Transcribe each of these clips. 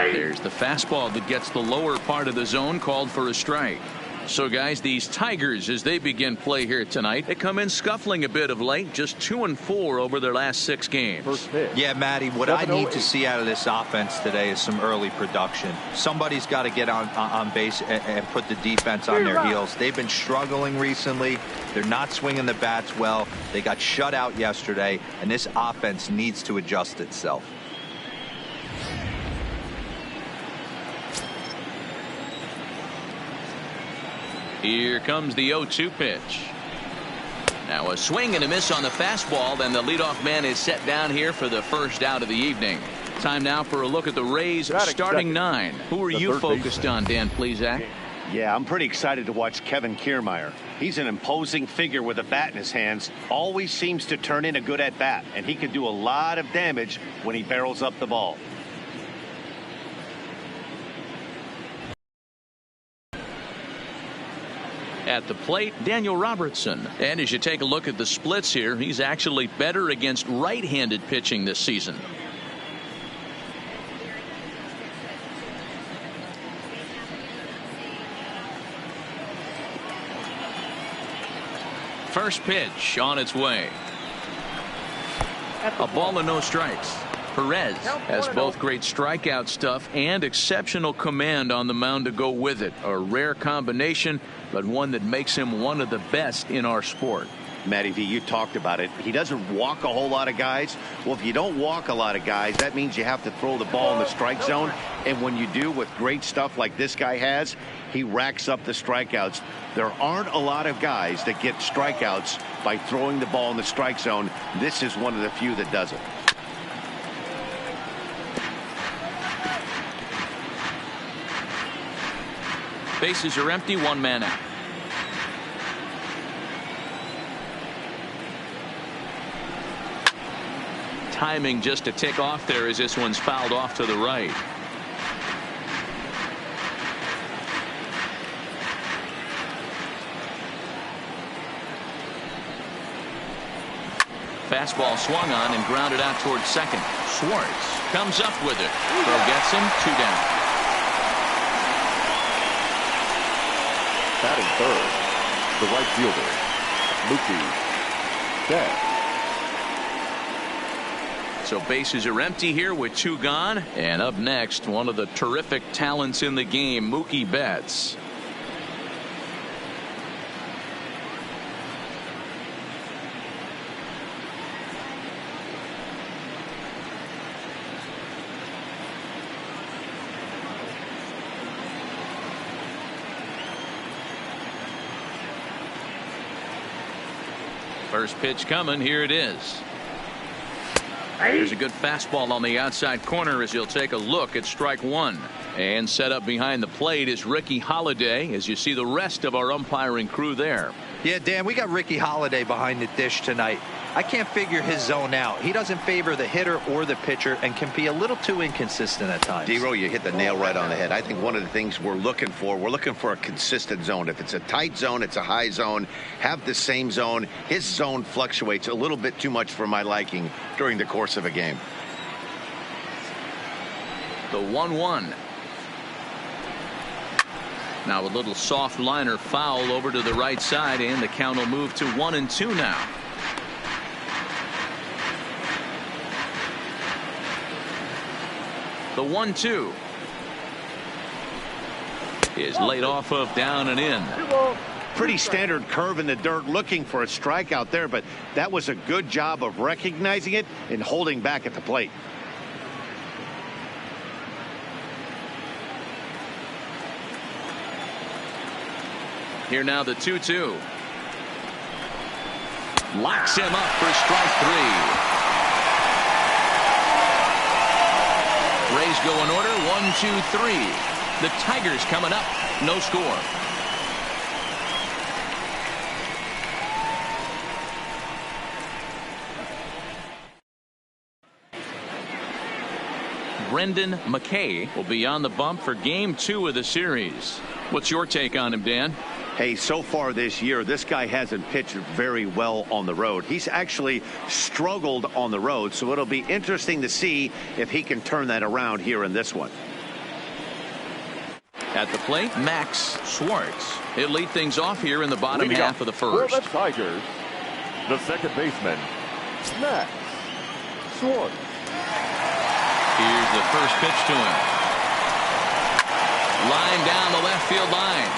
There's the fastball that gets the lower part of the zone, called for a strike. So, guys, these Tigers, as they begin play here tonight, they come in scuffling a bit of late, just 2-4 over their last 6 games. Yeah, Matty, what I need to see out of this offense today is some early production. Somebody's got to get on base and put the defense on their heels. They've been struggling recently. They're not swinging the bats well. They got shut out yesterday, and this offense needs to adjust itself. Here comes the 0-2 pitch. Now a swing and a miss on the fastball. Then the leadoff man is set down here for the first out of the evening. Time now for a look at the Rays starting 9. Who are you focused on, Dan Plesac? Yeah, I'm pretty excited to watch Kevin Kiermaier. He's an imposing figure with a bat in his hands. Always seems to turn in a good at bat, and he can do a lot of damage when he barrels up the ball. At the plate, Daniel Robertson. And as you take a look at the splits here, he's actually better against right-handed pitching this season. First pitch on its way. A ball and no strikes. Perez has both great strikeout stuff and exceptional command on the mound to go with it. A rare combination, but one that makes him one of the best in our sport. Matty V, you talked about it. He doesn't walk a whole lot of guys. Well, if you don't walk a lot of guys, that means you have to throw the ball in the strike zone. And when you do, with great stuff like this guy has, he racks up the strikeouts. There aren't a lot of guys that get strikeouts by throwing the ball in the strike zone. This is one of the few that does it. Bases are empty, 1 man out. Timing just a tick off there as this one's fouled off to the right. Fastball swung on and grounded out towards second. Schwartz comes up with it. Throw gets him, 2 down. Batting third, the right fielder, Mookie Betts. So bases are empty here with 2 gone. And up next, one of the terrific talents in the game, Mookie Betts. First pitch coming. Here it is. There's a good fastball on the outside corner as he'll take a look at strike 1. And set up behind the plate is Ricky Holiday as you see the rest of our umpiring crew there. Yeah, Dan, we got Ricky Holiday behind the dish tonight. I can't figure his zone out. He doesn't favor the hitter or the pitcher and can be a little too inconsistent at times. D-Row, you hit the nail right on the head. I think one of the things we're looking for a consistent zone. If it's a tight zone, it's a high zone. Have the same zone. His zone fluctuates a little bit too much for my liking during the course of a game. The 1-1. Now a little soft liner foul over to the right side, and the count will move to 1-2 now. The 1-2 is laid off of down and in. Pretty standard curve in the dirt, looking for a strikeout there, but that was a good job of recognizing it and holding back at the plate. Here now the 2-2. Locks him up for strike 3. Rays go in order, 1-2-3. The Tigers coming up, no score. Brendan McKay will be on the bump for game 2 of the series. What's your take on him, Dan? Hey, so far this year, this guy hasn't pitched very well on the road. He's actually struggled on the road, so it'll be interesting to see if he can turn that around here in this one. At the plate, Max Schwartz. He'll lead things off here in the bottom half of the first. For the Tigers, the second baseman, Max Schwartz. Here's the first pitch to him. Line down the left field line.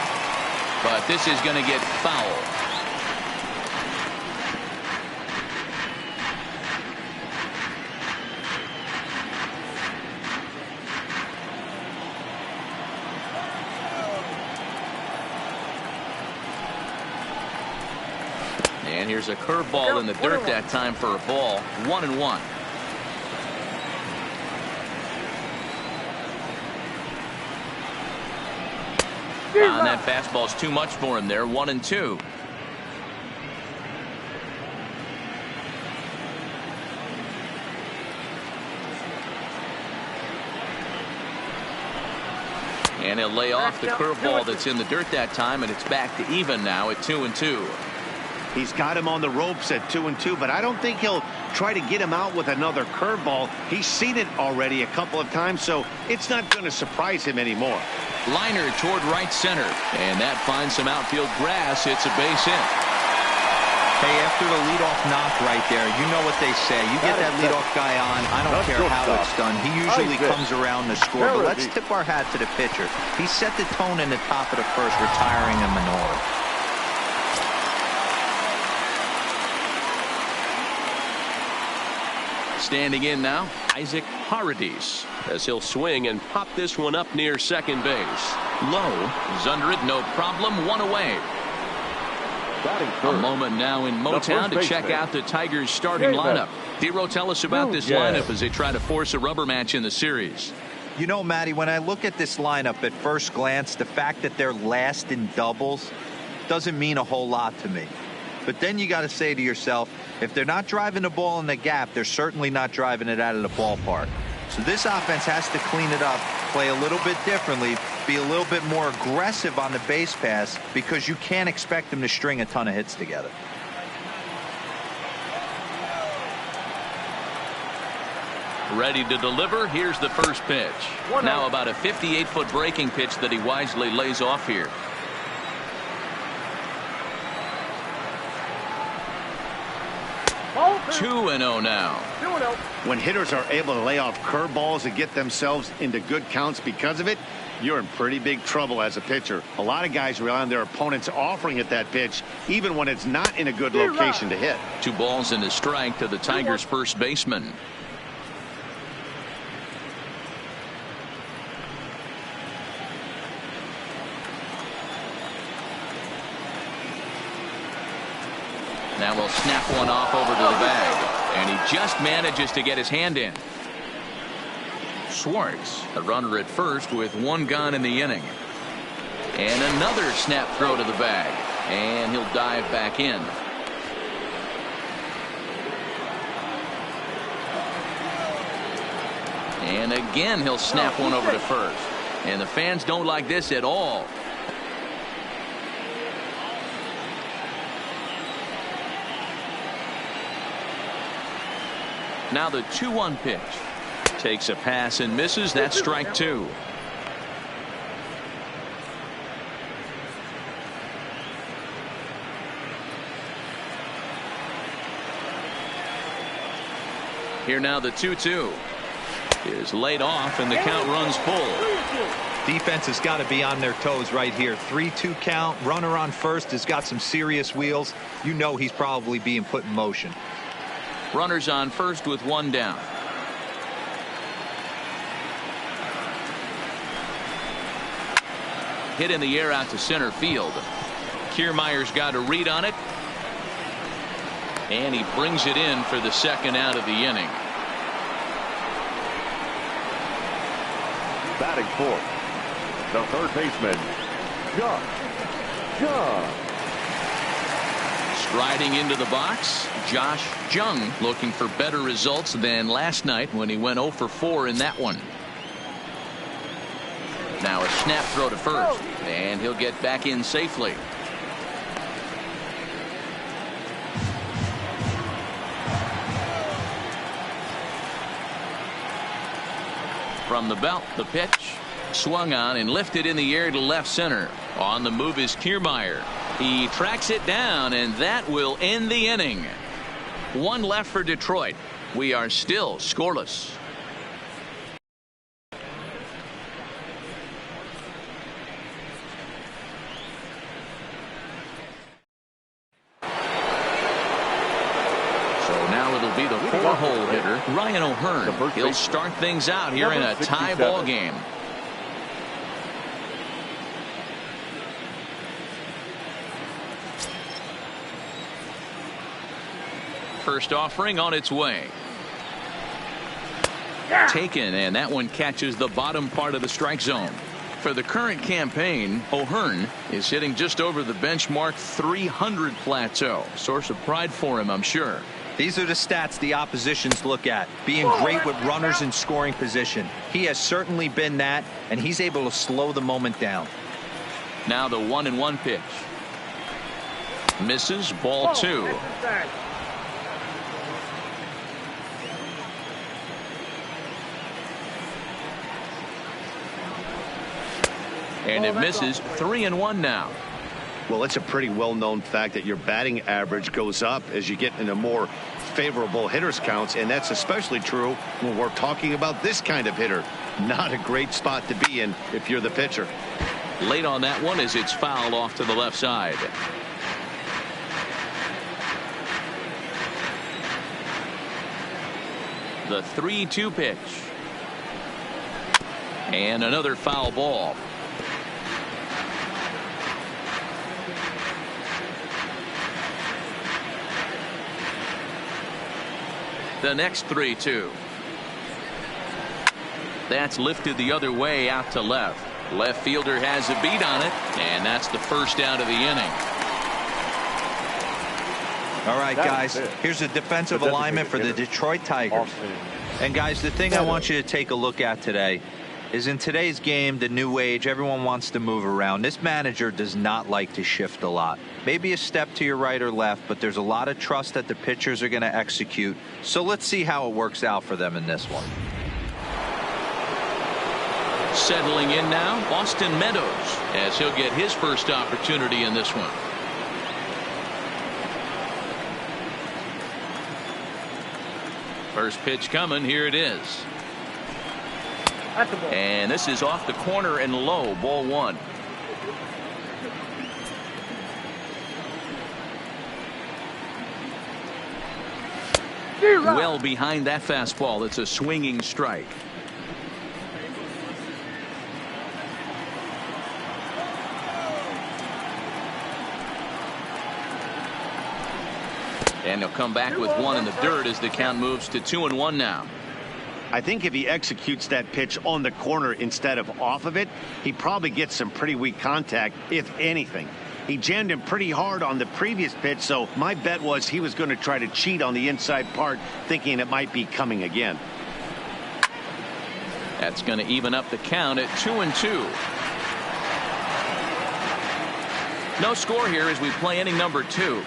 But this is going to get foul. And here's a curveball in the dirt that time for a ball. 1-1. And that fastball's too much for him there. 1-2. And he'll lay off the curveball that's in the dirt that time, and it's back to even now at 2-2. He's got him on the ropes at 2-2, but I don't think he'll try to get him out with another curveball. He's seen it already a couple of times, so it's not going to surprise him anymore. Liner toward right center, and that finds some outfield grass. It's a base hit. Hey, after the leadoff knock right there, you know what they say. You get that leadoff guy on, I don't care how it's done. He usually comes around to score, but let's tip our hat to the pitcher. He set the tone in the top of the first, retiring a Manor. Standing in now, Isaac Paradis, as he'll swing and pop this one up near second base. Low is under it, no problem, one away. A moment now in Motown to check out the Tigers starting lineup. Dero, tell us about this lineup as they try to force a rubber match in the series. You know, Matty, when I look at this lineup at first glance, the fact that they're last in doubles doesn't mean a whole lot to me. But then you got to say to yourself, if they're not driving the ball in the gap, they're certainly not driving it out of the ballpark. So this offense has to clean it up, play a little bit differently, be a little bit more aggressive on the base pass, because you can't expect them to string a ton of hits together. Ready to deliver. Here's the first pitch. Now about a 58-foot breaking pitch that he wisely lays off here. Oh, 2-0 now. When hitters are able to lay off curveballs and get themselves into good counts because of it, you're in pretty big trouble as a pitcher. A lot of guys rely on their opponents offering at that pitch, even when it's not in a good location to hit. 2 balls and a strike to the Tigers' first baseman. Now we'll snap one off over to the bag, and he just manages to get his hand in. Schwartz, a runner at first with 1 gone in the inning. And another snap throw to the bag, and he'll dive back in. And again he'll snap one over to first, and the fans don't like this at all. Now the 2-1 pitch. Takes a pass and misses. That's strike 2. Here now the 2-2 is laid off, and the count runs full. Defense has got to be on their toes right here. 3-2 count. Runner on first has got some serious wheels. You know he's probably being put in motion. Runners on first with 1 down. Hit in the air out to center field. Kiermaier's got a read on it, and he brings it in for the second out of the inning. Batting fourth, the third baseman, Josh. Striding into the box, Josh Jung, looking for better results than last night when he went 0 for 4 in that one. Now a snap throw to first, and he'll get back in safely. From the belt, the pitch. Swung on and lifted in the air to left center. On the move is Kiermaier. He tracks it down, and that will end the inning. One left for Detroit. We are still scoreless. It'll be the 4-hole hitter, Ryan O'Hearn. He'll start things out here in a tie ball game. First offering on its way. Taken, and that one catches the bottom part of the strike zone. For the current campaign, O'Hearn is hitting just over the benchmark 300 plateau. Source of pride for him, I'm sure. These are the stats the oppositions look at. Being great with runners in scoring position. He has certainly been that, and he's able to slow the moment down. Now the 1-1 pitch. Misses, ball 2. And it misses. 3-1 now. Well, it's a pretty well-known fact that your batting average goes up as you get into more favorable hitters counts, and that's especially true when we're talking about this kind of hitter. Not a great spot to be in if you're the pitcher. Late on that one as it's fouled off to the left side. The 3-2 pitch. And another foul ball. The next 3-2. That's lifted the other way out to left. Left fielder has a beat on it, and that's the first out of the inning. All right, guys, here's a defensive alignment for the Detroit Tigers. And guys, the thing I want you to take a look at today is in today's game, the new age, everyone wants to move around. This manager does not like to shift a lot. Maybe a step to your right or left, but there's a lot of trust that the pitchers are going to execute. So let's see how it works out for them in this one. Settling in now, Austin Meadows, as he'll get his first opportunity in this one. First pitch coming, here it is. And this is off the corner and low, ball 1. Well behind that fastball. It's a swinging strike. And he'll come back with one in the dirt as the count moves to 2-1 now. I think if he executes that pitch on the corner instead of off of it, he probably gets some pretty weak contact, if anything. He jammed him pretty hard on the previous pitch, so my bet was he was going to try to cheat on the inside part, thinking it might be coming again. That's going to even up the count at 2-2. No score here as we play inning number 2.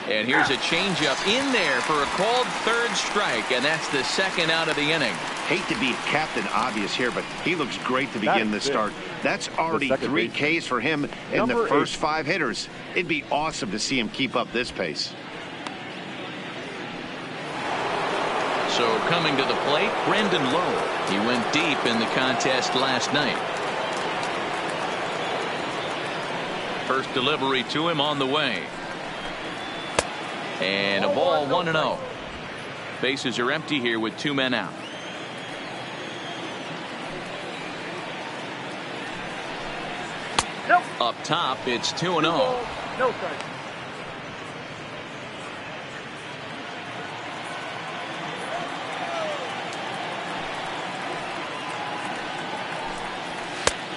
And here's a changeup in there for a called third strike, and that's the second out of the inning. Hate to be Captain Obvious here, but he looks great to begin the start. That's already 3 Ks for him in the first 5 hitters. It'd be awesome to see him keep up this pace. So coming to the plate, Brendan Lowe. He went deep in the contest last night. First delivery to him on the way. And a ball, 1-0. Bases are empty here with 2 men out. Nope. Up top, it's 2-0. No, sir.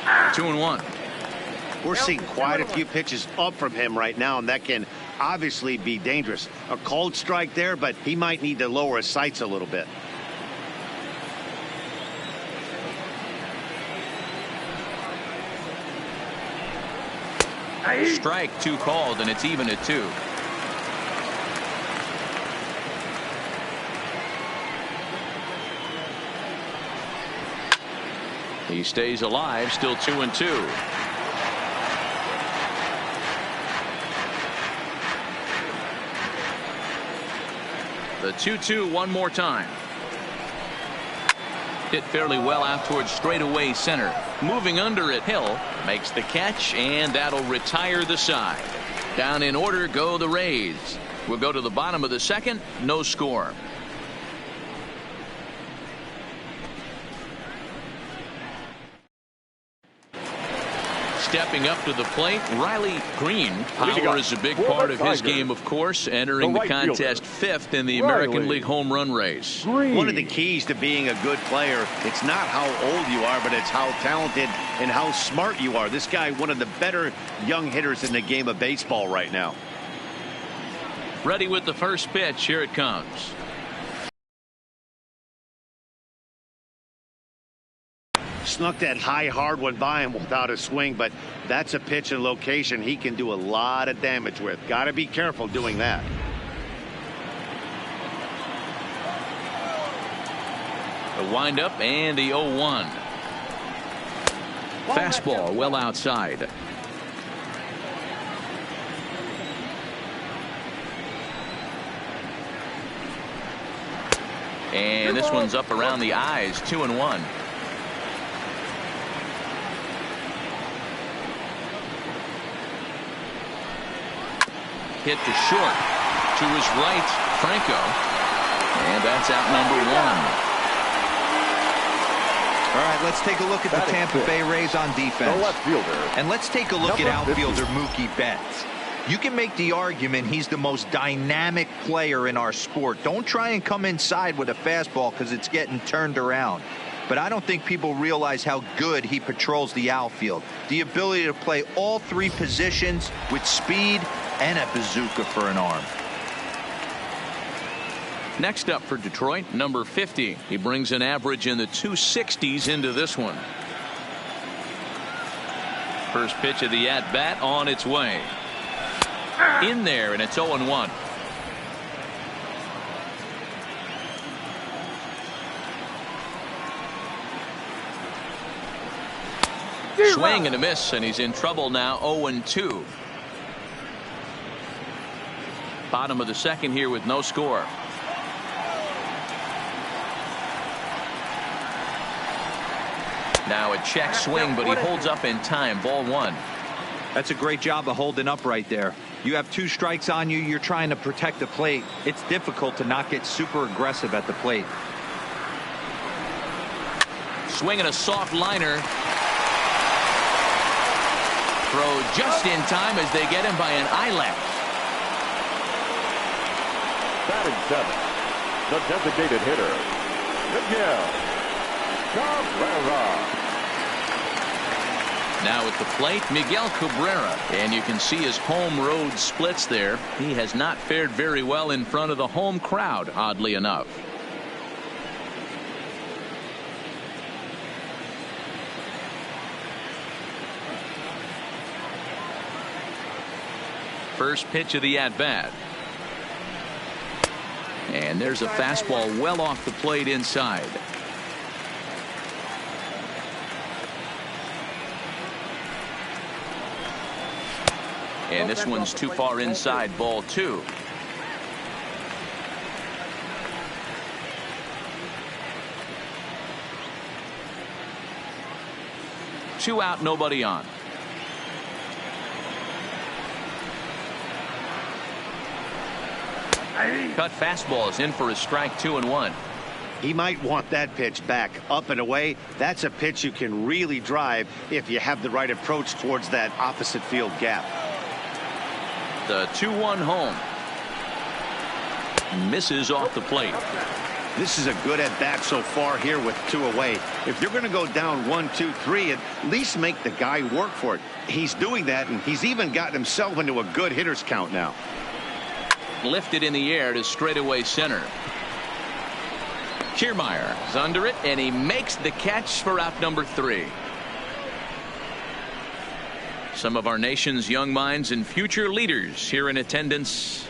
Ah. 2-1. We're seeing quite a few pitches up from him right now, and that can obviously be dangerous. A cold strike there, but he might need to lower his sights a little bit. Strike 2 called, and it's even at 2. He stays alive, still 2-2. The 2-2 one more time. Hit fairly well out towards straightaway center. Moving under it, Hill makes the catch, and that'll retire the side. Down in order go the Rays. We'll go to the bottom of the second. No score. Stepping up to the plate, Riley Green. Power is a big part of his game, of course, entering the contest fifth in the American League home run race. One of the keys to being a good player, it's not how old you are, but it's how talented and how smart you are. This guy, one of the better young hitters in the game of baseball right now. Ready with the first pitch. Here it comes. Snuck that high hard one by him without a swing, but that's a pitch and location he can do a lot of damage with. Got to be careful doing that. The windup and the 0-1. Fastball well outside. And this one's up around the eyes. 2-1. Hit to short. To his right, Franco. And that's out number one. All right, let's take a look at the Tampa Bay Rays on defense. The left fielder. And let's take a look at outfielder Mookie Betts. You can make the argument he's the most dynamic player in our sport. Don't try and come inside with a fastball because it's getting turned around. But I don't think people realize how good he patrols the outfield. The ability to play all three positions with speed and a bazooka for an arm. Next up for Detroit, number 50. He brings an average in the 260s into this one. First pitch of the at-bat on its way. In there, and it's 0-1. Swing and a miss, and he's in trouble now. 0-2. Bottom of the second here with no score. Now a check swing, but he holds up in time. Ball one. That's a great job of holding up right there. You have two strikes on you. You're trying to protect the plate. It's difficult to not get super aggressive at the plate. Swinging a soft liner. Throw just in time as they get him by an eyelash. Batting seventh, the designated hitter, Miguel Cabrera. Now at the plate, Miguel Cabrera, and you can see his home road splits there. He has not fared very well in front of the home crowd, oddly enough. First pitch of the at-bat. And there's a fastball well off the plate inside. And this one's too far inside. Ball two. Two out, nobody on. Cut fastball is in for a strike. 2-1. He might want that pitch back up and away. That's a pitch you can really drive if you have the right approach towards that opposite field gap. The 2-1 home. Misses off the plate. This is a good at bat so far here with two away. If you're going to go down 1-2-3, at least make the guy work for it. He's doing that, and he's even gotten himself into a good hitter's count now. Lifted in the air to straightaway center. Kiermaier is under it, and he makes the catch for out number 3. Some of our nation's young minds and future leaders here in attendance.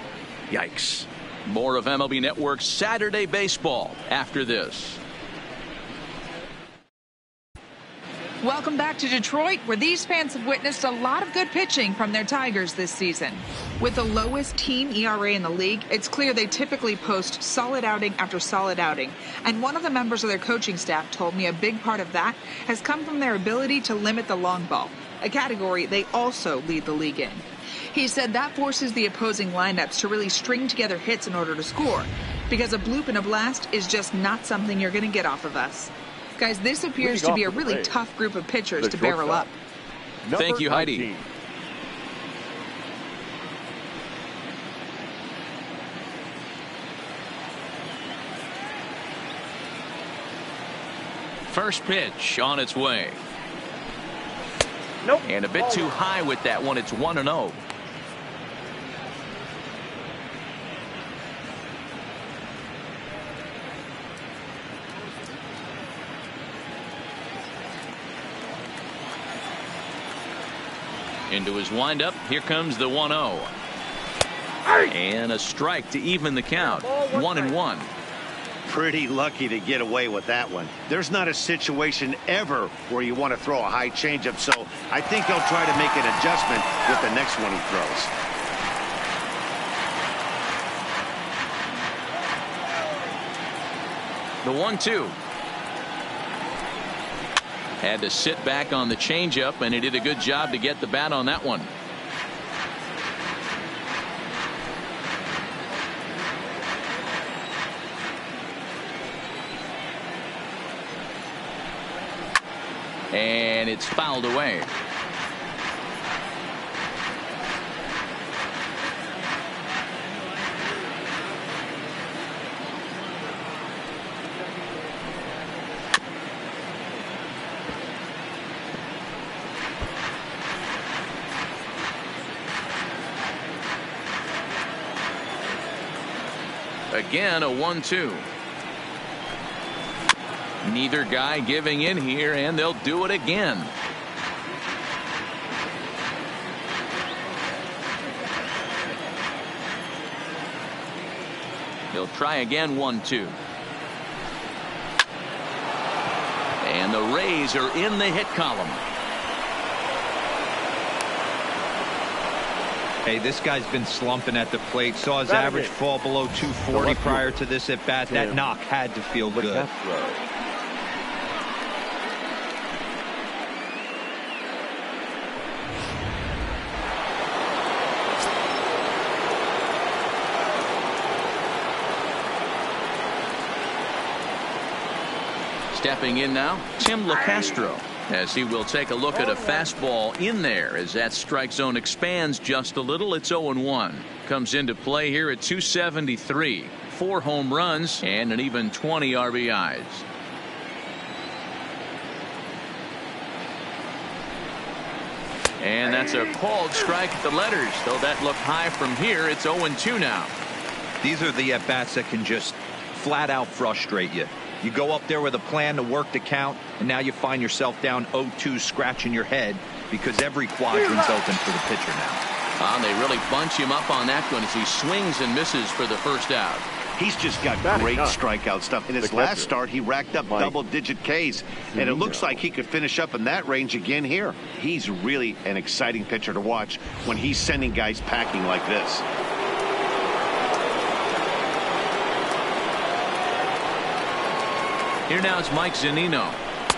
Yikes. More of MLB Network's Saturday Baseball after this. Welcome back to Detroit, where these fans have witnessed a lot of good pitching from their Tigers this season. With the lowest team ERA in the league, it's clear they typically post solid outing after solid outing. And one of the members of their coaching staff told me a big part of that has come from their ability to limit the long ball, a category they also lead the league in. He said that forces the opposing lineups to really string together hits in order to score, because a bloop and a blast is just not something you're going to get off of us. Guys, this appears to be a really tough group of pitchers to barrel up. Thank you, Heidi. First pitch on its way. Nope. And a bit too high with that one. It's 1-0. Into his windup. Here comes the 1-0. And a strike to even the count. 1-1. Pretty lucky to get away with that one. There's not a situation ever where you want to throw a high changeup, so I think he'll try to make an adjustment with the next one he throws. The 1-2. Had to sit back on the changeup, and he did a good job to get the bat on that one. And it's fouled away. Again, a 1-2. Neither guy giving in here, and they'll do it again. They'll try again. 1-2. And the Rays are in the hit column. Hey, this guy's been slumping at the plate. Saw his average fall below 240 prior to this at bat. That knock had to feel good. Stepping in now, Tim LeCastro, as he will take a look at a fastball in there as that strike zone expands just a little. It's 0-1. Comes into play here at 273. 4 home runs and an even 20 RBIs. And that's a called strike at the letters. Though that looked high from here, it's 0-2 now. These are the at-bats that can just flat out frustrate you. You go up there with a plan to work the count, and now you find yourself down 0-2 scratching your head because every quadrant's open for the pitcher now. They really bunch him up on that one as he swings and misses for the first out. He's just got great strikeout stuff. In his last start, he racked up double-digit Ks, and it looks like he could finish up in that range again here. He's really an exciting pitcher to watch when he's sending guys packing like this. Here now is Mike Zunino,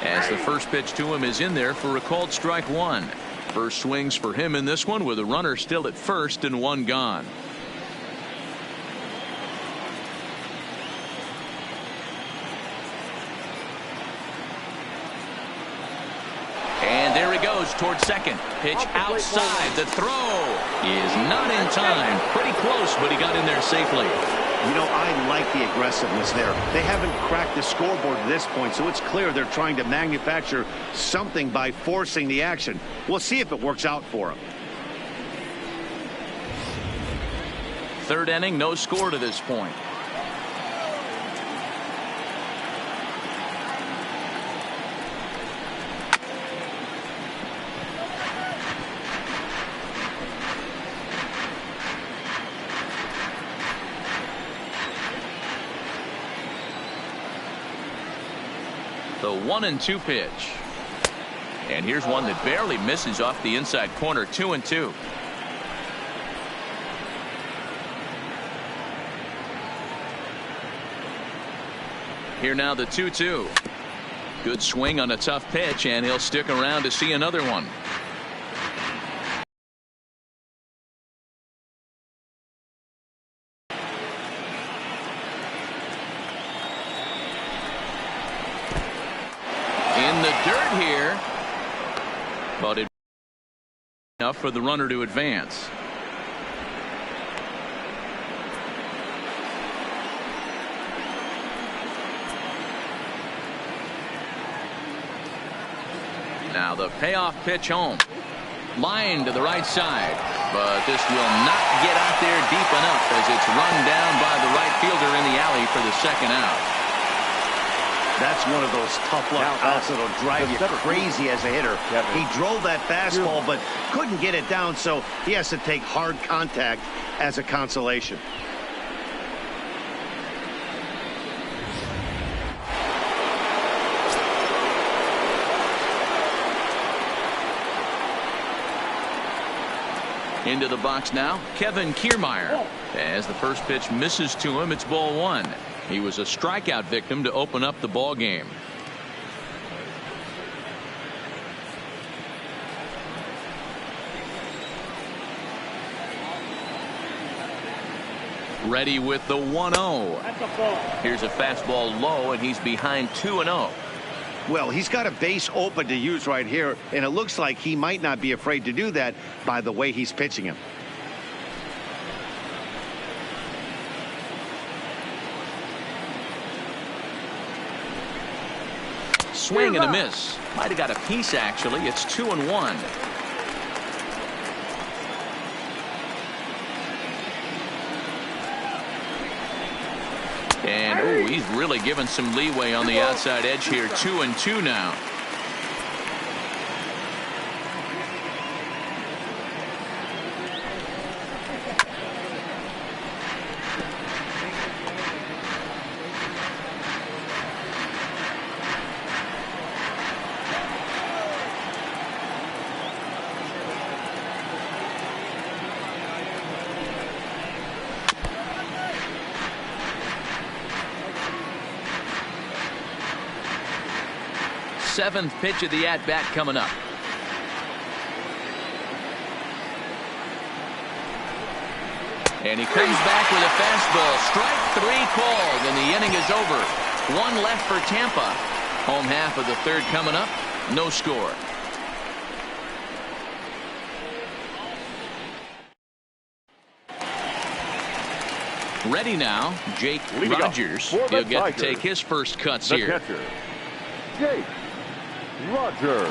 as the first pitch to him is in there for a called strike 1. First swings for him in this one with a runner still at first and 1 gone. And there he goes towards second. Pitch outside. The throw is not in time. Pretty close, but he got in there safely. You know, I like the aggressiveness there. They haven't cracked the scoreboard at this point, so it's clear they're trying to manufacture something by forcing the action. We'll see if it works out for them. Third inning, no score to this point. The 1-2 pitch. And here's one that barely misses off the inside corner. 2-2. Here now the 2-2. Good swing on a tough pitch, and he'll stick around to see another one. In the dirt here, but it enough for the runner to advance. Now the payoff pitch home. Line to the right side, but this will not get out there deep enough as it's run down by the right fielder in the alley for the second out. That's one of those tough luck outs that'll drive you crazy as a hitter. He drove that fastball but couldn't get it down, so he has to take hard contact as a consolation. Into the box now, Kevin Kiermaier. As the first pitch misses to him, it's ball one. He was a strikeout victim to open up the ball game. Ready with the 1-0. Here's a fastball low, and he's behind 2-0. Well, he's got a base open to use right here, and it looks like he might not be afraid to do that by the way he's pitching him. Swing and a miss. Might have got a piece, actually. It's 2-1. And oh, he's really given some leeway on the outside edge here. 2-2 now. Seventh pitch of the at-bat coming up. And he comes back with a fastball. Strike three called, and the inning is over. One left for Tampa. Home half of the third coming up. No score. Ready now, Jake Rogers. He'll get to take his first cuts here. Catcher, Jake Rogers.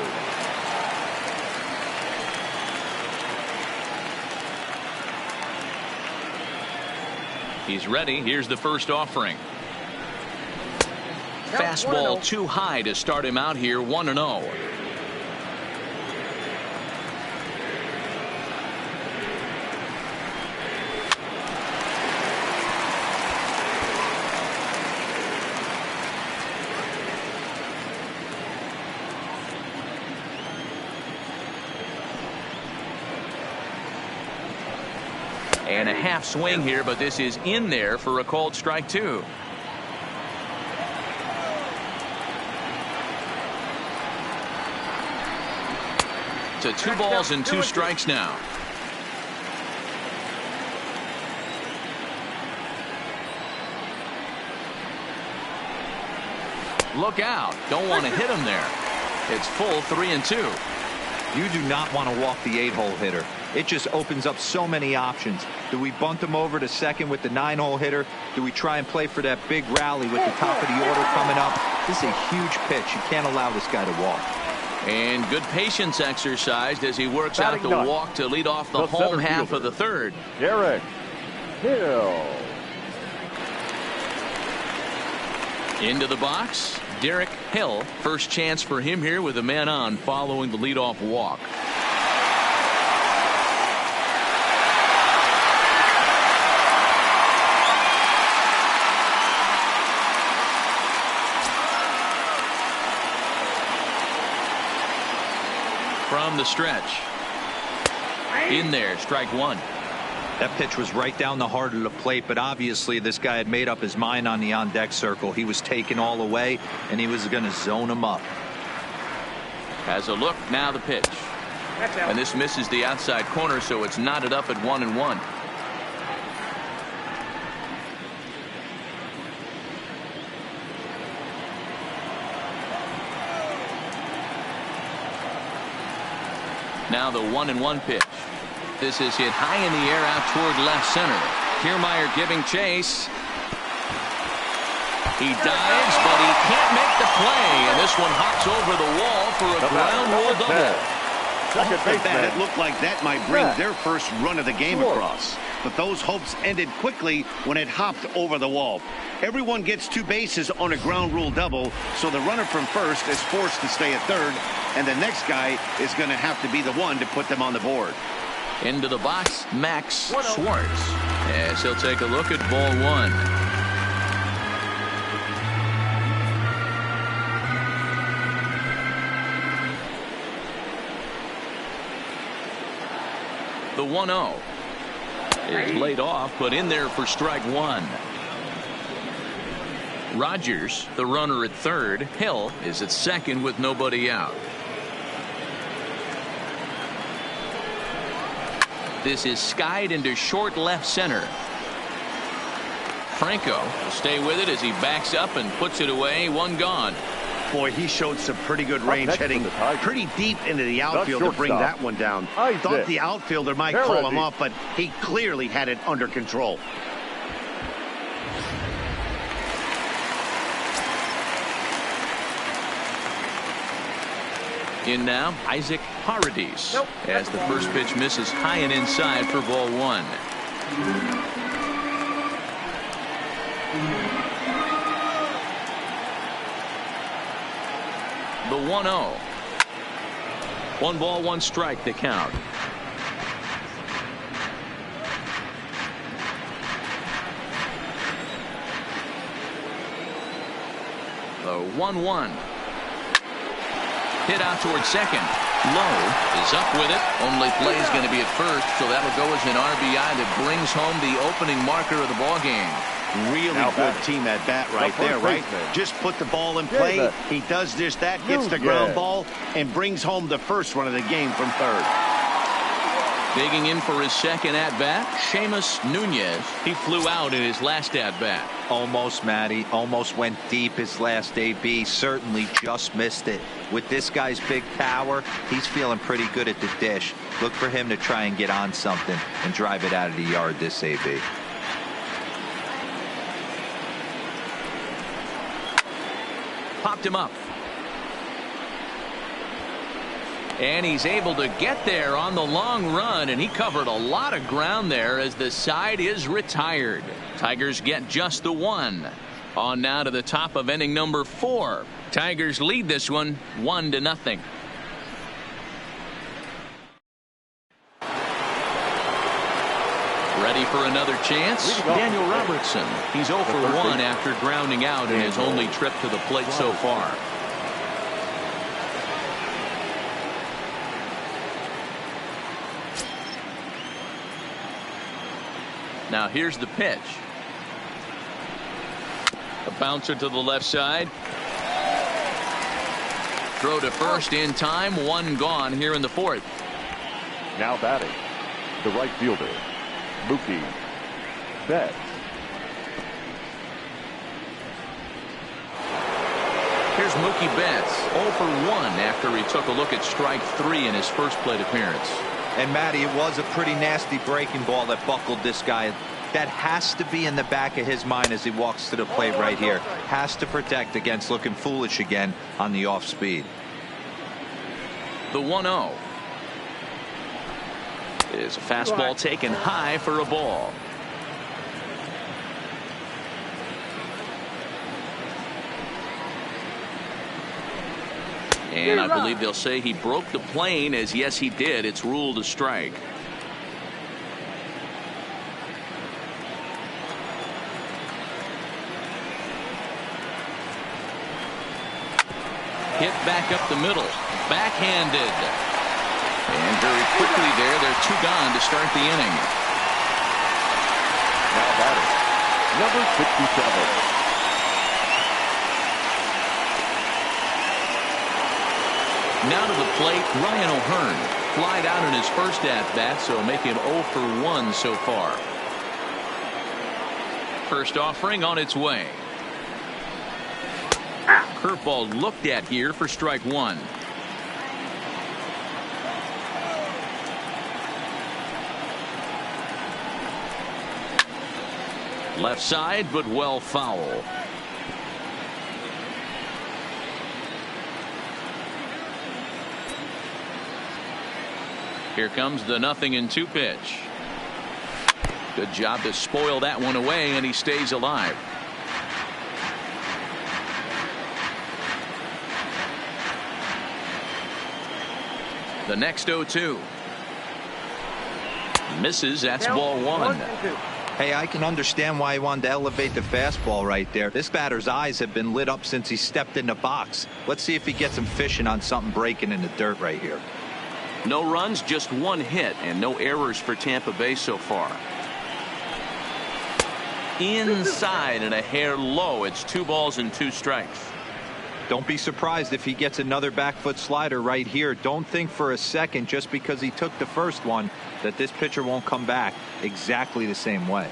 He's ready. Here's the first offering. Fastball too high to start him out here. 1-0. And a half swing here, but this is in there for a called strike two. To 2 balls and 2 strikes now. Look out. Don't want to hit him there. It's full 3-2. You do not want to walk the 8-hole hitter. It just opens up so many options. Do we bunt him over to second with the 9-hole hitter? Do we try and play for that big rally with the top of the order coming up? This is a huge pitch. You can't allow this guy to walk. And good patience exercised as he works out the walk to lead off the home half of the third. Derek Hill. Into the box, Derek Hill. First chance for him here with a man on following the leadoff walk. from the stretch. In there, strike one. That pitch was right down the heart of the plate, but obviously this guy had made up his mind on the on-deck circle. He was taken all the way, and he was going to zone him up. Has a look, now the pitch. And this misses the outside corner, so it's knotted up at 1-1. Now the 1-1 pitch. This is hit high in the air out toward left center. Kiermaier giving chase. He dives, but he can't make the play, and this one hops over the wall for a ground rule double. It looked like that might bring their first run of the game across. But those hopes ended quickly when it hopped over the wall. Everyone gets 2 bases on a ground rule double, so the runner from first is forced to stay at third, and the next guy is going to have to be the one to put them on the board. Into the box, Max Schwartz, as he'll take a look at ball one. The 1-0 is laid off, but in there for strike one. Rogers, the runner at third. Hill is at second with nobody out. This is skied into short left center. Franco will stay with it as he backs up and puts it away. One gone. Boy, he showed some pretty good range, heading pretty deep into the outfield to bring that one down. Thought the outfielder might call him off, but he clearly had it under control. In now, Isaac Paredes, as the first pitch misses high and inside for ball one. The 1-0. 1 ball, 1 strike to count. The 1-1. Hit out towards second. Lowe is up with it. Only play is going to be at first, so that'll go as an RBI that brings home the opening marker of the ball game. Really good team at bat right there, right? Just put the ball in play. He does just that, gets the ground ball, and brings home the first run of the game from third. Digging in for his second at-bat, Seamus Nunez. He flew out in his last at-bat. Almost, Matty. Almost went deep his last AB. Certainly just missed it. With this guy's big power, he's feeling pretty good at the dish. Look for him to try and get on something and drive it out of the yard this AB. Popped him up. And he's able to get there on the long run, and he covered a lot of ground there as the side is retired. Tigers get just the one. On now to the top of inning number 4. Tigers lead this one 1-0. Ready for another chance? Daniel Robertson. He's 0 for 1 after grounding out in his only trip to the plate so far. Now here's the pitch. A bouncer to the left side. Throw to first in time. 1 gone here in the 4th. Now batting, the right fielder, Mookie Betts. Here's Mookie Betts, 0 for 1 after he took a look at strike 3 in his first plate appearance. And Matty, it was a pretty nasty breaking ball that buckled this guy. That has to be in the back of his mind as he walks to the plate right here. Has to protect against looking foolish again on the off speed. The 1-0 is a fastball taken high for a ball. And I believe they'll say he broke the plane, as yes he did. It's ruled a strike. Hit back up the middle. Backhanded. And very quickly there, they're 2 gone to start the inning. Now batting, number 67. Now to the plate, Ryan O'Hearn. Flied out in his first at-bat, so make him 0 for 1 so far. First offering on its way. Curveball looked at here for strike 1. Left side, but well foul. Here comes the 0-2 pitch. Good job to spoil that one away, and he stays alive. The next 0-2. Misses. That's ball 1. Hey, I can understand why he wanted to elevate the fastball right there. This batter's eyes have been lit up since he stepped in the box. Let's see if he gets him fishing on something breaking in the dirt right here. No runs, just 1 hit, and no errors for Tampa Bay so far. Inside and a hair low. It's 2 balls and 2 strikes. Don't be surprised if he gets another back foot slider right here. Don't think for a second, just because he took the first one, that this pitcher won't come back exactly the same way.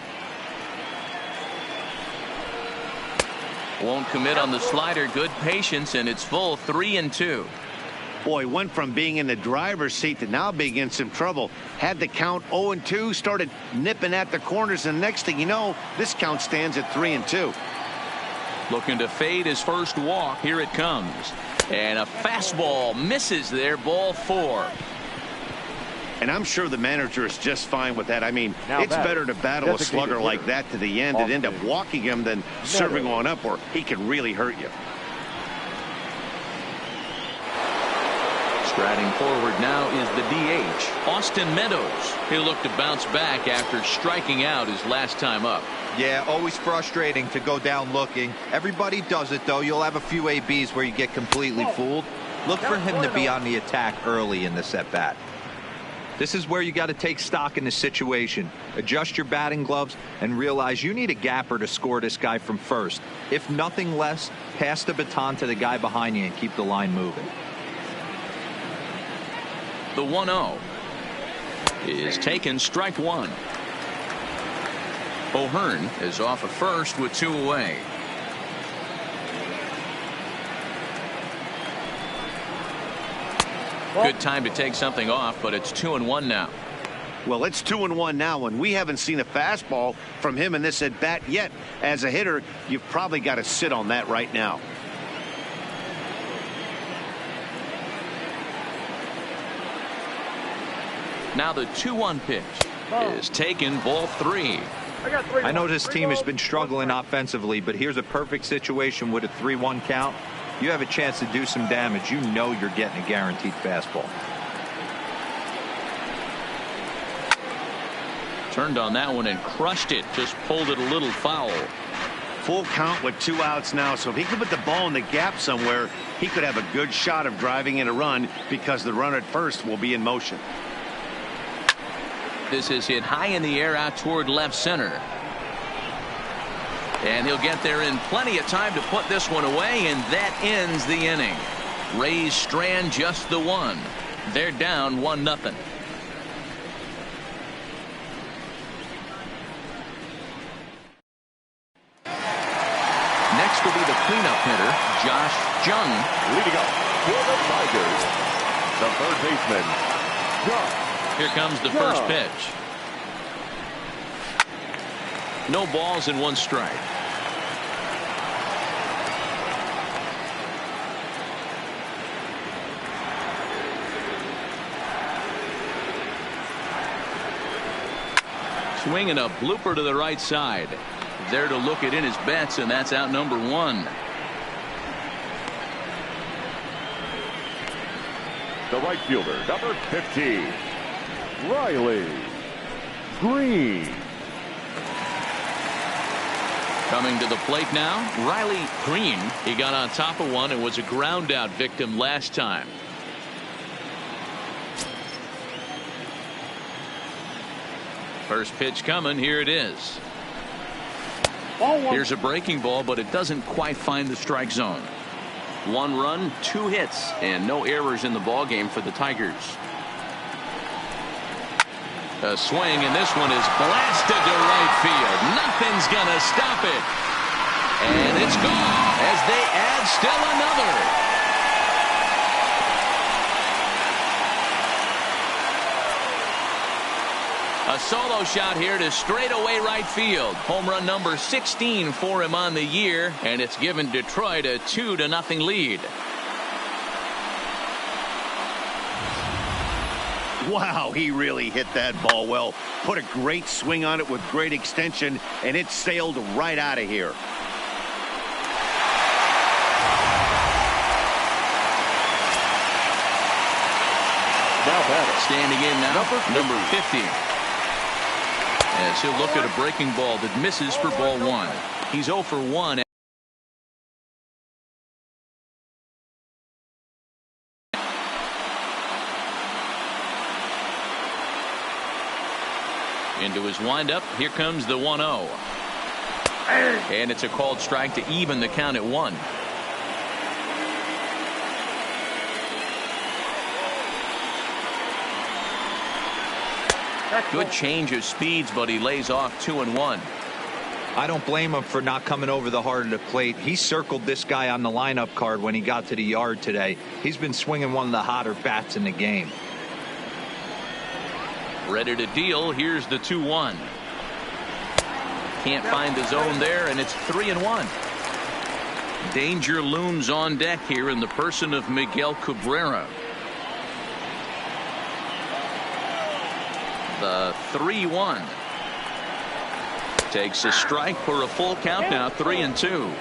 Won't commit on the slider. Good patience, and it's full. 3-2. Boy, went from being in the driver's seat to now being in some trouble. Had the count 0-2, started nipping at the corners, and next thing you know, this count stands at 3-2. Looking to fade his first walk. Here it comes. And a fastball misses there. Ball 4. And I'm sure the manager is just fine with that. I mean, now it's better to battle a slugger like that to the end and end up walking him than serving on up where he can really hurt you. Striding forward now is the DH, Austin Meadows. He'll look to bounce back after striking out his last time up. Yeah, always frustrating to go down looking. Everybody does it, though. You'll have a few ABs where you get completely fooled. Look for him to be on the attack early in this at-bat. This is where you got to take stock in the situation. Adjust your batting gloves and realize you need a gapper to score this guy from first. If nothing less, pass the baton to the guy behind you and keep the line moving. The 1-0 is taken. Strike 1. O'Hearn is off of first with 2 away. Good time to take something off, but it's 2-1 now. Well, it's 2-1 now, and we haven't seen a fastball from him in this at bat yet. As a hitter, you've probably got to sit on that right now. Now the 2-1 pitch is taken. Ball 3. I know this team has been struggling offensively, but here's a perfect situation with a 3-1 count. You have a chance to do some damage. You know you're getting a guaranteed fastball. Turned on that one and crushed it. Just pulled it a little foul. Full count with 2 outs now, so if he could put the ball in the gap somewhere, he could have a good shot of driving in a run because the runner at first will be in motion. This is hit high in the air out toward left center. And he'll get there in plenty of time to put this one away, and that ends the inning. Rays strand just the 1. They're down 1-0. Next will be the cleanup hitter, Josh Jung. Leading up for the Tigers, the third baseman, Josh. Here comes the first pitch. No balls and 1 strike. Swinging a blooper to the right side. There to look it in his bets, and that's out number 1. The right fielder, number 15, Riley Green. Coming to the plate now, Riley Green. He got on top of one and was a ground out victim last time. First pitch coming. Here it is. Here's a breaking ball, but it doesn't quite find the strike zone. 1 run, 2 hits, and no errors in the ball game for the Tigers. A swing, and this one is blasted to right field. Nothing's gonna stop it. And it's gone as they add still another. A solo shot here to straightaway right field. Home run number 16 for him on the year, and it's given Detroit a 2-0 lead. Wow, he really hit that ball well. Put a great swing on it with great extension, and it sailed right out of here. Now batter. Standing in now, number 50. As he'll look at a breaking ball that misses for ball 1. He's 0 for 1. Into his windup. Here comes the 1-0. And it's a called strike to even the count at 1. Good change of speeds, but he lays off 2-1. I don't blame him for not coming over the heart of the plate. He circled this guy on the lineup card when he got to the yard today. He's been swinging one of the hotter bats in the game. Ready to deal. Here's the 2-1. Can't find the zone there, and it's 3-1. Danger looms on deck here in the person of Miguel Cabrera. The 3-1 takes a strike for a full count now. 3-2.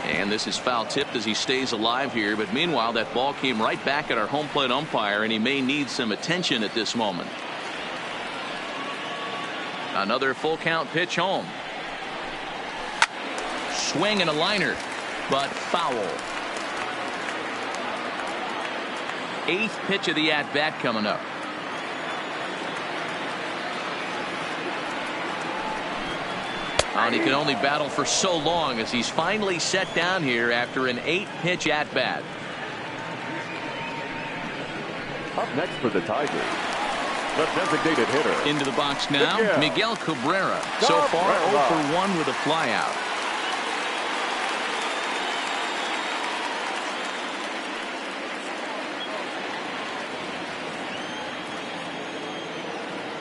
And this is foul tipped as he stays alive here. But meanwhile, that ball came right back at our home plate umpire, and he may need some attention at this moment. Another full count pitch home. Swing and a liner, but foul. 8th pitch of the at bat coming up. And he can only battle for so long as he's finally set down here after an 8-pitch at bat. Up next for the Tigers, the designated hitter. Into the box now, Miguel Cabrera. So far 0 for 1 with a flyout.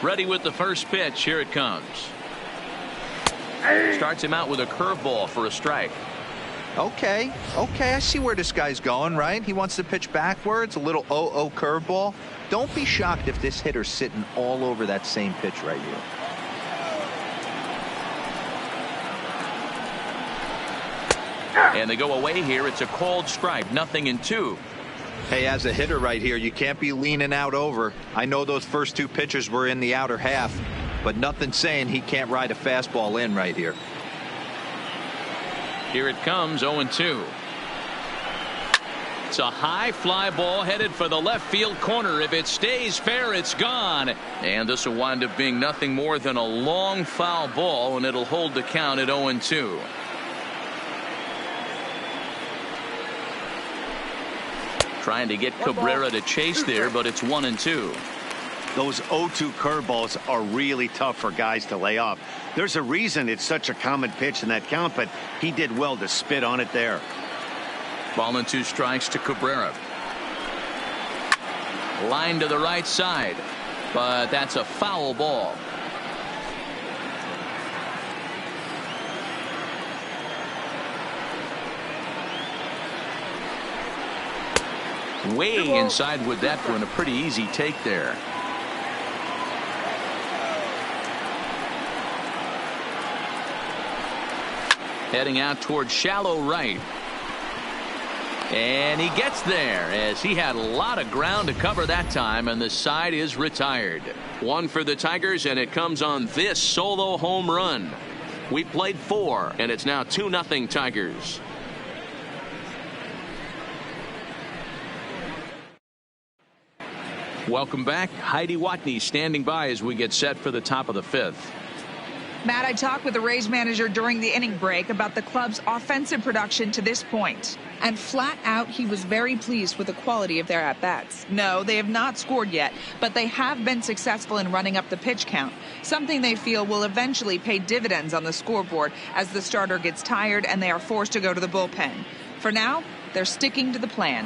Ready with the first pitch. Here it comes. Starts him out with a curveball for a strike. Okay, I see where this guy's going, right? He wants to pitch backwards, a little 0-0 curveball. Don't be shocked if this hitter's sitting all over that same pitch right here. And they go away here. It's a called strike. 0-2. Hey, as a hitter right here, you can't be leaning out over. I know those first 2 pitches were in the outer half, but nothing saying he can't ride a fastball in right here. Here it comes, 0-2. It's a high fly ball headed for the left field corner. If it stays fair, it's gone. And this will wind up being nothing more than a long foul ball, and it'll hold the count at 0-2. Trying to get Cabrera to chase there, but it's 1-2. Those 0-2 curveballs are really tough for guys to lay off. There's a reason it's such a common pitch in that count, but he did well to spit on it there. Ball and 2 strikes to Cabrera. Line to the right side, but that's a foul ball. Way inside with that one. A pretty easy take there. Heading out towards shallow right. And he gets there as he had a lot of ground to cover that time, and the side is retired. 1 for the Tigers, and it comes on this solo home run. We played 4, and it's now 2-0 Tigers. Welcome back. Heidi Watney standing by as we get set for the top of the 5th. Matt, I talked with the Rays manager during the inning break about the club's offensive production to this point. And flat out, he was very pleased with the quality of their at-bats. No, they have not scored yet, but they have been successful in running up the pitch count, something they feel will eventually pay dividends on the scoreboard as the starter gets tired and they are forced to go to the bullpen. For now, they're sticking to the plan.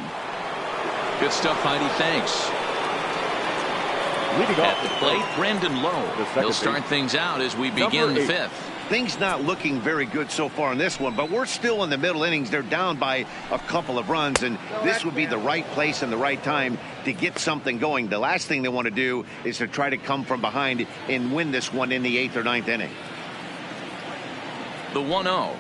Good stuff, Heidi. Thanks. Leading At the plate, Brendan Lowe. He'll start things out as we begin the 5th. Things not looking very good so far in this one, but we're still in the middle innings. They're down by a couple of runs, and this would be the right place and the right time to get something going. The last thing they want to do is to try to come from behind and win this one in the 8th or 9th inning. The 1-0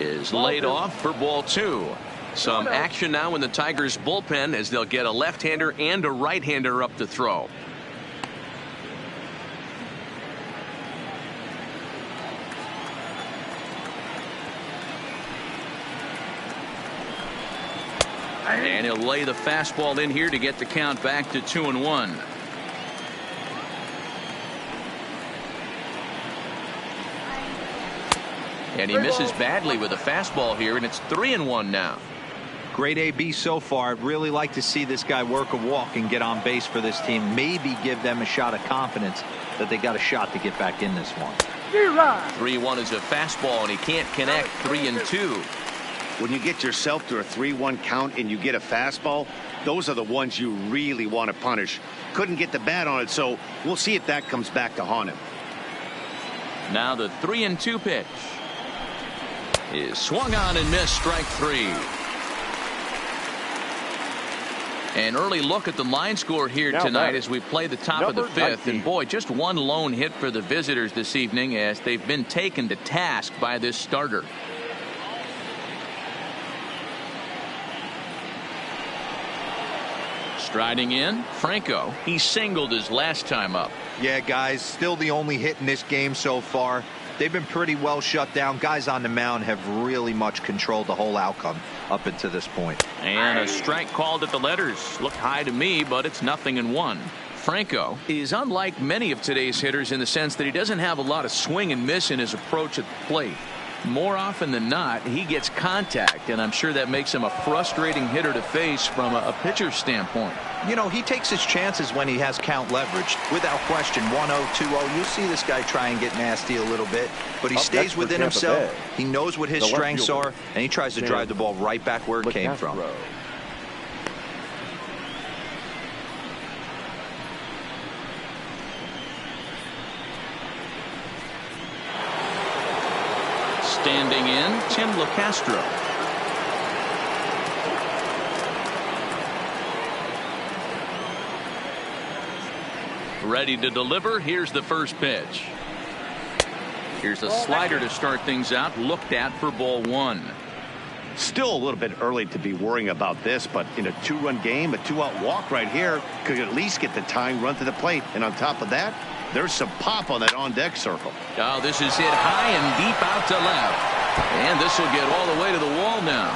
is laid off for ball 2. Some action now in the Tigers bullpen as they'll get a left-hander and a right-hander up to throw. And he'll lay the fastball in here to get the count back to 2-1. And he misses badly with a fastball here, and it's 3-1 now. Great AB so far. I'd really like to see this guy work a walk and get on base for this team. Maybe give them a shot of confidence that they got a shot to get back in this one. 3-1 is a fastball, and he can't connect. 3-2. When you get yourself to a 3-1 count and you get a fastball, those are the ones you really want to punish. Couldn't get the bat on it, so we'll see if that comes back to haunt him. Now the 3-2 pitch is swung on and missed. Strike 3. An early look at the line score here tonight as we play the top of the 5th. And boy, just one lone hit for the visitors this evening as they've been taken to task by this starter. Striding in, Franco. He singled his last time up. Yeah, guys, still the only hit in this game so far. They've been pretty well shut down. Guys on the mound have really much controlled the whole outcome up until this point. And a strike called at the letters. Looked high to me, but it's 0-1. Franco is unlike many of today's hitters in the sense that he doesn't have a lot of swing and miss in his approach at the plate. More often than not, he gets contact, and I'm sure that makes him a frustrating hitter to face from a pitcher's standpoint. You know, he takes his chances when he has count leverage. Without question, 1-0, 2-0, you'll see this guy try and get nasty a little bit, but he stays within himself. He knows what his strengths are, and he tries to drive the ball right back where it came from. Standing in, Tim LeCastro. Ready to deliver. Here's the first pitch. Here's a slider to start things out. Looked at for ball 1. Still a little bit early to be worrying about this, but in a 2-run game, a 2-out walk right here could at least get the tying run to the plate. And on top of that, there's some pop on that on-deck circle. Oh, this is hit high and deep out to left. And this will get all the way to the wall now.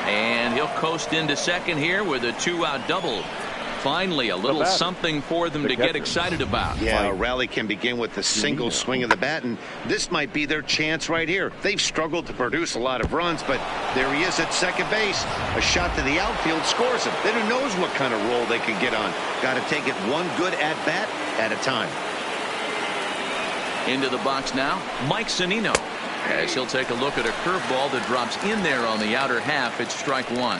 And he'll coast into second here with a 2-out double. Finally, a little something for them to get excited about. Yeah, a rally can begin with a single swing of the bat, and this might be their chance right here. They've struggled to produce a lot of runs, but there he is at second base. A shot to the outfield scores him. Then who knows what kind of role they can get on. Got to take it one good at-bat at a time. Into the box now, Mike Zunino. As he'll take a look at a curveball that drops in there on the outer half. It's strike 1.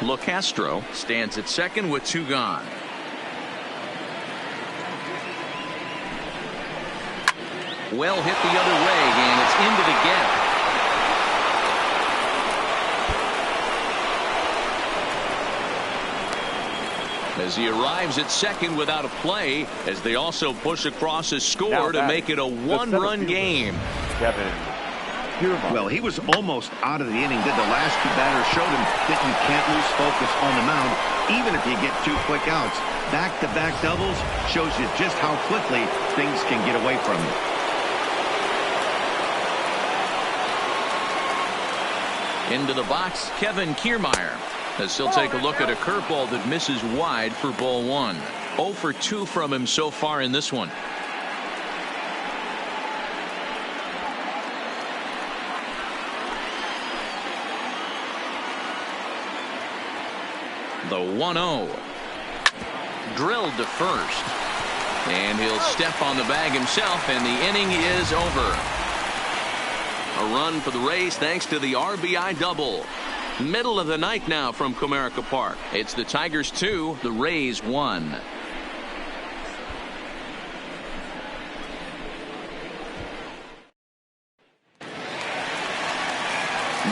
LeCastro stands at second with 2 gone. Well hit the other way, and it's into the gap. As he arrives at second without a play, as they also push across a score to make it a 1-run game. Well, he was almost out of the inning. Did the last 2 batters showed him that you can't lose focus on the mound, even if you get 2 quick outs. Back-to-back doubles shows you just how quickly things can get away from you. Into the box, Kevin Kiermaier, as he'll take a look at a curveball that misses wide for ball 1. 0 for 2 from him so far in this one. The 1-0. Drilled to first. And he'll step on the bag himself, and the inning is over. A run for the Rays thanks to the RBI double. Middle of the night now from Comerica Park. It's the Tigers 2, the Rays 1.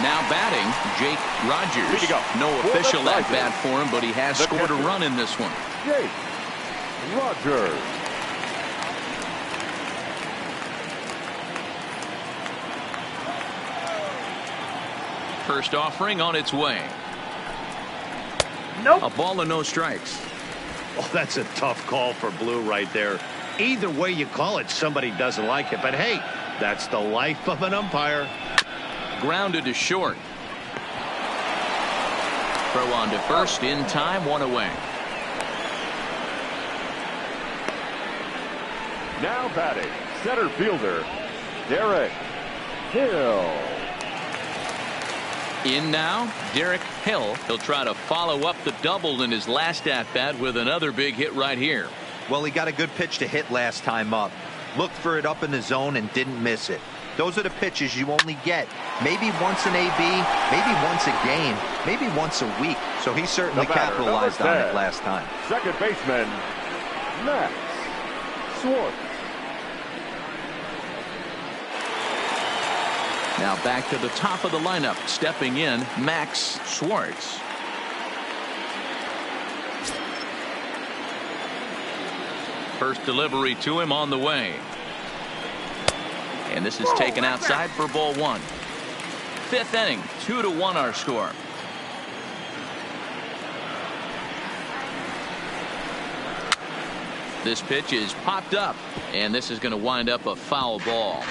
Now batting, Jake Rogers. No official at bat for him, but he has scored a run in this one. Jake Rogers. First offering on its way. Nope. A ball and no strikes. Oh, that's a tough call for Blue right there. Either way you call it, somebody doesn't like it. But hey, that's the life of an umpire. Grounded to short. Throw on to first in time, 1 away. Now batting, center fielder, Derek Hill. In now, Derek Hill. He'll try to follow up the double in his last at-bat with another big hit right here. Well, he got a good pitch to hit last time up. Looked for it up in the zone and didn't miss it. Those are the pitches you only get maybe once an AB, maybe once a game, maybe once a week. So he certainly capitalized on it last time. Second baseman, Max Schwartz. Now back to the top of the lineup, stepping in, Max Schwartz. First delivery to him on the way. And this is taken outside for ball 1. Fifth inning, 2-1 our score. This pitch is popped up, and this is going to wind up a foul ball.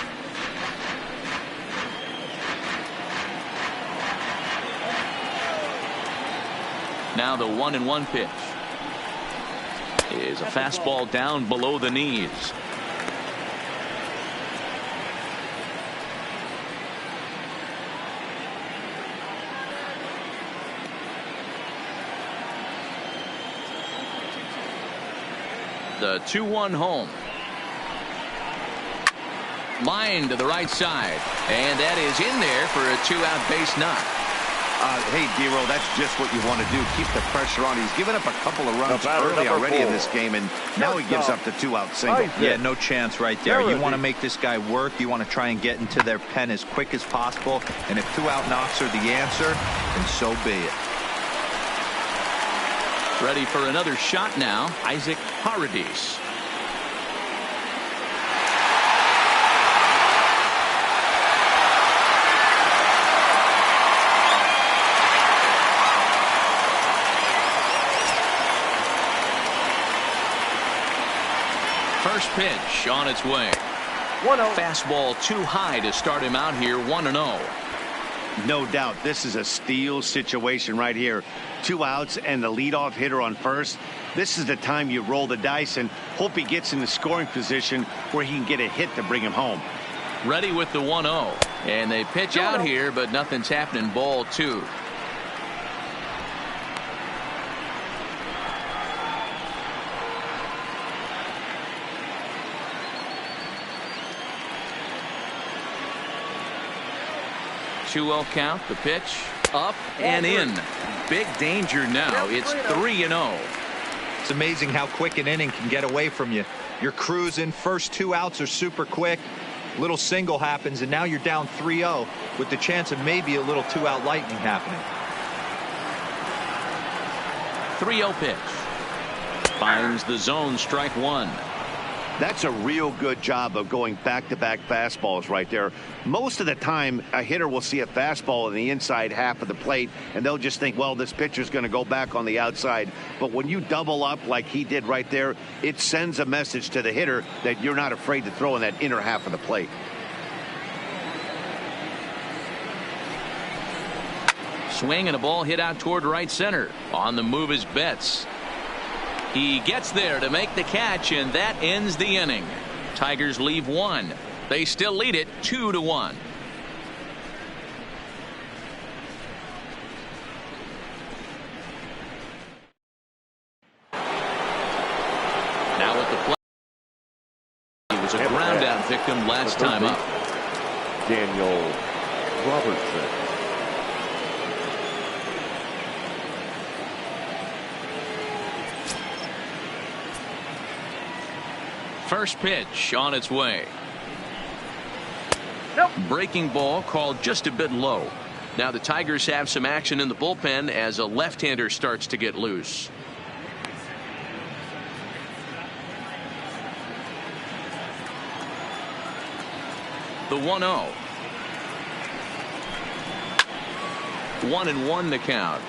Now the 1-1 pitch is a fastball down below the knees. The 2-1 home. Line to the right side, and that is in there for a 2-out base knock. Hey, D-Roll, that's just what you want to do. Keep the pressure on. He's given up a couple of runs early already in this game, and now he gives up the 2-out single. Yeah, no chance right there. You want to make this guy work. You want to try and get into their pen as quick as possible. And if 2-out knocks are the answer, then so be it. Ready for another shot now, Isaac Paradis. First pitch on its way. 1-0. Fastball too high to start him out here, 1-0. No doubt this is a steal situation right here. 2 outs and the leadoff hitter on first. This is the time you roll the dice and hope he gets in the scoring position where he can get a hit to bring him home. Ready with the 1-0. And they pitch out here, but nothing's happening. Ball 2. Two-0 count. The pitch up and in. Big danger now. It's 3-0. It's amazing how quick an inning can get away from you. You're cruising. First 2 outs are super quick. Little single happens, and now you're down 3-0 with the chance of maybe a little 2-out lightning happening. 3-0 pitch. Finds the zone, strike 1. That's a real good job of going back-to-back fastballs right there. Most of the time, a hitter will see a fastball in the inside half of the plate, and they'll just think, well, this pitcher's going to go back on the outside. But when you double up like he did right there, it sends a message to the hitter that you're not afraid to throw in that inner half of the plate. swing and a ball hit out toward right center. On the move is Betts. He gets there to make the catch, and that ends the inning. Tigers leave one. They still lead it 2-1. Now at the plate. He was a ground out victim last time up. Daniel Robertson. First pitch on its way. Nope. Breaking ball called just a bit low. Now the Tigers have some action in the bullpen as a left-hander starts to get loose. The 1-0. 1-1 the count.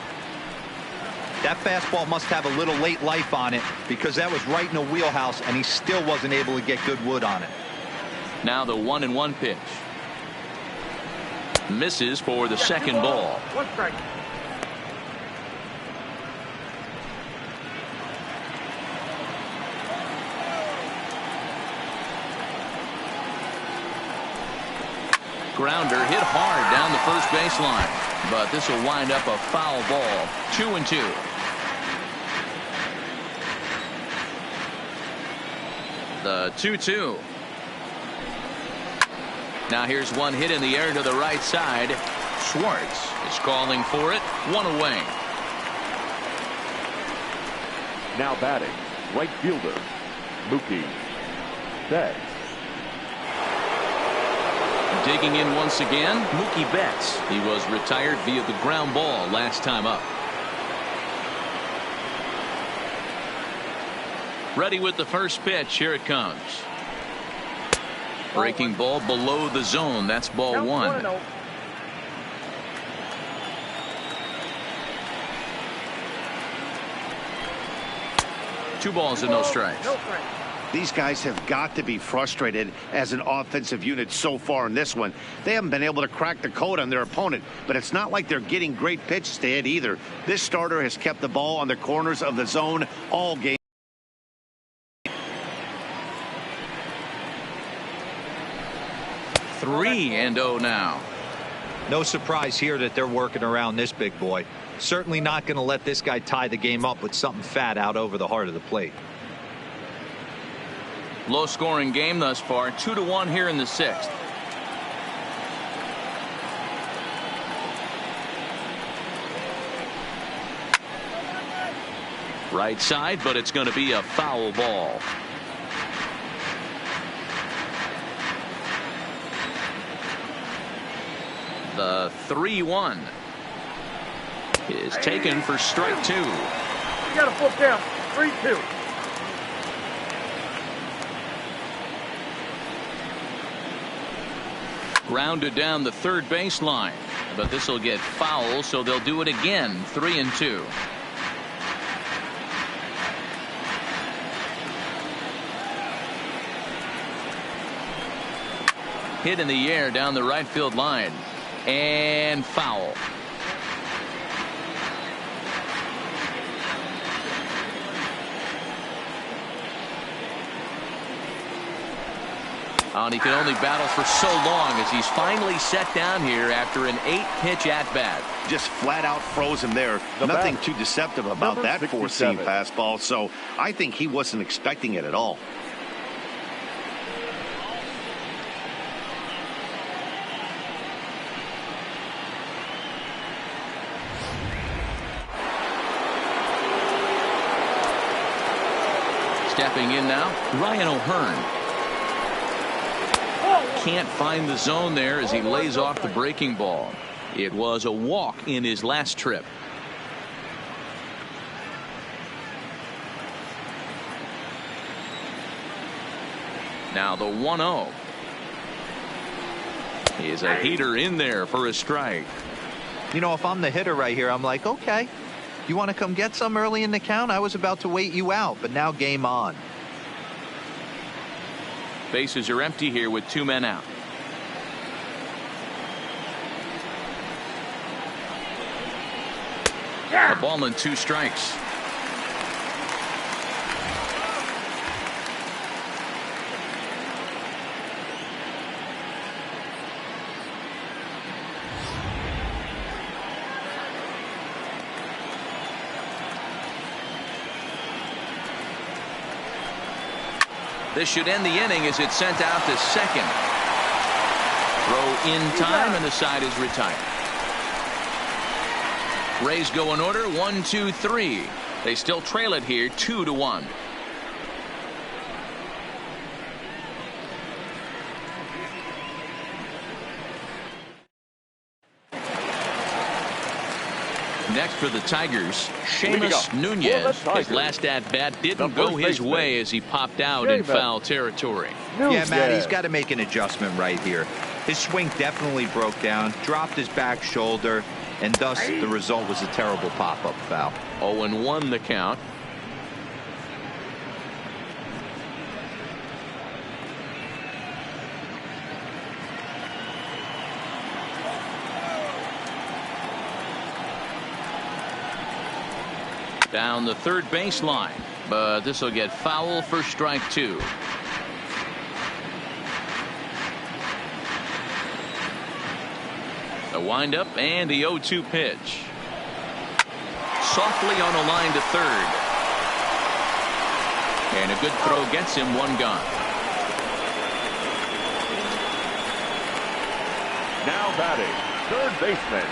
That fastball must have a little late life on it because that was right in the wheelhouse and he still wasn't able to get good wood on it. Now the 1-1 pitch. Misses for the second ball. 1 strike. Grounder hit hard down the first baseline, but this will wind up a foul ball. 2-2. The 2-2. Now here's one hit in the air to the right side. Schwartz is calling for it. One away. Now batting, right fielder, Mookie Betts. Digging in once again, Mookie Betts. He was retired via the ground ball last time up. Ready with the first pitch. Here it comes. Breaking ball below the zone. That's ball Count 1. 1-0. Two balls and no strikes. No strikes. These guys have got to be frustrated as an offensive unit so far in this one. They haven't been able to crack the code on their opponent, but it's not like they're getting great pitches to hit either. This starter has kept the ball on the corners of the zone all game. 3-0 now. No surprise here that they're working around this big boy. Certainly not going to let this guy tie the game up with something fat out over the heart of the plate. Low scoring game thus far. 2-1 here in the 6th. Right side, but it's going to be a foul ball. The 3-1 is taken for strike 2. You got a full count. 3-2. Grounded down the third baseline, but this will get foul, so they'll do it again. 3-2. Hit in the air down the right field line. And foul. And he can only battle for so long as he's finally set down here after an 8-pitch at-bat. Just flat out frozen there. Nothing too deceptive about that four-seam fastball, so I think he wasn't expecting it at all. Stepping in now, Ryan O'Hearn. Can't find the zone there as he lays off the breaking ball. It was a walk in his last trip. Now the 1-0 is a heater in there for a strike. You know, if I'm the hitter right here, I'm like, okay, you want to come get some early in the count? I was about to wait you out, but now game on. Bases are empty here with 2 men out. A ball and 2 strikes. This should end the inning as it's sent out to second. Throw in time, and the side is retired. Rays go in order, 1, 2, 3. They still trail it here, 2-1. Next for the Tigers, Seamus Nunez. His last at-bat didn't go his way as he popped out in foul territory. Yeah, Matt, he's got to make an adjustment right here. His swing definitely broke down, dropped his back shoulder, and thus the result was a terrible pop-up foul. 0-1 the count. Down the third baseline, but this will get foul for strike 2. The windup and the 0-2 pitch. Softly on a line to third. And a good throw gets him 1 gone. Now batting, third baseman,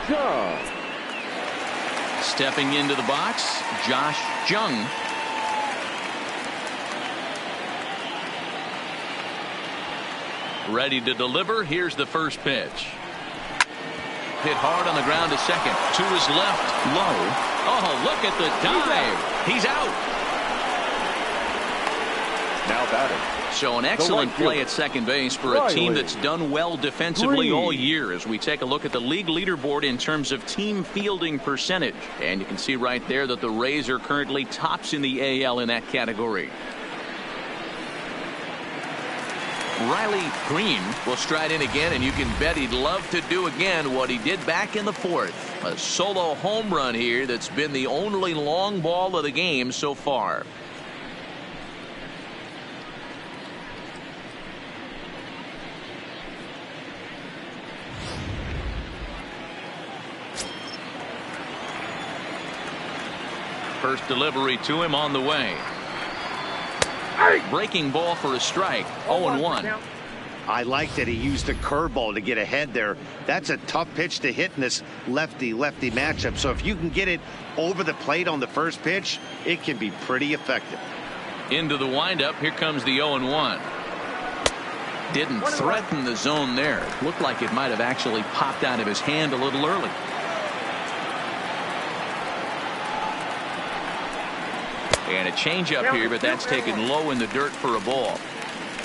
Josh. Stepping into the box, Josh Jung. Ready to deliver. Here's the first pitch. Hit hard on the ground to second. To his left, low. Oh, look at the dive. He's out. Now batting. So an excellent play at second base for a team that's done well defensively all year as we take a look at the league leaderboard in terms of team fielding percentage. And you can see right there that the Rays are currently tops in the AL in that category. Riley Green will stride in again, and you can bet he'd love to do again what he did back in the 4th. A solo home run here that's been the only long ball of the game so far. First delivery to him on the way. Breaking ball for a strike. 0-1. I like that he used the curveball to get ahead there. That's a tough pitch to hit in this lefty-lefty matchup. So if you can get it over the plate on the first pitch, it can be pretty effective. Into the windup. Here comes the 0-1. Didn't threaten the zone there. Looked like it might have actually popped out of his hand a little early. And a changeup here, but that's taken low in the dirt for a ball.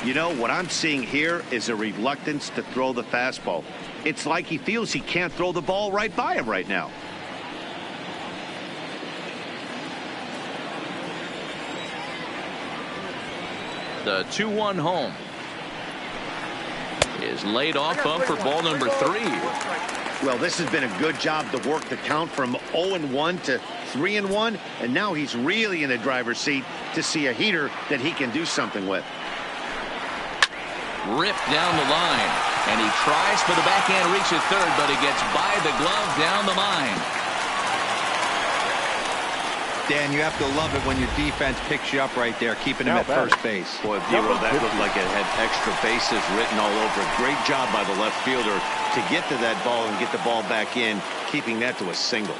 You know, what I'm seeing here is a reluctance to throw the fastball. It's like he feels he can't throw the ball right by him right now. The 2-1 home is laid off of for ball number 3. Well, this has been a good job to work the count from 0-1 to 3-1, and now he's really in the driver's seat to see a heater that he can do something with. Ripped down the line, and he tries for the backhand reach at third, but it gets by the glove down the line. Dan, you have to love it when your defense picks you up right there, keeping him at first base. Boy, Vero, that looked like it had extra bases written all over it. Great job by the left fielder to get to that ball and get the ball back in, keeping that to a single.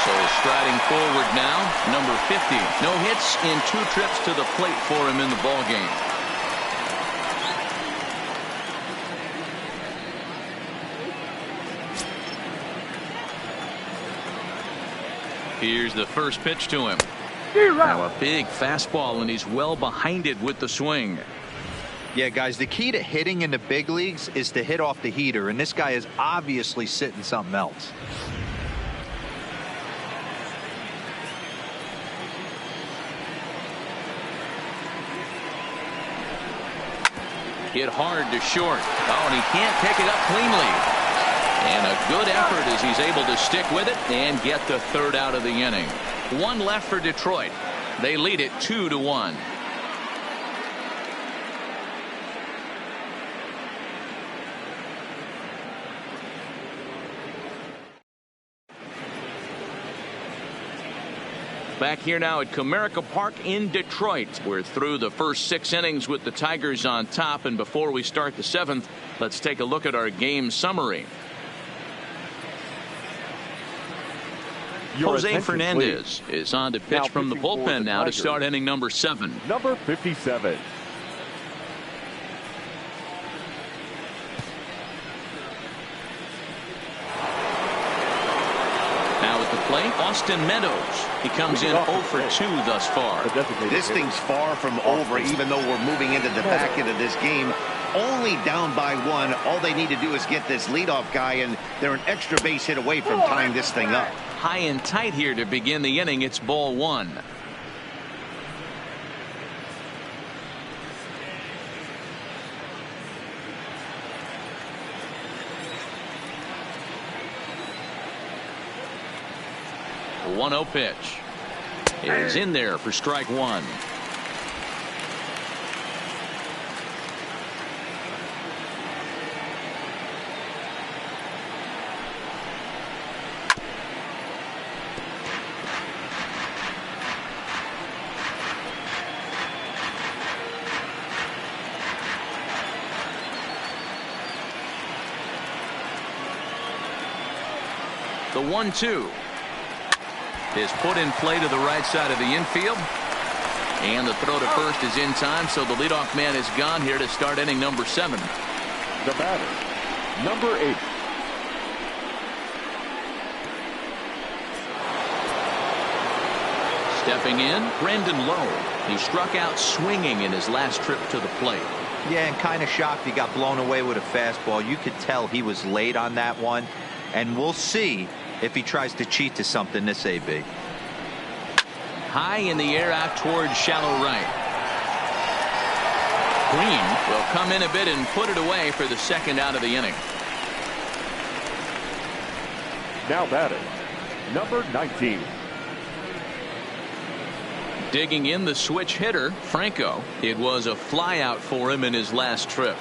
So striding forward now, number 50. No hits in 2 trips to the plate for him in the ball game. Here's the first pitch to him. Now a big fastball, and he's well behind it with the swing. Yeah, guys, the key to hitting in the big leagues is to hit off the heater, and this guy is obviously sitting something else. Hit hard to short. Oh, and he can't pick it up cleanly. And a good effort as he's able to stick with it and get the third out of the inning. One left for Detroit. They lead it 2-1. Back here now at Comerica Park in Detroit. We're through the first 6 innings with the Tigers on top. And before we start the 7th, let's take a look at our game summary. Jose Fernandez is on to pitch from the bullpen now to start inning number 7. Number 57. Now at the plate, Austin Meadows. He comes in 0 for 2 thus far. This thing's far from over, even though we're moving into the back end of this game. Only down by 1. All they need to do is get this leadoff guy, and they're an extra base hit away from tying this thing up. High and tight here to begin the inning. It's ball 1. The 1-0 pitch is in there for strike 1. The 1-2 is put in play to the right side of the infield. And the throw to first is in time, so the leadoff man is gone here to start inning number 7. The batter, number 8. Stepping in, Brandon Lowe. He struck out swinging in his last trip to the plate. Yeah, and kind of shocked he got blown away with a fastball. You could tell he was late on that one. And we'll see if he tries to cheat to something this AB. High in the air out towards shallow right. Green will come in a bit and put it away for the second out of the inning. Now batting, number 19. Digging in the switch hitter, Franco. It was a fly out for him in his last trip.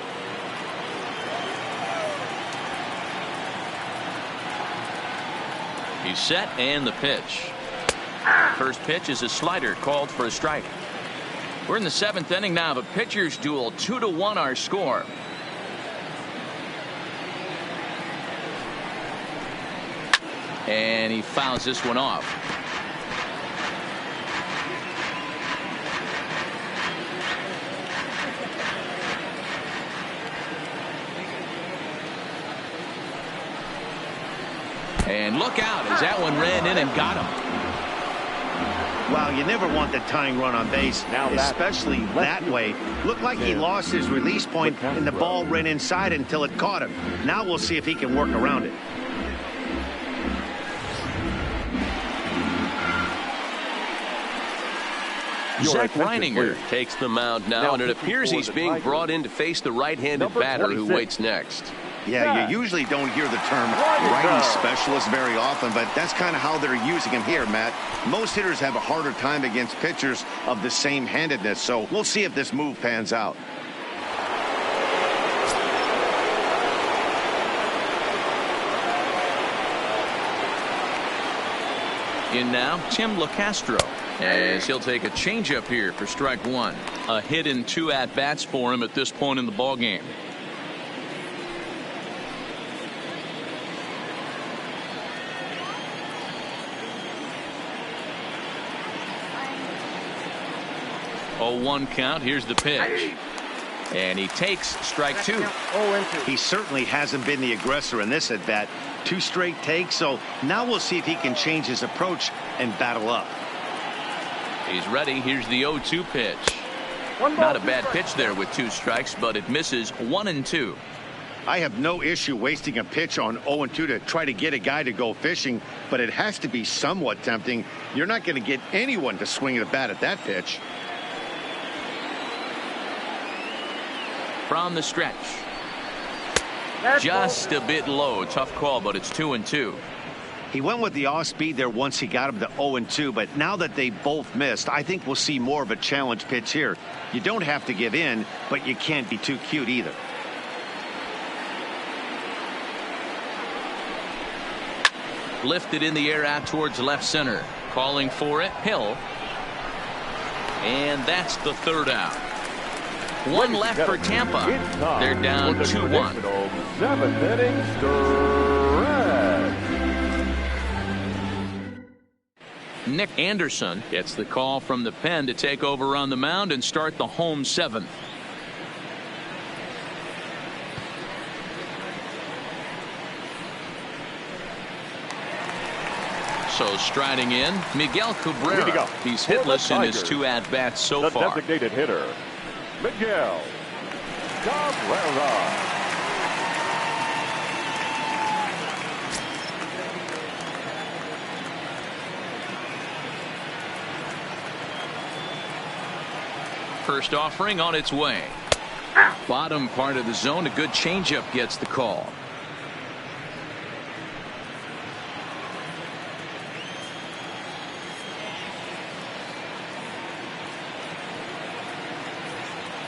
He's set and the pitch. First pitch is a slider called for a strike. We're in the 7th inning now. The pitchers duel 2-1 our score. And he fouls this one off. And look out as that one ran in and got him. Wow, you never want the tying run on base, especially that way. Looked like he lost his release point and the ball ran inside until it caught him. Now we'll see if he can work around it. Zach Reininger takes the mound now, and it appears he's being brought in to face the right-handed batter who waits next. Yeah, you usually don't hear the term righty specialist very often, but that's kind of how they're using him here, Matt. Most hitters have a harder time against pitchers of the same handedness, so we'll see if this move pans out. In now, Tim LaCastro, as he'll take a changeup here for strike 1. A hit in 2 at-bats for him at this point in the ballgame. Oh, 1 count. Here's the pitch. And he takes strike 2. He certainly hasn't been the aggressor in this at bat. 2 straight takes, so now we'll see if he can change his approach and battle up. He's ready. Here's the 0-2 pitch. Not a bad pitch there with 2 strikes, but it misses 1-2. I have no issue wasting a pitch on 0-2 to try to get a guy to go fishing, but it has to be somewhat tempting. You're not going to get anyone to swing the bat at that pitch. from the stretch. Just a bit low. Tough call, but it's 2-2. He went with the off speed there once he got him to 0-2, but now that they both missed, I think we'll see more of a challenge pitch here. You don't have to give in, but you can't be too cute either. Lifted in the air out towards left center. Calling for it, Hill. And that's the third out. One left for Tampa. They're down 2-1. 7th inning stretch. Nick Anderson gets the call from the pen to take over on the mound and start the home seventh. So striding in, Miguel Cabrera. He's hitless in his 2 at-bats so far. The designated hitter, Miguel Cabrera. First offering on its way. Bottom part of the zone, a good changeup gets the call.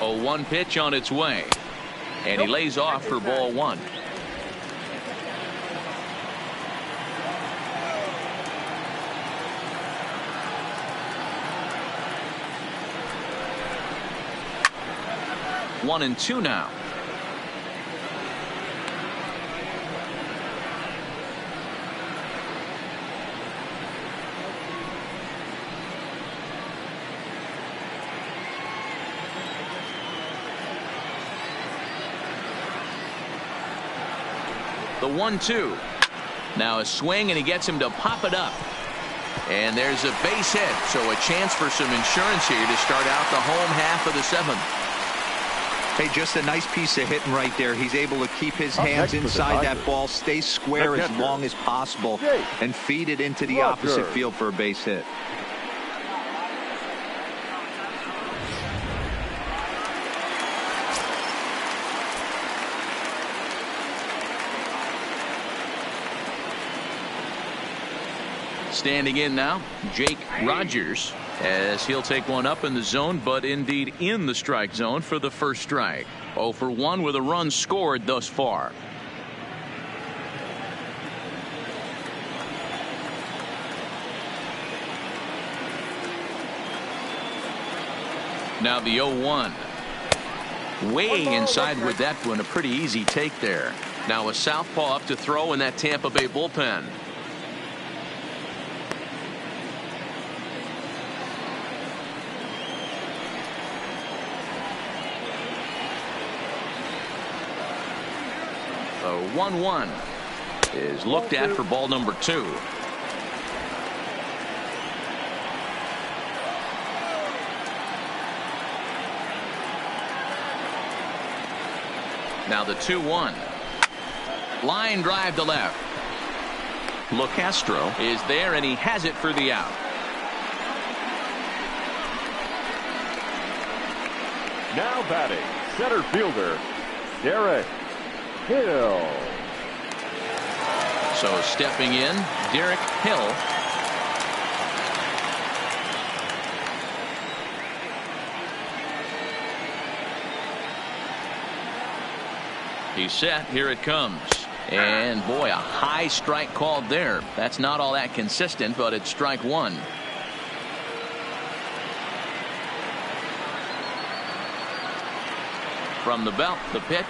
A 1 pitch on its way, and he lays off for ball 1. One and 2 now. The 1-2. Now a swing, and he gets him to pop it up. And there's a base hit, so a chance for some insurance here to start out the home half of the 7th. Hey, just a nice piece of hitting right there. He's able to keep his hands inside that ball, stay square as long as possible, and feed it into the opposite field for a base hit. Standing in now, Jake Rogers, as he'll take one up in the zone, but indeed in the strike zone for the first strike. 0 for 1 with a run scored thus far. Now the 0-1. Way inside with that one, a pretty easy take there. Now a southpaw up to throw in that Tampa Bay bullpen. The 1-1 is looked at for ball number 2. Now the 2-1. Line drive to left. LeCastro is there, and he has it for the out. Now batting, center fielder, Derek Hill. So stepping in, Derek Hill. He's set. Here it comes. And boy, a high strike called there. That's not all that consistent, but it's strike 1. From the belt, the pitch.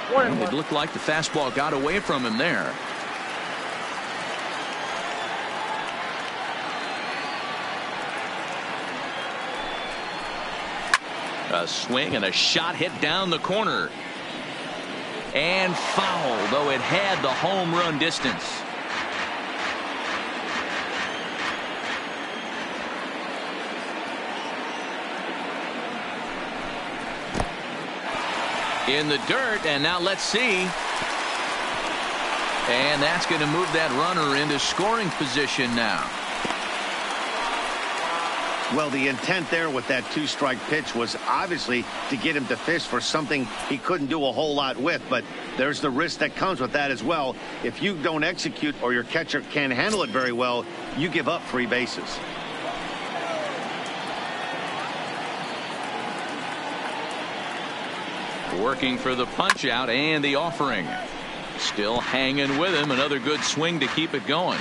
It looked like the fastball got away from him there. A swing and a shot hit down the corner. And foul, though it had the home run distance. In the dirt, and now let's see. And that's going to move that runner into scoring position now. Well, the intent there with that 2-strike pitch was obviously to get him to fish for something he couldn't do a whole lot with, but there's the risk that comes with that as well. If you don't execute or your catcher can't handle it very well, you give up 3 bases. Working for the punch out and the offering. Still hanging with him. Another good swing to keep it going.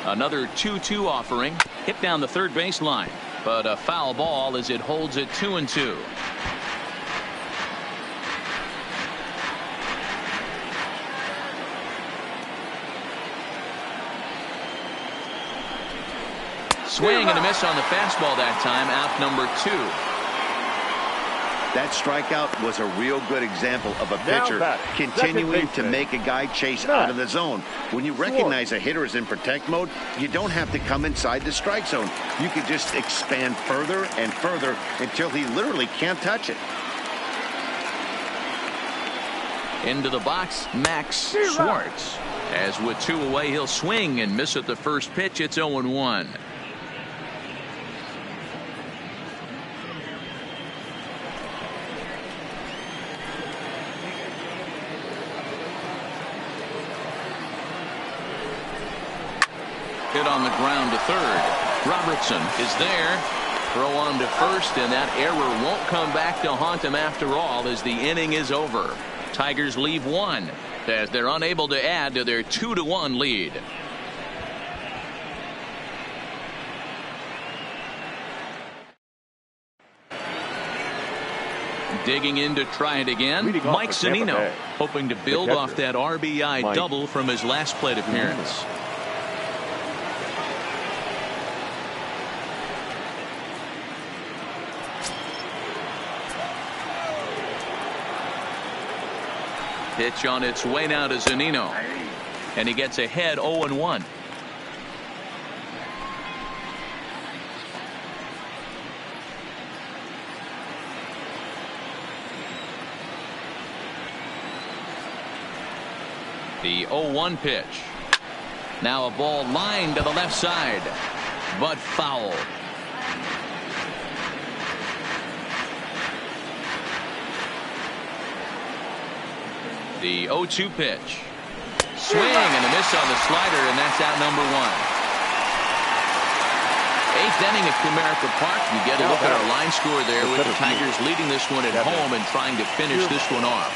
Another 2-2 offering. Hit down the third baseline. But a foul ball as it holds it 2-2. Swing and a miss on the fastball that time. Out number 2. That strikeout was a real good example of a pitcher continuing to make a guy chase out of the zone. When you recognize a hitter is in protect mode, you don't have to come inside the strike zone. You can just expand further and further until he literally can't touch it. Into the box, Max Schwartz. As with 2 away, he'll swing and miss at the first pitch. It's 0-1. Hit on the ground to third. Robertson is there. Throw on to first, and that error won't come back to haunt him after all as the inning is over. Tigers leave 1 as they're unable to add to their 2-1 lead. Digging in to try it again, Mike Zunino, hoping to build off that RBI double from his last plate appearance. Pitch on its way now to Zunino. And he gets ahead 0-1. The 0-1 pitch. Now a ball lined to the left side, but foul. The 0-2 pitch. Swing and a miss on the slider, and that's out number 1. 8th inning at Comerica Park. You get a look at our line score there with the Tigers leading this one at home and trying to finish this one off.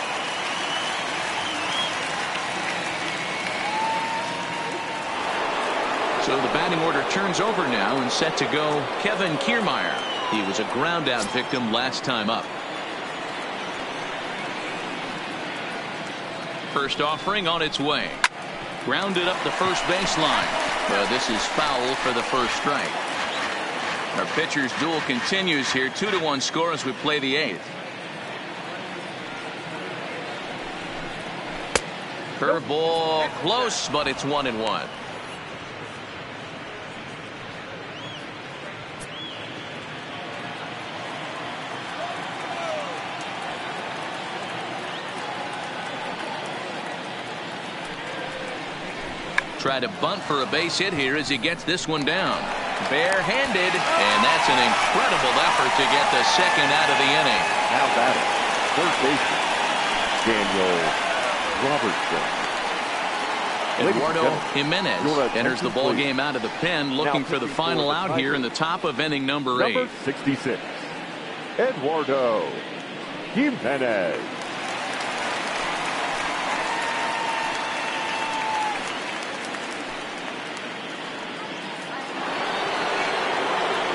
So the batting order turns over now and set to go Kevin Kiermaier. He was a ground out victim last time up. First offering on its way. Grounded up the first baseline. But this is foul for the first strike. Our pitcher's duel continues here. 2-1 score as we play the 8th. Curveball close, but it's 1-1. Try to bunt for a base hit here as he gets this one down. Barehanded, and that's an incredible effort to get the second out of the inning. How about it? First baseman, Daniel Robertson. Eduardo Jimenez enters the ball game out of the pen, looking for the final out here in the top of inning number 8. Number 66, Eduardo Jimenez.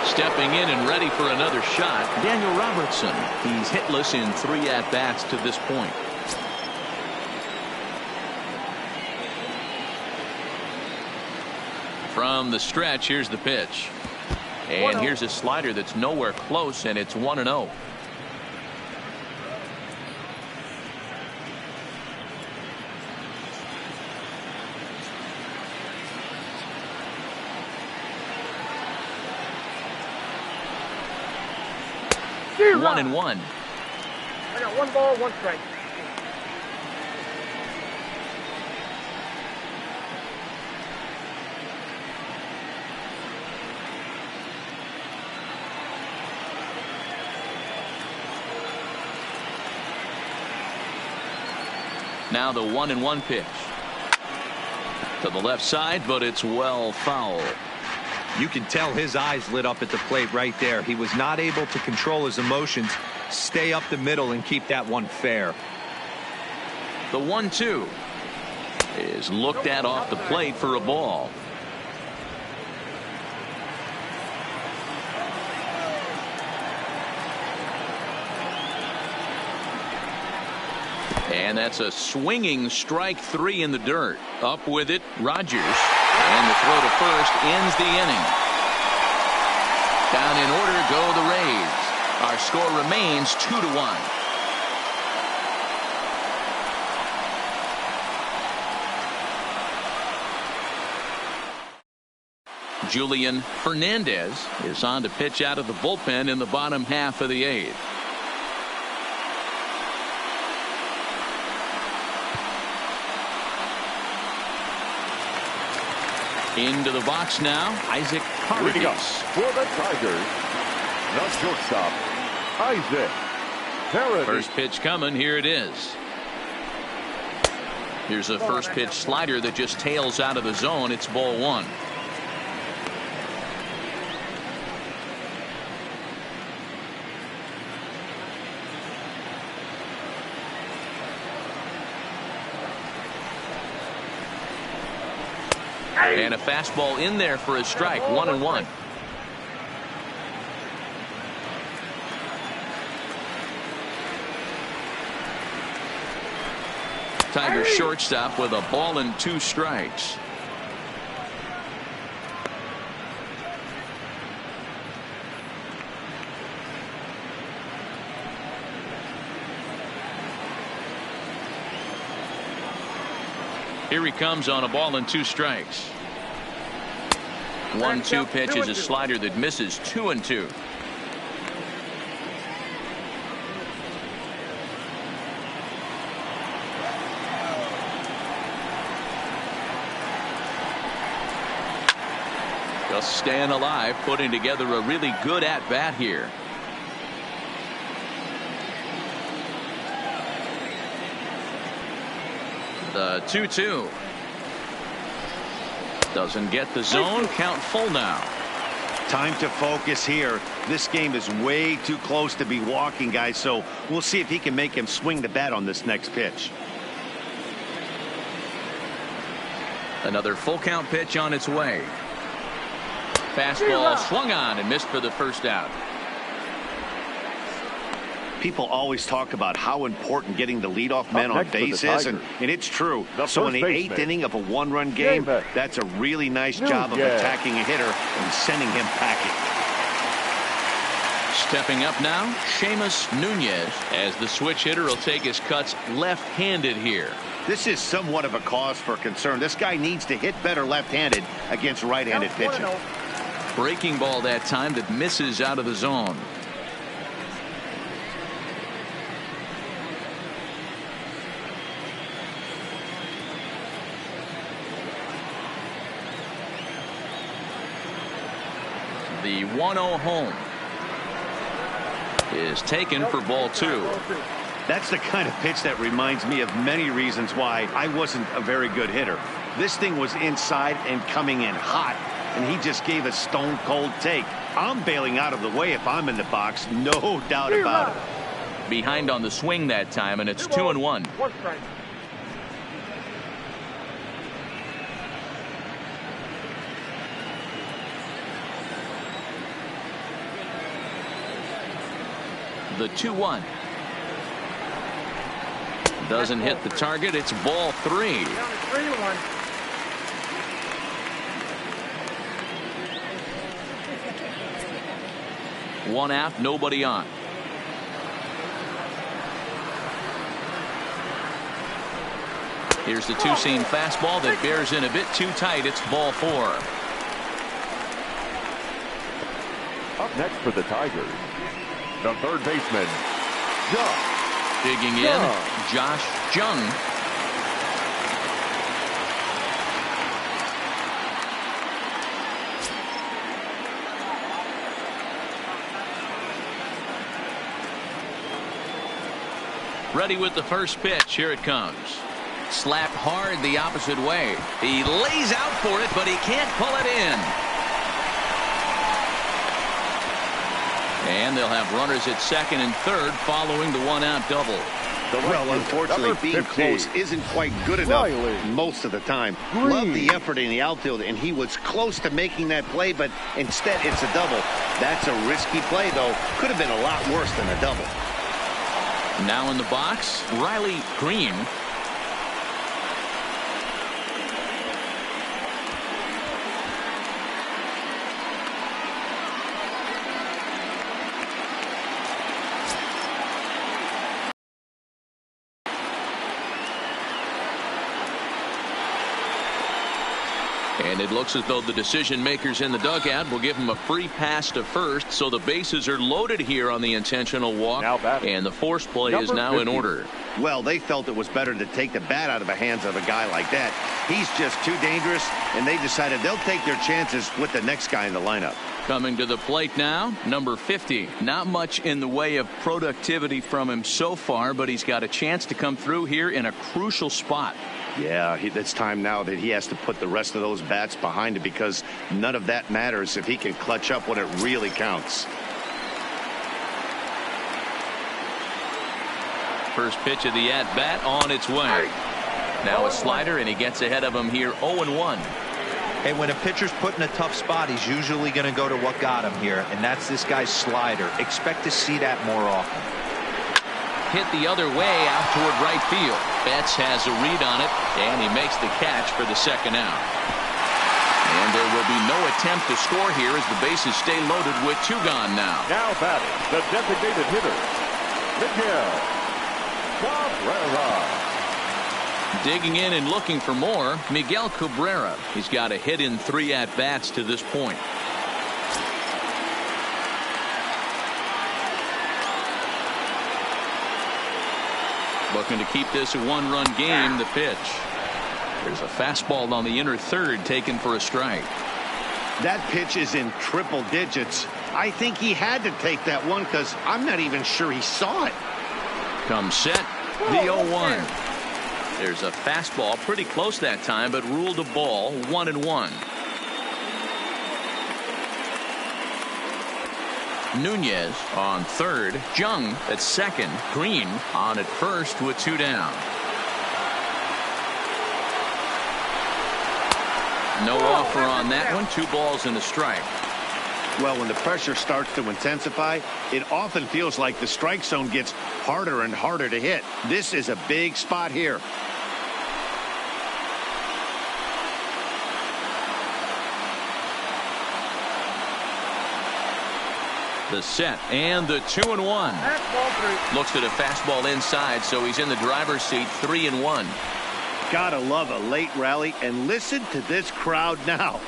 Stepping in and ready for another shot, Daniel Robertson. He's hitless in 3 at-bats to this point. From the stretch, here's the pitch. And here's a slider that's nowhere close, and it's 1-0. Zero. 1-1. I got 1 ball, 1 strike. Now the 1-1 pitch. To the left side, but it's well foul. You can tell his eyes lit up at the plate right there. He was not able to control his emotions, stay up the middle, and keep that one fair. The 1-2 is looked at off the plate for a ball. And that's a swinging strike 3 in the dirt. Up with it, Rogers. And the throw to first ends the inning. Down in order go the Rays. Our score remains 2-1. Julian Fernandez is on to pitch out of the bullpen in the bottom half of the 8th. Into the box now, Isaac Leading up Paredes. for the Tigers, the shortstop, Isaac Paredes. First pitch coming. Here it is. Here's a first pitch slider that just tails out of the zone. It's ball 1. And a fastball in there for a strike. 1-1. Tigers shortstop with a ball and 2 strikes. Here he comes on a ball and 2 strikes. 1-2 pitch is a slider that misses. 2-2. Just staying alive, putting together a really good at bat here. The 2-2 doesn't get the zone. Count full now. Time to focus here. This game is way too close to be walking, guys, so we'll see if he can make him swing the bat on this next pitch. Another full count pitch on its way. Fastball swung on and missed for the first out. People always talk about how important getting the leadoff man on base is, and it's true. So in the 8th inning of a 1-run game, that's a really nice job of attacking a hitter and sending him packing. Stepping up now, Seamus Nunez, as the switch hitter will take his cuts left-handed here. This is somewhat of a cause for concern. This guy needs to hit better left-handed against right-handed pitching. Breaking ball that time that misses out of the zone. The 1-0 home is taken for ball 2. That's the kind of pitch that reminds me of many reasons why I wasn't a very good hitter. This thing was inside and coming in hot, and he just gave a stone cold take. I'm bailing out of the way if I'm in the box, no doubt about it. Behind on the swing that time, and it's 2-1. The 2-1 doesn't hit the target. It's ball 3. 1 out, nobody on. Here's the 2-seam fastball that bears in a bit too tight. It's ball 4. Up next for the Tigers, the third baseman, Josh. Digging in, Josh Jung. Ready with the first pitch. Here it comes. Slapped hard the opposite way. He lays out for it, but he can't pull it in. And they'll have runners at second and third following the one-out double. Well, unfortunately, being close isn't quite good enough most of the time. Love the effort in the outfield, and he was close to making that play, but instead it's a double. That's a risky play, though. Could have been a lot worse than a double. Now in the box, Riley Green. And it looks as though the decision makers in the dugout will give him a free pass to first, so the bases are loaded here on the intentional walk, and the force play is now in order. Well, they felt it was better to take the bat out of the hands of a guy like that. He's just too dangerous, and they decided they'll take their chances with the next guy in the lineup. Coming to the plate now, number 50. Not much in the way of productivity from him so far, but he's got a chance to come through here in a crucial spot. Yeah, it's time now that he has to put the rest of those bats behind it, because none of that matters if he can clutch up when it really counts. First pitch of the at-bat on its way. Now a slider, and he gets ahead of him here 0-1. Hey, when a pitcher's put in a tough spot, he's usually going to go to what got him here, and that's this guy's slider. Expect to see that more often. Hit the other way out toward right field. Betts has a read on it, and he makes the catch for the second out. And there will be no attempt to score here as the bases stay loaded with two gone now. Now batting, the designated hitter, Miguel Cabrera. Digging in and looking for more, Miguel Cabrera. He's got a hit in 3 at-bats to this point. Looking to keep this a one-run game. The pitch. There's a fastball on the inner third taken for a strike. That pitch is in triple digits. I think he had to take that one because I'm not even sure he saw it. Comes set. The 0-1. There's a fastball pretty close that time, but ruled a ball. 1-1. Nunez on third. Jung at second. Green on at first with 2 down. No offer on that one. 2 balls and a strike. Well, when the pressure starts to intensify, it often feels like the strike zone gets harder and harder to hit. This is a big spot here. The set and the 2-1. Looks at a fastball inside, so he's in the driver's seat. 3-1. Gotta love a late rally, and listen to this crowd now.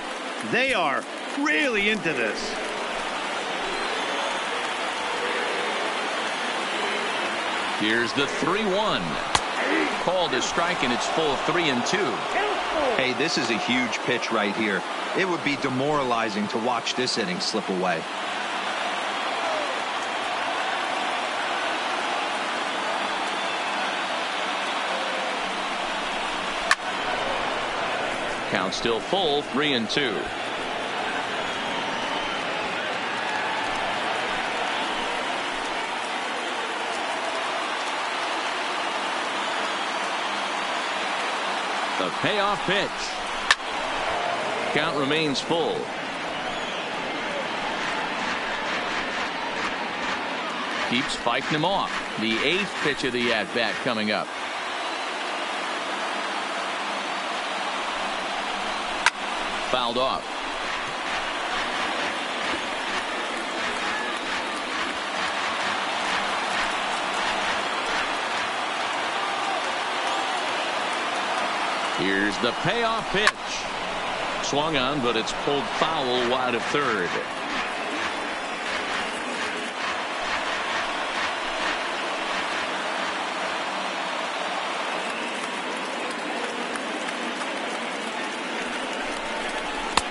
They are really into this. Here's the 3-1. Called a strike, and it's full 3-2. Hey, this is a huge pitch right here. It would be demoralizing to watch this inning slip away. Count still full. 3-2. The payoff pitch. Count remains full. Keeps fighting him off. The 8th pitch of the at-bat coming up. Fouled off. Here's the payoff pitch. Swung on, but it's pulled foul wide of third.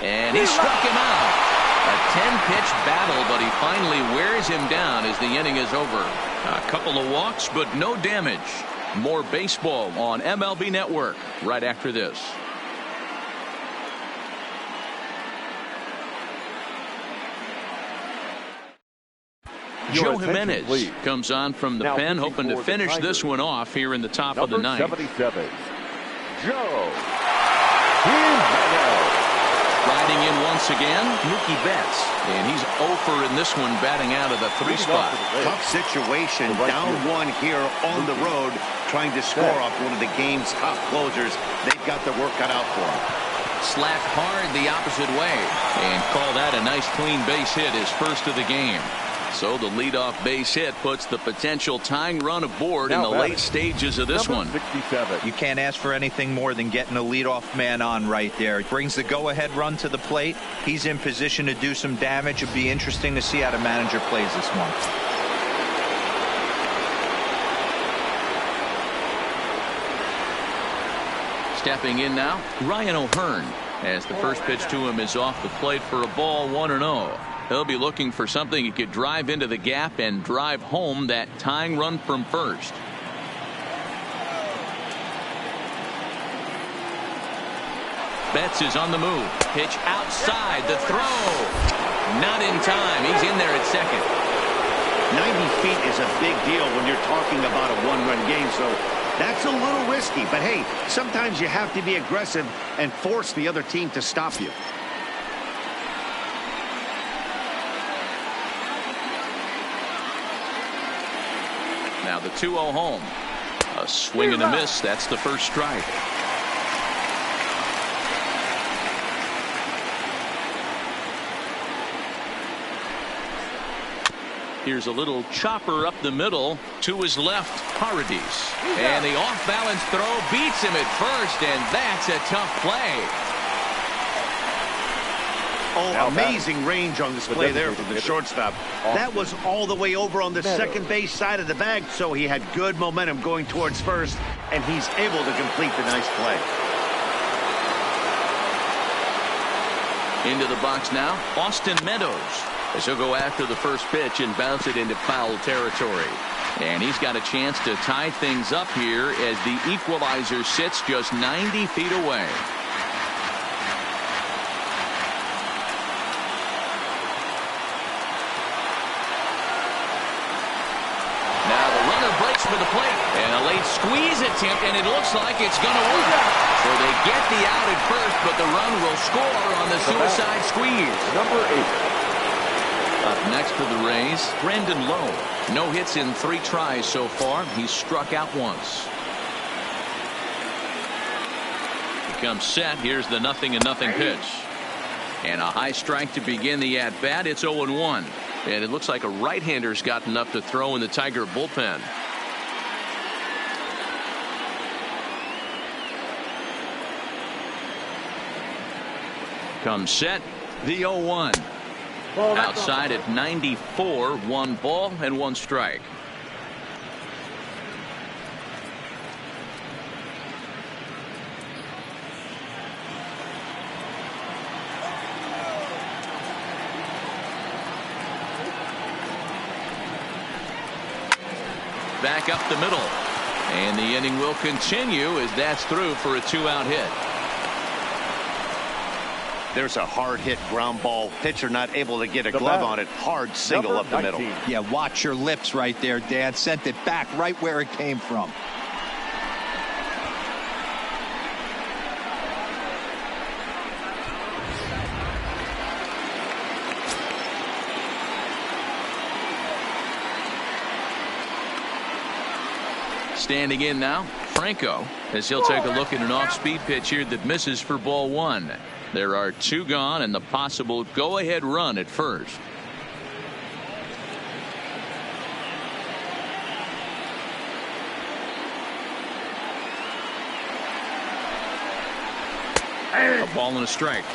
And he struck him out. A 10-pitch battle, but he finally wears him down as the inning is over. A couple of walks, but no damage. More baseball on MLB Network right after this. Joe Jimenez comes on from the pen, hoping to finish this one off here in the top of the ninth. 77, Joe Jimenez. Riding in once again, Mookie Betts. And he's 0 in this one, batting out of the 3 spot. Tough situation, down 1 here on the road, trying to score off one of the game's top closers. They've got their work cut out for them. Slapped hard the opposite way and called that a nice clean base hit, his first of the game. So the leadoff base hit puts the potential tying run aboard in the late stages of this one. 67. You can't ask for anything more than getting a leadoff man on right there. It brings the go-ahead run to the plate. He's in position to do some damage. It'd be interesting to see how the manager plays this one. Stepping in now, Ryan O'Hearn, as the first pitch to him is off the plate for a ball, 1-0. He'll be looking for something he could drive into the gap and drive home that tying run from first. Betts is on the move. Pitch outside. The throw. Not in time. He's in there at second. 90 feet is a big deal when you're talking about a one-run game, so that's a little risky. But, hey, sometimes you have to be aggressive and force the other team to stop you. Now the 2-0 home. A swing and a miss. That's the first strike. Here's a little chopper up the middle to his left, Paradis. And the off-balance throw beats him at first, and that's a tough play. Oh, amazing range on display there from the shortstop. That was all the way over on the second base side of the bag, so he had good momentum going towards first, and he's able to complete the nice play. Into the box now, Austin Meadows, as he'll go after the first pitch and bounce it into foul territory. And he's got a chance to tie things up here as the equalizer sits just 90 feet away. For the plate, and a late squeeze attempt, and it looks like it's going to work. So they get the out at first, but the run will score on the suicide squeeze. Number 8. Up next for the Rays, Brandon Lowe. No hits in 3 tries so far. He's struck out once. He comes set. Here's the 0-0 pitch. And a high strike to begin the at-bat. It's 0-1. And it looks like a right-hander's got enough to throw in the Tiger bullpen. Comes set, the 0-1. Outside at 94, 1 ball and 1 strike. Back up the middle. And the inning will continue as that's through for a 2-out hit. There's a hard hit ground ball. Pitcher not able to get a glove on it. Hard single up the middle. Yeah, watch your lips right there, Dan. Sent it back right where it came from. Standing in now, Franco, as he'll take a look at an off-speed pitch here that misses for ball 1. There are 2 gone and the possible go-ahead run at first. A ball and a strike.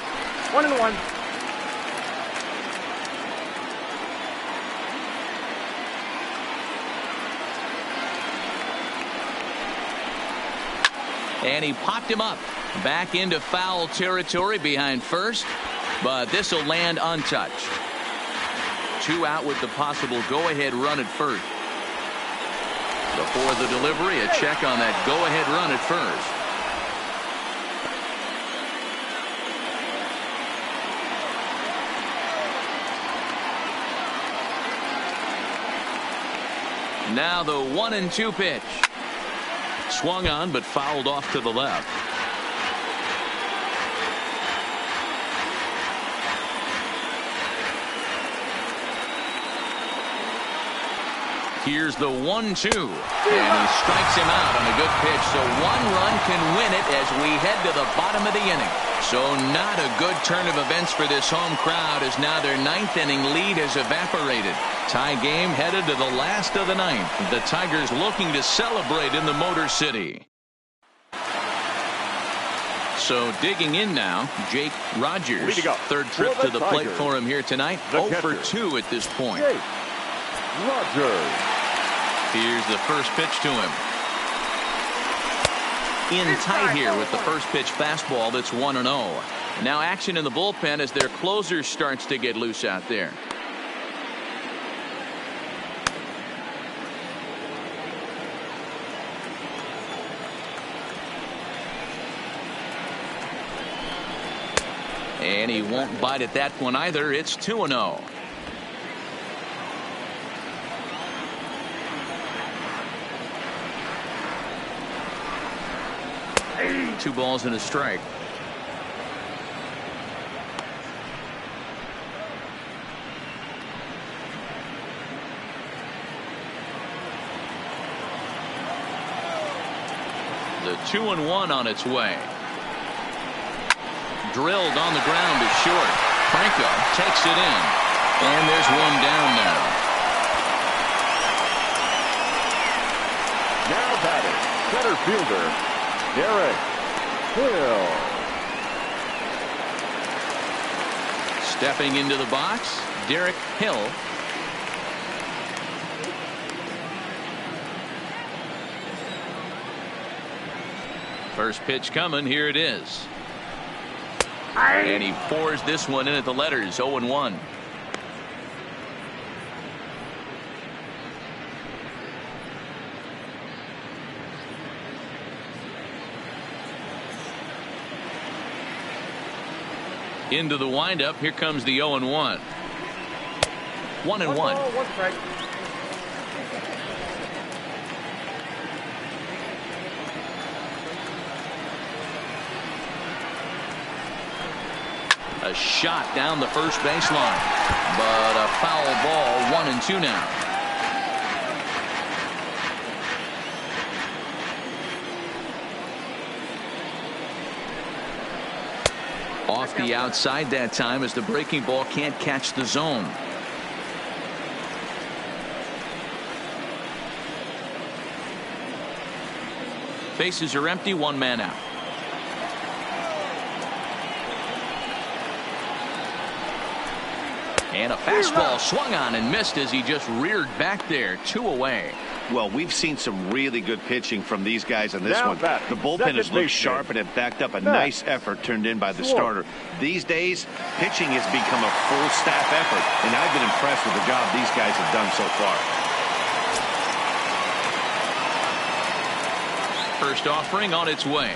1-1. And he popped him up back into foul territory behind first, but this will land untouched. 2 out with the possible go-ahead run at first. Before the delivery, a check on that go-ahead run at first. Now the 1-2 pitch. Swung on but fouled off to the left. Here's the 1-2. And he strikes him out on a good pitch. So one run can win it as we head to the bottom of the inning. So not a good turn of events for this home crowd as now their 9th inning lead has evaporated. Tie game headed to the last of the 9th. The Tigers looking to celebrate in the Motor City. So digging in now, Jake Rogers. Third trip to the plate for him here tonight. 0 for 2 at this point. Rogers. Here's the first pitch to him. In tight here with the first pitch fastball that's 1-0. Now action in the bullpen as their closer starts to get loose out there. And he won't bite at that one either. It's 2-0. 2 balls and a strike. The 2-1 on its way. Drilled on the ground to short. Franco takes it in. And there's one down now. Now batting, center fielder, Derek Hill. Stepping into the box, Derek Hill. First pitch coming. Here it is. And he pours this one in at the letters. 0-1. Into the windup. Here comes the 0-1. 1-1. A shot down the first baseline, but a foul ball. 1-2 now. Off the outside that time as the breaking ball can't catch the zone. Bases are empty. 1 man out. And a fastball swung on and missed as he just reared back there. 2 away. Well, we've seen some really good pitching from these guys on this one. The bullpen has looked sharp and it backed up a nice effort turned in by the starter. These days, pitching has become a full staff effort, and I've been impressed with the job these guys have done so far. First offering on its way.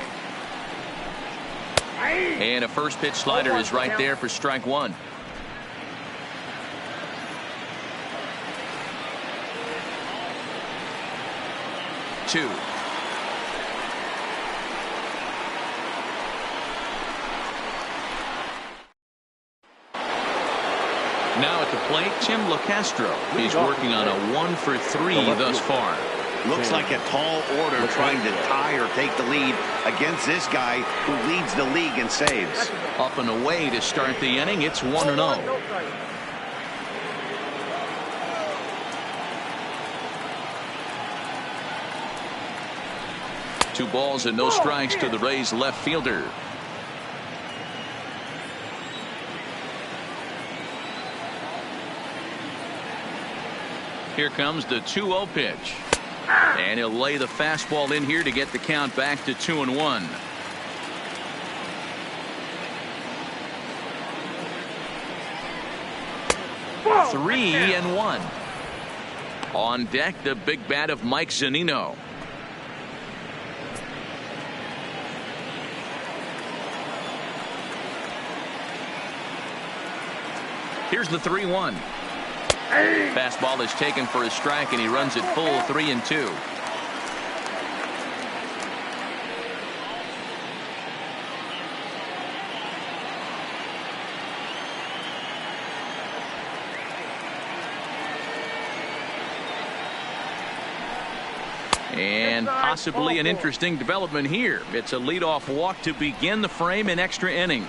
And a first pitch slider is right there for strike 1. Two. Now at the plate, Tim LaCastro. He's working on a 1 for 3 thus far. Looks like a tall order trying to tie or take the lead against this guy who leads the league in saves. Up and away to start the inning. It's 1-0. Two balls and no strikes to the Rays left fielder. Here comes the 2-0 pitch. And he'll lay the fastball in here to get the count back to 2-1. Three and 1. On deck, the big bat of Mike Zunino. Here's the 3-1. Fastball is taken for a strike, and he runs it full 3-2. And possibly an interesting development here. It's a leadoff walk to begin the frame in extra innings.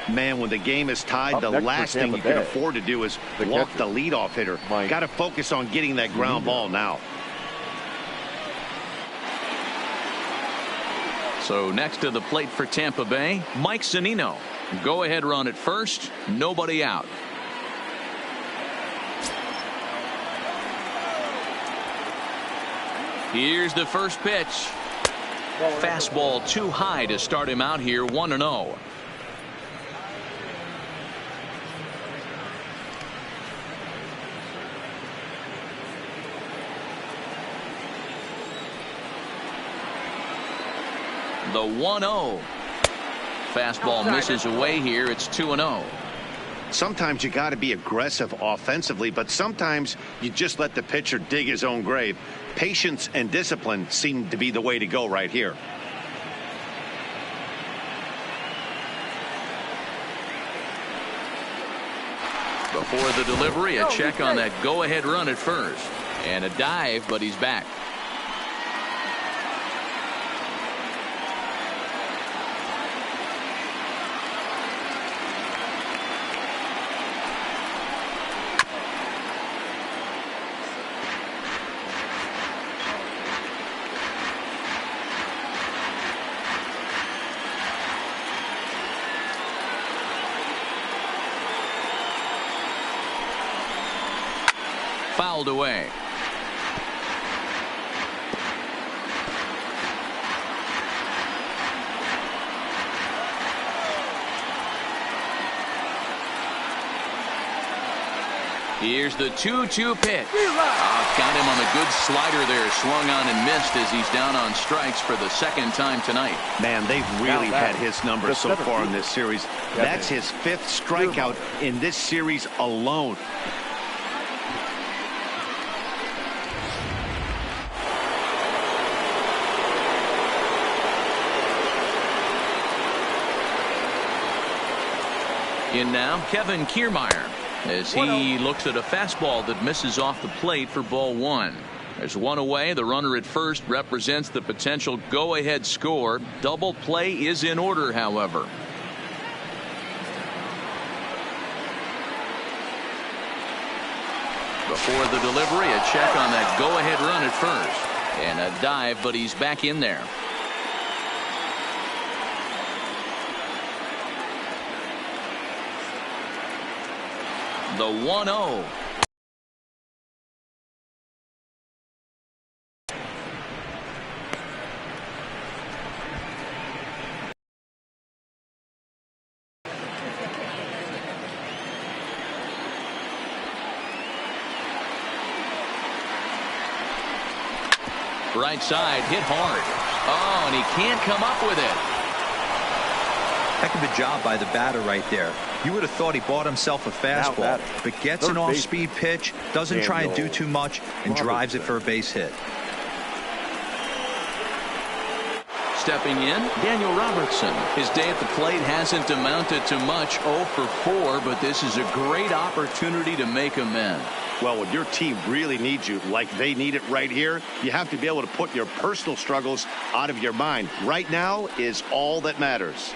Man, when the game is tied, the last thing you can afford to do is walk the leadoff hitter. Got to focus on getting that ground ball now. So next to the plate for Tampa Bay, Mike Zunino. Go ahead run at first, nobody out. Here's the first pitch. Fastball too high to start him out here, 1-0. The 1-0. Fastball misses away here. It's 2-0. Sometimes you got to be aggressive offensively, but sometimes you just let the pitcher dig his own grave. Patience and discipline seem to be the way to go right here. Before the delivery, a check on that go-ahead run at first. And a dive, but he's back. Fouled away. Here's the 2-2 pitch. Got him on a good slider there. Swung on and missed as he's down on strikes for the second time tonight. Man, they've really had his numbers so far in this series. That's his 5th strikeout in this series alone. In now, Kevin Kiermaier, as he looks at a fastball that misses off the plate for ball 1. There's one away. The runner at first represents the potential go-ahead score. Double play is in order, however. Before the delivery, a check on that go-ahead run at first. And a dive, but he's back in there. The 1-0. Right side, hit hard. Oh, and he can't come up with it. Heck of a job by the batter right there. You would have thought he bought himself a fastball, but gets an off-speed pitch, doesn't try and do too much, and drives it for a base hit. Stepping in, Daniel Robertson. His day at the plate hasn't amounted to much, 0 for 4, but this is a great opportunity to make amends. Well, when your team really needs you, like they need it right here, you have to be able to put your personal struggles out of your mind. Right now is all that matters.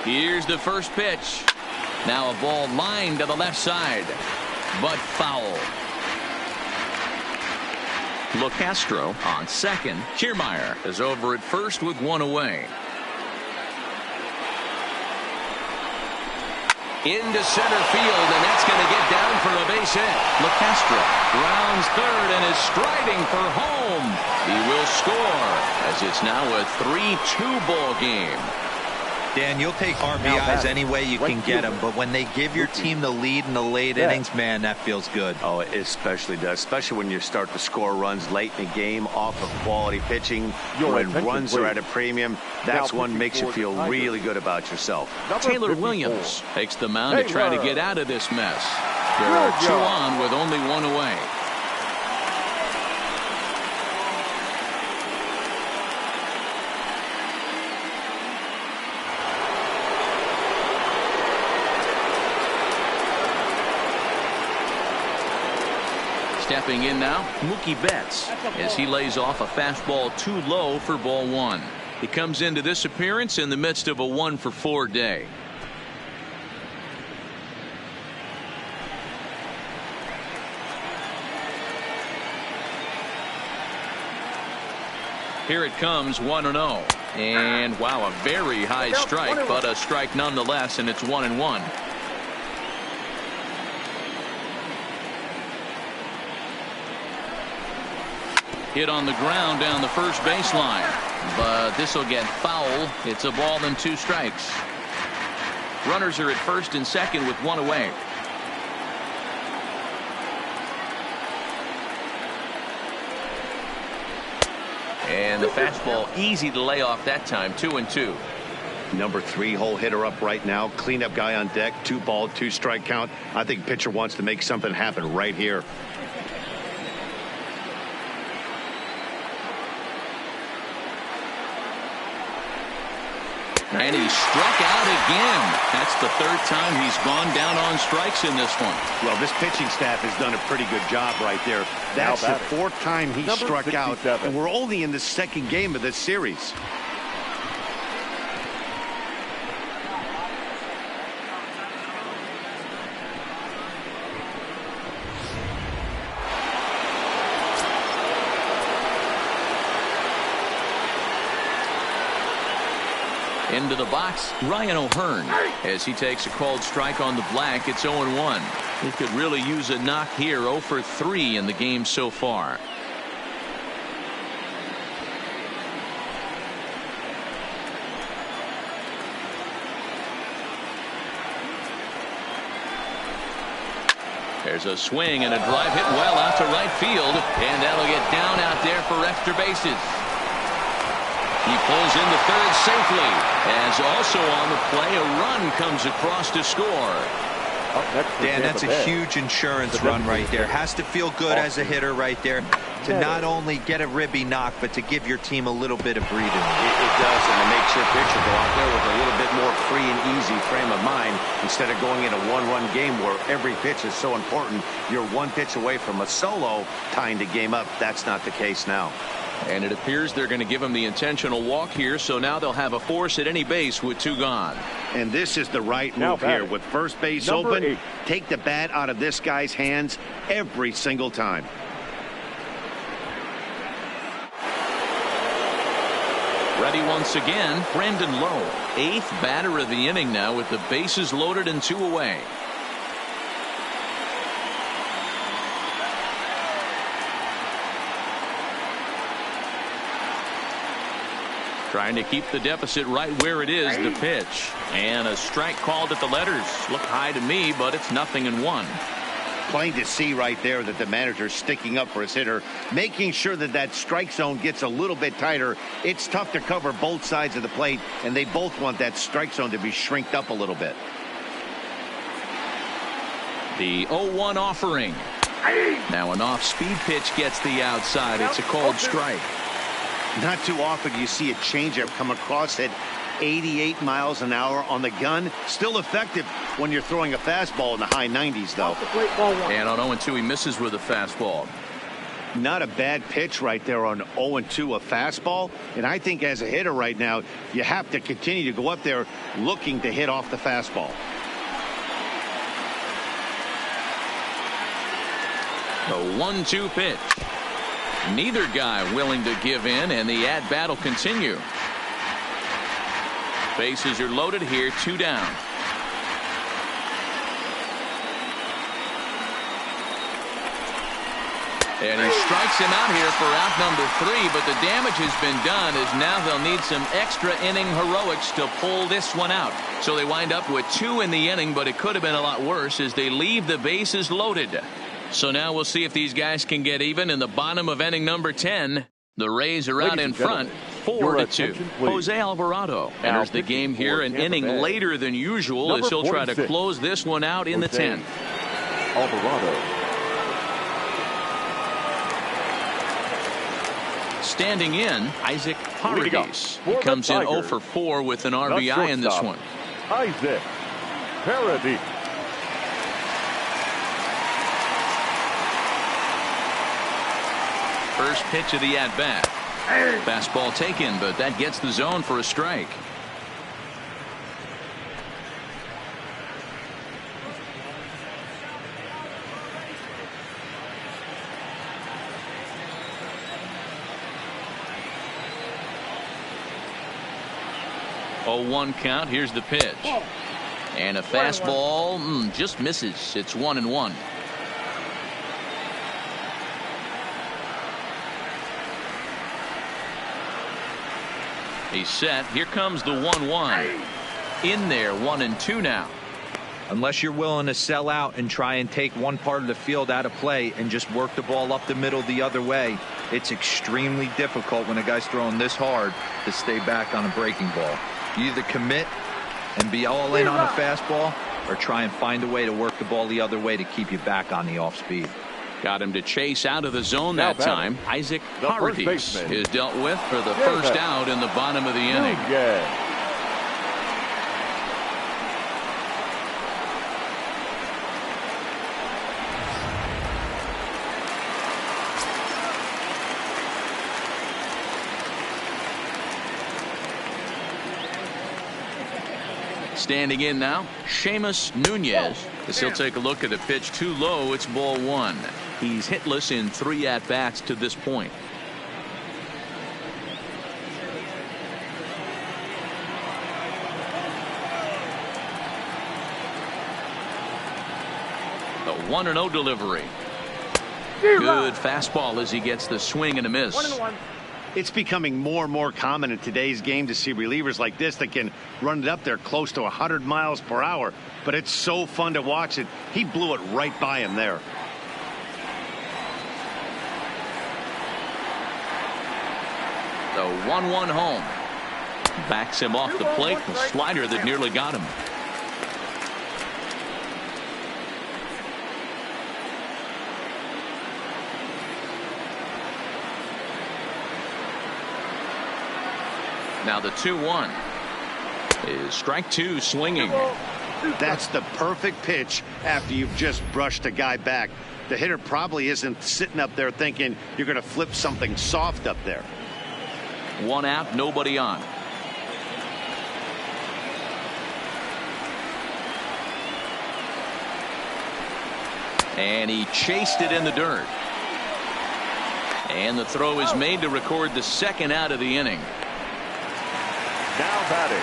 Here's the first pitch. Now a ball lined to the left side, but foul. LeCastro on second. Kiermaier is over at first with one away. Into center field, and that's going to get down for a base hit. LeCastro rounds third and is striding for home. He will score as it's now a 3-2 ball game. Dan, you'll take RBIs any way you can get them, but when they give your team the lead in the late innings, man, that feels good. Oh, it especially does, especially when you start to score runs late in the game off of quality pitching. When runs are at a premium, that's one makes you feel really good about yourself. Taylor Williams takes the mound to try to get out of this mess. There are 2 on with only 1 away. Stepping in now, Mookie Betts, as he lays off a fastball too low for ball 1. He comes into this appearance in the midst of a 1-for-4 day. Here it comes, 1-0. And wow, a very high strike, but a strike nonetheless, and it's 1-1. Hit on the ground down the first baseline, but this will get foul. It's a ball and 2 strikes. Runners are at first and second with 1 away. And the fastball easy to lay off that time. 2-2. Number 3 hole hitter up right now. Cleanup guy on deck. 2 ball, 2 strike count. I think pitcher wants to make something happen right here. And he struck out again. That's the 3rd time he's gone down on strikes in this one. Well, this pitching staff has done a pretty good job right there. That's the 4th time he struck out, and we're only in the 2nd game of this series. Into the box, Ryan O'Hearn, as he takes a called strike on the black. It's 0-1. He could really use a knock here. 0 for 3 in the game so far. There's a swing and a drive hit well out to right field, and that'll get down out there for extra bases. He pulls into third safely, as also on the play a run comes across to score. Dan, that's a huge insurance run right there. Has to feel good as a hitter right there to not only get a ribby knock, but to give your team a little bit of breathing. It does, and it makes your pitcher go out there with a little bit more free and easy frame of mind instead of going in a 1-run game where every pitch is so important. You're 1 pitch away from a solo tying the game up. That's not the case now. And it appears they're going to give him the intentional walk here, so now they'll have a force at any base with 2 gone. And this is the right move here with first base open. 8. Take the bat out of this guy's hands every single time. Ready once again, Brandon Lowe, 8th batter of the inning now with the bases loaded and 2 away. Trying to keep the deficit right where it is. The pitch, and a strike called at the letters. Look high to me, but it's 0-1. Plain to see right there that the manager's sticking up for his hitter, making sure that that strike zone gets a little bit tighter. It's tough to cover both sides of the plate, and they both want that strike zone to be shrinked up a little bit. The 0-1 offering. Now an off-speed pitch gets the outside. It's a called strike. Not too often you see a changeup come across at 88 miles an hour on the gun. Still effective when you're throwing a fastball in the high 90s, though. And on 0-2, he misses with a fastball. Not a bad pitch right there on 0-2, a fastball. And I think as a hitter right now, you have to continue to go up there looking to hit off the fastball. The 1-2 pitch. Neither guy willing to give in, and the at-bat will continue. Bases are loaded here, 2 down. And he strikes him out here for out number 3, but the damage has been done as now they'll need some extra inning heroics to pull this one out. So they wind up with 2 in the inning, but it could have been a lot worse as they leave the bases loaded. So now we'll see if these guys can get even in the bottom of inning number 10. The Rays are out in front, 4-2. Jose Alvarado enters the game here an inning later than usual as he'll try to close this one out in the 10th. Alvarado. Standing in, Isaac Paredes. He comes in 0 for 4 with an RBI in this one. Isaac Paredes. First pitch of the at-bat. Fastball taken, but that gets the zone for a strike. Oh, 1 count. Here's the pitch. And a fastball just misses. It's 1-1. He's set. Here comes the 1-1. In there, 1-2 now. Unless you're willing to sell out and try and take one part of the field out of play and just work the ball up the middle the other way, it's extremely difficult when a guy's throwing this hard to stay back on a breaking ball. You either commit and be all in on a fastball or try and find a way to work the ball the other way to keep you back on the off speed. Got him to chase out of the zone that time. Isaac Paredes is dealt with for the first out in the bottom of the inning. Standing in now, Seamus Nunez, as he'll take a look at the pitch too low. It's ball 1. He's hitless in 3 at-bats to this point. The 1-0 delivery. Good fastball as he gets the swing and a miss. 1-1. It's becoming more and more common in today's game to see relievers like this that can run it up there close to 100 miles per hour. But it's so fun to watch it. He blew it right by him there. The 1-1 home. Backs him off the plate. The slider that nearly got him. Now the 2-1 is strike 2 swinging. That's the perfect pitch after you've just brushed a guy back. The hitter probably isn't sitting up there thinking you're going to flip something soft up there. 1 out, nobody on. And he chased it in the dirt. And the throw is made to record the 2nd out of the inning. Now batting.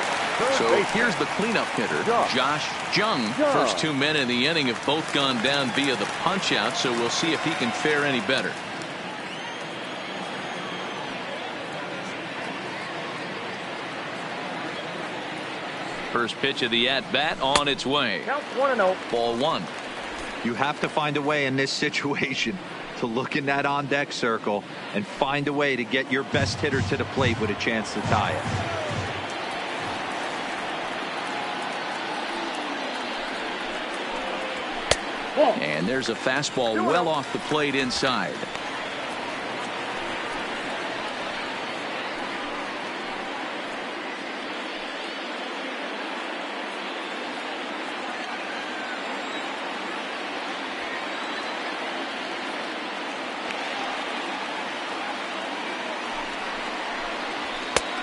So here's the cleanup hitter, Josh Jung. First 2 men in the inning have both gone down via the punch out, so we'll see if he can fare any better. First pitch of the at-bat on its way. Count 1-0. Ball 1. You have to find a way in this situation to look in that on-deck circle and find a way to get your best hitter to the plate with a chance to tie it. And there's a fastball well off the plate inside.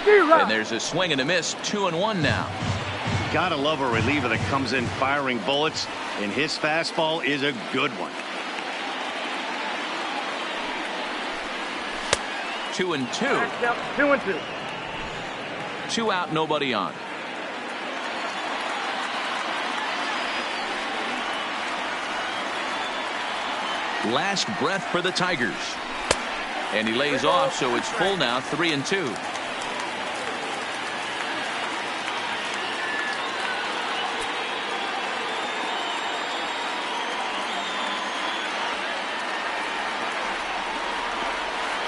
And there's a swing and a miss. 2-1 now. Gotta love a reliever that comes in firing bullets, and his fastball is a good one. 2-2. 2-2. 2 out, nobody on. Last breath for the Tigers. And he lays off, so it's full now, 3-2.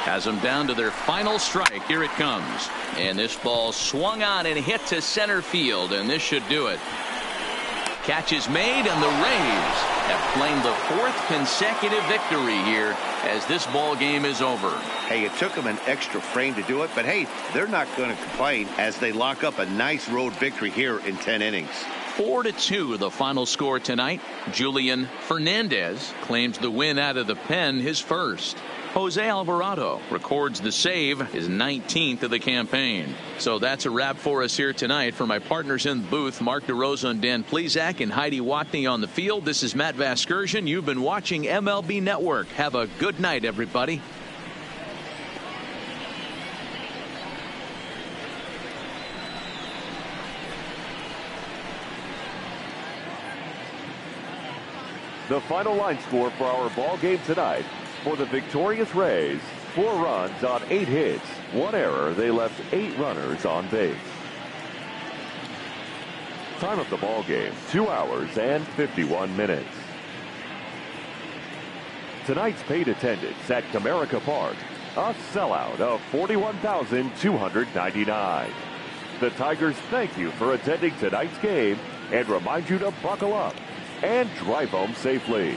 Has them down to their final strike. Here it comes. And this ball swung on and hit to center field, and this should do it. Catch is made, and the Rays have claimed the 4th consecutive victory here as this ball game is over. Hey, it took them an extra frame to do it, but hey, they're not going to complain as they lock up a nice road victory here in 10 innings. 4-2 the final score tonight. Julian Fernandez claims the win out of the pen, his first. Jose Alvarado records the save, his 19th of the campaign. So that's a wrap for us here tonight. For my partners in the booth, Mark DeRosa and Dan Plesac and Heidi Watney on the field, this is Matt Vasgersian. You've been watching MLB Network. Have a good night, everybody. The final line score for our ball game tonight. For the victorious Rays, 4 runs on 8 hits, 1 error. They left 8 runners on base. Time of the ball game, 2 hours and 51 minutes. Tonight's paid attendance at Comerica Park, a sellout of 41,299. The Tigers thank you for attending tonight's game and remind you to buckle up and drive home safely.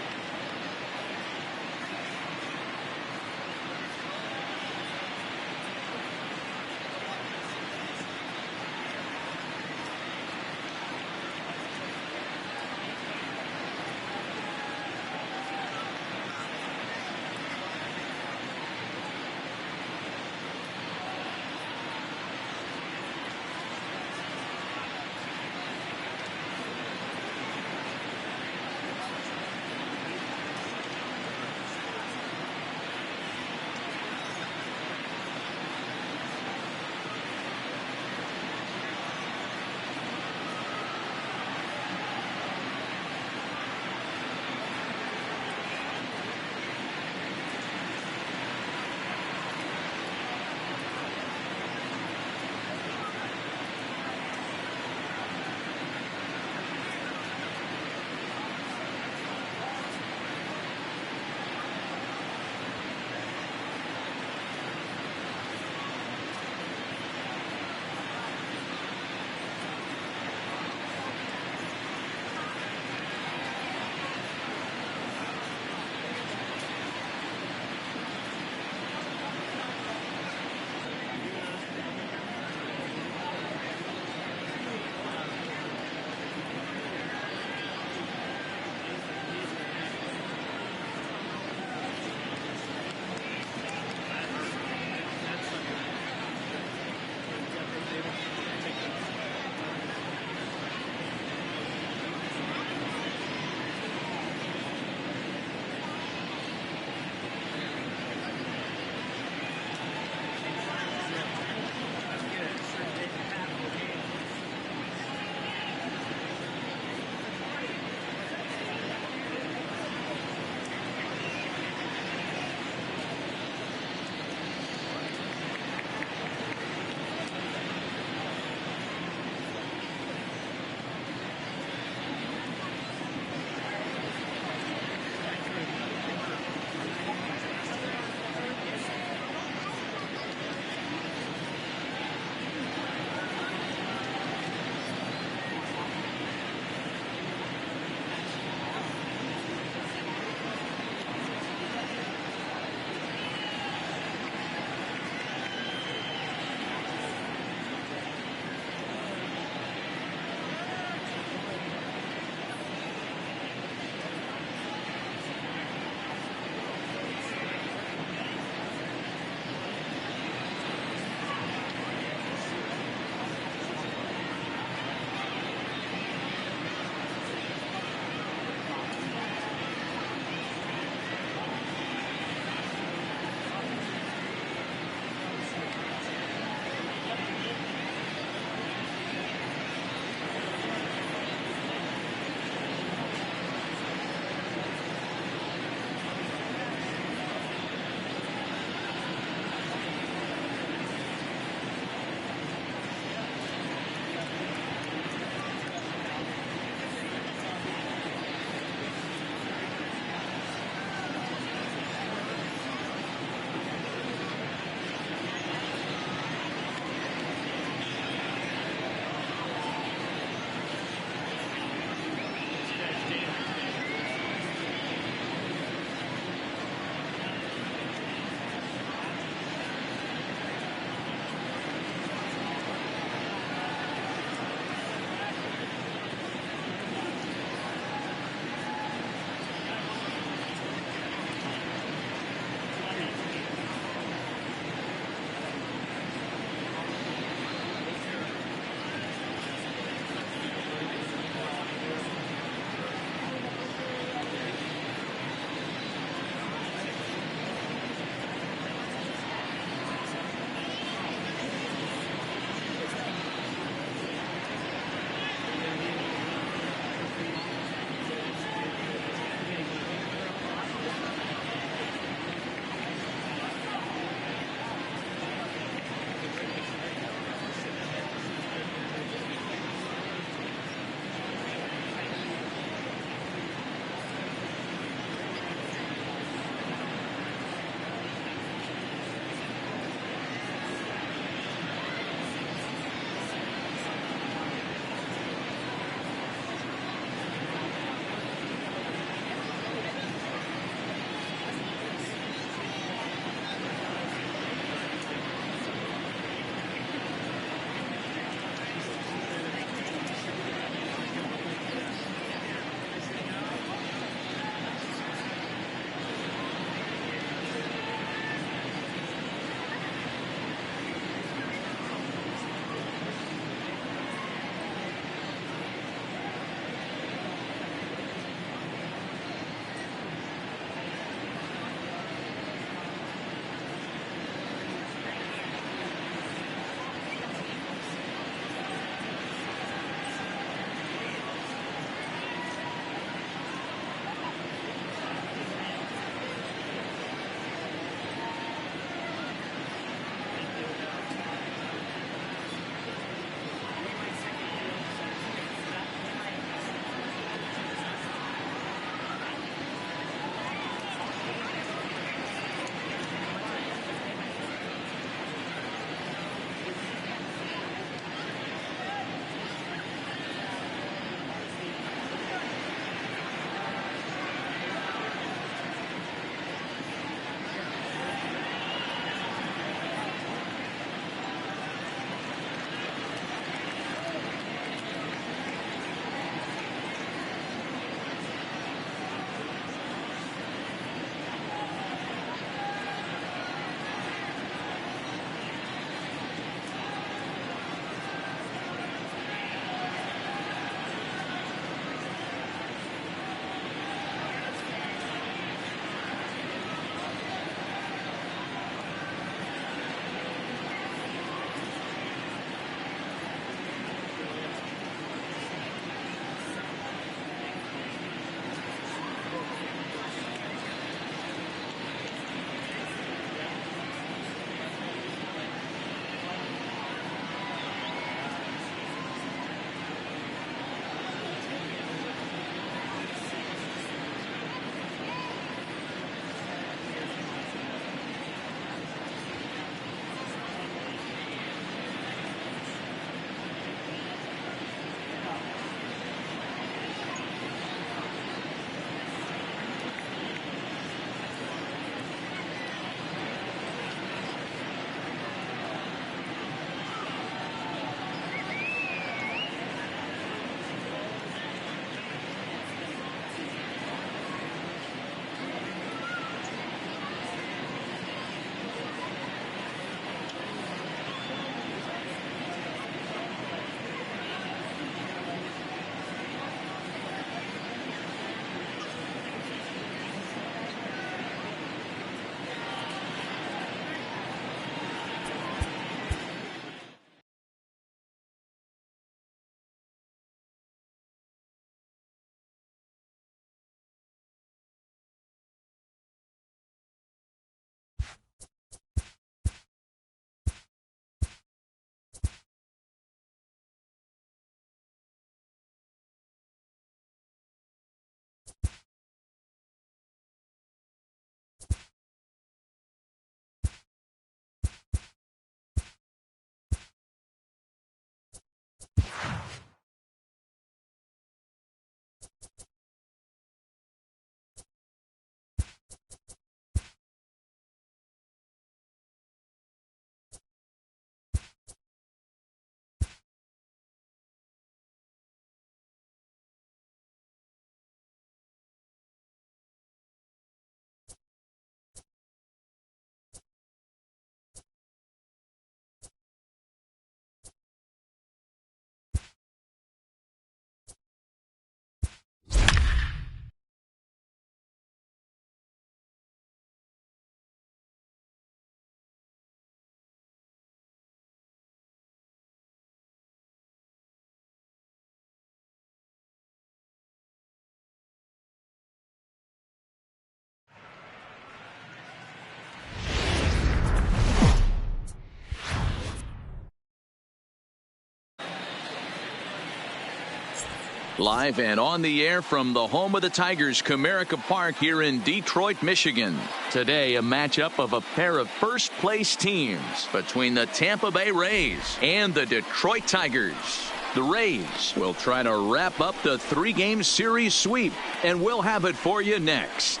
Live and on the air from the home of the Tigers, Comerica Park here in Detroit, Michigan. Today, a matchup of a pair of first-place teams between the Tampa Bay Rays and the Detroit Tigers. The Rays will try to wrap up the 3-game series sweep, and we'll have it for you next.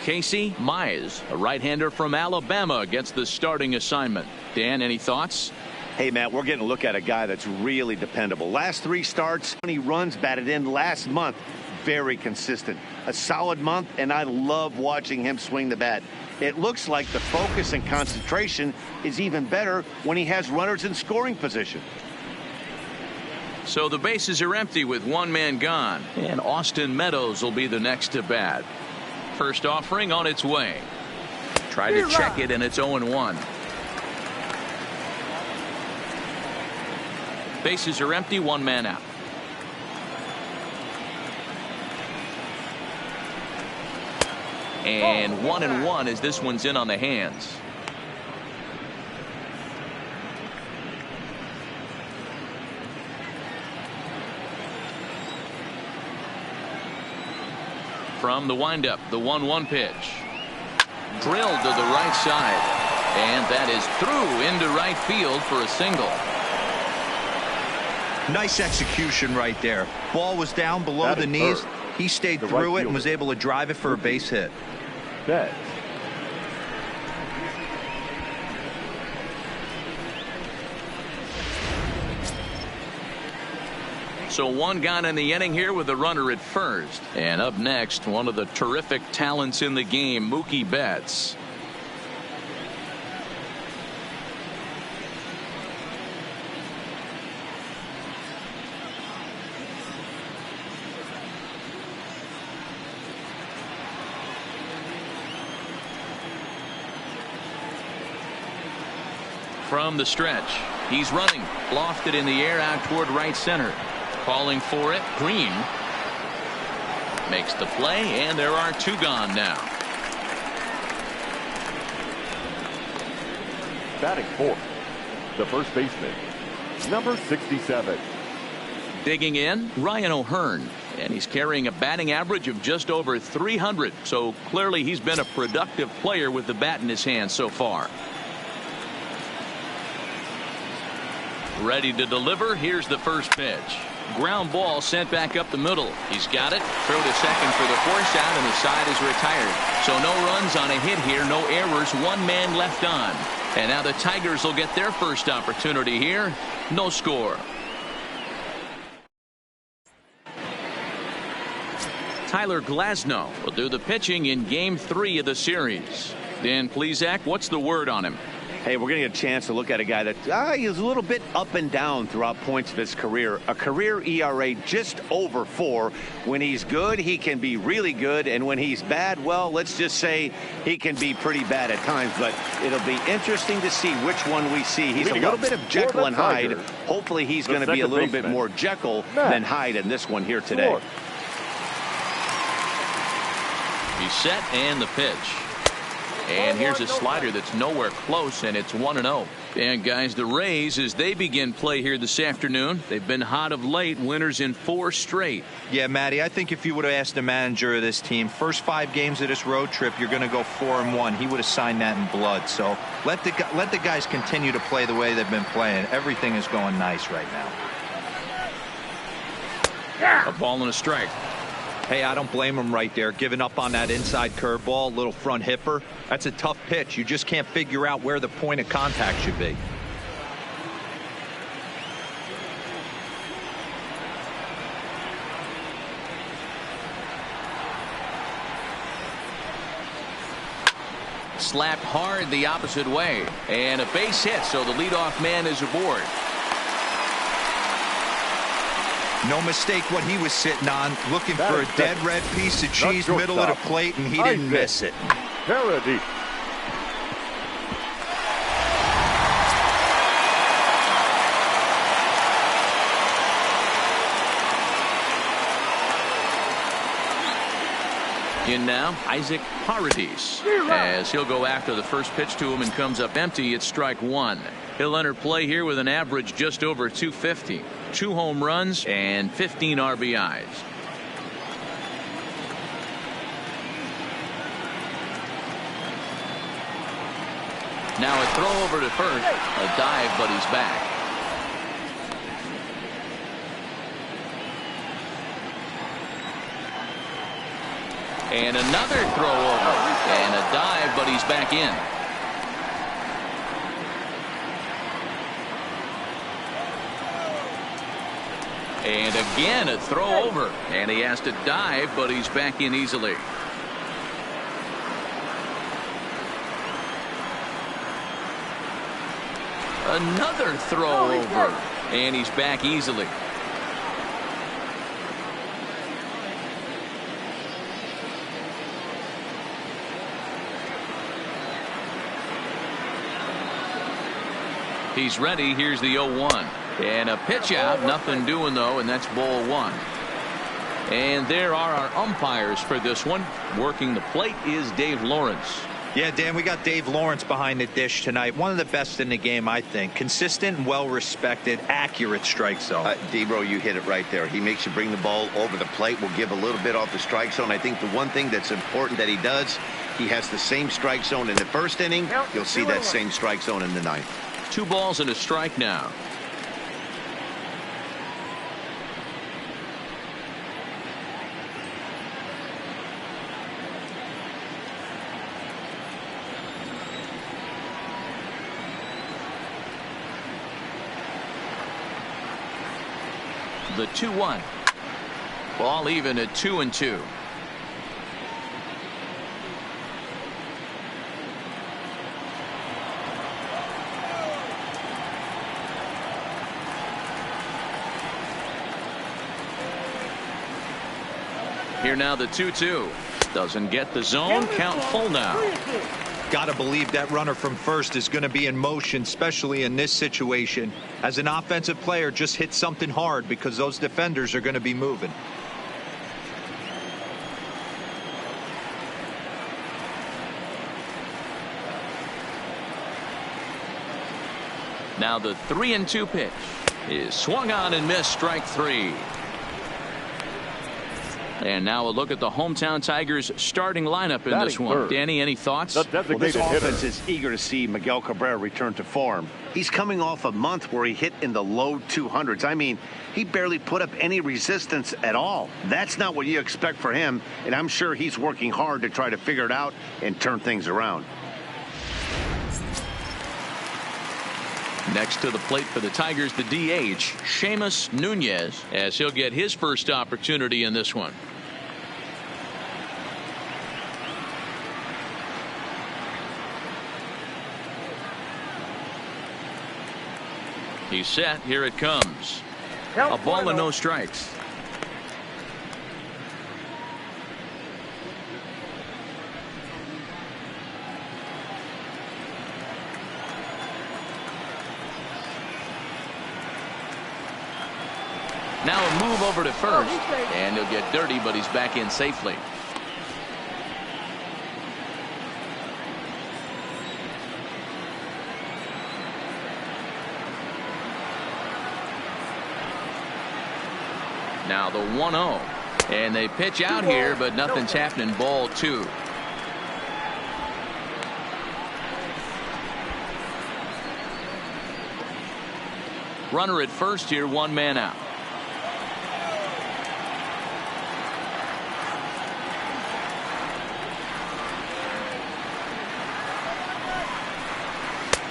Casey Mize, a right-hander from Alabama, gets the starting assignment. Dan, any thoughts? Hey, Matt, we're getting a look at a guy that's really dependable. Last 3 starts, 20 runs batted in last month. Very consistent. A solid month, and I love watching him swing the bat. It looks like the focus and concentration is even better when he has runners in scoring position. So the bases are empty with 1 man gone, and Austin Meadows will be the next to bat. First offering on its way. Try to check it, and it's 0-1. Bases are empty, 1 man out. And 1-1 as this one's in on the hands. From the windup, the 1-1 pitch. Drilled to the right side. And that is through into right field for a single. Nice execution right there. Ball was down below the knees. He stayed through it and was able to drive it for a base hit. Bet. So 1 gone in the inning here with a runner at first. And up next, one of the terrific talents in the game, Mookie Betts. From the stretch, he's running, lofted in the air out toward right center. Calling for it, Green makes the play, and there are 2 gone now. Batting 4th, the first baseman, number 67. Digging in, Ryan O'Hearn, and he's carrying a batting average of just over 300, so clearly he's been a productive player with the bat in his hand so far. Ready to deliver. Here's the first pitch. Ground ball sent back up the middle. He's got it. Throw to second for the force out, and the side is retired. So no runs on a hit here, no errors, 1 man left on. And now the Tigers will get their first opportunity here. No score. Tyler Glasnow will do the pitching in Game 3 of the series. Dan Plesac, what's the word on him? Hey, we're going to get a chance to look at a guy that he's a little bit up and down throughout points of his career. A career ERA just over 4. When he's good, he can be really good. And when he's bad, well, let's just say he can be pretty bad at times. But it'll be interesting to see which one we see. He's a little bit of Jekyll and Hyde. Hopefully he's going to be a little bit more Jekyll than Hyde in this one here today. He's set, and the pitch. And here's a slider that's nowhere close, and it's 1-0. And guys, the Rays, as they begin play here this afternoon, they've been hot of late, winners in 4 straight. Yeah, Matty, I think if you would have asked the manager of this team, first 5 games of this road trip, you're going to go 4-1. He would have signed that in blood. So let the guys continue to play the way they've been playing. Everything is going nice right now. A ball and a strike. Hey, I don't blame him right there. Giving up on that inside curveball, little front hipper. That's a tough pitch. You just can't figure out where the point of contact should be. Slapped hard the opposite way. And a base hit, so the leadoff man is aboard. No mistake what he was sitting on, looking for a dead red piece of cheese middle of the plate, and he didn't miss it. Parody. In now, Isaac Paradis, as he'll go after the first pitch to him and comes up empty. It's strike 1. He'll enter play here with an average just over 250. 2 home runs and 15 RBIs. Now a throw over to first. A dive, but he's back. And another throw over. And a dive, but he's back in. And again a throw over. And he has to dive, but he's back in easily. Another throw over. And he's back easily. He's ready. Here's the 0-1. And a pitch out. Nothing doing, though, and that's ball 1. And there are our umpires for this one. Working the plate is Dave Lawrence. Yeah, Dan, we got Dave Lawrence behind the dish tonight. One of the best in the game, I think. Consistent and well-respected, accurate strike zone. Debro, you hit it right there. He makes you bring the ball over the plate. Will give a little bit off the strike zone. I think the one thing that's important that he does, he has the same strike zone in the first inning. You'll see that same strike zone in the ninth. 2 balls and a strike now. The 2-1. Ball even at 2-2. Here now the 2-2. Doesn't get the zone. Count full now. Got to believe that runner from first is going to be in motion, especially in this situation. As an offensive player, just hit something hard because those defenders are going to be moving. Now the 3-2 pitch is swung on and missed. Strike 3. And now a look at the hometown Tigers starting lineup in this one. Danny, any thoughts? Well, this offense is eager to see Miguel Cabrera return to form. He's coming off a month where he hit in the low 200s. I mean, he barely put up any resistance at all. That's not what you expect for him, and I'm sure he's working hard to try to figure it out and turn things around. Next to the plate for the Tigers, the DH, Seamus Nunez, as he'll get his first opportunity in this one. He's set. Here it comes. A ball and no strikes. Now a move over to first, and he'll get dirty, but he's back in safely. Now the 1-0, and they pitch out here, but nothing's happening. Ball 2. Runner at first here, 1 man out.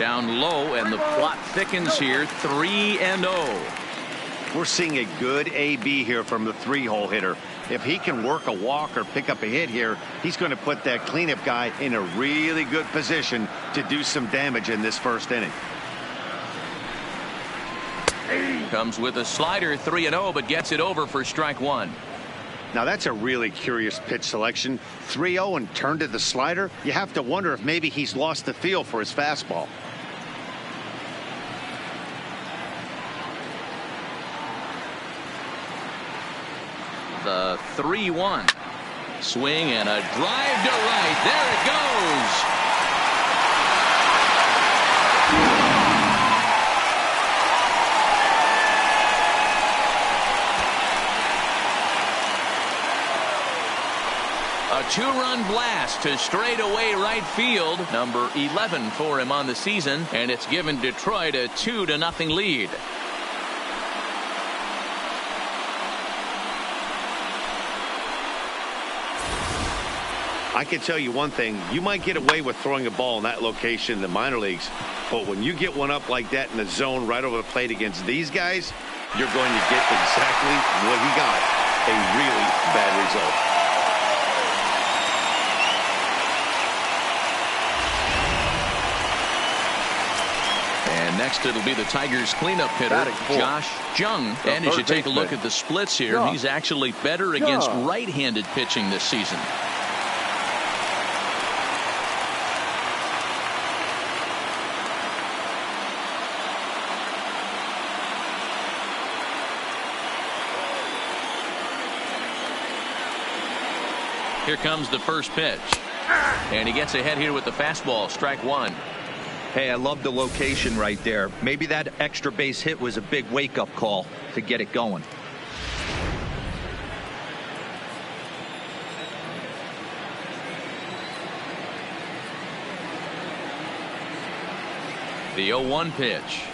Down low, and the plot thickens here. 3-0. We're seeing a good AB here from the 3-hole hitter. If he can work a walk or pick up a hit here, he's going to put that cleanup guy in a really good position to do some damage in this first inning. Comes with a slider, 3-0, but gets it over for strike 1. Now that's a really curious pitch selection. 3-0 and turned to the slider. You have to wonder if maybe he's lost the feel for his fastball. The 3-1. Swing and a drive to right. There it goes. A two-run blast to straightaway right field. Number 11 for him on the season, and it's given Detroit a 2-0 lead. I can tell you one thing. You might get away with throwing a ball in that location in the minor leagues, but when you get one up like that in the zone right over the plate against these guys, you're going to get exactly what he got, a really bad result. And next it'll be the Tigers cleanup hitter, Josh Jung. And as you take a look at the splits here, he's actually better against right-handed pitching this season. Here comes the first pitch. And he gets ahead here with the fastball, strike one. Hey, I love the location right there. Maybe that extra base hit was a big wake-up call to get it going. The 0-1 pitch.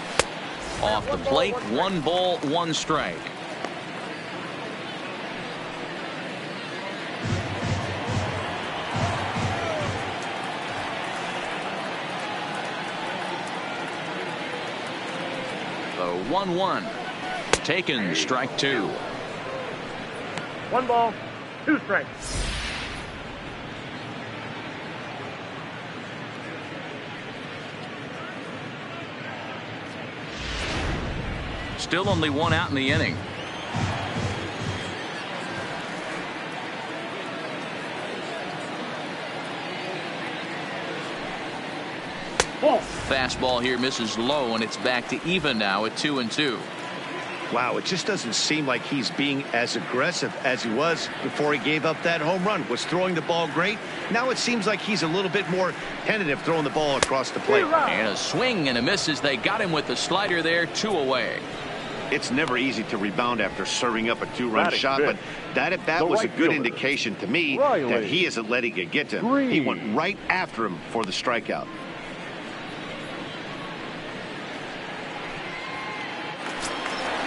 Off the plate, 1 ball, 1 strike. The 1-1. Taken, strike 2. 1 ball, 2 strikes. Still only 1 out in the inning. Fastball here misses low, and it's back to even now at 2-2. Wow, it just doesn't seem like he's being as aggressive as he was before he gave up that home run. Was throwing the ball great. Now it seems like he's a little bit more tentative throwing the ball across the plate. And a swing and a miss as they got him with the slider there, 2 away. It's never easy to rebound after serving up a 2-run shot, but that was a good indication to me that he isn't letting it get to him. He went right after him for the strikeout.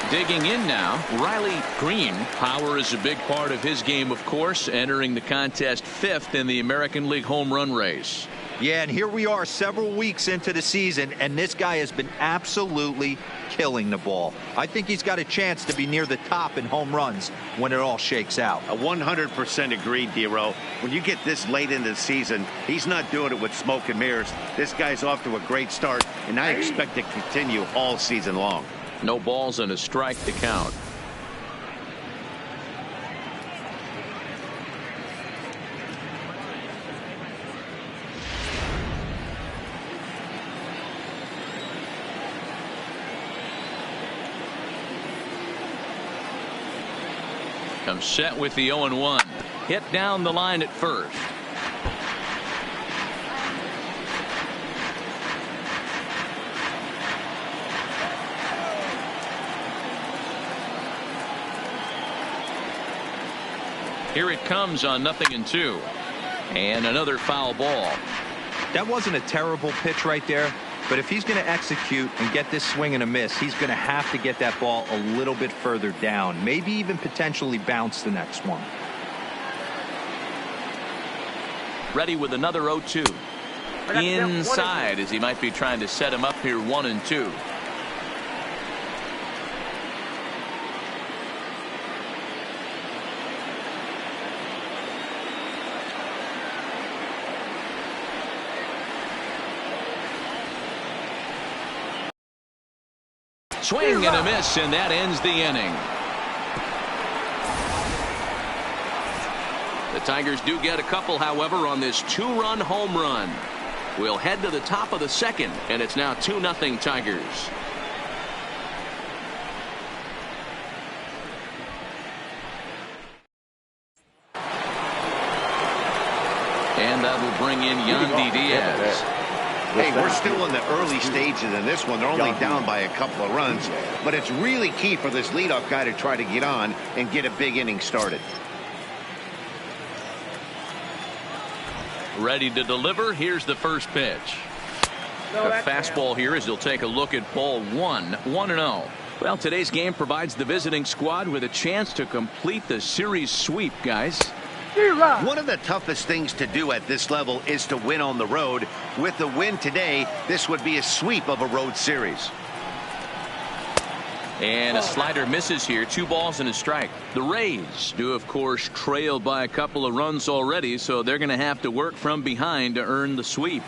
Digging in now, Riley Green. Power is a big part of his game, of course, entering the contest 5th in the American League home run race. Yeah, and here we are several weeks into the season, and this guy has been absolutely killing the ball. I think he's got a chance to be near the top in home runs when it all shakes out. 100% agreed, Dero. When you get this late into the season, he's not doing it with smoke and mirrors. This guy's off to a great start, and I expect it to continue all season long. No balls and a strike to count. Comes set with the 0-1. Hit down the line at first. Here it comes on 0-2. And another foul ball. That wasn't a terrible pitch right there, but if he's going to execute and get this swing and a miss, he's going to have to get that ball a little bit further down, maybe even potentially bounce the next one. Ready with another 0-2. Inside, as he might be trying to set him up here 1-2. Swing and a miss, and that ends the inning. The Tigers do get a couple, however, on this 2-run home run. We'll head to the top of the 2nd, and it's now 2-0 Tigers. And that will bring in Yandy Diaz. Hey, we're still in the early stages in this one. They're only down by a couple of runs, but it's really key for this leadoff guy to try to get on and get a big inning started. Ready to deliver. Here's the first pitch. A fastball here as he'll take a look at ball one. 1-0. Well, today's game provides the visiting squad with a chance to complete the series sweep, guys. One of the toughest things to do at this level is to win on the road. With the win today, this would be a sweep of a road series. And a slider misses here. 2 balls and a strike. The Rays do, of course, trail by a couple of runs already, so they're going to have to work from behind to earn the sweep.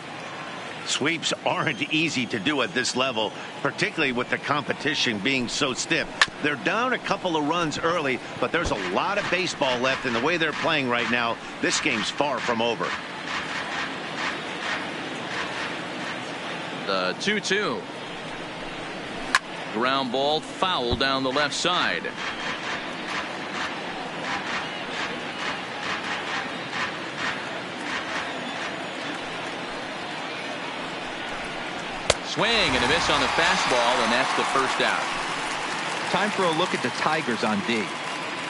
Sweeps aren't easy to do at this level, particularly with the competition being so stiff. They're down a couple of runs early, but there's a lot of baseball left in the way they're playing right now. This game's far from over. The 2-2. Ground ball foul down the left side. Swing and a miss on the fastball, and that's the first out. Time for a look at the Tigers on D.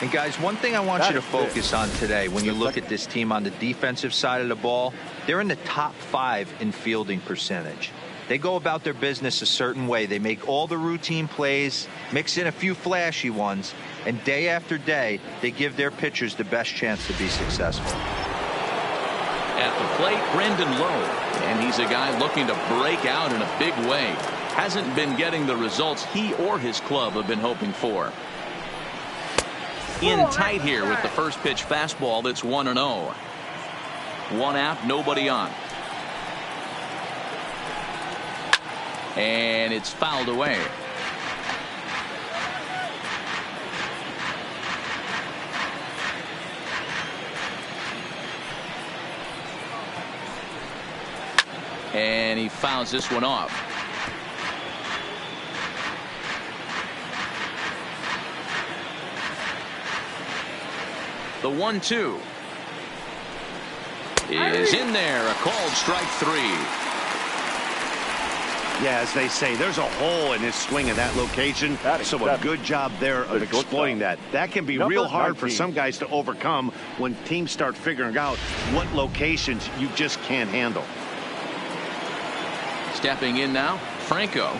And guys, one thing I want you to focus on today when you look at this team on the defensive side of the ball, they're in the top 5 in fielding percentage. They go about their business a certain way. They make all the routine plays, mix in a few flashy ones, and day after day, they give their pitchers the best chance to be successful. At the plate, Brendan Lowe, and he's a guy looking to break out in a big way. Hasn't been getting the results he or his club have been hoping for. In tight here with the first pitch fastball. That's 1-0. 1 out, nobody on. And it's fouled away. And he fouls this one off. The 1-2 is in there. A called strike 3. Yeah, as they say, there's a hole in his swing in that location. So a good job there of exploiting that. That can be real hard for some guys to overcome when teams start figuring out what locations you just can't handle. Stepping in now, Franco.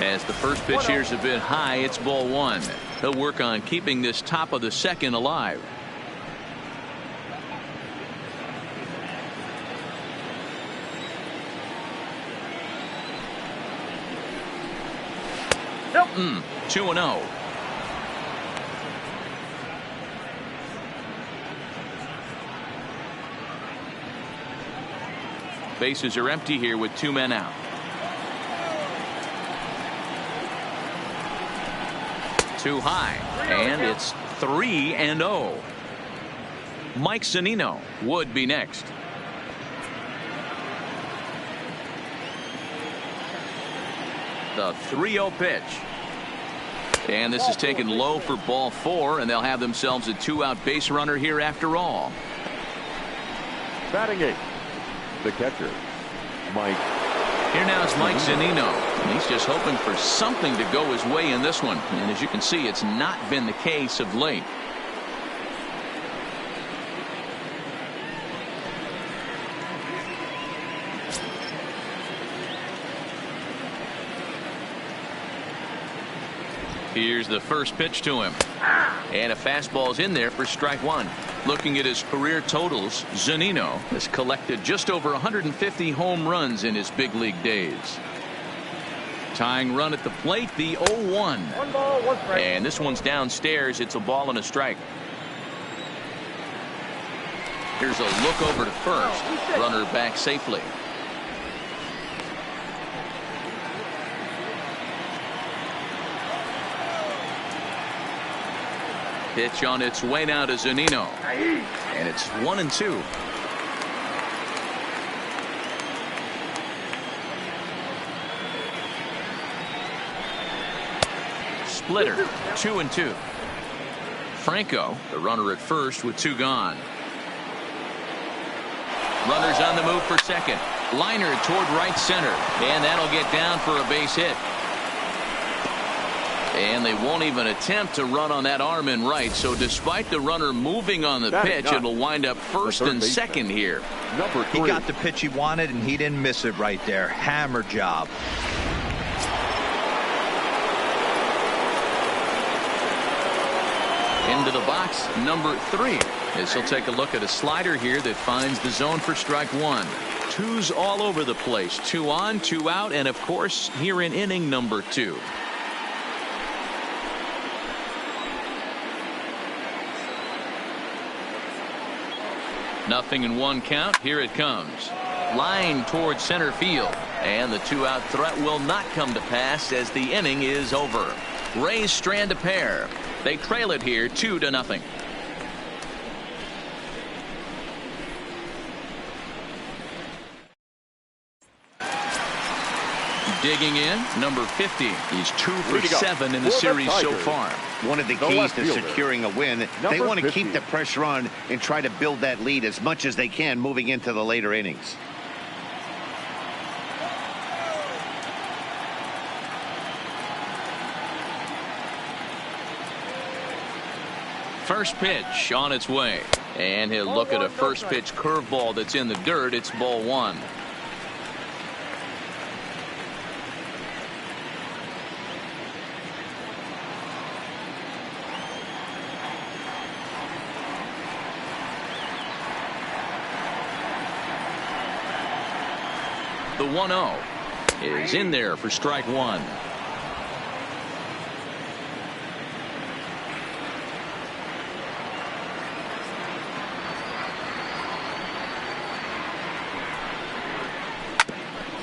As the first pitch here's a bit high, it's ball 1. He'll work on keeping this top of the second alive. Nope. 2-0. Bases are empty here with 2 men out. Too high, and it's 3-0. Mike Zunino would be next. The 3-0 pitch. And this is taken low for ball 4, and they'll have themselves a 2-out base runner here after all. Batting 8, the catcher, Mike. Here now is Mike Zunino. And he's just hoping for something to go his way in this one. And as you can see, it's not been the case of late. Here's the first pitch to him. And a fastball's in there for strike 1. Looking at his career totals, Zunino has collected just over 150 home runs in his big league days. Tying run at the plate, the 0-1. 1 ball, 1 strike. And this one's downstairs. It's a ball and a strike. Here's a look over to first. Runner back safely. Pitch on its way now to Zunino. And it's 1-2. Splitter, 2-2. Franco, the runner at first with 2 gone. Runners on the move for second. Liner toward right center. And that'll get down for a base hit. And they won't even attempt to run on that arm in right. So despite the runner moving on the pitch, it'll wind up first and second here. He got the pitch he wanted, and he didn't miss it right there. Hammer job. Into the box, number 3. As he'll take a look at a slider here that finds the zone for strike 1. Twos all over the place. 2 on, 2 out, and of course here in inning number 2. Nothing in 1 count. Here it comes. Line towards center field. And the 2-out threat will not come to pass as the inning is over. Rays strand a pair. They trail it here 2-0. Digging in, number 50. He's 2 for 7 in the series so far. One of the keys to securing a win, they want to keep the pressure on and try to build that lead as much as they can moving into the later innings. First pitch on its way. And he'll look at a first pitch curveball that's in the dirt. It's ball 1. The 1-0 is in there for strike 1.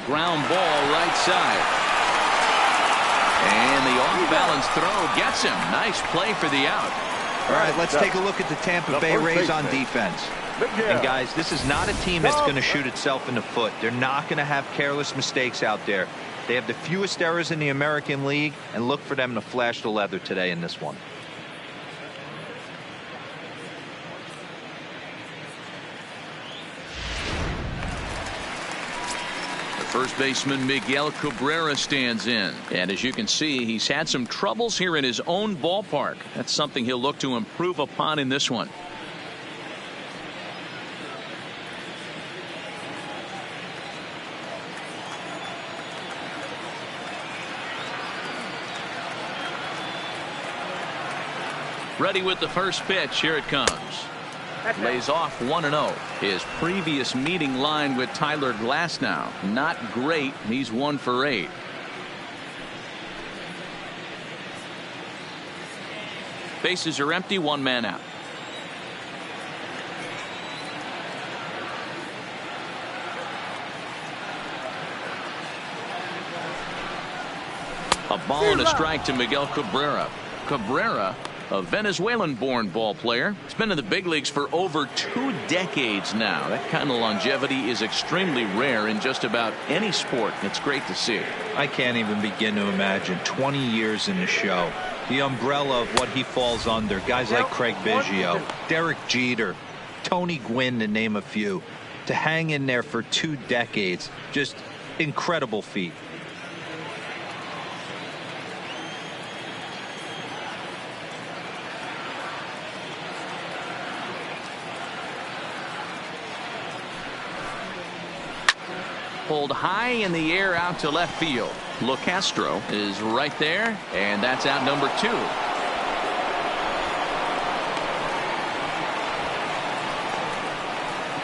Ground ball right side. And the off-balance throw gets him. Nice play for the out. All right, let's take a look at the Tampa Bay Rays on defense. And guys, this is not a team that's going to shoot itself in the foot. They're not going to have careless mistakes out there. They have the fewest errors in the American League, and look for them to flash the leather today in this one. First baseman Miguel Cabrera stands in. And as you can see, he's had some troubles here in his own ballpark. That's something he'll look to improve upon in this one. Ready with the first pitch. Here it comes. Lays off 1-0. His previous meeting line with Tyler Glasnow, not great. He's 1 for 8. Bases are empty. 1 man out. A ball and a strike to Miguel Cabrera. Cabrera, a Venezuelan-born ball player. He's been in the big leagues for over 2 decades now. That kind of longevity is extremely rare in just about any sport. It's great to see. I can't even begin to imagine 20 years in the show. The umbrella of what he falls under. Guys like Craig Biggio, Derek Jeter, Tony Gwynn, to name a few. To hang in there for 2 decades. Just incredible feat. Pulled high in the air out to left field. LoCastro is right there, and that's out number 2.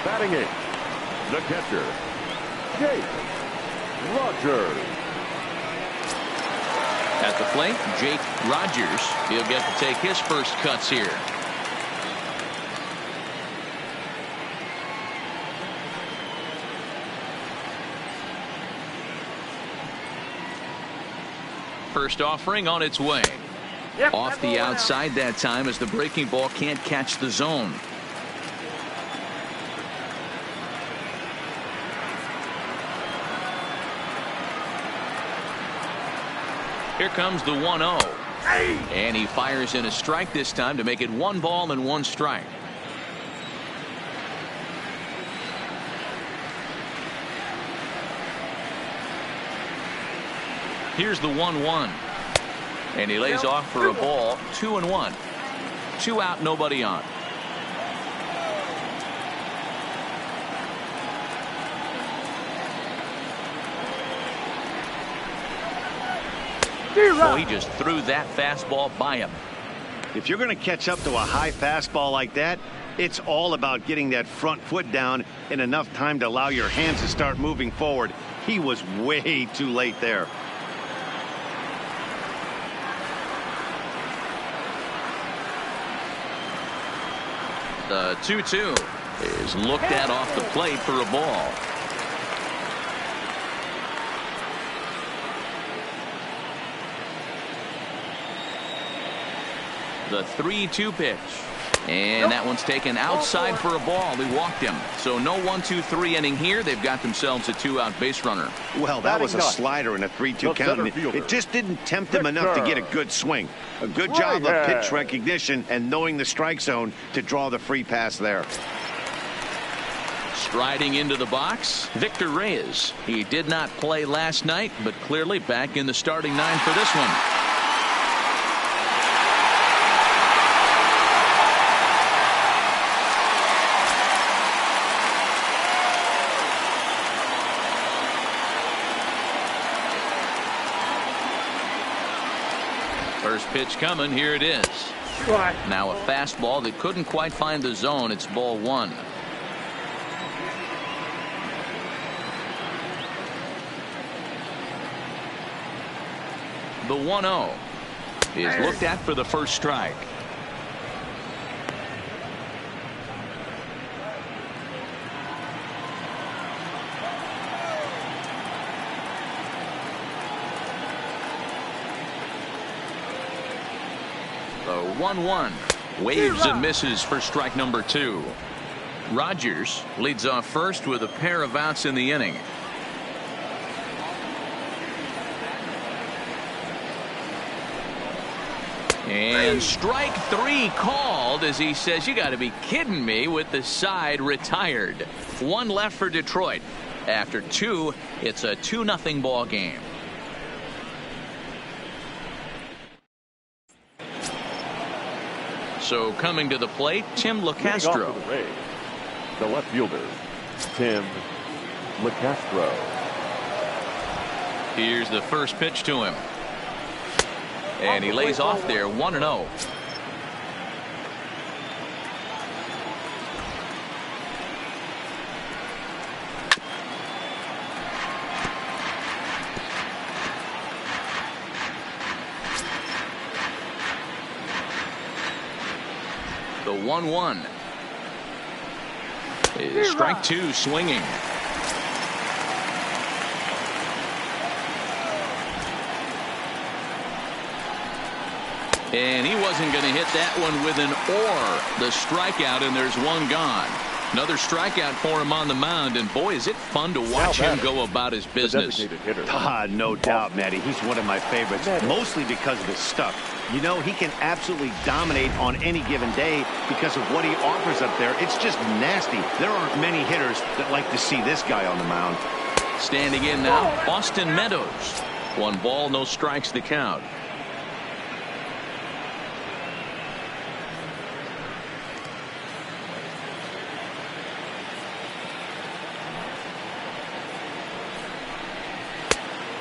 Batting in, the catcher, Jake Rogers. At the plate, Jake Rogers. He'll get to take his first cuts here. First offering on its way. Off the outside that time as the breaking ball can't catch the zone. Here comes the 1-0. And he fires in a strike this time to make it 1 ball and 1 strike. Here's the 1-1. And he lays off for a ball. 2-1. 2 out, nobody on. Oh, he just threw that fastball by him. If you're going to catch up to a high fastball like that, it's all about getting that front foot down in enough time to allow your hands to start moving forward. He was way too late there. The 2-2 is looked at off the plate for a ball. The 3-2 pitch. And that one's taken outside for a ball. He walked him. So no 1-2-3 inning here. They've got themselves a 2-out base runner. Well, that was a slider in a 3-2 count. It just didn't tempt him enough to get a good swing. A good job of pitch recognition and knowing the strike zone to draw the free pass there. Striding into the box, Victor Reyes. He did not play last night, but clearly back in the starting 9 for this one. First pitch coming. Here it is. Now a fastball that couldn't quite find the zone. It's ball 1. The 1-0 is looked at for the first strike. The 1-1 waves and misses for strike number 2. Rogers leads off first with a pair of outs in the inning. And strike 3 called as he says, you got to be kidding me, with the side retired. 1 left for Detroit. After 2, it's a 2-0 ball game. So coming to the plate, Tim LeCastro. The left fielder, Tim LeCastro. Here's the first pitch to him. And he lays off there, 1-0. The 1-1 is strike 2, swinging. And he wasn't going to hit that one with an or. The strikeout, and there's 1 gone. Another strikeout for him on the mound, and boy, is it fun to watch him go about his business. No doubt, Matty. He's one of my favorites, mostly because of his stuff. You know, he can absolutely dominate on any given day because of what he offers up there. It's just nasty. There aren't many hitters that like to see this guy on the mound. Standing in now, Austin Meadows. 1 ball, no strikes to count.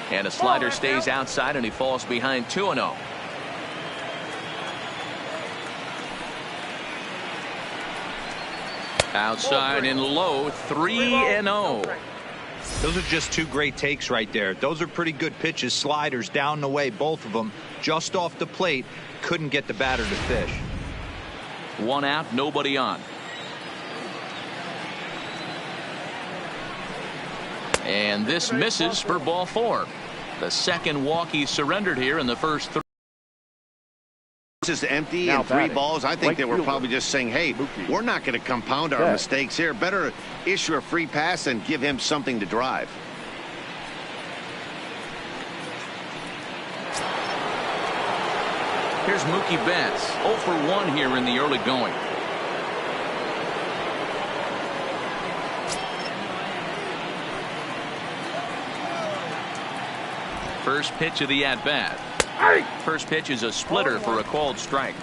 And a slider stays outside, and he falls behind 2-0. Outside and low, 3-0. Those are just 2 great takes right there. Those are pretty good pitches. Sliders down the way, both of them. Just off the plate. Couldn't get the batter to fish. 1 out, nobody on. And this misses for ball 4. The second walk he surrendered here in the first 3. This is empty and 3 balls. I think they were probably just saying, hey, we're not going to compound our mistakes here. Better issue a free pass and give him something to drive. Here's Mookie Betts, 0 for 1 here in the early going. First pitch of the at-bat. First pitch is a splitter for a called strike.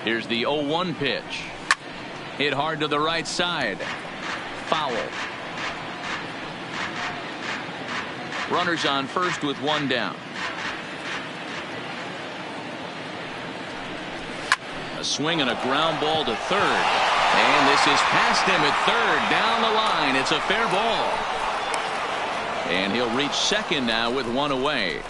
Here's the 0-1 pitch. Hit hard to the right side. Foul. Runners on first with one down. A swing and a ground ball to third. And this is past him at third. Down the line. It's a fair ball. And he'll reach second now with one away.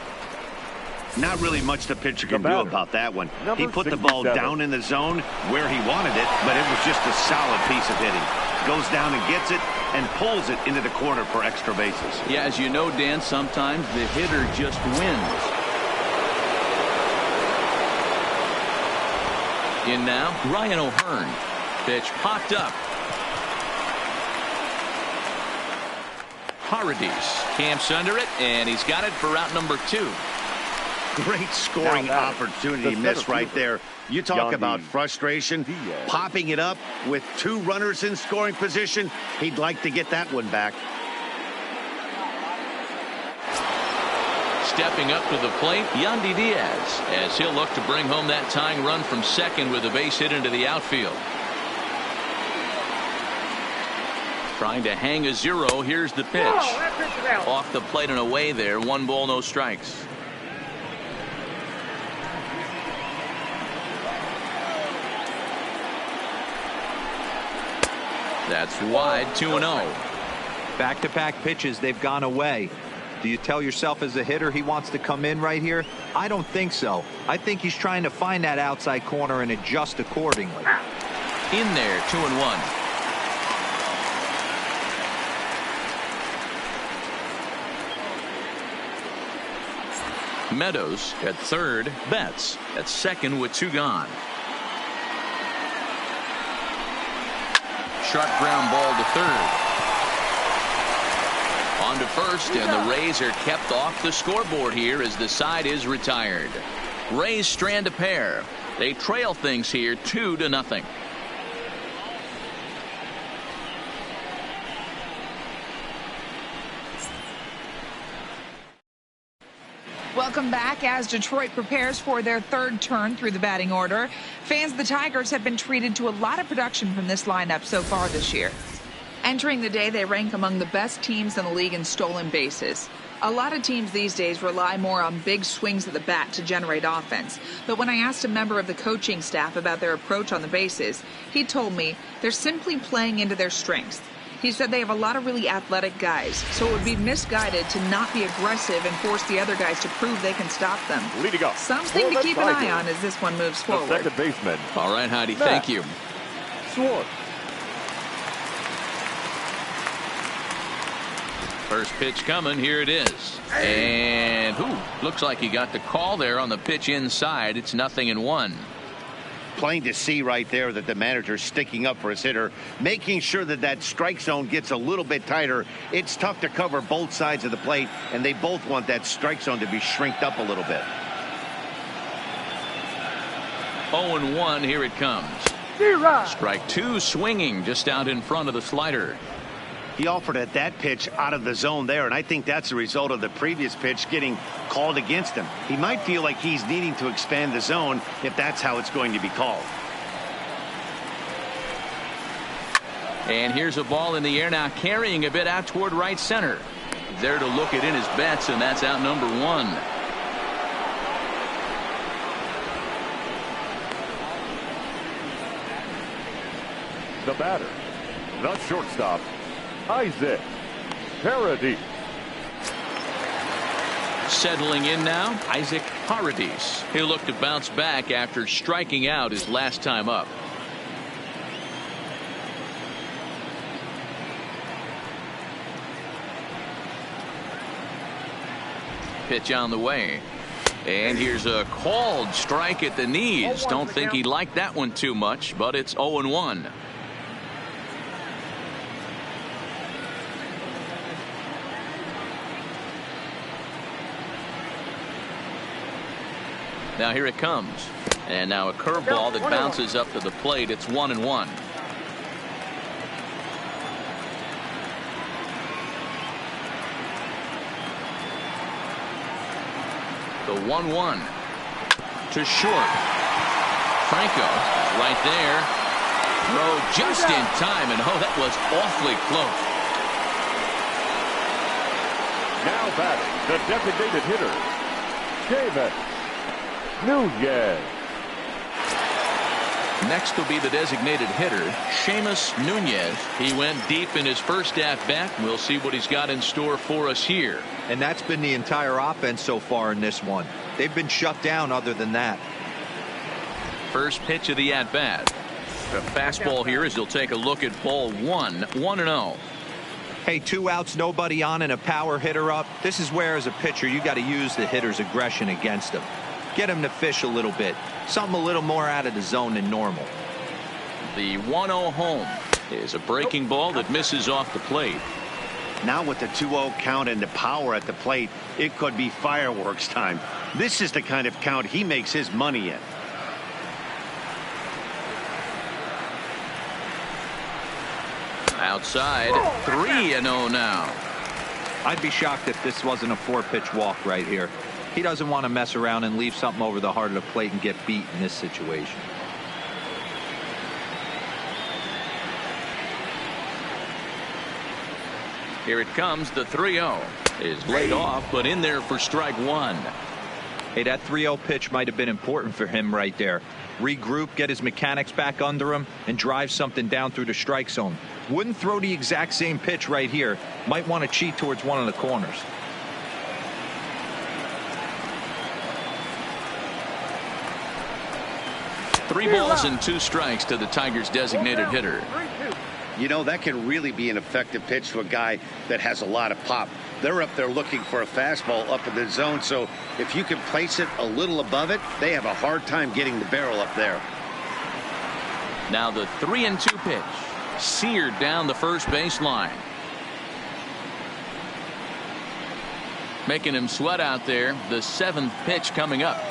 Not really much the pitcher can do about that one. He put the ball down in the zone where he wanted it, but it was just a solid piece of hitting. Goes down and gets it and pulls it into the corner for extra bases. Yeah, as you know, Dan, sometimes the hitter just wins. In now, Ryan O'Hearn. Pitch popped up. Paradis camps under it, and he's got it for out number 2. Great scoring opportunity miss right there. You talk about frustration. Popping it up with 2 runners in scoring position. He'd like to get that one back. Stepping up to the plate, Yandy Diaz, as he'll look to bring home that tying run from second with a base hit into the outfield. Trying to hang a 0. Here's the pitch. Off the plate and away there. 1 ball, no strikes. That's wide. 2-0. Back-to-back pitches, they've gone away. Do you tell yourself as a hitter he wants to come in right here? I don't think so. I think he's trying to find that outside corner and adjust accordingly. In there, 2-1. Meadows at third. Betts at second with 2 gone. Sharp ground ball to third. On to first, and the Rays are kept off the scoreboard here as the side is retired. Rays strand a pair. They trail things here 2-0. Welcome back as Detroit prepares for their 3rd turn through the batting order. Fans of the Tigers have been treated to a lot of production from this lineup so far this year. Entering the day, they rank among the best teams in the league in stolen bases. A lot of teams these days rely more on big swings of the bat to generate offense. But when I asked a member of the coaching staff about their approach on the bases, he told me they're simply playing into their strengths. He said they have a lot of really athletic guys, so it would be misguided to not be aggressive and force the other guys to prove they can stop them. Leading up. Something to keep an eye on as this one moves forward. Second baseman. All right, Heidi, thank you. Schwartz. First pitch coming. Here it is. And looks like he got the call there on the pitch inside. It's 0-1. Plain to see right there that the manager's sticking up for his hitter, making sure that that strike zone gets a little bit tighter. It's tough to cover both sides of the plate, and they both want that strike zone to be shrinked up a little bit. 0-1. Here it comes. Strike 2 swinging just out in front of the slider. He offered at that pitch out of the zone there, and I think that's a result of the previous pitch getting called against him. He might feel like he's needing to expand the zone if that's how it's going to be called. And here's a ball in the air now, carrying a bit out toward right center. There to look it in his Betts, and that's out number 1. The batter, the shortstop, Isaac Paradis. Settling in now, Isaac Paradis. He'll look to bounce back after striking out his last time up. Pitch on the way. And here's a called strike at the knees. Don't think he liked that one too much, but it's 0-1. Now here it comes. And now a curveball that bounces up to the plate. It's 1-1. The 1-1 to short. Franco right there. Throw just in time, and that was awfully close. Now batting, the designated hitter, David Nunez. Next will be the designated hitter, Seamus Nunez. He went deep in his first at-bat. We'll see what he's got in store for us here. And that's been the entire offense so far in this one. They've been shut down other than that. First pitch of the at-bat. The fastball here as he'll take a look at ball 1, 1-0. Hey, 2 outs, nobody on, and a power hitter up. This is where, as a pitcher, you got to use the hitter's aggression against him. Get him to fish a little bit. Something a little more out of the zone than normal. The 1-0 home is a breaking ball that misses off the plate. Now with the 2-0 count and the power at the plate, it could be fireworks time. This is the kind of count he makes his money in. Outside, 3-0 now. I'd be shocked if this wasn't a 4-pitch walk right here. He doesn't want to mess around and leave something over the heart of the plate and get beat in this situation. Here it comes. The 3-0 is laid off, but in there for strike 1. Hey, that 3-0 pitch might have been important for him right there. Regroup, get his mechanics back under him, and drive something down through the strike zone. Wouldn't throw the exact same pitch right here. Might want to cheat towards one of the corners. Three balls and 2 strikes to the Tigers' designated hitter. You know, that can really be an effective pitch to a guy that has a lot of pop. They're up there looking for a fastball up in the zone, so if you can place it a little above it, they have a hard time getting the barrel up there. Now the 3-2 pitch. Seared down the first baseline. Making him sweat out there. The 7th pitch coming up.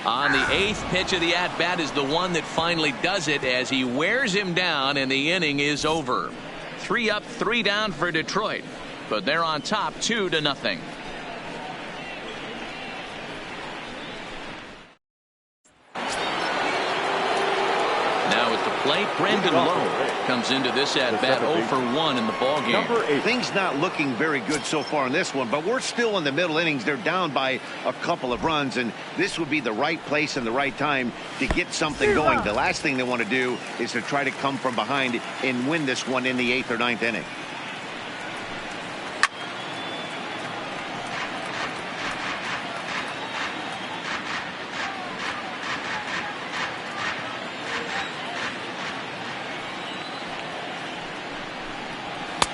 On the 8th pitch of the at-bat is the one that finally does it as he wears him down, and the inning is over. 3 up, 3 down for Detroit, but they're on top 2-0. Now at the plate, Brandon Lowe comes into this at-bat 0 for 1 in the ballgame. Things not looking very good so far in this one, but we're still in the middle innings. They're down by a couple of runs, and this would be the right place and the right time to get something going. The last thing they want to do is to try to come from behind and win this one in the 8th or 9th inning.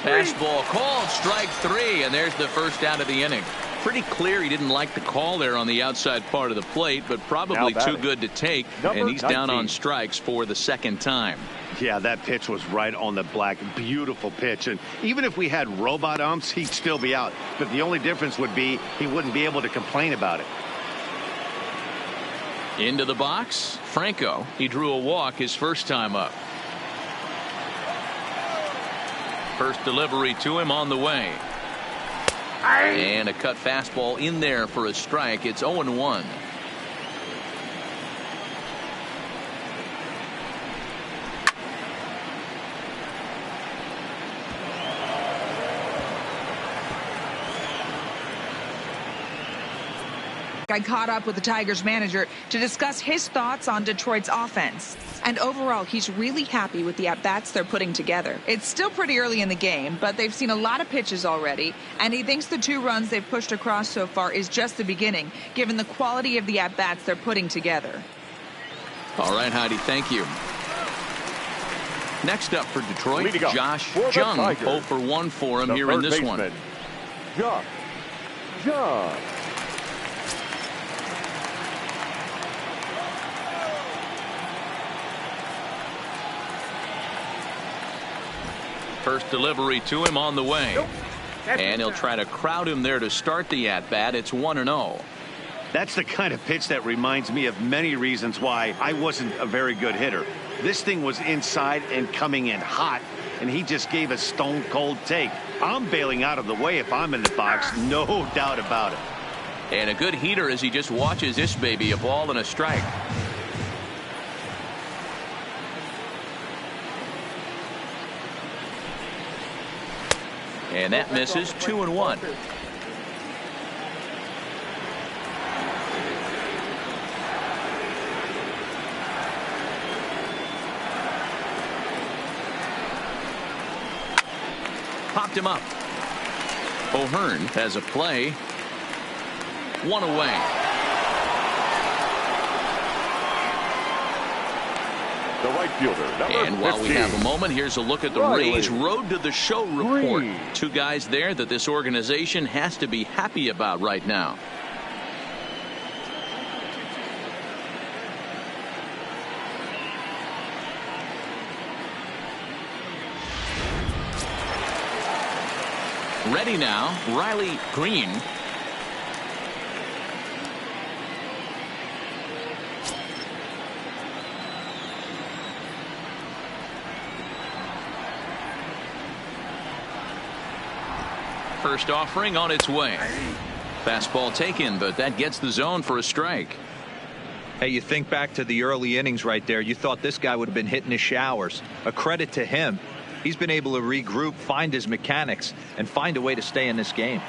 Fastball called, strike 3, and there's the first out of the inning. Pretty clear he didn't like the call there on the outside part of the plate, but probably too good to take, and he's down on strikes for the 2nd time. Yeah, that pitch was right on the black. Beautiful pitch, and even if we had robot umps, he'd still be out. But the only difference would be he wouldn't be able to complain about it. Into the box, Franco. He drew a walk his first time up. First delivery to him on the way. And a cut fastball in there for a strike. It's 0-1. I caught up with the Tigers manager to discuss his thoughts on Detroit's offense. And overall, he's really happy with the at-bats they're putting together. It's still pretty early in the game, but they've seen a lot of pitches already, and he thinks the 2 runs they've pushed across so far is just the beginning, given the quality of the at-bats they're putting together. All right, Heidi, thank you. Next up for Detroit, Josh Jung. 0 for 1 for him here in this one. Josh Jung. First delivery to him on the way. Nope. And he'll try to crowd him there to start the at-bat. It's 1-0. That's the kind of pitch that reminds me of many reasons why I wasn't a very good hitter. This thing was inside and coming in hot, and he just gave a stone-cold take. I'm bailing out of the way if I'm in the box, no doubt about it. And a good heater as he just watches this baby, a ball and a strike. And that misses. 2-1. Popped him up. O'Hearn has a play. One away. The right fielder, number And while 15. we have a moment, here's a look at the Rays Road to the Show report. Two guys there that this organization has to be happy about right now. Ready now, Riley Green. First offering on its way. Fastball taken, but that gets the zone for a strike. Hey, you think back to the early innings right there. You thought this guy would have been hitting his showers. A credit to him. He's been able to regroup, find his mechanics, and find a way to stay in this game.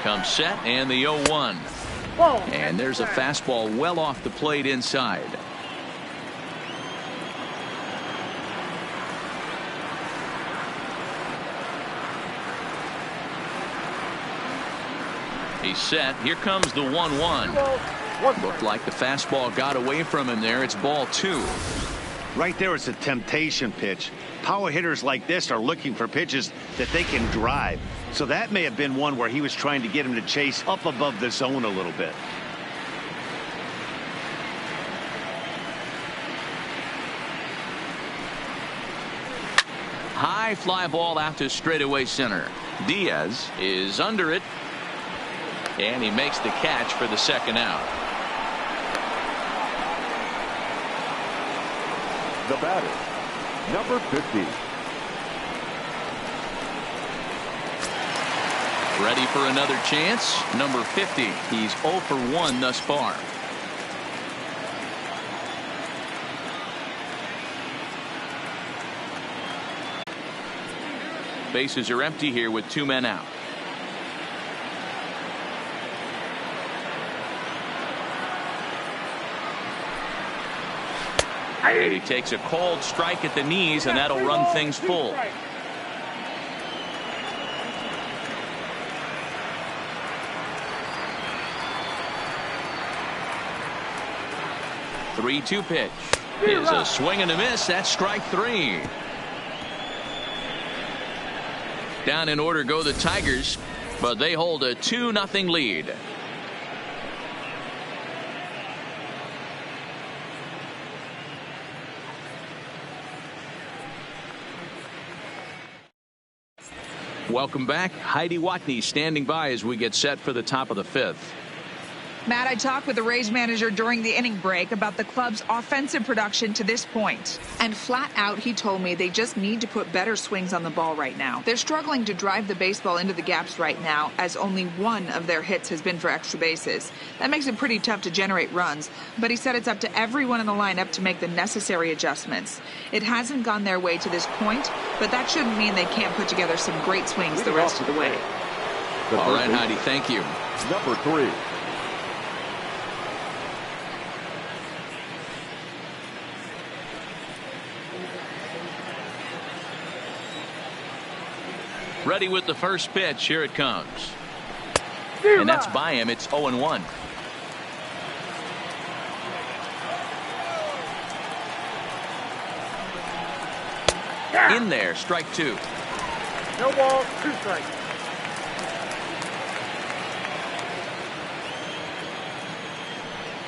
Comes set and the 0-1. And there's a fastball well off the plate inside. He's set. Here comes the 1-1. Looked like the fastball got away from him there. It's ball 2. Right there, it's a temptation pitch. Power hitters like this are looking for pitches that they can drive. So that may have been one where he was trying to get him to chase up above the zone a little bit. High fly ball out to straightaway center. Diaz is under it. And he makes the catch for the second out. The batter, number 50. Ready for another chance. Number 50. He's 0 for 1 thus far. Bases are empty here with 2 men out. And he takes a cold strike at the knees, and that'll run things full. Three-two pitch is a swing and a miss. That's strike 3. Down in order go the Tigers, but they hold a 2-0 lead. Welcome back. Heidi Watney standing by as we get set for the top of the 5th. Matt, I talked with the Rays manager during the inning break about the club's offensive production to this point. And flat out, he told me they just need to put better swings on the ball right now. They're struggling to drive the baseball into the gaps right now, as only one of their hits has been for extra bases. That makes it pretty tough to generate runs, but he said it's up to everyone in the lineup to make the necessary adjustments. It hasn't gone their way to this point, but that shouldn't mean they can't put together some great swings the rest of the way. All right, Heidi, thank you. Number 3. Ready with the first pitch. Here it comes. And that's by him. It's 0-1. In there, strike 2. No ball, 2 strikes.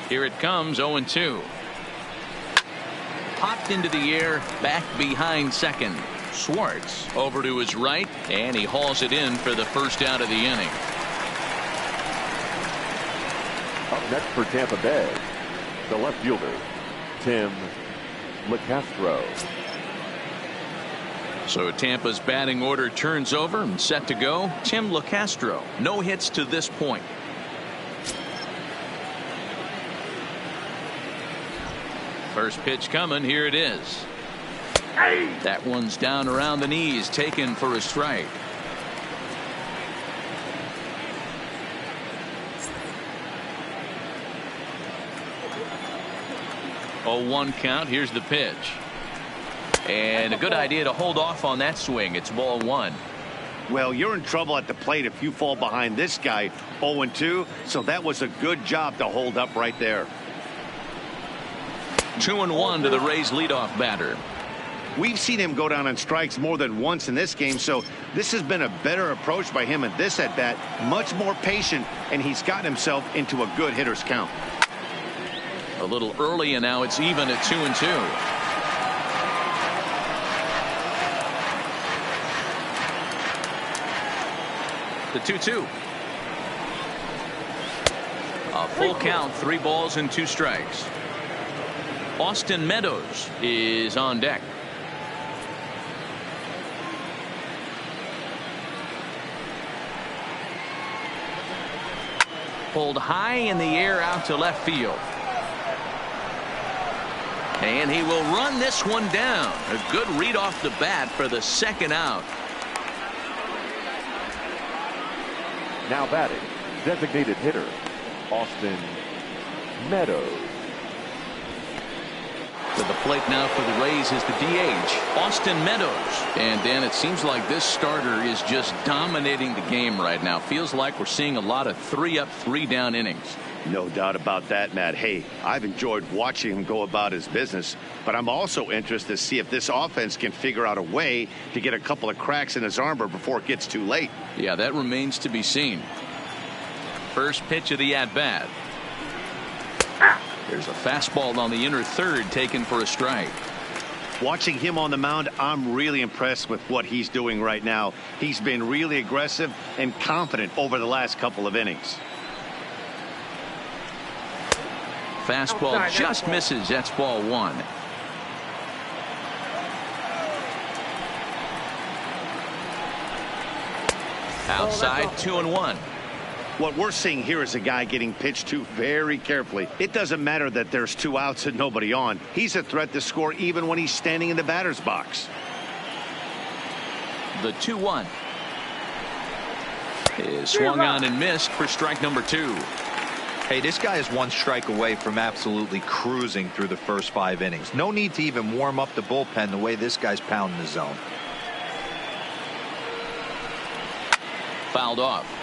Here it comes, 0-2. Popped into the air, back behind second. Schwartz over to his right, and he hauls it in for the first out of the inning. Up next for Tampa Bay, the left fielder, Tim LeCastro. So Tampa's batting order turns over and set to go. Tim LeCastro, no hits to this point. First pitch coming. Here it is. That one's down around the knees, taken for a strike. 0-1 count. Here's the pitch. And a good idea to hold off on that swing. It's ball one. Well, you're in trouble at the plate if you fall behind this guy 0-2. So that was a good job to hold up right there. 2-1 to the Rays leadoff batter. We've seen him go down on strikes more than once in this game, so this has been a better approach by him at this at bat. Much more patient, and he's gotten himself into a good hitter's count. A little early, and now it's even at 2-2. The 2-2. A full count, 3 balls and 2 strikes. Austin Meadows is on deck. Pulled high in the air out to left field. And he will run this one down. A good read off the bat for the second out. Now batting, designated hitter, Austin Meadows. To the plate now for the Rays is the DH, Austin Meadows. And Dan, it seems like this starter is just dominating the game right now. Feels like we're seeing a lot of 3-up, 3-down innings. No doubt about that, Matt. Hey, I've enjoyed watching him go about his business, but I'm also interested to see if this offense can figure out a way to get a couple of cracks in his armor before it gets too late. Yeah, that remains to be seen. First pitch of the at-bat. There's a fastball on the inner third, taken for a strike. Watching him on the mound, I'm really impressed with what he's doing right now. He's been really aggressive and confident over the last couple of innings. Fastball just misses. That's ball one. Outside, 2-1. What we're seeing here is a guy getting pitched to very carefully. It doesn't matter that there's 2 outs and nobody on. He's a threat to score even when he's standing in the batter's box. The 2-1 is swung on and missed for strike number 2. Hey, this guy is 1 strike away from absolutely cruising through the first 5 innings. No need to even warm up the bullpen the way this guy's pounding the zone. Fouled off.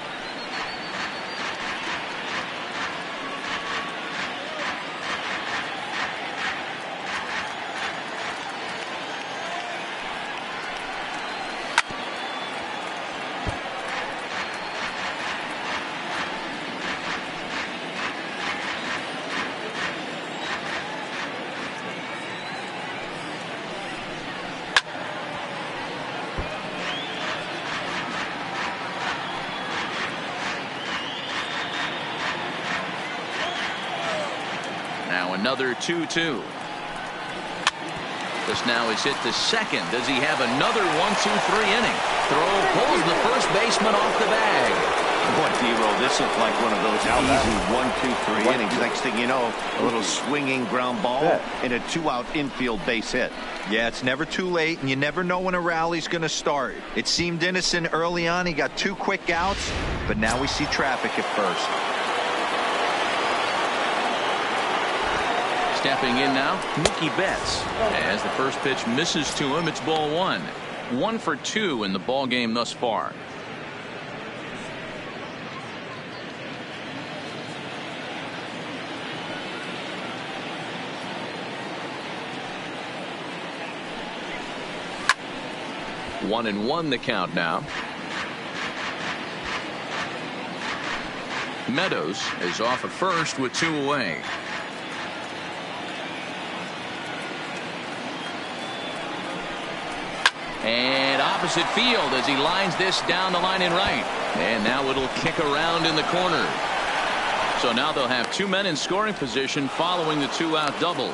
Another 2-2. This now is hit to second. Does he have another 1-2-3 inning? Throw pulls the first baseman off the bag. Boy, D-Roll, this looked like one of those easy 1-2-3 innings. Next thing you know, a little swinging ground ball and a 2-out infield base hit. Yeah, it's never too late, and you never know when a rally's going to start. It seemed innocent early on. He got 2 quick outs, but now we see traffic at first. Stepping in now, Mookie Betts. As the first pitch misses to him, it's ball 1. 1 for 2 in the ball game thus far. One and 1 the count now. Meadows is off at first with 2 away. opposite field as he lines this down the line in right. And now it'll kick around in the corner. So now they'll have 2 men in scoring position following the 2-out double.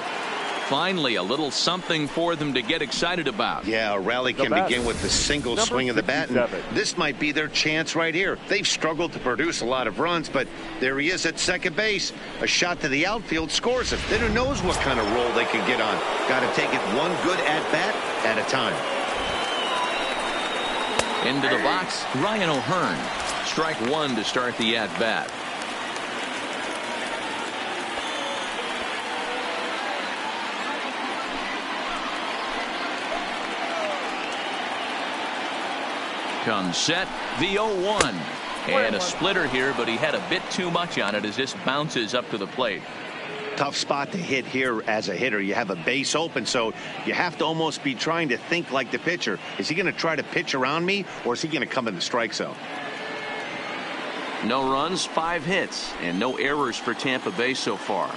Finally, a little something for them to get excited about. Yeah, a rally can begin with a single swing of the bat. And this might be their chance right here. They've struggled to produce a lot of runs, but there he is at second base. A shot to the outfield scores it. Then who knows what kind of roll they can get on. Got to take it one good at-bat at a time. Into the box, Ryan O'Hearn. Strike one to start the at-bat. Comes set, the 0-1. And a splitter here, but he had a bit too much on it as this bounces up to the plate. Tough spot to hit here as a hitter. You have a base open, so you have to almost be trying to think like the pitcher. Is he going to try to pitch around me, or is he going to come in the strike zone? No runs, 5 hits, and no errors for Tampa Bay so far.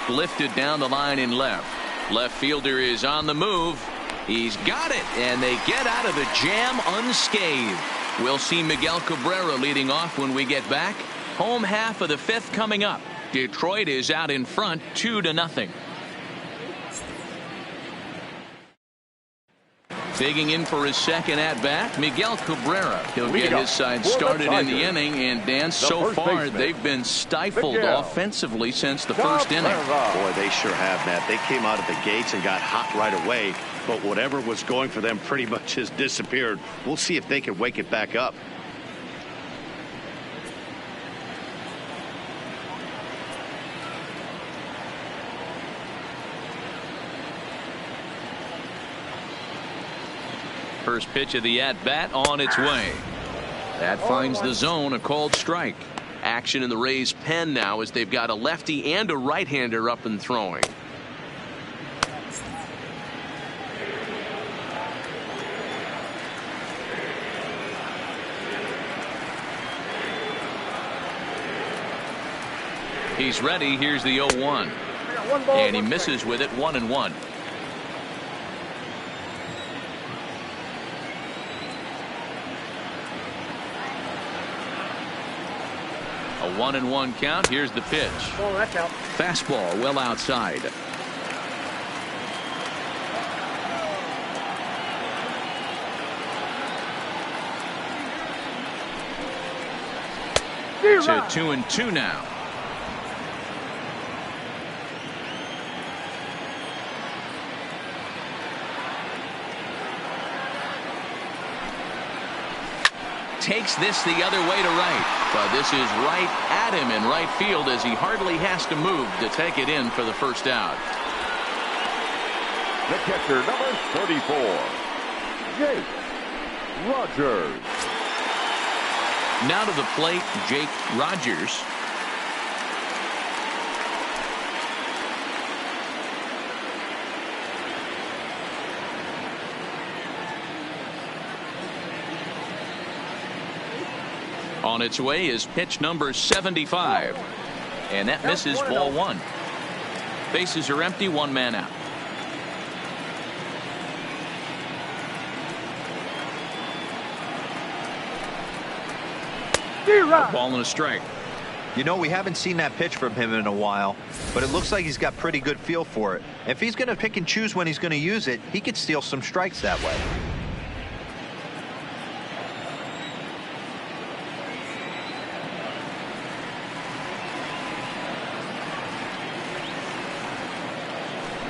Lifted down the line in left. Left fielder is on the move. He's got it, and they get out of the jam unscathed. We'll see Miguel Cabrera leading off when we get back. Home half of the 5th coming up. Detroit is out in front 2-0. Digging in for his second at-bat, Miguel Cabrera. He'll get his side started in the inning, and Dan, so far they've been stifled offensively since the first inning. Boy, they sure have, Matt. They came out of the gates and got hot right away, but whatever was going for them pretty much has disappeared. We'll see if they can wake it back up. First pitch of the at-bat on its way. That finds the zone, a called strike. Action in the Rays' pen now as they've got a lefty and a right-hander up and throwing. He's ready. Here's the 0-1. And he misses with it, 1-1. A 1-1 count. Here's the pitch. Oh, that's out. Fastball well outside. To 2-2 now. Takes this the other way to right, but this is right at him in right field as he hardly has to move to take it in for the first out. The catcher, number 34, Jake Rogers. Now to the plate, Jake Rogers. On its way is pitch number 75. And that misses, ball 1. Bases are empty, 1 man out. A ball and a strike. You know, we haven't seen that pitch from him in a while, but it looks like he's got pretty good feel for it. If he's going to pick and choose when he's going to use it, he could steal some strikes that way.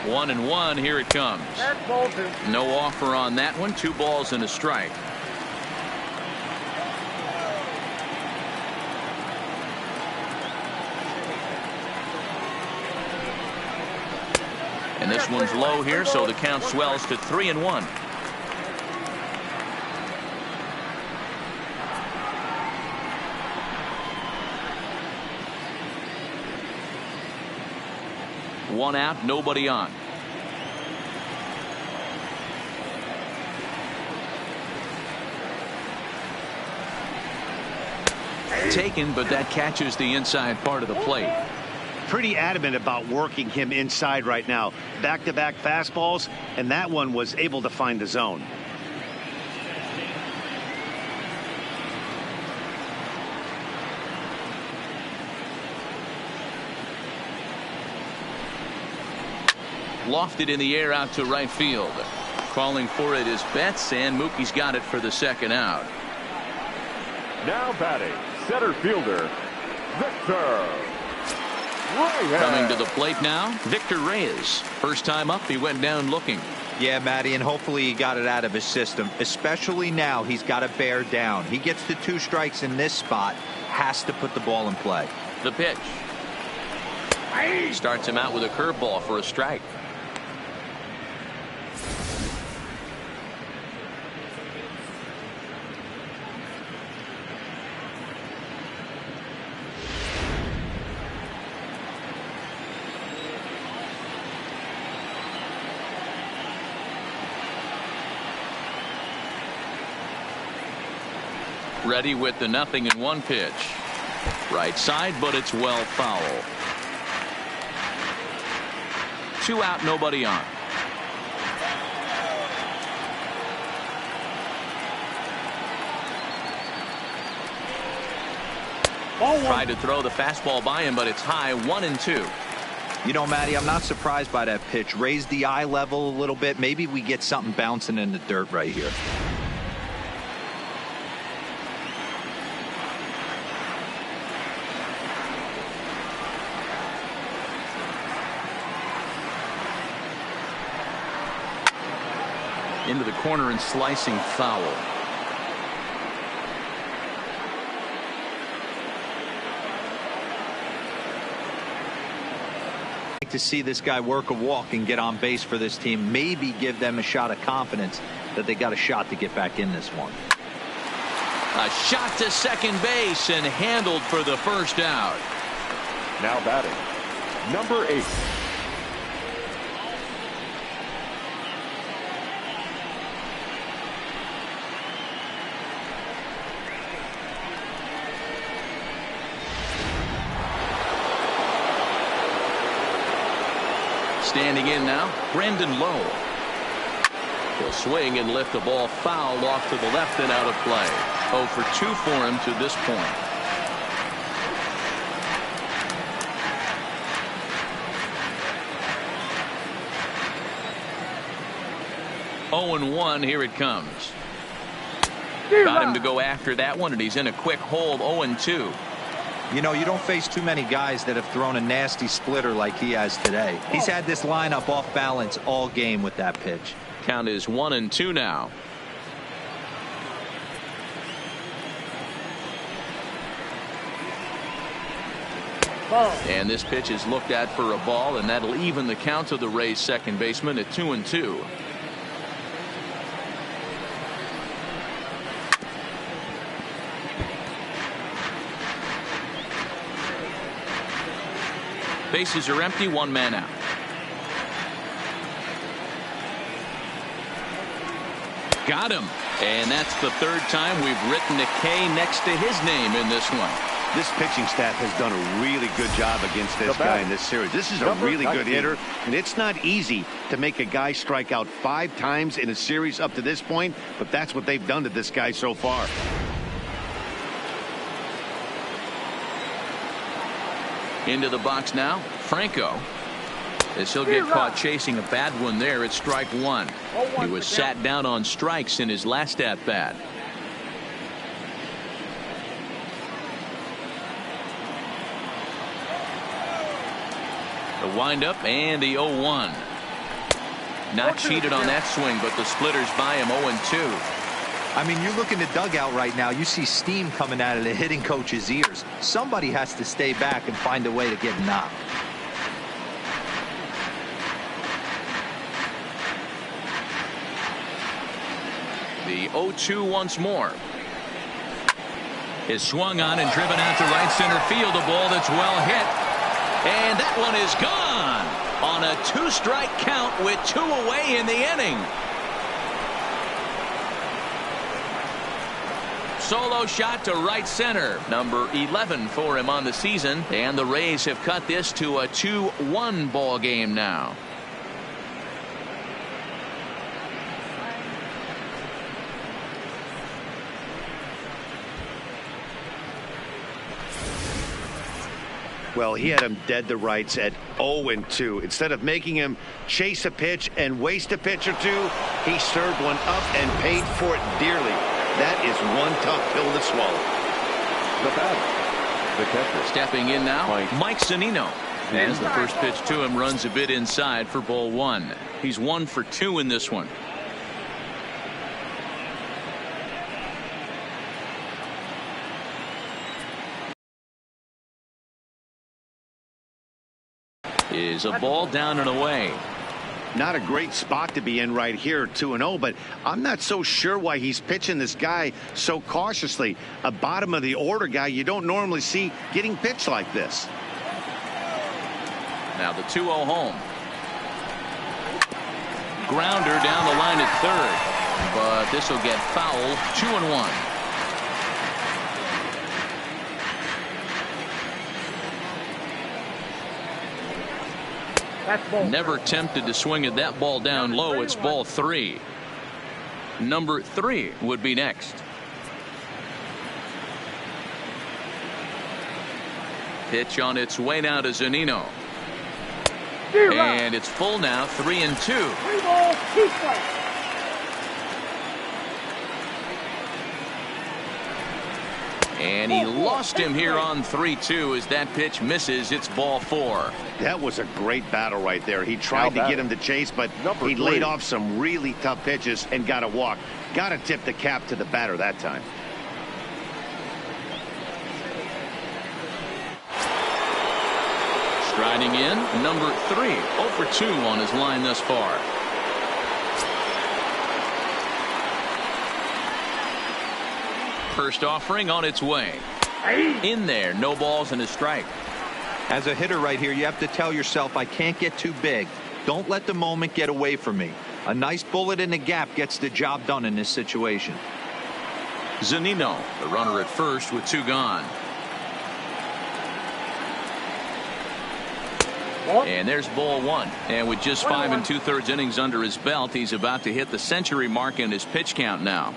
One and one. Here it comes. No offer on that one. 2 balls and a strike. And this one's low here, so the count swells to 3-1. One out, nobody on. Taken, but that catches the inside part of the plate. pretty adamant about working him inside right now. Back-to-back fastballs, and that one was able to find the zone. Lofted in the air out to right field. Calling for it is Betts, and Mookie's got it for the second out. Now batting, center fielder, Victor Reyes. Coming to the plate now, Victor Reyes. First time up, he went down looking. Yeah, Matty, and hopefully he got it out of his system. Especially now, he's got to bear down. He gets the 2 strikes in this spot, has to put the ball in play. The pitch. Starts him out with a curveball for a strike. Ready with the 0-1 pitch. Right side, but it's well foul. 2 out, nobody on. Tried to throw the fastball by him, but it's high. 1-2. You know, Matty, I'm not surprised by that pitch. Raise the eye level a little bit. Maybe we get something bouncing in the dirt right here. Into the corner and slicing foul. To see this guy work a walk and get on base for this team, maybe give them a shot of confidence that they got a shot to get back in this one. A shot to second base and handled for the first out. Now batting, number 8. Standing in now, Brandon Lowe. He'll swing and lift the ball foul off to the left and out of play. 0 for 2 for him to this point. Oh and 1, here it comes. Got him to go after that one, and he's in a quick hold. 0 and 2. You know, you don't face too many guys that have thrown a nasty splitter like he has today. He's had this lineup off balance all game with that pitch. Count is 1-2 now. And this pitch is looked at for a ball, and that'll even the count of the Rays second baseman at 2-2. Bases are empty, 1 man out. Got him. And that's the 3rd time we've written a K next to his name in this one. This pitching staff has done a really good job against this guy in this series. This is a really good hitter, and it's not easy to make a guy strike out 5 times in a series up to this point, but that's what they've done to this guy so far. Into the box now, Franco. As he'll get caught chasing a bad one there at strike 1. He was sat down on strikes in his last at bat. The windup and the 0-1. Not cheated on that swing, but the splitters by him. 0-2. I mean, you look in the dugout right now, you see steam coming out of the hitting coach's ears. Somebody has to stay back and find a way to get knocked. The 0-2 once more. Is swung on and driven out to right center field. A ball that's well hit. And that one is gone on a 2-strike count with 2 away in the inning. solo shot to right center. Number 11 for him on the season. And the Rays have cut this to a 2-1 ball game now. Well, he had him dead to rights at 0-2. Instead of making him chase a pitch and waste a pitch or two, he served one up and paid for it dearly. That is one tough pill to swallow. The batter, the catcher. Stepping in now, Mike Zunino. As the first pitch to him runs a bit inside for ball one. He's 1 for 2 in this one. Is a ball down and away. Not a great spot to be in right here, 2-0, but I'm not so sure why he's pitching this guy so cautiously. A bottom of the order guy you don't normally see getting pitched like this. Now the 2-0 home. Grounder down the line at third, but this will get foul. 2-1. Never tempted to swing at that ball down low. It's ball 3. Number 3 would be next. Pitch on its way now to Zunino. And it's full now, 3-2. And he lost him here on 3-2 as that pitch misses. It's ball 4. That was a great battle right there. He tried to get him to chase, but he laid off some really tough pitches and got a walk. Got to tip the cap to the batter that time. Striding in, number 3, 0 for 2 on his line thus far. First offering on its way. In there, no balls and a strike. As a hitter right here, you have to tell yourself, I can't get too big. Don't let the moment get away from me. A nice bullet in the gap gets the job done in this situation. Zunino, the runner at first with 2 gone. And there's ball 1. And with just 5 2/3 innings under his belt, he's about to hit the century mark in his pitch count now.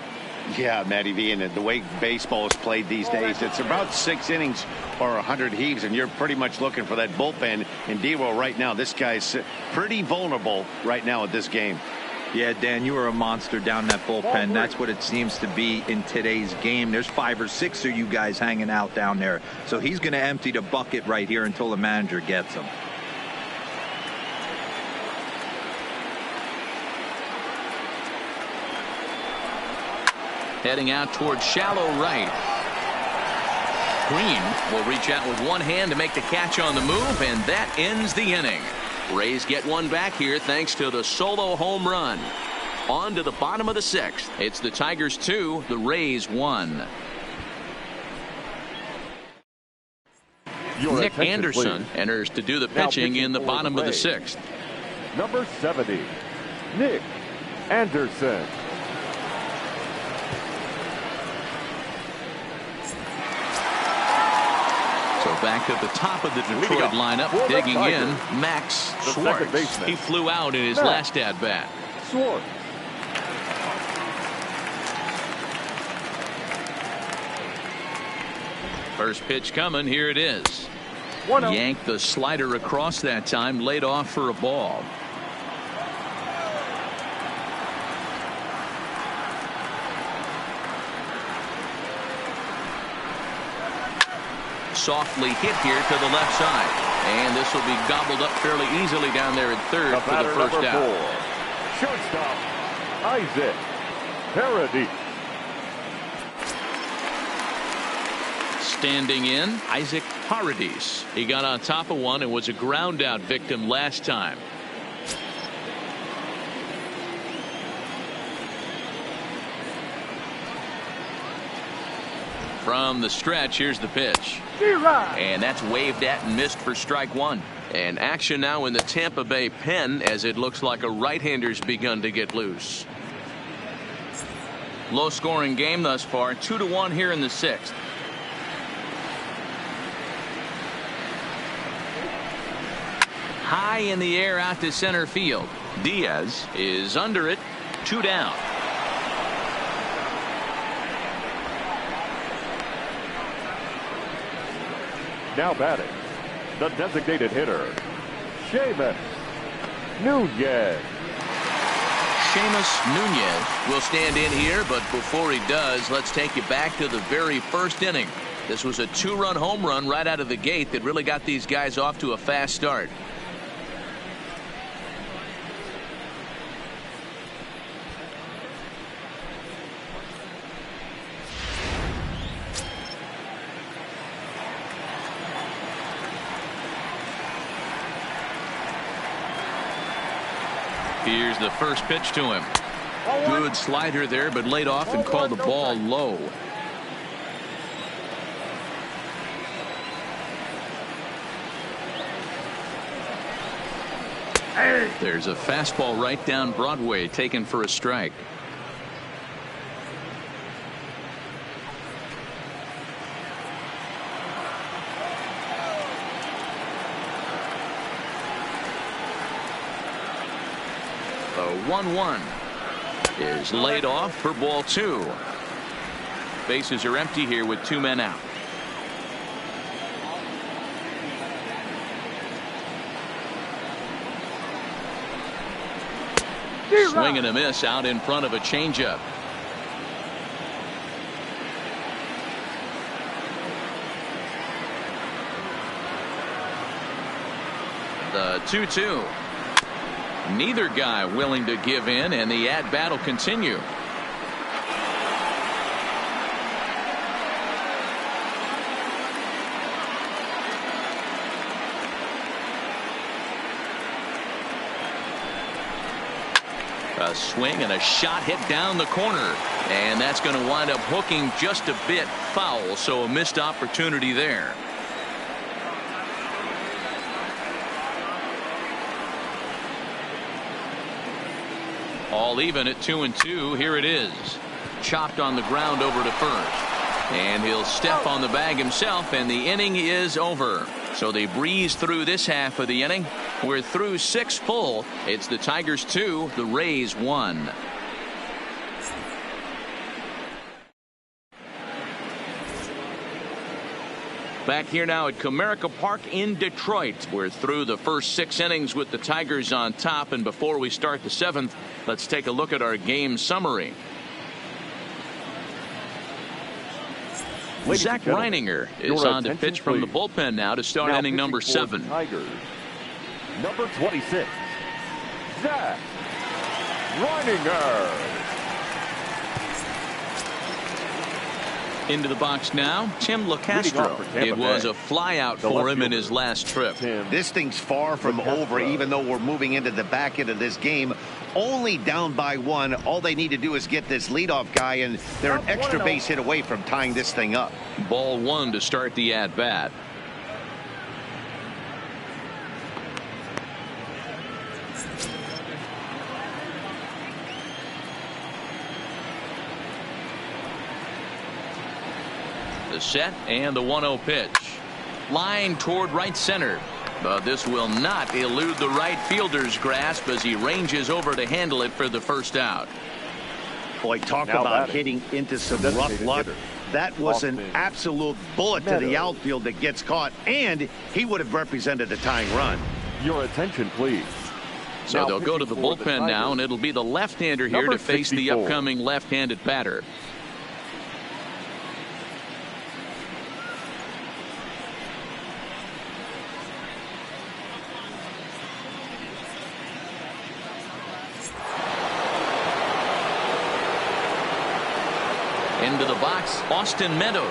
Yeah, Matty V, and the way baseball is played these days, it's about 6 innings or 100 heaves, and you're pretty much looking for that bullpen. And D-Roll right now, this guy's pretty vulnerable right now at this game. Yeah, Dan, you are a monster down that bullpen. That's what it seems to be in today's game. There's 5 or 6 of you guys hanging out down there. So he's going to empty the bucket right here until the manager gets him. Heading out towards shallow right. Green will reach out with one hand to make the catch on the move, and that ends the inning. Rays get one back here thanks to the solo home run. On to the bottom of the 6th. It's the Tigers 2, the Rays 1. Nick Anderson enters to do the pitching in the bottom of the 6th. Number 70, Nick Anderson. So back at the top of the Detroit lineup, digging in, Max Schwartz. He flew out in his last at-bat. Schwartz. First pitch coming. Here it is. Yanked the slider across that time, laid off for a ball. Softly hit here to the left side, and this will be gobbled up fairly easily down there at third for the first out. Shortstop Isaac Paradis. Standing in, Isaac Paradis. He got on top of one and was a ground out victim last time. From the stretch, here's the pitch. And that's waved at and missed for strike 1. And action now in the Tampa Bay pen as it looks like a right-hander's begun to get loose. Low scoring game thus far, 2-1 here in the 6th. High in the air out to center field. Diaz is under it. 2 down. Now batting, the designated hitter, Seamus Nunez. Seamus Nunez will stand in here, but before he does, let's take you back to the very first inning. This was a 2-run home run right out of the gate that really got these guys off to a fast start. Here's the first pitch to him. Good slider there, but laid off and called the ball low. There's a fastball right down Broadway, taken for a strike. The 1-1 is laid off for ball 2. Bases are empty here with 2 men out. Swing and a miss out in front of a changeup. The 2-2. Neither guy willing to give in, and the at-bat will continue. A swing and a shot hit down the corner, and that's going to wind up hooking just a bit foul, so a missed opportunity there. All even at 2-2. Here it is. Chopped on the ground over to first. And he'll step on the bag himself, and the inning is over. So they breeze through this half of the inning. We're through 6 full. It's the Tigers 2, the Rays 1. Back here now at Comerica Park in Detroit. We're through the first 6 innings with the Tigers on top, and before we start the 7th, let's take a look at our game summary. Zach Reininger is on to pitch from the bullpen now to start inning number 7. Tigers, number 26, Zach Reininger. Into the box now, Tim LaCastro. It was a flyout for him in his last trip. This thing's far from over, even though we're moving into the back end of this game. Only down by 1. All they need to do is get this leadoff guy, and they're an extra base hit away from tying this thing up. Ball 1 to start the at-bat. The set and the 1-0 pitch. Line toward right center. But this will not elude the right fielder's grasp as he ranges over to handle it for the first out. Boy, talk about hitting into some rough luck. That was an absolute bullet to the outfield that gets caught, and he would have represented a tying run. Your attention, please. So they'll go to the bullpen now, and it'll be the left-hander here to face the upcoming left-handed batter. Into the box, Austin Meadows.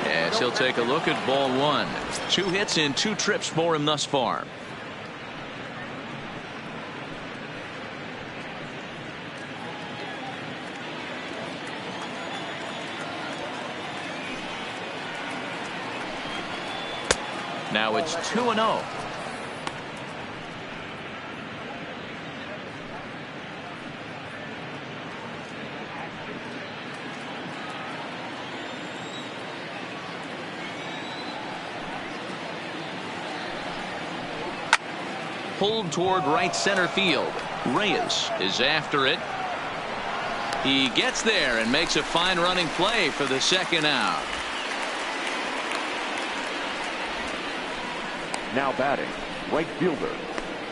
As he'll take a look at ball 1. 2 hits in 2 trips for him thus far. Now it's 2-0. pulled toward right center field. Reyes is after it. He gets there and makes a fine running play for the second out. Now batting, right fielder,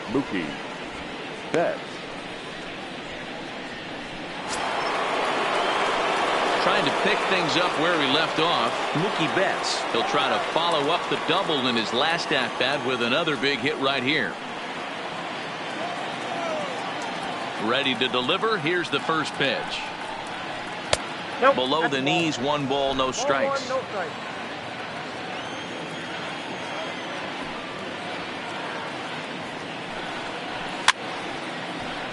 Mookie Betts. Trying to pick things up where he left off. Mookie Betts. He'll try to follow up the double in his last at-bat with another big hit right here. Ready to deliver. Here's the first pitch. Nope, Below the knees, 1 ball, no strikes. Ball 1, no strikes.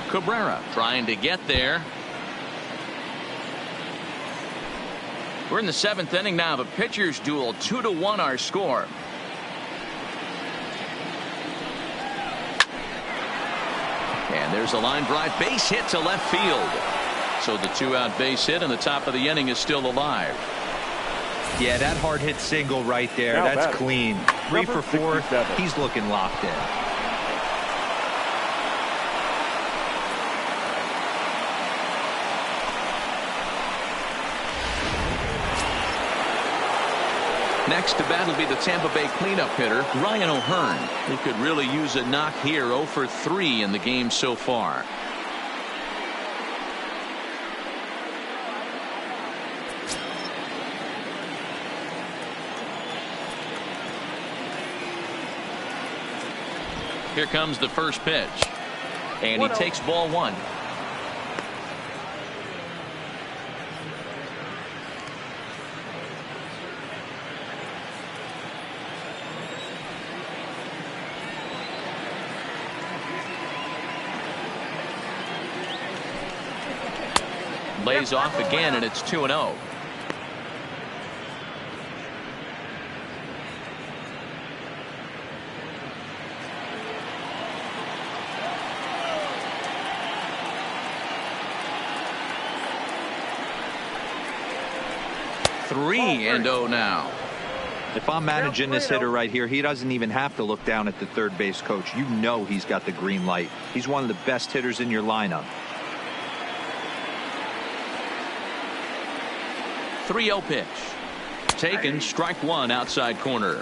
Cabrera trying to get there. We're in the 7th inning now of a pitcher's duel. 2-1 our score. And there's a line drive base hit to left field. So the 2-out base hit in the top of the inning is still alive. Yeah, that hard hit single right there. Now That's batting. clean. 3 for 4. 67. He's looking locked in. Next to bat will be the Tampa Bay cleanup hitter, Ryan O'Hearn, who could really use a knock here. 0 for 3 in the game so far. Here comes the first pitch. And he takes ball 1. Lays off again, and it's 2-0. Three and 0 now. If I'm managing this hitter right here, he doesn't even have to look down at the third base coach. You know he's got the green light. He's one of the best hitters in your lineup. 3-0 pitch. Taken, strike 1, outside corner.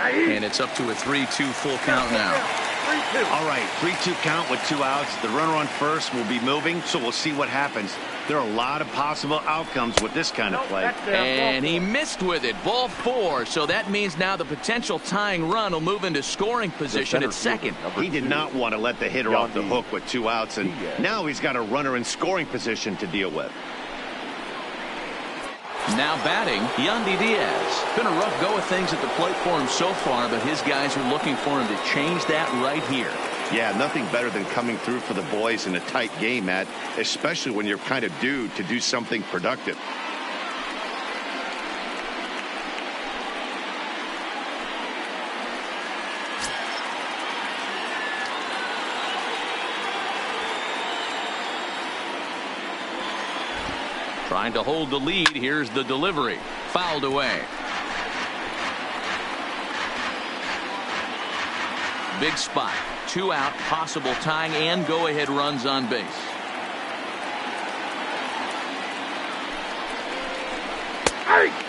And it's up to a 3-2 full count now. 3-2. All right, 3-2 count with 2 outs. The runner on first will be moving, so we'll see what happens. There are a lot of possible outcomes with this kind of play. And he missed with it. Ball 4. So that means now the potential tying run will move into scoring position at second. He did not want to let the hitter off the hook with 2 outs, and now he's got a runner in scoring position to deal with. Now batting, Yandy Diaz. Been a rough go of things at the plate for him so far, but his guys are looking for him to change that right here. Yeah, nothing better than coming through for the boys in a tight game, Matt, especially when you're kind of due to do something productive. Trying to hold the lead. Here's the delivery. Fouled away. Big spot. 2 out, possible tying and go-ahead runs on base.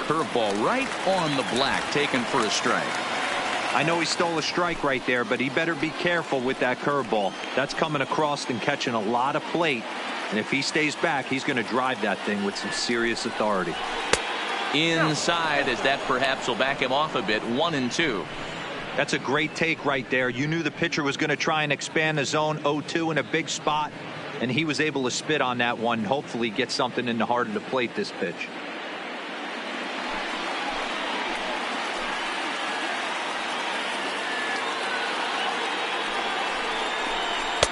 Curveball right on the black, taken for a strike. I know he stole a strike right there, but he better be careful with that curveball. That's coming across and catching a lot of plate. And if he stays back, he's going to drive that thing with some serious authority. Inside, as that perhaps will back him off a bit. 1-2. That's a great take right there. You knew the pitcher was going to try and expand the zone. 0-2 in a big spot, and he was able to spit on that one. Hopefully get something in the heart of the plate this pitch.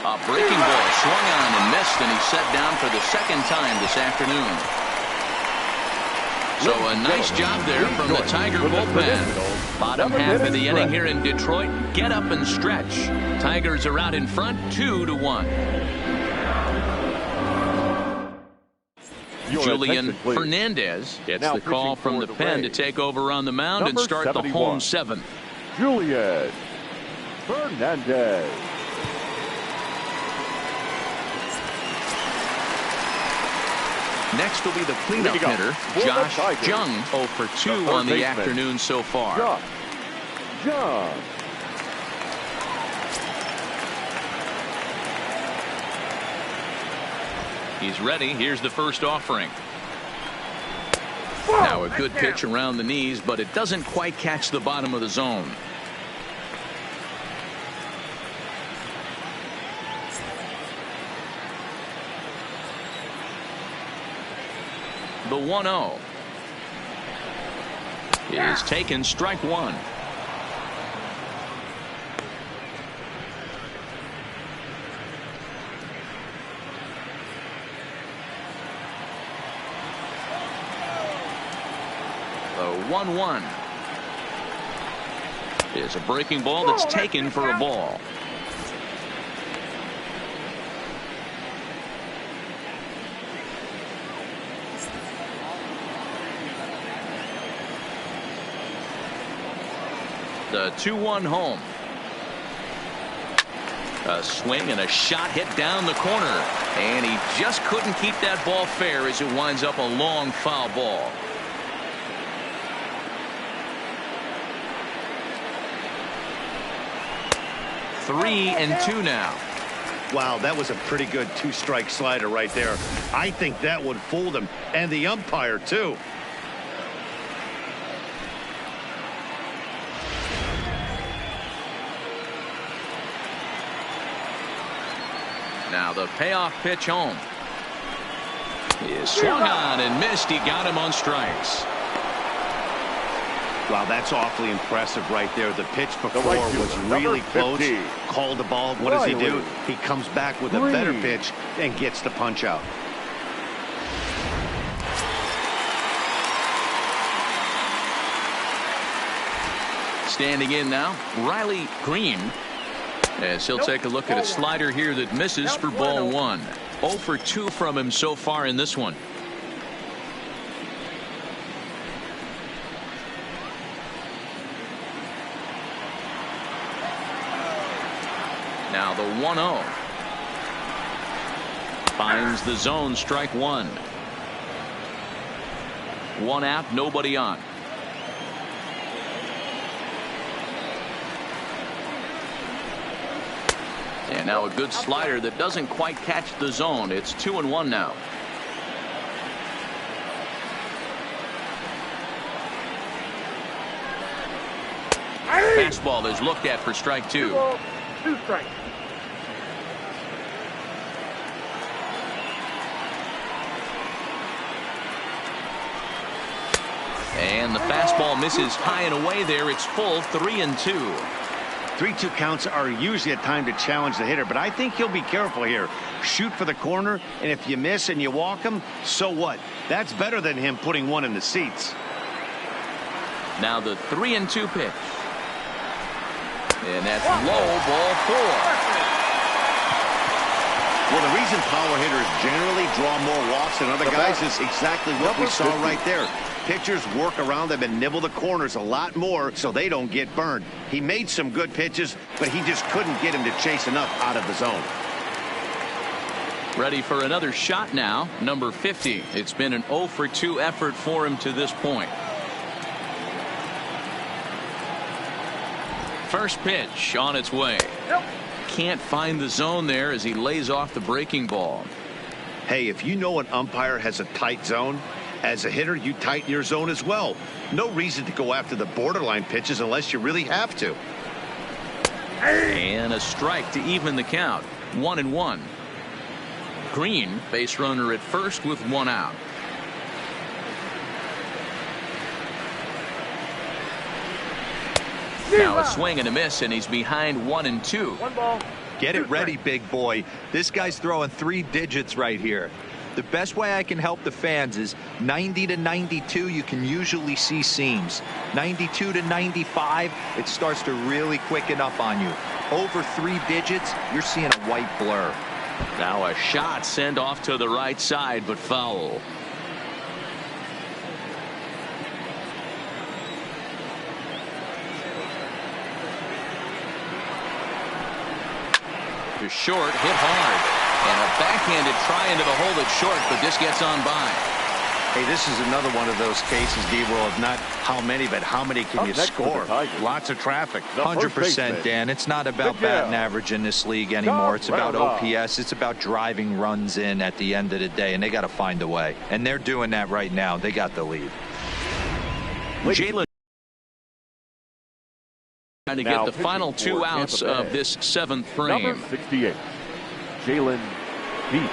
A breaking ball swung on and missed, and he's set down for the second time this afternoon. So a nice job there from the Tiger bullpen. Bottom half of the inning here in Detroit. Get up and stretch. Tigers are out in front 2-1. Julian Fernandez gets the call from the pen to take over on the mound and start the home seventh. Julian Fernandez. Next will be the cleanup hitter, Josh Jung, 0 for 2 on the afternoon so far. Jung. He's ready. Here's the first offering. Now a good pitch around the knees, but it doesn't quite catch the bottom of the zone. The 1-0 is taken, strike one. The 1-1 is a breaking ball that's taken for a ball. The 2-1 home. A swing and a shot hit down the corner, and he just couldn't keep that ball fair as it winds up a long foul ball. Three and two now. Wow, that was a pretty good two-strike slider right there. I think that one fooled him, and the umpire too. Now the payoff pitch home. He is swung on and missed. He got him on strikes. Wow, that's awfully impressive right there. The pitch before was really close. Called the ball. What does he do? He comes back with a better pitch and gets the punch out. Standing in now, Riley Green. As he'll take a look at a slider here that misses for ball one. 0 for 2 from him so far in this one. Now the 1-0 finds the zone, strike one. One out, nobody on. And now a good slider that doesn't quite catch the zone. It's 2-1 now. Fastball is looked at for strike two. 2 strikes. And the fastball misses high and away there. It's full, 3-2. 3-2 counts are usually a time to challenge the hitter, but I think he'll be careful here. Shoot for the corner, and if you miss and you walk him, so what? That's better than him putting one in the seats. Now the 3-2 pitch. And that's low, ball 4. Well, the reason power hitters generally draw more walks than other guys is exactly what we saw right there. Pitchers work around them and nibble the corners a lot more so they don't get burned. He made some good pitches, but he just couldn't get him to chase enough out of the zone. Ready for another shot now, number 50. It's been an 0 for 2 effort for him to this point. First pitch on its way. Can't find the zone there as he lays off the breaking ball. Hey, if you know an umpire has a tight zone, as a hitter, you tighten your zone as well. No reason to go after the borderline pitches unless you really have to. And a strike to even the count. 1-1. Green, base runner at first with one out. Now a swing and a miss, and he's behind 1-2. 1 ball. Get it ready, big boy. This guy's throwing 3 digits right here. The best way I can help the fans is 90 to 92, you can usually see seams. 92 to 95, it starts to really quicken up on you. Over 3 digits, you're seeing a white blur. Now a shot sent off to the right side, but foul. To short, hit hard. And a backhanded try into the hole that's short, but this gets on by. Hey, this is another one of those cases, D-Roll, of not how many, but how many can you score? Lots of traffic. 100%, Dan. It's not about batting average in this league anymore. It's about OPS. It's about driving runs in at the end of the day, and they got to find a way. And they're doing that right now. They got the lead. Jalen trying to get the final 2 outs of this 7th frame. Number 68, Jalen Pete.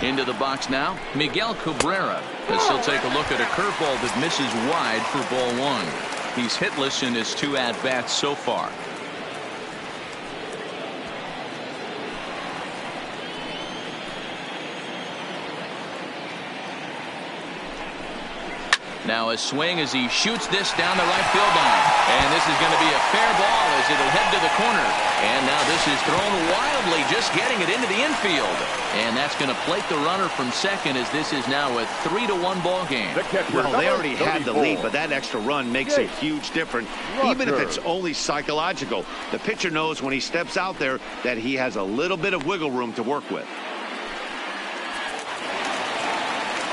Into the box now, Miguel Cabrera, as he'll take a look at a curveball that misses wide for ball 1. He's hitless in his 2 at-bats so far. Now a swing as he shoots this down the right field line. And this is going to be a fair ball as it'll head to the corner. And now this is thrown wildly, just getting it into the infield. And that's going to plate the runner from second as this is now a 3-1 ball game. Well, they already had the lead, but that extra run makes a huge difference, even if it's only psychological. The pitcher knows when he steps out there that he has a little bit of wiggle room to work with.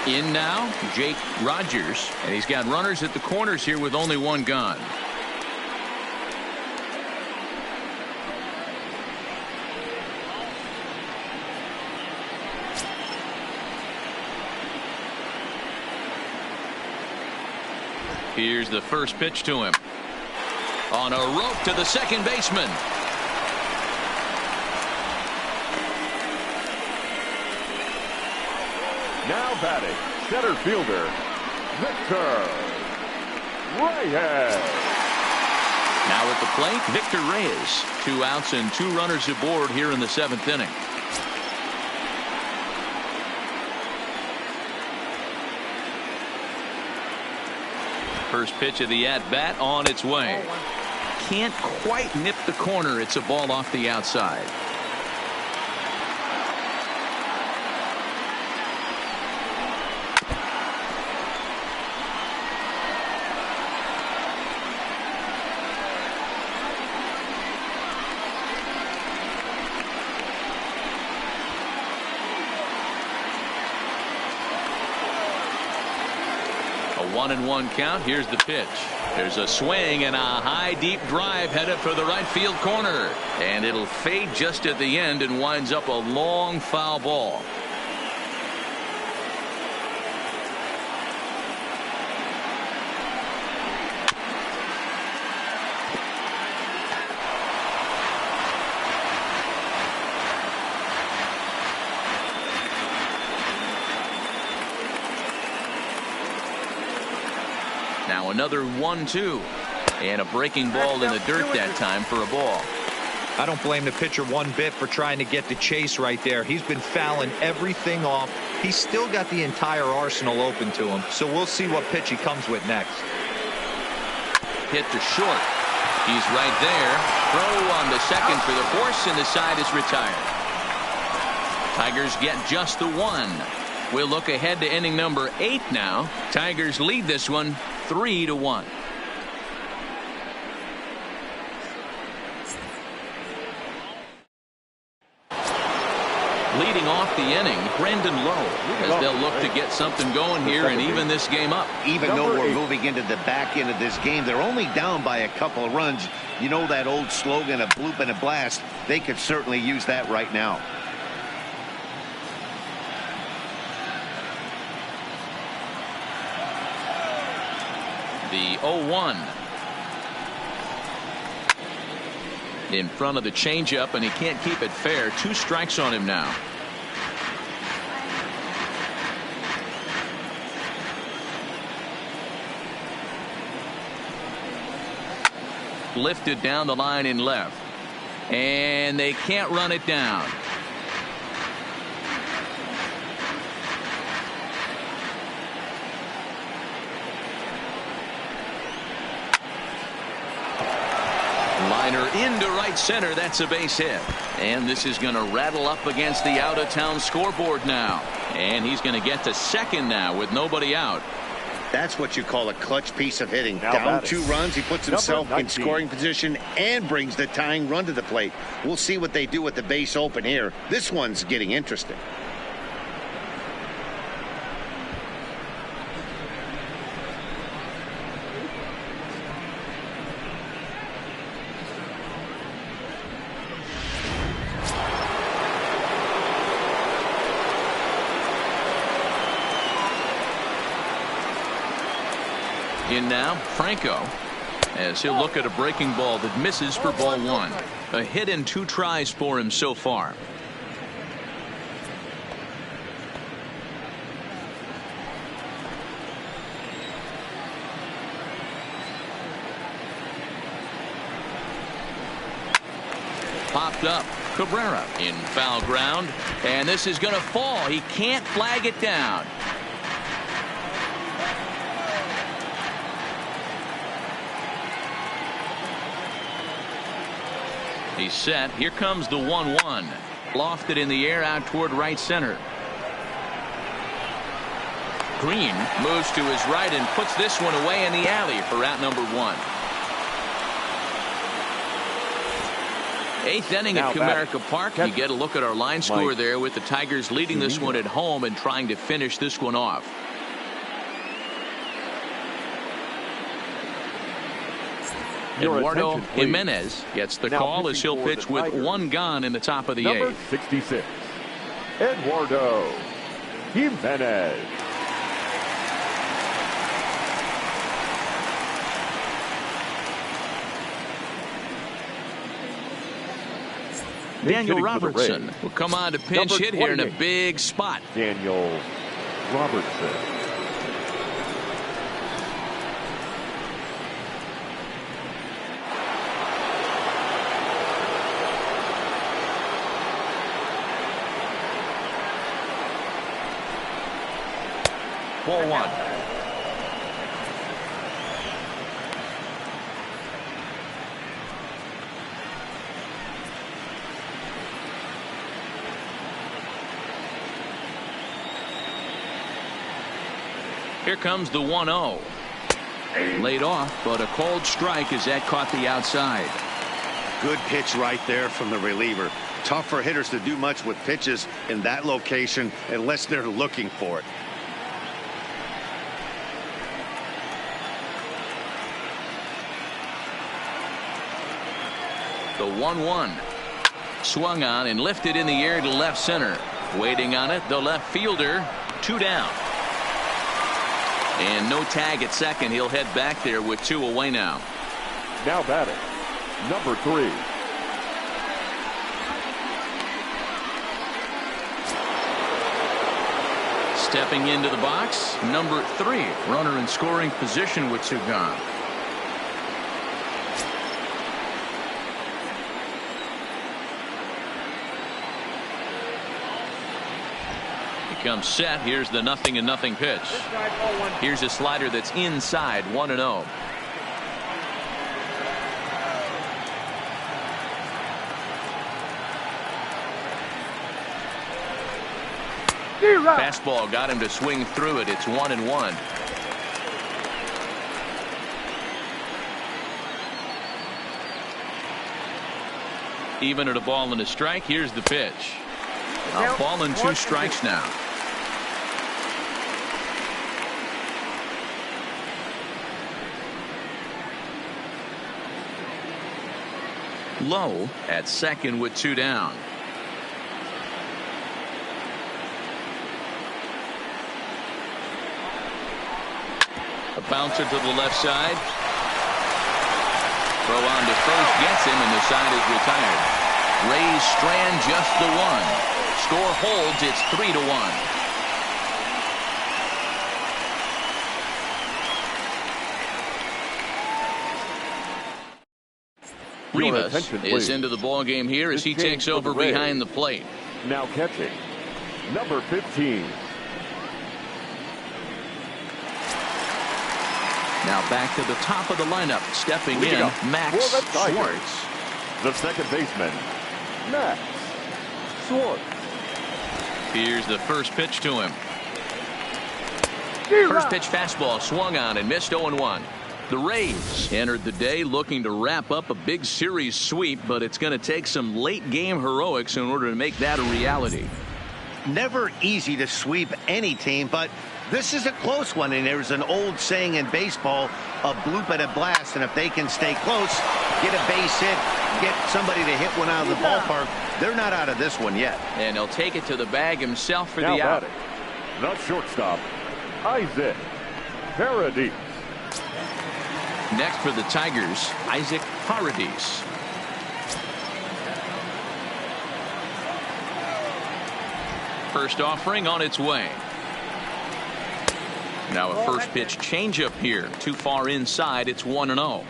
In now, Jake Rogers, and he's got runners at the corners here with only 1 gone. Here's the first pitch to him. On a rope to the second baseman. Now batting, center fielder, Victor Reyes. Now at the plate, Victor Reyes. 2 outs and 2 runners aboard here in the 7th inning. First pitch of the at-bat on its way. Can't quite nip the corner. It's a ball off the outside. A 1-1 count. Here's the pitch. There's a swing and a high deep drive headed for the right field corner, and it'll fade just at the end and winds up a long foul ball. Now another 1-2, and a breaking ball in the dirt that time for a ball. I don't blame the pitcher one bit for trying to get the chase right there. He's been fouling everything off. He's still got the entire arsenal open to him, so we'll see what pitch he comes with next. Hit to short. He's right there. Throw on the second for the force, and the side is retired. Tigers get just the 1. We'll look ahead to inning number 8 now. Tigers lead this one 3-1. Leading off the inning, Brandon Lowe, as they'll look to get something going here and even this game up. Even though we're moving into the back end of this game, they're only down by a couple of runs. You know that old slogan, a bloop and a blast. They could certainly use that right now. The 0-1. In front of the changeup, and he can't keep it fair. 2 strikes on him now. lifted down the line in left. And they can't run it down. Liner into right center. That's a base hit. And this is going to rattle up against the out-of-town scoreboard now. And he's going to get to second now with nobody out. That's what you call a clutch piece of hitting. Now Down batting. 2 runs, he puts himself in scoring position and brings the tying run to the plate. We'll see what they do with the base open here. This one's getting interesting. In now, Franco, as he'll look at a breaking ball that misses for ball 1. A hit in 2 tries for him so far. Popped up. Cabrera in foul ground. And this is going to fall. He can't flag it down. He's set. Here comes the 1-1. Lofted in the air out toward right center. Green moves to his right and puts this one away in the alley for out number 1. 8th inning at Comerica Park. You get a look at our line score there with the Tigers leading this one at home and trying to finish this one off. Eduardo Jimenez gets the call as he'll pitch with 1 gone in the top of the 8th. Number 66, Eduardo Jimenez. Daniel Robertson will come on to pinch hit here in a big spot. Daniel Robertson. Ball 1. Here comes the 1-0. Laid off, but a cold strike as that caught the outside. Good pitch right there from the reliever. Tough for hitters to do much with pitches in that location unless they're looking for it. The 1-1 swung on and lifted in the air to left center. Waiting on it, the left fielder. 2 down. And no tag at second. He'll head back there with 2 away now. Now batting, number 3. Stepping into the box, number 3. Runner in scoring position with 2 gone. Comes set. Here's the 0-0 pitch. Here's a slider that's inside. 1-0. Fastball got him to swing through it. It's 1-1. Even at a ball and a strike. Here's the pitch. A ball and 2 strikes now. Low at second with 2 down. A bouncer to the left side. Throw on to first gets him, and the side is retired. Rays strand just the 1. Score holds. It's 3-1. Rivas is into the ball game here as he takes over behind the plate. Now catching, number 15. Now back to the top of the lineup, stepping in, Max Schwartz. The second baseman, Max Schwartz. Here's the first pitch to him. First pitch fastball swung on and missed 0-1. The Rays entered the day looking to wrap up a big series sweep, but it's going to take some late game heroics in order to make that a reality. Never easy to sweep any team, but this is a close one, and there's an old saying in baseball, a bloop and a blast, and if they can stay close, get a base hit, get somebody to hit one out of the ballpark, they're not out of this one yet. And he'll take it to the bag himself for now the out. The shortstop, Isaac Paradis. Next for the Tigers, Isaac Paradis. First offering on its way. Now a first pitch changeup here. Too far inside. It's 1-0.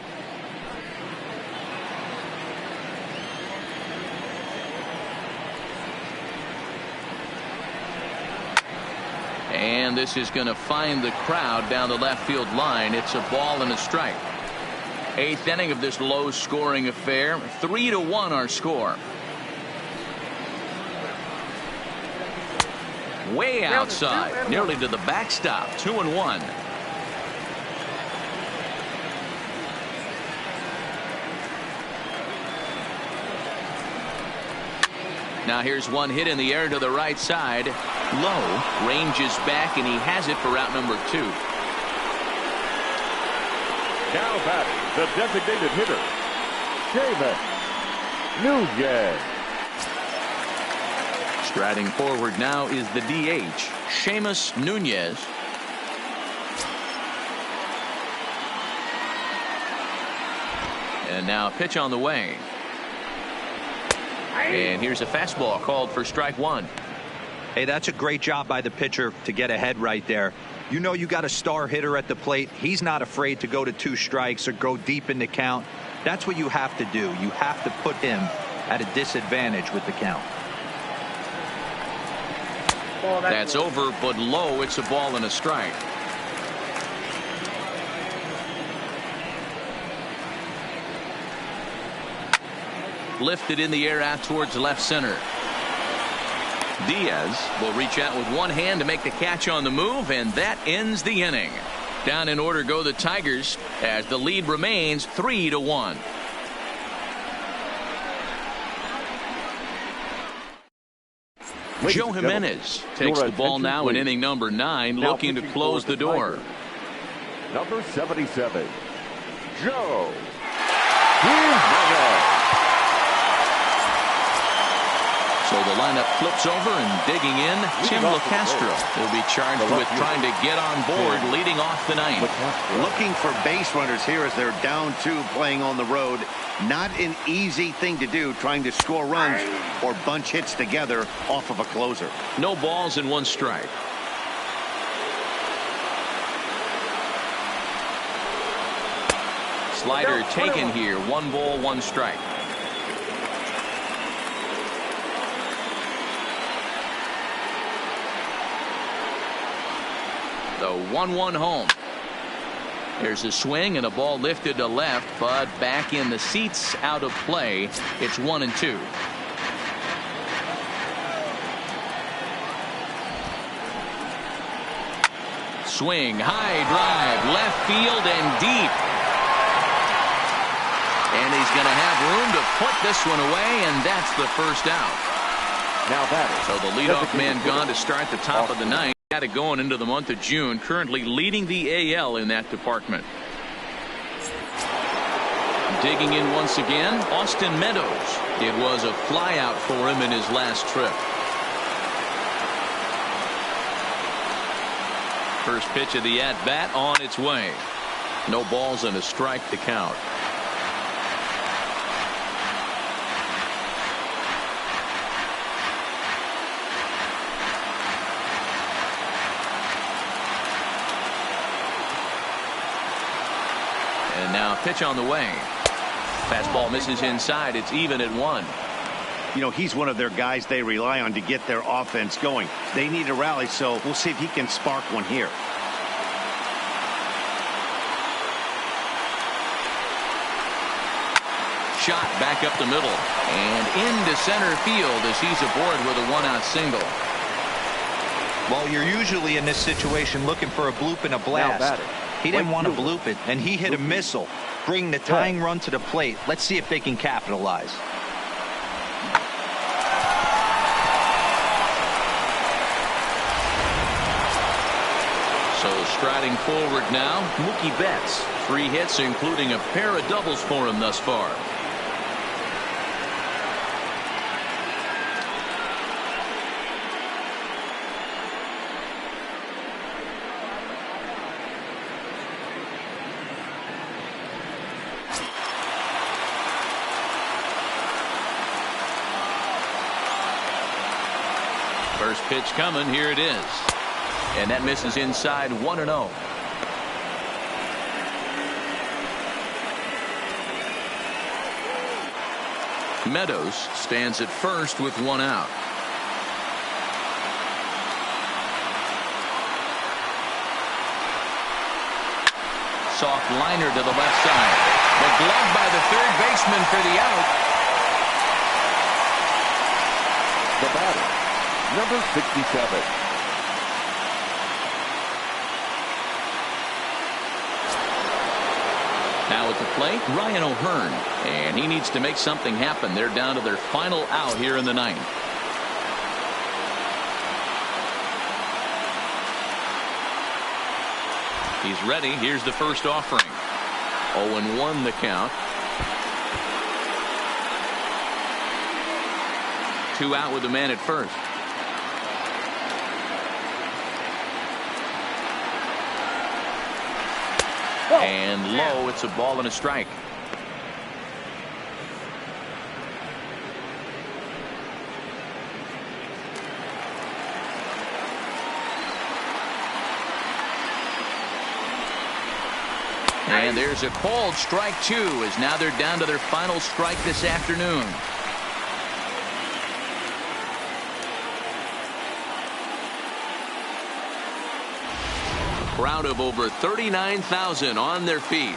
And this is going to find the crowd down the left field line. It's a ball and a strike. Eighth inning of this low scoring affair. 3-1 our score. Way outside, nearly to the backstop. 2-1. Now here's one hit in the air to the right side. Low ranges back, and he has it for out number 2. Now batting, the designated hitter, Seamus Nunez. Striding forward now is the DH, Seamus Nunez. And now a pitch on the way. And here's a fastball called for strike 1. Hey, that's a great job by the pitcher to get ahead right there. You know you got a star hitter at the plate. He's not afraid to go to 2 strikes or go deep in the count. That's what you have to do. You have to put him at a disadvantage with the count. That's over, but low. It's a ball and a strike. Lifted in the air out towards left center. Diaz will reach out with one hand to make the catch on the move, and that ends the inning. Down in order go the Tigers as the lead remains 3-1. Joe Jimenez takes the ball now in inning number 9, looking to close the door. Number 77, Joe Jimenez. So the lineup flips over, and digging in, Tim LaCastro will be charged with trying to get on board leading off the 9th. Looking for base runners here as they're down 2 playing on the road. Not an easy thing to do, trying to score runs or bunch hits together off of a closer. No balls and 1 strike. Slider taken here. 1 ball, 1 strike. The 1-1 home. There's a swing and a ball lifted to left, but back in the seats, out of play. It's 1-2. Swing, high drive, left field and deep. And he's going to have room to put this one away, and that's the first out. Now batting. So the leadoff man gone to start the top of the 9th. Had it going into the month of June, currently leading the AL in that department. Digging in once again, Austin Meadows. It was a flyout for him in his last trip. First pitch of the at-bat on its way. No balls and a strike to count. Now pitch on the way. Fastball misses inside. It's even at 1. You know, he's one of their guys they rely on to get their offense going. They need a rally, so we'll see if he can spark one here. Shot back up the middle and into center field as he's aboard with a 1-out single. Well, you're usually in this situation looking for a bloop and a blast. He didn't want to bloop it, and he hit a missile, bringing the tying run to the plate. Let's see if they can capitalize. So striding forward now, Mookie Betts. 3 hits, including a pair of doubles for him thus far. First pitch coming. Here it is. And that misses inside 1-0. Meadows stands at first with 1 out. Soft liner to the left side. The glove by the third baseman for the out. The batter, number 67. Now at the plate, Ryan O'Hearn, and he needs to make something happen. They're down to their final out here in the 9th. He's ready. Here's the first offering. 0-1 the count. 2 out with the man at first. And low, it's a ball and a strike. And there's a called strike 2 as now they're down to their final strike this afternoon. Crowd of over 39,000 on their feet.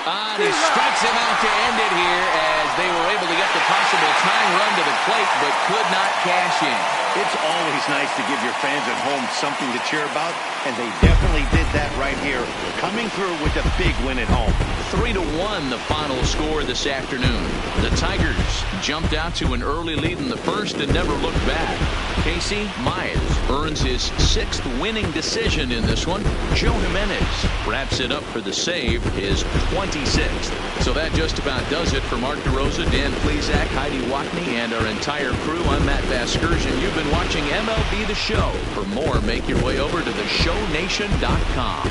And he strikes him out to end it here as they were able to get the possible tying run to the plate but could not cash in. It's always nice to give your fans at home something to cheer about, and they definitely did that right here, coming through with a big win at home. 3-1 the final score this afternoon. The Tigers jumped out to an early lead in the first and never looked back. Casey Myers earns his 6th winning decision in this one. Joe Jimenez wraps it up for the save, his 26th. So that just about does it for Mark DeRosa, Dan Plesac, Heidi Watney, and our entire crew. I'm Matt Vasgersian. You've been watching MLB The Show. For more, make your way over to theshownation.com.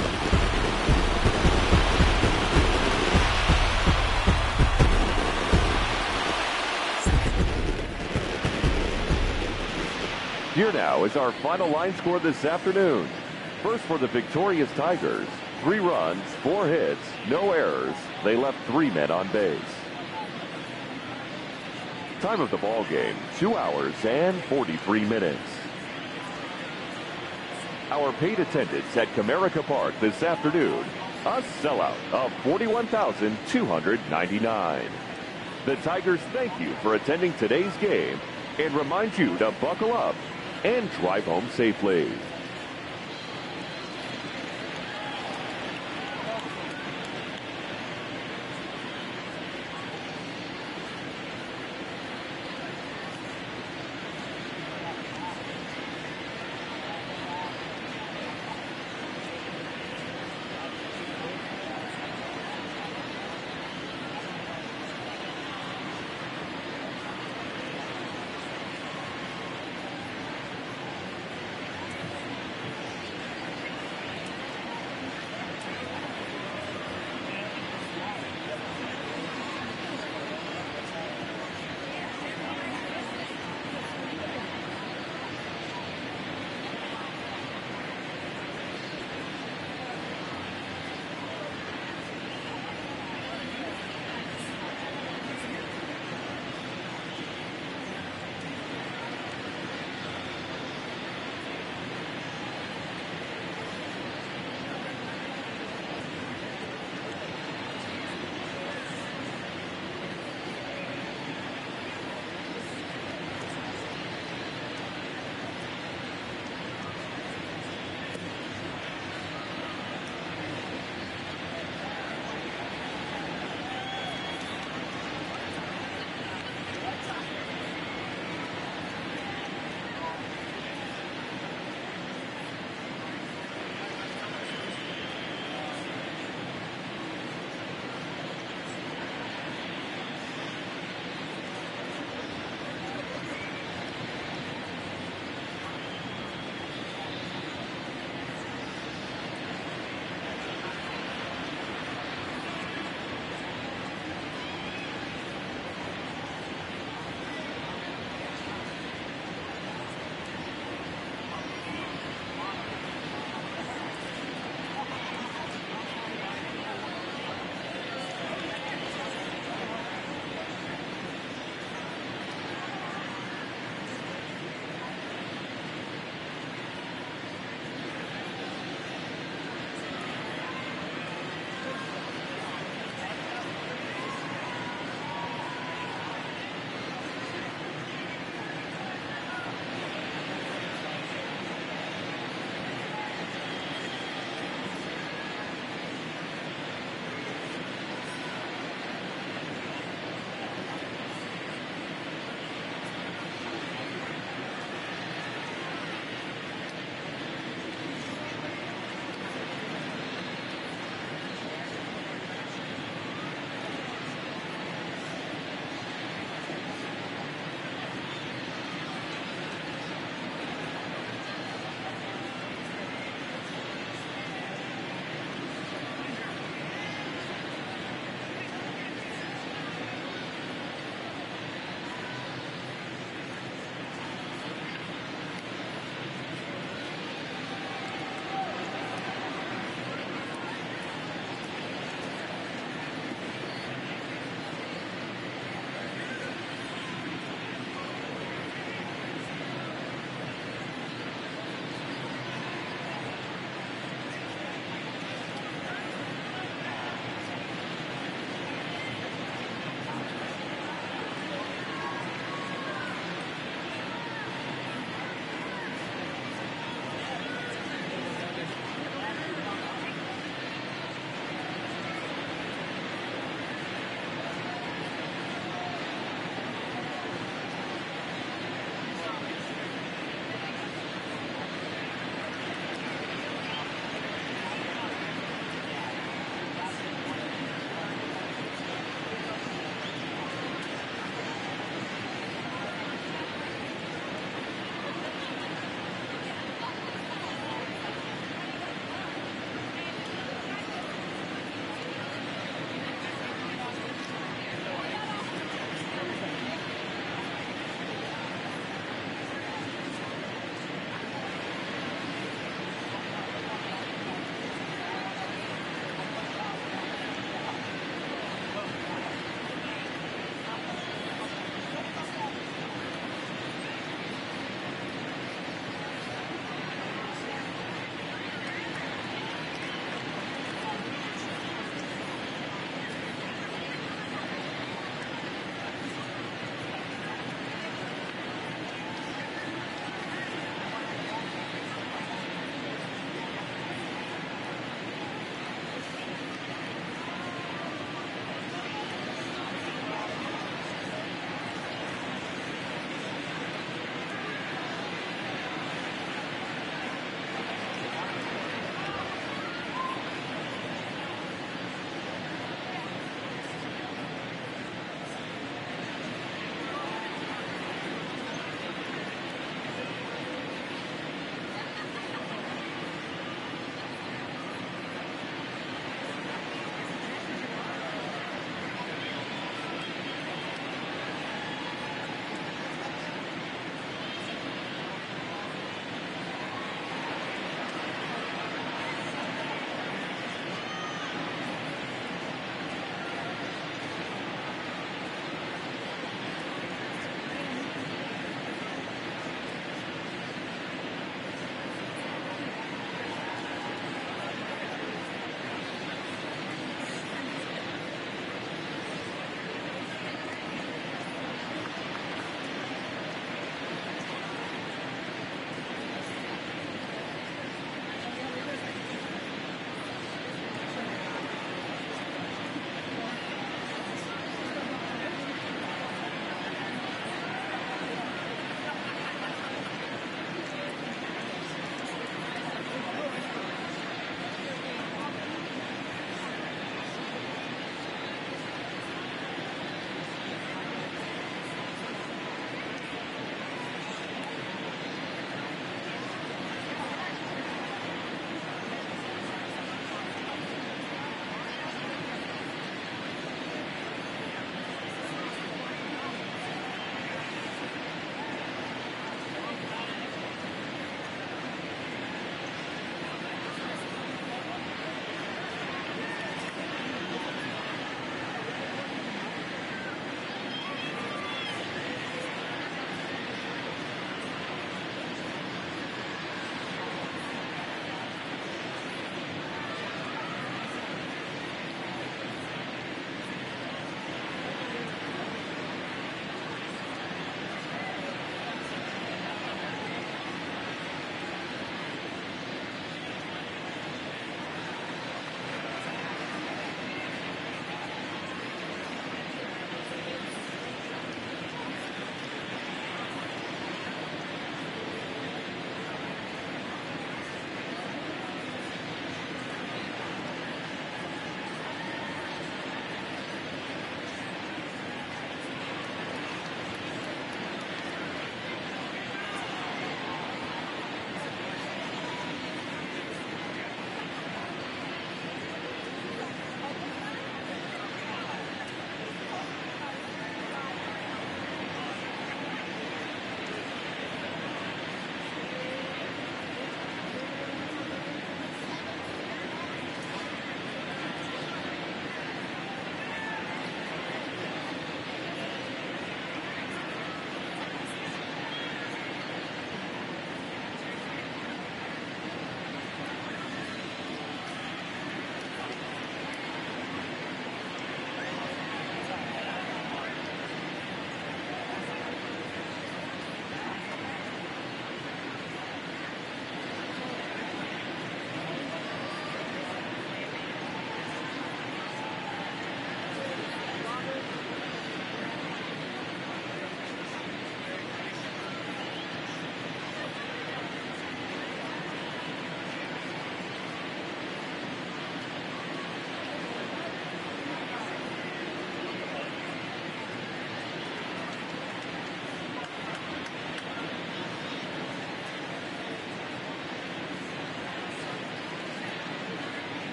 Here now is our final line score this afternoon. First for the victorious Tigers, 3 runs, 4 hits, no errors. They left 3 men on base. Time of the ball game, 2 hours and 43 minutes. Our paid attendance at Comerica Park this afternoon, a sellout of 41,299. The Tigers thank you for attending today's game and remind you to buckle up and drive home safely.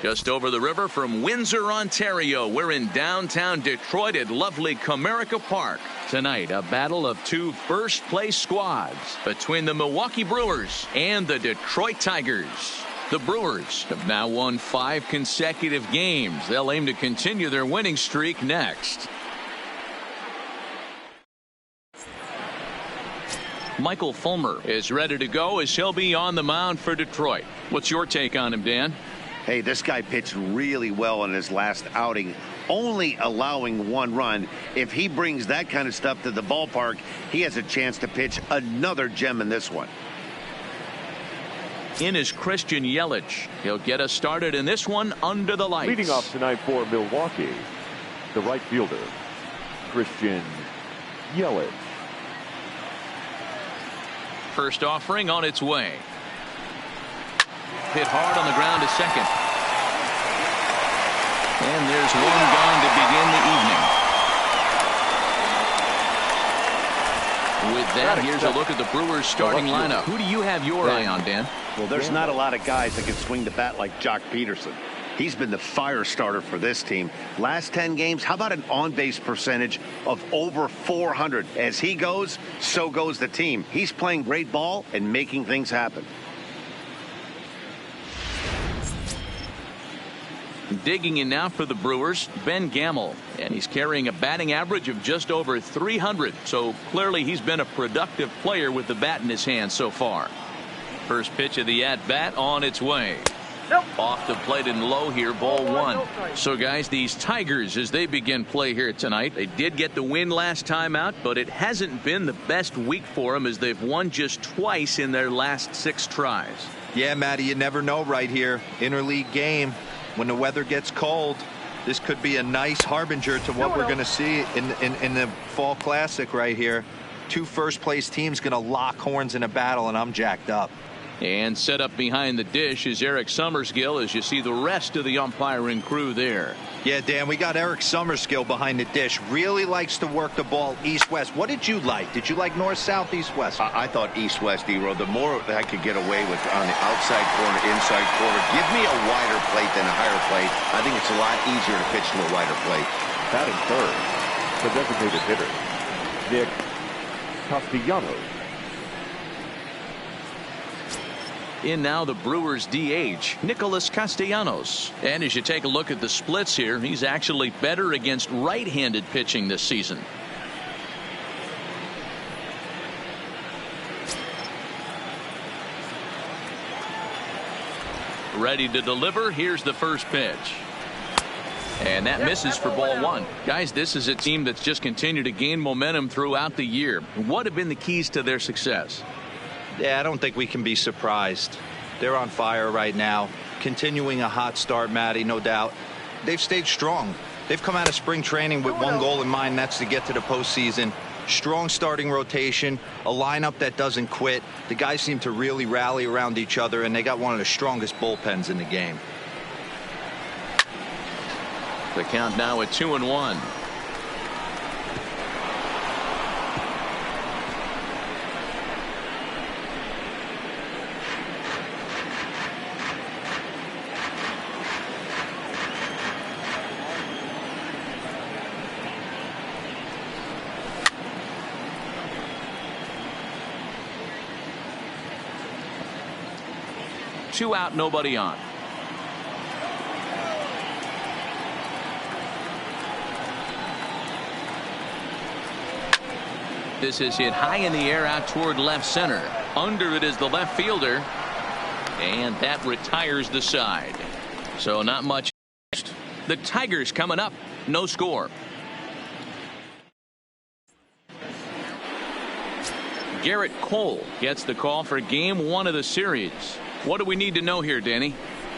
Just over the river from Windsor, Ontario, we're in downtown Detroit at lovely Comerica Park. Tonight, a battle of two first-place squads between the Milwaukee Brewers and the Detroit Tigers. The Brewers have now won 5 consecutive games. They'll aim to continue their winning streak next. Michael Fulmer is ready to go as he'll be on the mound for Detroit. What's your take on him, Dan? Hey, this guy pitched really well in his last outing, only allowing 1 run. If he brings that kind of stuff to the ballpark, he has a chance to pitch another gem in this one. In is Christian Yelich. He'll get us started in this one under the lights. Leading off tonight for Milwaukee, the right fielder, Christian Yelich. First offering on its way. Hit hard on the ground to second. And there's one gone to begin the evening. With that, here's a look at the Brewers starting lineup. Who do you have your eye on, Dan? Well, there's not a lot of guys that can swing the bat like Jock Peterson. He's been the fire starter for this team. Last 10 games, how about an on-base percentage of over 400? As he goes, so goes the team. He's playing great ball and making things happen. Digging in now for the Brewers, Ben Gamel, and he's carrying a batting average of just over 300, so clearly he's been a productive player with the bat in his hand so far. First pitch of the at-bat on its way. Off the plate and low here, ball 1. So guys, these Tigers, as they begin play here tonight, they did get the win last time out, but it hasn't been the best week for them as they've won just twice in their last 6 tries. Yeah, Matty, you never know right here. Interleague game. When the weather gets cold, this could be a nice harbinger to what we're going to see in the Fall Classic right here. 2 first-place teams going to lock horns in a battle, and I'm jacked up. And set up behind the dish is Eric Summerskill as you see the rest of the umpiring crew there. Yeah, Dan, we got Eric Summerskill behind the dish. Really likes to work the ball east-west. What did you like? Did you like north-south, east-west? I thought east-west, D-Row. The more I could get away with on the outside corner, inside corner, give me a wider plate than a higher plate. I think it's a lot easier to pitch to a wider plate. Batting third, the designated hitter, Nick Castellanos. In now the Brewers DH, Nicholas Castellanos. And as you take a look at the splits here, he's actually better against right-handed pitching this season. Ready to deliver. Here's the first pitch. And that misses for ball 1. Guys, this is a team that's just continued to gain momentum throughout the year. What have been the keys to their success? Yeah, I don't think we can be surprised. They're on fire right now. Continuing a hot start, Matty, no doubt. They've stayed strong. They've come out of spring training with one goal in mind, that's to get to the postseason. Strong starting rotation, a lineup that doesn't quit. The guys seem to really rally around each other, and they got one of the strongest bullpens in the game. The count now at 2-1. Two out, nobody on. This is hit high in the air out toward left center. Under it is the left fielder. And that retires the side. So not much. The Tigers coming up. No score. Garrett Cole gets the call for game 1 of the series. What do we need to know here, Danny?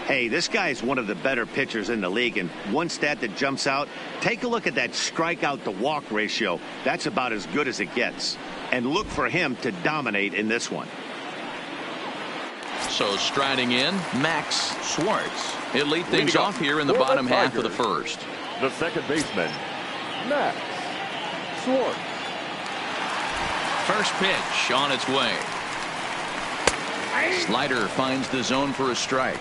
Hey, this guy is one of the better pitchers in the league, and one stat that jumps out, take a look at that strikeout to walk ratio. That's about as good as it gets. And look for him to dominate in this one. So striding in, Max Schwartz. He'll lead things off here in the bottom half of the first. The second baseman, Max Schwartz. First pitch on its way. Slider finds the zone for a strike.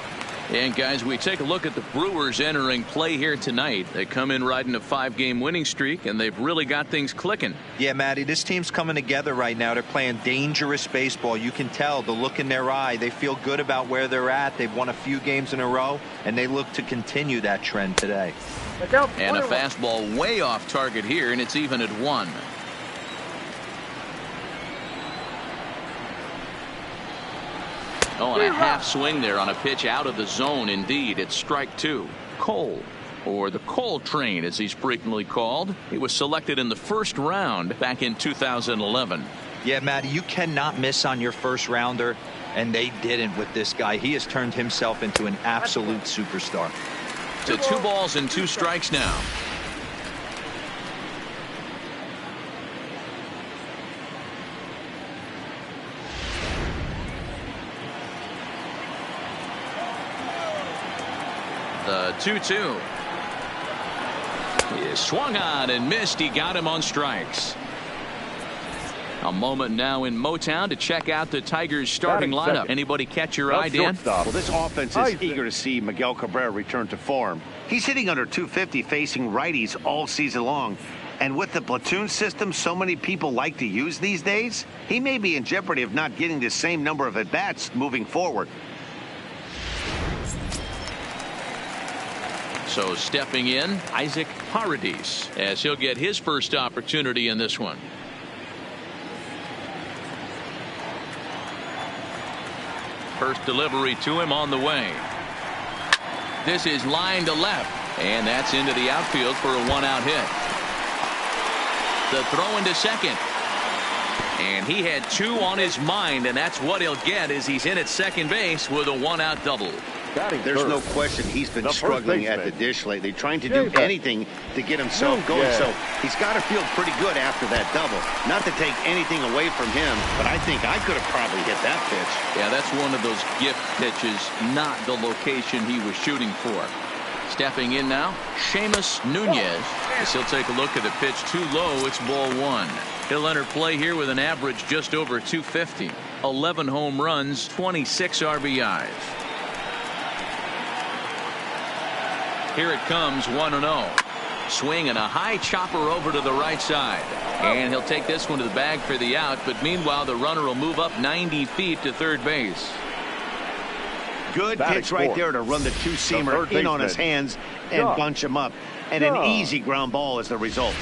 And guys, we take a look at the Brewers entering play here tonight. They come in riding a 5-game winning streak, and they've really got things clicking. Yeah, Matty, this team's coming together right now. They're playing dangerous baseball. You can tell the look in their eye. They feel good about where they're at. They've won a few games in a row, and they look to continue that trend today. And a fastball way off target here, and it's even at 1. Oh, and a half swing there on a pitch out of the zone. Indeed, it's strike 2. Cole, or the Cole train as he's frequently called. He was selected in the first round back in 2011. Yeah, Matty, you cannot miss on your first rounder, and they didn't with this guy. He has turned himself into an absolute superstar. To 2 balls and 2 strikes now. The 2-2. He is swung on and missed. He got him on strikes. A moment now in Motown to check out the Tigers starting lineup. Anybody catch your eye, Dan? Well, this offense is eager to see Miguel Cabrera return to form. He's hitting under 250 facing righties all season long. And with the platoon system so many people like to use these days, he may be in jeopardy of not getting the same number of at-bats moving forward. So stepping in, Isaac Paradis, as he'll get his first opportunity in this one. First delivery to him on the way. This is line to left, and that's into the outfield for a 1-out hit. The throw into second. And he had 2 on his mind, and that's what he'll get as he's in at second base with a 1-out double. There's no question he's been struggling at the dish lately, trying to do anything to get himself going. So he's got to feel pretty good after that double. Not to take anything away from him, but I think I could have probably hit that pitch. Yeah, that's one of those gift pitches, not the location he was shooting for. Stepping in now, Seamus Nunez. As he'll take a look at the pitch too low. It's ball 1. He'll enter play here with an average just over 250. 11 home runs, 26 RBIs. Here it comes, 1-0. Swing and a high chopper over to the right side. And he'll take this one to the bag for the out. But meanwhile, the runner will move up 90 feet to third base. Good pitch right there to run the 2-seamer in on his hands and bunch him up. And an easy ground ball is the result.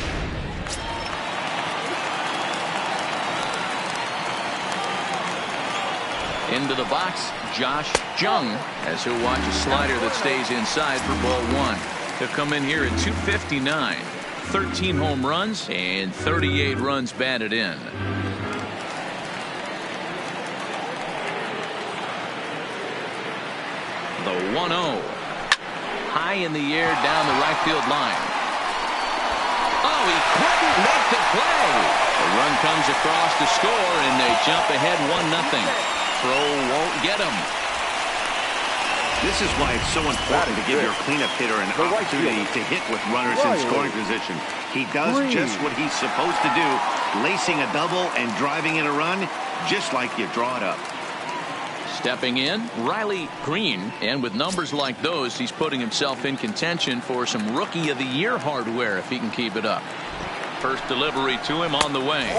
Into the box, Josh Jung, as he'll watch a slider that stays inside for ball 1. He'll come in here at 259. 13 home runs and 38 runs batted in. The 1-0. High in the air down the right field line. Oh, he couldn't make the play. The run comes across to score, and they jump ahead 1-0. Throw won't get him. This is why it's so important to give your cleanup hitter an opportunity to hit with runners in scoring position. He does just what he's supposed to do, lacing a double and driving in a run, just like you draw it up. Stepping in, Riley Green, and with numbers like those, he's putting himself in contention for some Rookie of the Year hardware if he can keep it up. First delivery to him on the way.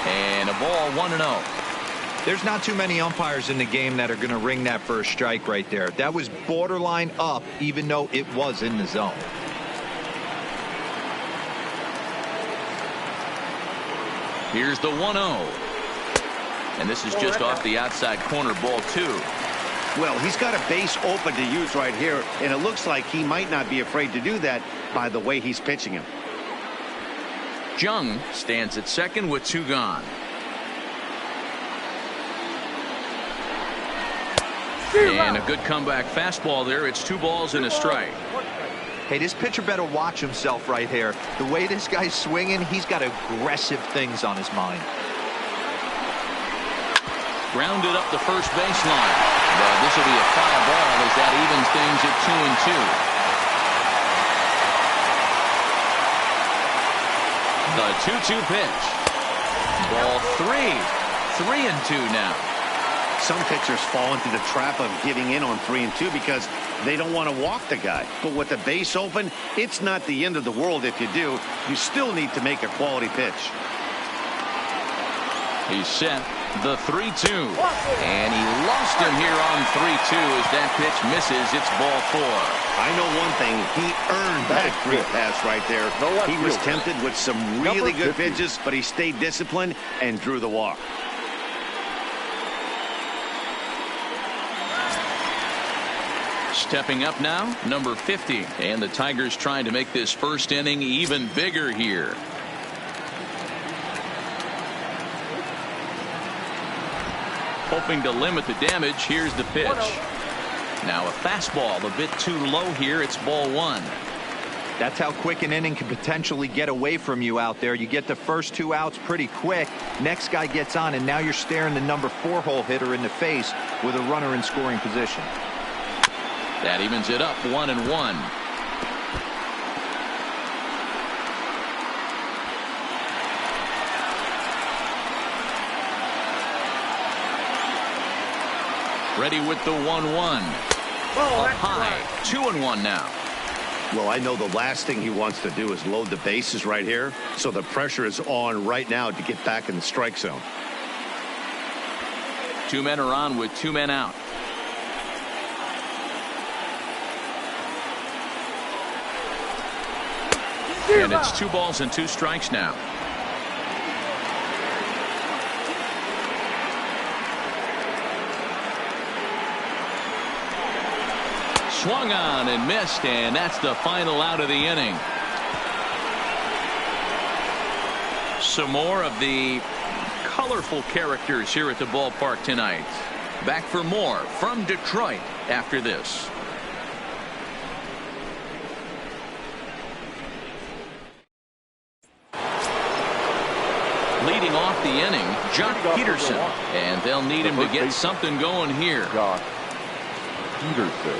And a ball 1-0. There's not too many umpires in the game that are going to ring that first strike right there. That was borderline up, even though it was in the zone. Here's the 1-0. And this is just off the outside corner, ball 2. Well, he's got a base open to use right here, and it looks like he might not be afraid to do that by the way he's pitching him. Jung stands at second with 2 gone. And a good comeback fastball there. It's 2 balls and a strike. Hey, this pitcher better watch himself right here. The way this guy's swinging, he's got aggressive things on his mind. Grounded up the first baseline. But this will be a foul ball as that evens things at 2-2. The 2-2 pitch. Ball 3. 3-2 now. Some pitchers fall into the trap of giving in on 3 and 2 because they don't want to walk the guy. But with the base open, it's not the end of the world if you do. You still need to make a quality pitch. He's set. The 3-2. And he lost him here on 3-2 as that pitch misses. It's ball 4. I know one thing. He earned that free pass right there. He was tempted with some really good pitches, but he stayed disciplined and drew the walk. Stepping up now, number 50. And the Tigers trying to make this first inning even bigger here. Hoping to limit the damage. Here's the pitch. Now a fastball a bit too low here. It's ball 1. That's how quick an inning can potentially get away from you out there. You get the first 2 outs pretty quick. Next guy gets on, and now you're staring the number 4 hole hitter in the face with a runner in scoring position. That evens it up 1-1. Ready with the 1-1. Up high. 2-1 now. Well, I know the last thing he wants to do is load the bases right here. So the pressure is on right now to get back in the strike zone. 2 men are on with 2 men out. And it's 2 balls and 2 strikes now. Swung on and missed, and that's the final out of the inning. Some more of the colorful characters here at the ballpark tonight. Back for more from Detroit after this. Leading off the inning, Jock Peterson, and they'll need him to get something going here. Jock Peterson.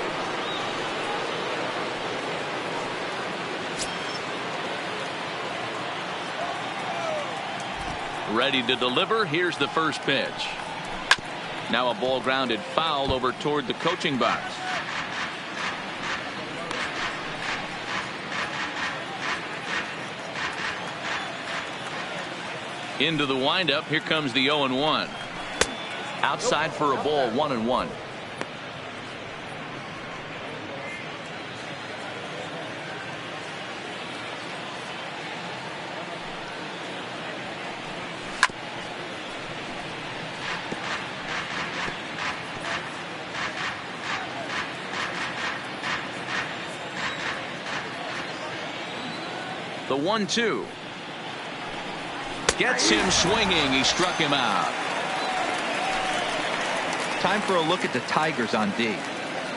Ready to deliver. Here's the first pitch. Now a ball grounded foul over toward the coaching box. Into the windup. Here comes the 0-1. Outside for a ball, 1-1. The 1-2. Gets him swinging. He struck him out. Time for a look at the Tigers on D.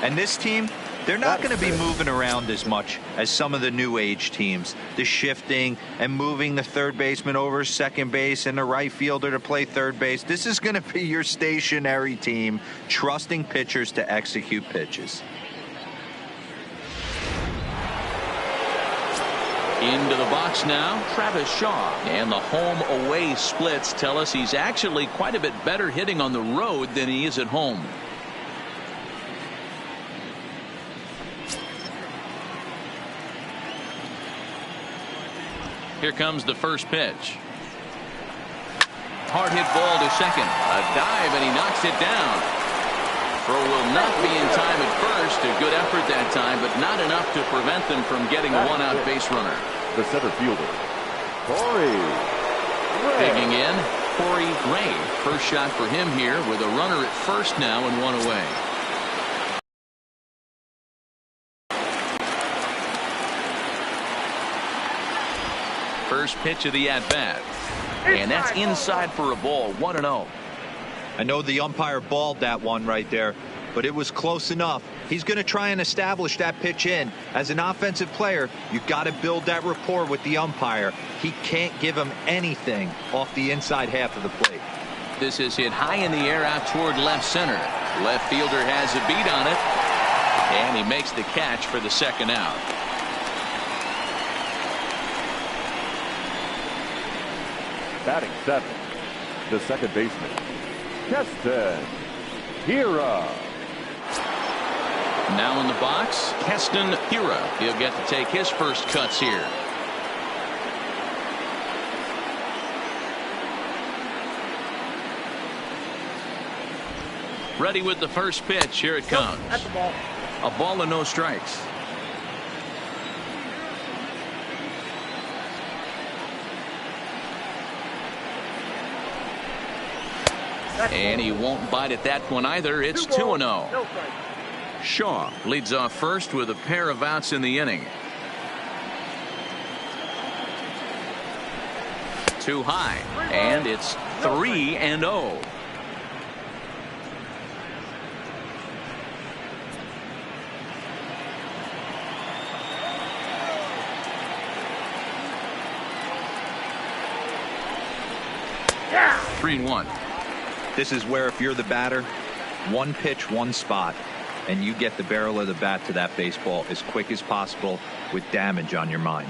And this team, they're not going to be moving around as much as some of the new age teams. The shifting and moving the third baseman over second base and the right fielder to play third base. This is going to be your stationary team, trusting pitchers to execute pitches. Into the box now, Travis Shaw. And the home-away splits tell us he's actually quite a bit better hitting on the road than he is at home. Here comes the first pitch. Hard hit ball to second. A dive, and he knocks it down. Throw will not be in time at first. A good effort that time, but not enough to prevent them from getting a one-out base runner. The center fielder, Corey Ray. Digging in, Corey Ray. First shot for him here with a runner at first now and 1 away. First pitch of the at-bat. And that's inside for a ball, 1-0. I know the umpire balled that one right there, but it was close enough. He's going to try and establish that pitch in. As an offensive player, you've got to build that rapport with the umpire. He can't give him anything off the inside half of the plate. This is hit high in the air out toward left center. Left fielder has a beat on it, and he makes the catch for the second out. Batting 7, the second baseman, Keston Hira. Now in the box, Keston Hira. He'll get to take his first cuts here. Ready with the first pitch. Here it comes. At the ball. A ball and no strikes. And he won't bite at that one either. It's 2-0. No strike. Shaw leads off first with a pair of outs in the inning. Too high, and it's 3-0. Yeah. 3-1. This is where if you're the batter, one pitch, one spot, and you get the barrel of the bat to that baseball as quick as possible with damage on your mind.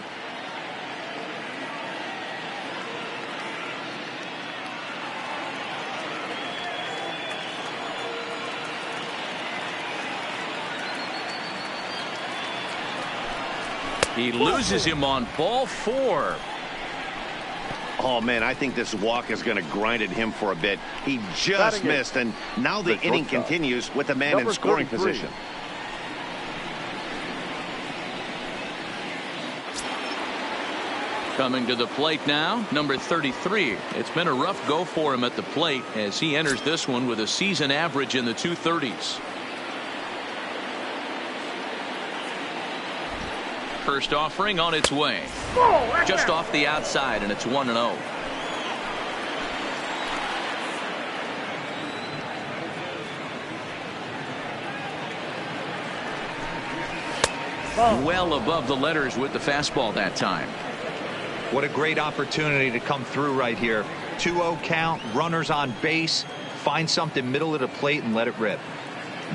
He loses him on ball 4. Oh, man, I think this walk is going to grind at him for a bit. He just missed, and now the inning continues with the man in scoring position. Coming to the plate now, number 33. It's been a rough go for him at the plate as he enters this one with a season average in the 230s. First offering on its way. Just off the outside, and it's 1-0. Well above the letters with the fastball that time. What a great opportunity to come through right here. 2-0 count, runners on base. Find something middle of the plate and let it rip.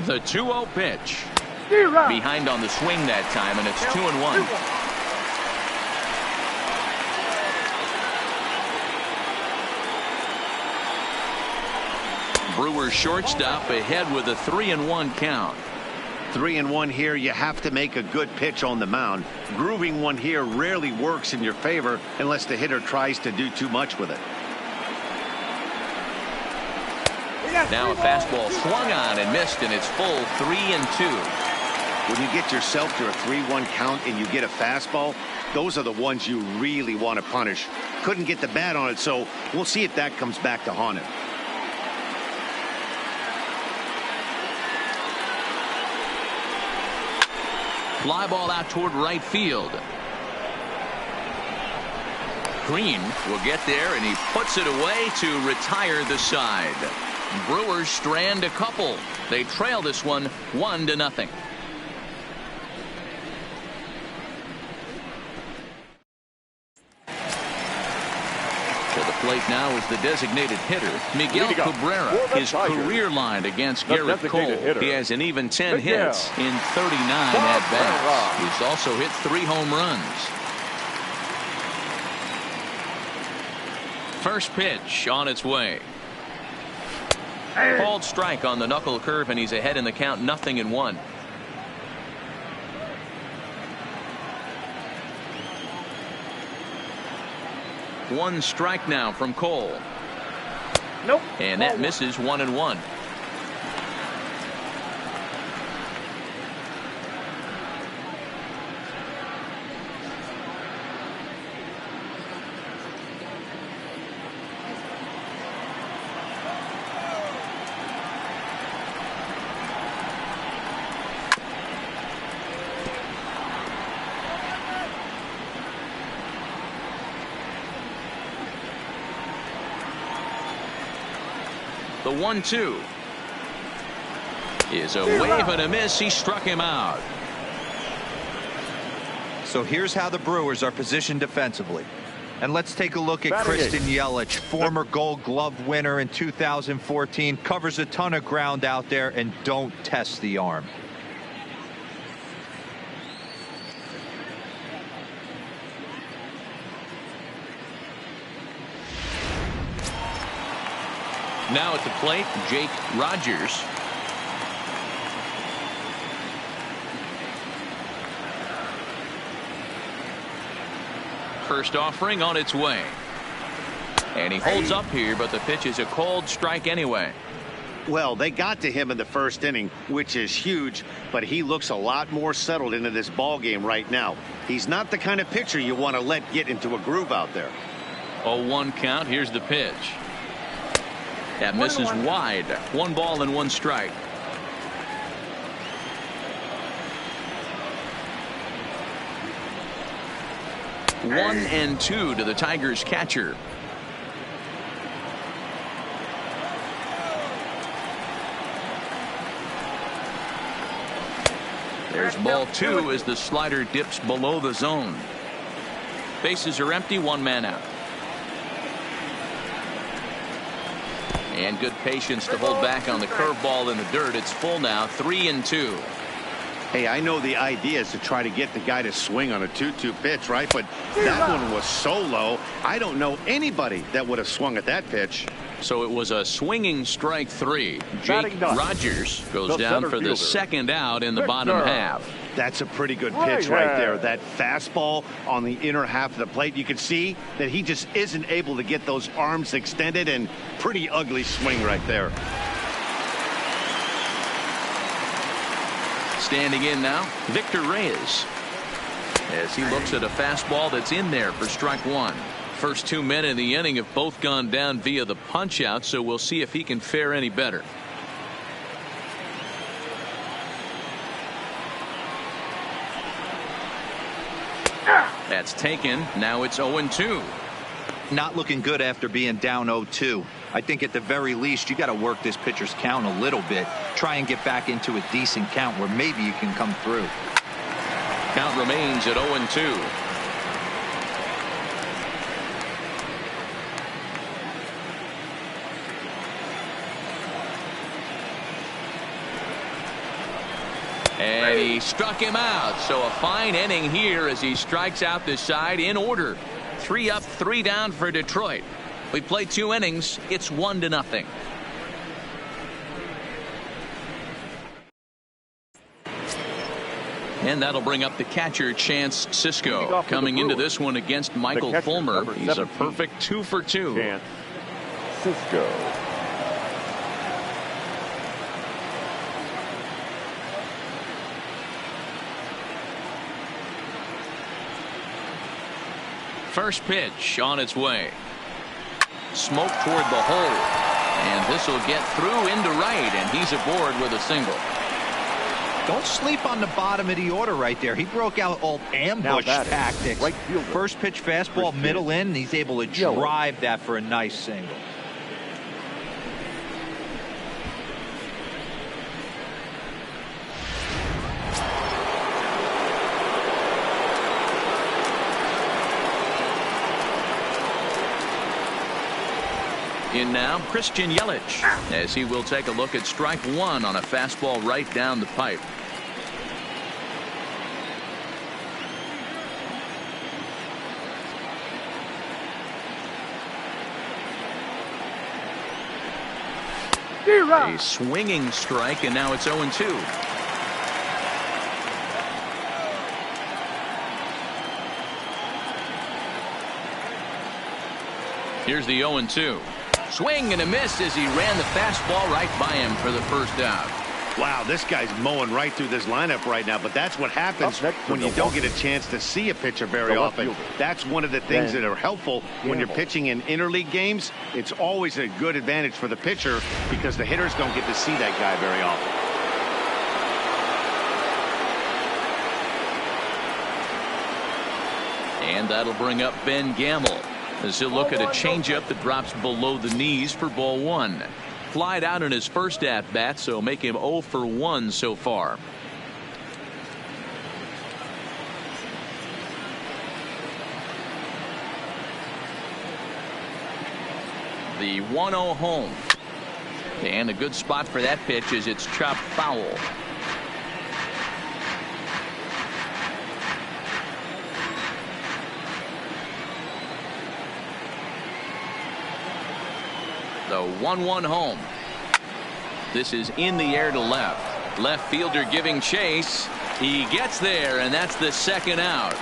The 2-0 pitch. Behind on the swing that time, and it's 2-1. Brewers shortstop ahead with a 3-1 count. 3-1 here. You have to make a good pitch on the mound. Grooving one here rarely works in your favor unless the hitter tries to do too much with it. Now a fastball swung on and missed, and it's full 3-2. When you get yourself to a 3-1 count and you get a fastball, those are the ones you really want to punish. Couldn't get the bat on it, so we'll see if that comes back to haunt him. Fly ball out toward right field. Green will get there, and he puts it away to retire the side. Brewers strand a couple. They trail this one 1-0. Plate now is the designated hitter, Miguel Cabrera. His career line against Garrett Cole. He has an even 10 hits in 39 at-bats. He's also hit 3 home runs. First pitch on its way. Called strike on the knuckle curve, and he's ahead in the count, 0-1. One strike now from Cole. Nope. And that misses 1-1. The 1-2 is a wave and a miss. He struck him out. So here's how the Brewers are positioned defensively. And let's take a look at Kristen Yelich, former Gold Glove winner in 2014. Covers a ton of ground out there and don't test the arm. Now at the plate, Jake Rogers. First offering on its way. And he holds up here, but the pitch is a cold strike anyway. Well, they got to him in the first inning, which is huge, but he looks a lot more settled into this ball game right now. He's not the kind of pitcher you want to let get into a groove out there. 0-1 count. Here's the pitch. That misses wide. 1 ball and 1 strike. One and 2 to the Tigers catcher. There's ball 2 as the slider dips below the zone. Bases are empty, 1 man out. And good patience to hold back on the curveball in the dirt. It's full now, 3-2. Hey, I know the idea is to try to get the guy to swing on a 2-2 pitch, right? But that one was so low, I don't know anybody that would have swung at that pitch. So it was a swinging strike 3. Jake Rogers goes down for the second out in the bottom half. That's a pretty good pitch right there. That fastball on the inner half of the plate. You can see that he just isn't able to get those arms extended, and pretty ugly swing right there. Standing in now, Victor Reyes, as he looks at a fastball that's in there for strike 1. First 2 men in the inning have both gone down via the punch out, so we'll see if he can fare any better. That's taken. Now it's 0-2. Not looking good after being down 0-2. I think at the very least you got to work this pitcher's count a little bit. Try and get back into a decent count where maybe you can come through. Count remains at 0-2. And he struck him out. So a fine inning here as he strikes out this side in order. 3 up, 3 down for Detroit. We played 2 innings. It's 1-0. And that'll bring up the catcher, Chance Sisco, coming into this one against Michael Fulmer. He's a perfect 2 for 2. Chance Sisco. First pitch on its way. Smoke toward the hole. And this will get through into right, and he's aboard with a single. Don't sleep on the bottom of the order right there. He broke out old ambush tactics. Right fielder. First pitch fastball, middle in, and he's able to drive that for a nice single. In now, Christian Yelich, as he will take a look at strike 1 on a fastball right down the pipe. A swinging strike, and now it's 0-2. Here's the 0-2. Swing and a miss as he ran the fastball right by him for the first out. Wow, this guy's mowing right through this lineup right now, but that's what happens when you don't get a chance to see a pitcher very often. That's one of the things that are helpful when you're pitching in interleague games. It's always a good advantage for the pitcher because the hitters don't get to see that guy very often. And that'll bring up Ben Gamble as he'll look at a changeup that drops below the knees for ball 1. Flied out in his first at bat, so make him 0 for 1 so far. The 1-0 home. And a good spot for that pitch as it's chopped foul. The 1-1 home. This is in the air to left. Left fielder giving chase. He gets there, and that's the second out.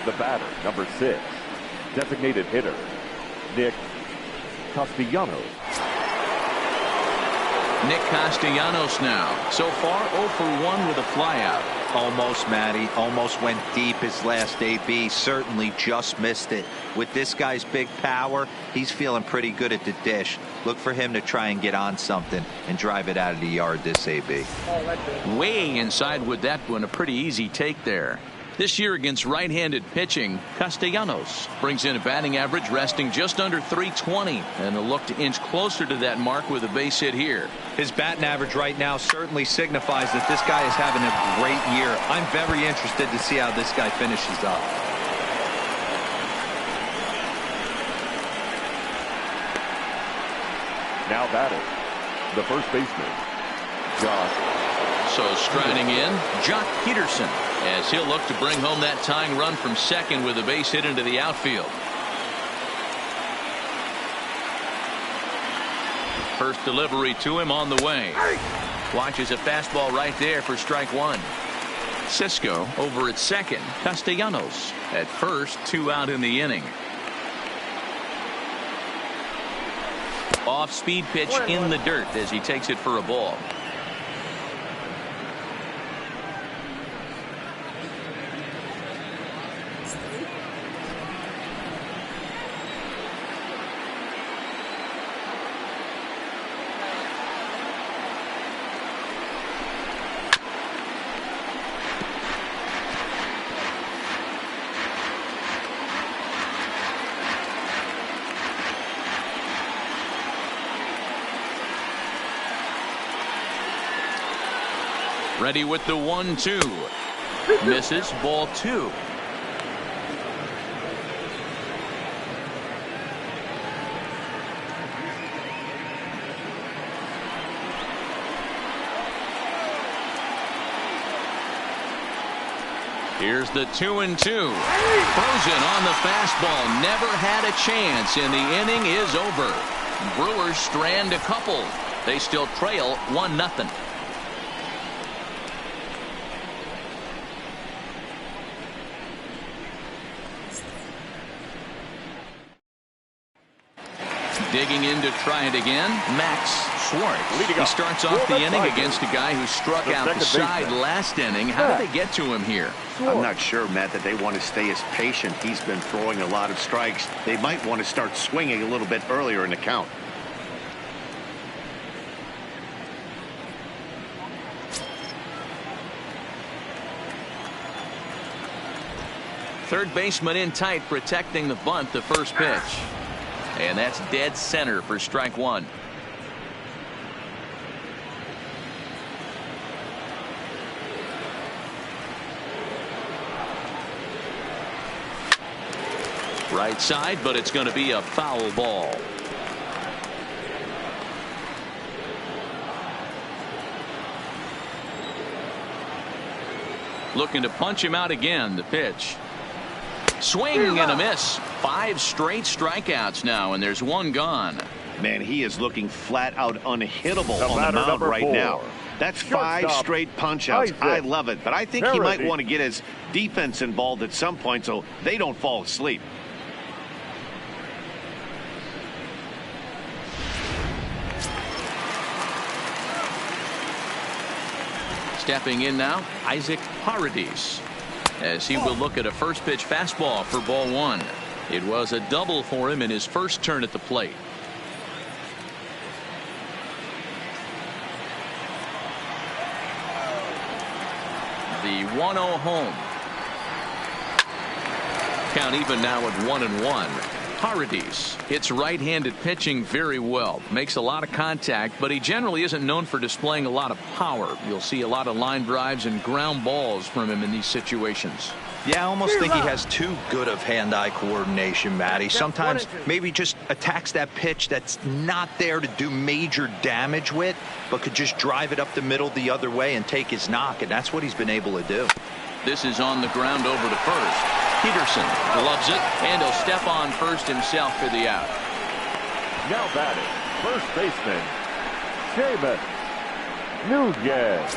The batter, number 6, designated hitter, Nick Castellanos. Nick Castellanos now. So far, 0 for 1 with a flyout. Almost, Matty. Almost went deep his last AB. Certainly just missed it. With this guy's big power, he's feeling pretty good at the dish. Look for him to try and get on something and drive it out of the yard this AB. Way inside with that one. A pretty easy take there. This year against right-handed pitching, Castellanos brings in a batting average resting just under 320, and a look to inch closer to that mark with a base hit here. His batting average right now certainly signifies that this guy is having a great year. I'm very interested to see how this guy finishes up. Now batting, the first baseman, Josh. So striding in, Jock Peterson, as he'll look to bring home that tying run from second with a base hit into the outfield. First delivery to him on the way. Watches a fastball right there for strike 1. Cisco over at second. Castellanos at first, 2 out in the inning. Off speed pitch in the dirt as he takes it for a ball. Ready with the 1-2. Misses, ball 2. Here's the 2-2. Frozen on the fastball. Never had a chance, and the inning is over. Brewers strand a couple. They still trail 1-0. Digging in to try it again, Max Schwartz. He starts off the inning against a guy who struck out the side last inning. How did they get to him here? I'm not sure, Matt, that they want to stay as patient. He's been throwing a lot of strikes. They might want to start swinging a little bit earlier in the count. Third baseman in tight, protecting the bunt, the first pitch. And that's dead center for strike 1. Right side, but it's going to be a foul ball. Looking to punch him out again. The pitch. Swing and a miss. 5 straight strikeouts now, and there's 1 gone. Man, he is looking flat out unhittable on the mound right now. That's 5 straight punch-outs. I love it, but I think he might want to get his defense involved at some point so they don't fall asleep. Stepping in now, Isaac Paredes, as he will look at a first pitch fastball for ball 1. It was a double for him in his first turn at the plate. The 1-0 home. Count even now at 1-1. Paredes hits right-handed pitching very well. Makes a lot of contact, but he generally isn't known for displaying a lot of power. You'll see a lot of line drives and ground balls from him in these situations. Yeah, I almost think he has too good of hand-eye coordination, Matty. Sometimes maybe just attacks that pitch that's not there to do major damage with, but could just drive it up the middle the other way and take his knock, and that's what he's been able to do. This is on the ground over to first. Peterson loves it, and he'll step on first himself for the out. Now batting, first baseman, Seamus Nunez.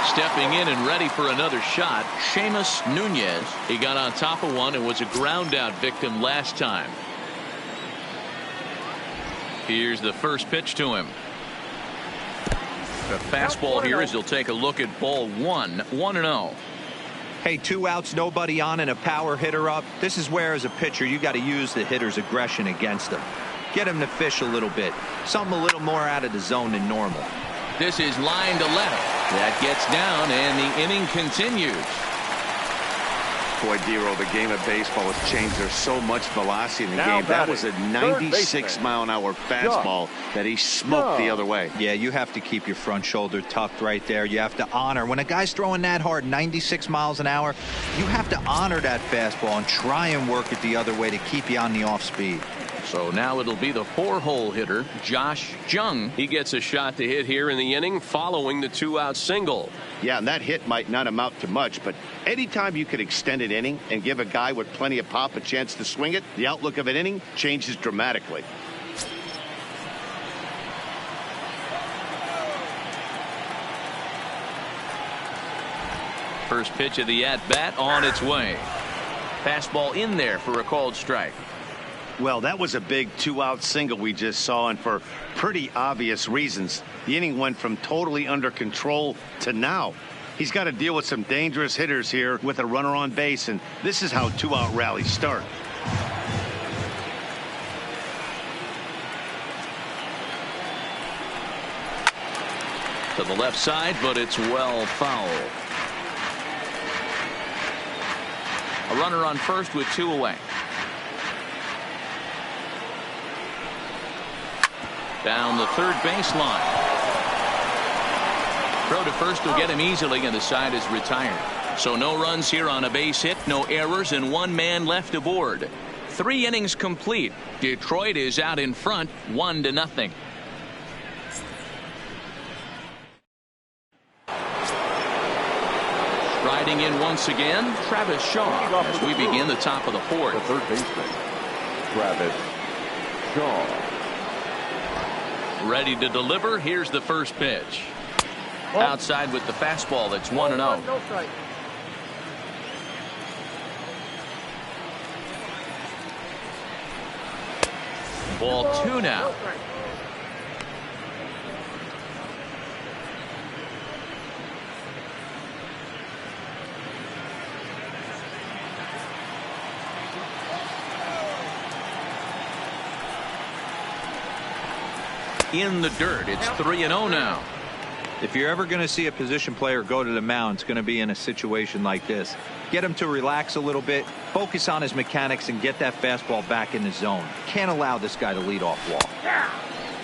Stepping in and ready for another shot, Seamus Nunez. He got on top of one and was a ground out victim last time. Here's the first pitch to him. The fastball here as he'll take a look at ball one. 1-0. Hey, 2 outs, nobody on, and a power hitter up. This is where, as a pitcher, you got to use the hitter's aggression against him. Get him to fish a little bit. Something a little more out of the zone than normal. This is line to left. That gets down, and the inning continues. Boy, Dero, the game of baseball has changed. There's so much velocity in the Now game. That was a 96-mile-an-hour fastball that he smoked the other way. Yeah, you have to keep your front shoulder tucked right there. You have to honor. When a guy's throwing that hard, 96 miles an hour, you have to honor that fastball and try and work it the other way to keep you on the off speed. So now it'll be the 4-hole hitter, Josh Jung. He gets a shot to hit here in the inning following the 2-out single. Yeah, and that hit might not amount to much, but anytime you could extend an inning and give a guy with plenty of pop a chance to swing it, the outlook of an inning changes dramatically. First pitch of the at-bat on its way. Fastball in there for a called strike. Well, that was a big 2-out single we just saw, and for pretty obvious reasons. The inning went from totally under control to now. He's got to deal with some dangerous hitters here with a runner on base, and this is how 2-out rallies start. To the left side, but it's well fouled. A runner on first with 2 away. Down the third baseline. Throw to first will get him easily, and the side is retired. So no runs here on a base hit, no errors, and 1 man left aboard. 3 innings complete. Detroit is out in front, 1-0. Riding in once again, Travis Shaw, as we begin the top of the 4th. The third baseman, Travis Shaw. Ready to deliver. Here's the first pitch. Outside with the fastball. That's 1-0. No strike. Ball 2 now. No strike. In the dirt. It's 3-0 now. If you're ever going to see a position player go to the mound, it's going to be in a situation like this. Get him to relax a little bit, focus on his mechanics, and get that fastball back in the zone. Can't allow this guy to lead off walk.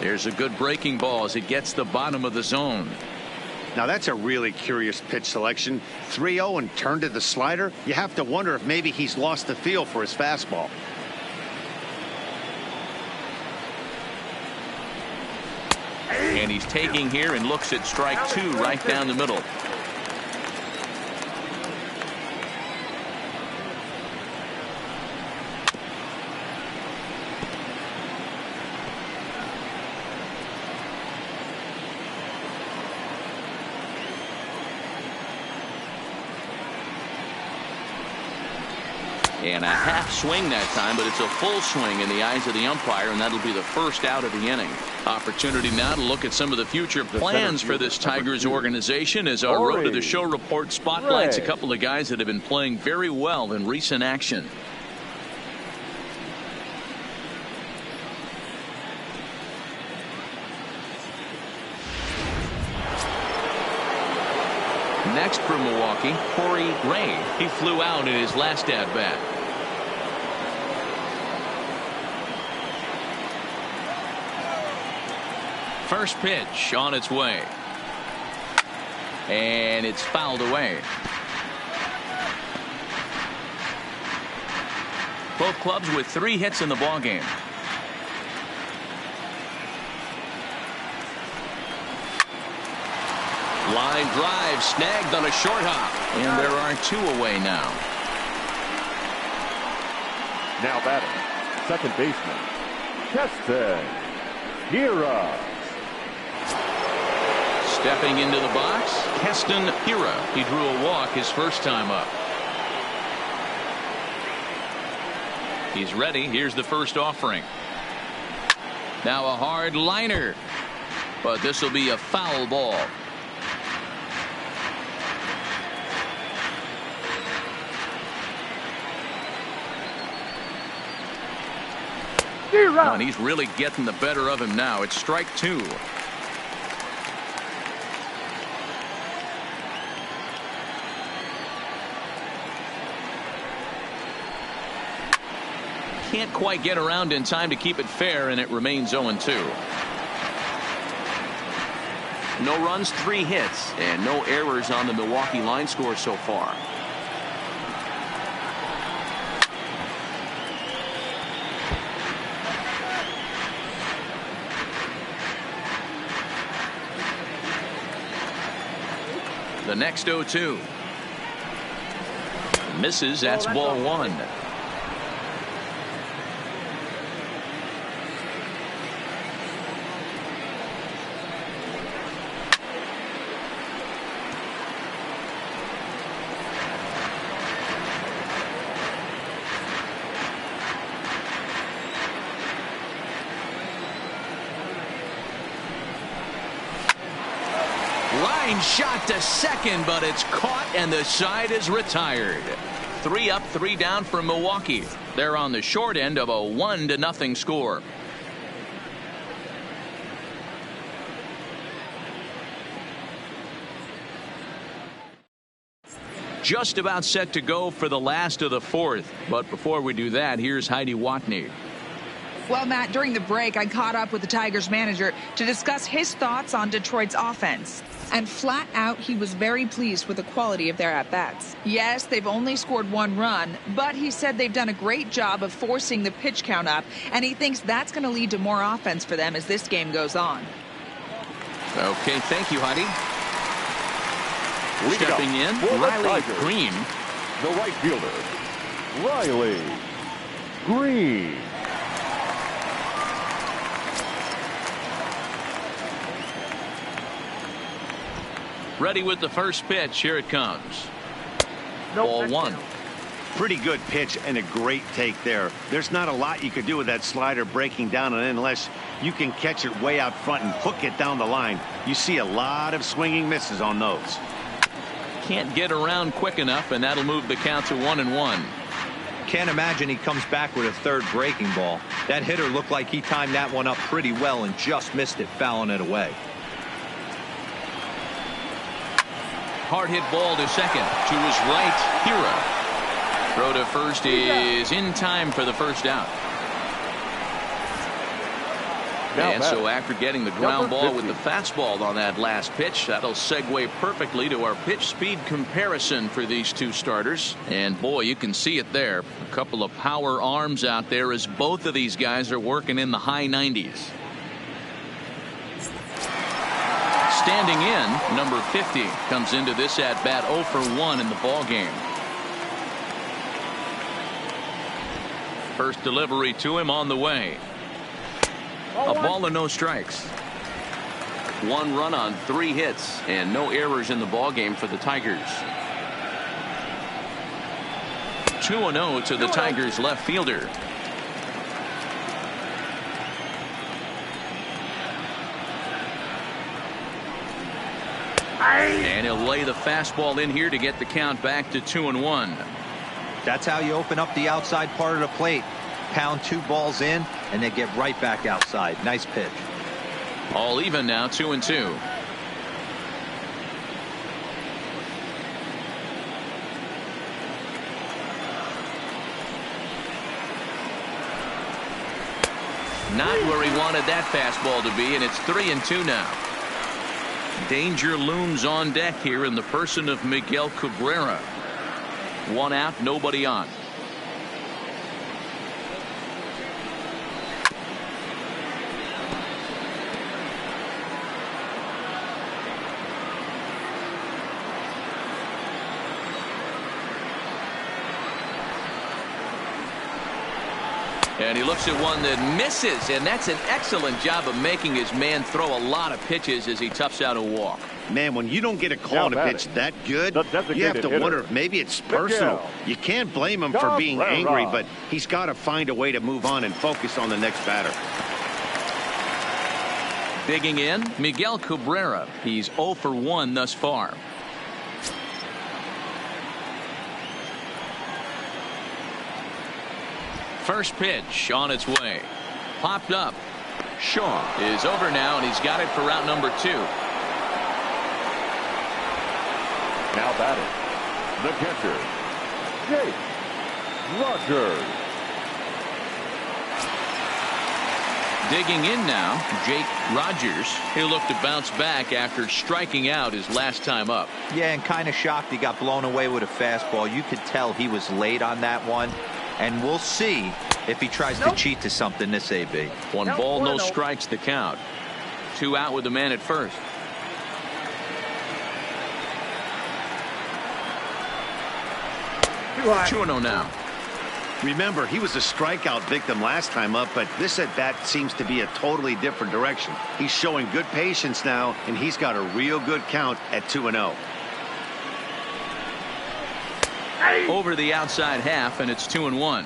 There's a good breaking ball as it gets the bottom of the zone. Now that's a really curious pitch selection. 3-0 and turned to the slider. You have to wonder if maybe he's lost the feel for his fastball. And he's taking here and looks at strike 2 right down the middle. And a half swing that time, but it's a full swing in the eyes of the umpire, and that'll be the first out of the inning. Opportunity now to look at some of the future plans for this Tigers organization as our Road to the Show report spotlights a couple of guys that have been playing very well in recent action. Next for Milwaukee, Corey Ray. He flew out in his last at-bat. First pitch on its way. And it's fouled away. Both clubs with 3 hits in the ballgame. Line drive snagged on a short hop. And there are 2 away now. Now batting, second baseman, Keston Hiura. Stepping into the box, Keston Hiura. He drew a walk his first time up. He's ready. Here's the first offering. Now a hard liner, but this will be a foul ball. Oh, and he's really getting the better of him now. It's strike two. Can't quite get around in time to keep it fair, and it remains 0-2. No runs, 3 hits, and no errors on the Milwaukee line score so far. The next 0-2. Misses. That's ball 1. Line shot to second, but it's caught and the side is retired. 3 up, 3 down for Milwaukee. They're on the short end of a 1-0 score. Just about set to go for the last of the 4th. But before we do that, here's Heidi Watney. Well, Matt, during the break, I caught up with the Tigers manager to discuss his thoughts on Detroit's offense. And flat out, he was very pleased with the quality of their at-bats. Yes, they've only scored 1 run, but he said they've done a great job of forcing the pitch count up, and he thinks that's going to lead to more offense for them as this game goes on. Okay, thank you, Heidi. Leading Stepping in, Riley Green. The right fielder, Riley Green. Ready with the first pitch. Here it comes. Ball 1. Pretty good pitch and a great take there. There's not a lot you could do with that slider breaking down on it unless you can catch it way out front and hook it down the line. You see a lot of swinging misses on those. Can't get around quick enough, and that'll move the count to 1-1. Can't imagine he comes back with a third breaking ball. That hitter looked like he timed that one up pretty well and just missed it, fouling it away. Hard hit ball to second. To his right, Hiura. Throw to first is in time for the first out. And so after getting the ground ball with the fastball on that last pitch, that'll segue perfectly to our pitch speed comparison for these two starters. And boy, you can see it there. A couple of power arms out there as both of these guys are working in the high 90s. Standing in, number 50 comes into this at bat 0 for 1 in the ball game. First delivery to him on the way. A ball and no strikes. 1 run on 3 hits and no errors in the ball game for the Tigers. 2-0 to the Tigers left fielder. And he'll lay the fastball in here to get the count back to 2-1. That's how you open up the outside part of the plate. Pound 2 balls in and then get right back outside. Nice pitch. All even now, 2-2. Not where he wanted that fastball to be, and it's 3-2 now. Danger looms on deck here in the person of Miguel Cabrera. 1 out, nobody on. And he looks at one that misses, and that's an excellent job of making his man throw a lot of pitches as he toughs out a walk. Man, when you don't get a call on a pitch that good, you have to wonder if maybe it's personal. You can't blame him for being angry, but he's got to find a way to move on and focus on the next batter. Digging in, Miguel Cabrera. He's 0 for 1 thus far. First pitch on its way. Popped up. Shaw is over now, and he's got it for route number 2. Now batting, the catcher, Jake Rogers. Digging in now, Jake Rogers. He'll look to bounce back after striking out his last time up. Yeah, and kind of shocked he got blown away with a fastball. You could tell he was late on that one. And we'll see if he tries to cheat to something this AB. 1 ball, no strikes the count. 2 out with the man at first. 2-0 now. Remember, he was a strikeout victim last time up, but this at-bat seems to be a totally different direction. He's showing good patience now, and he's got a real good count at 2-0. Over the outside half, and it's 2-1.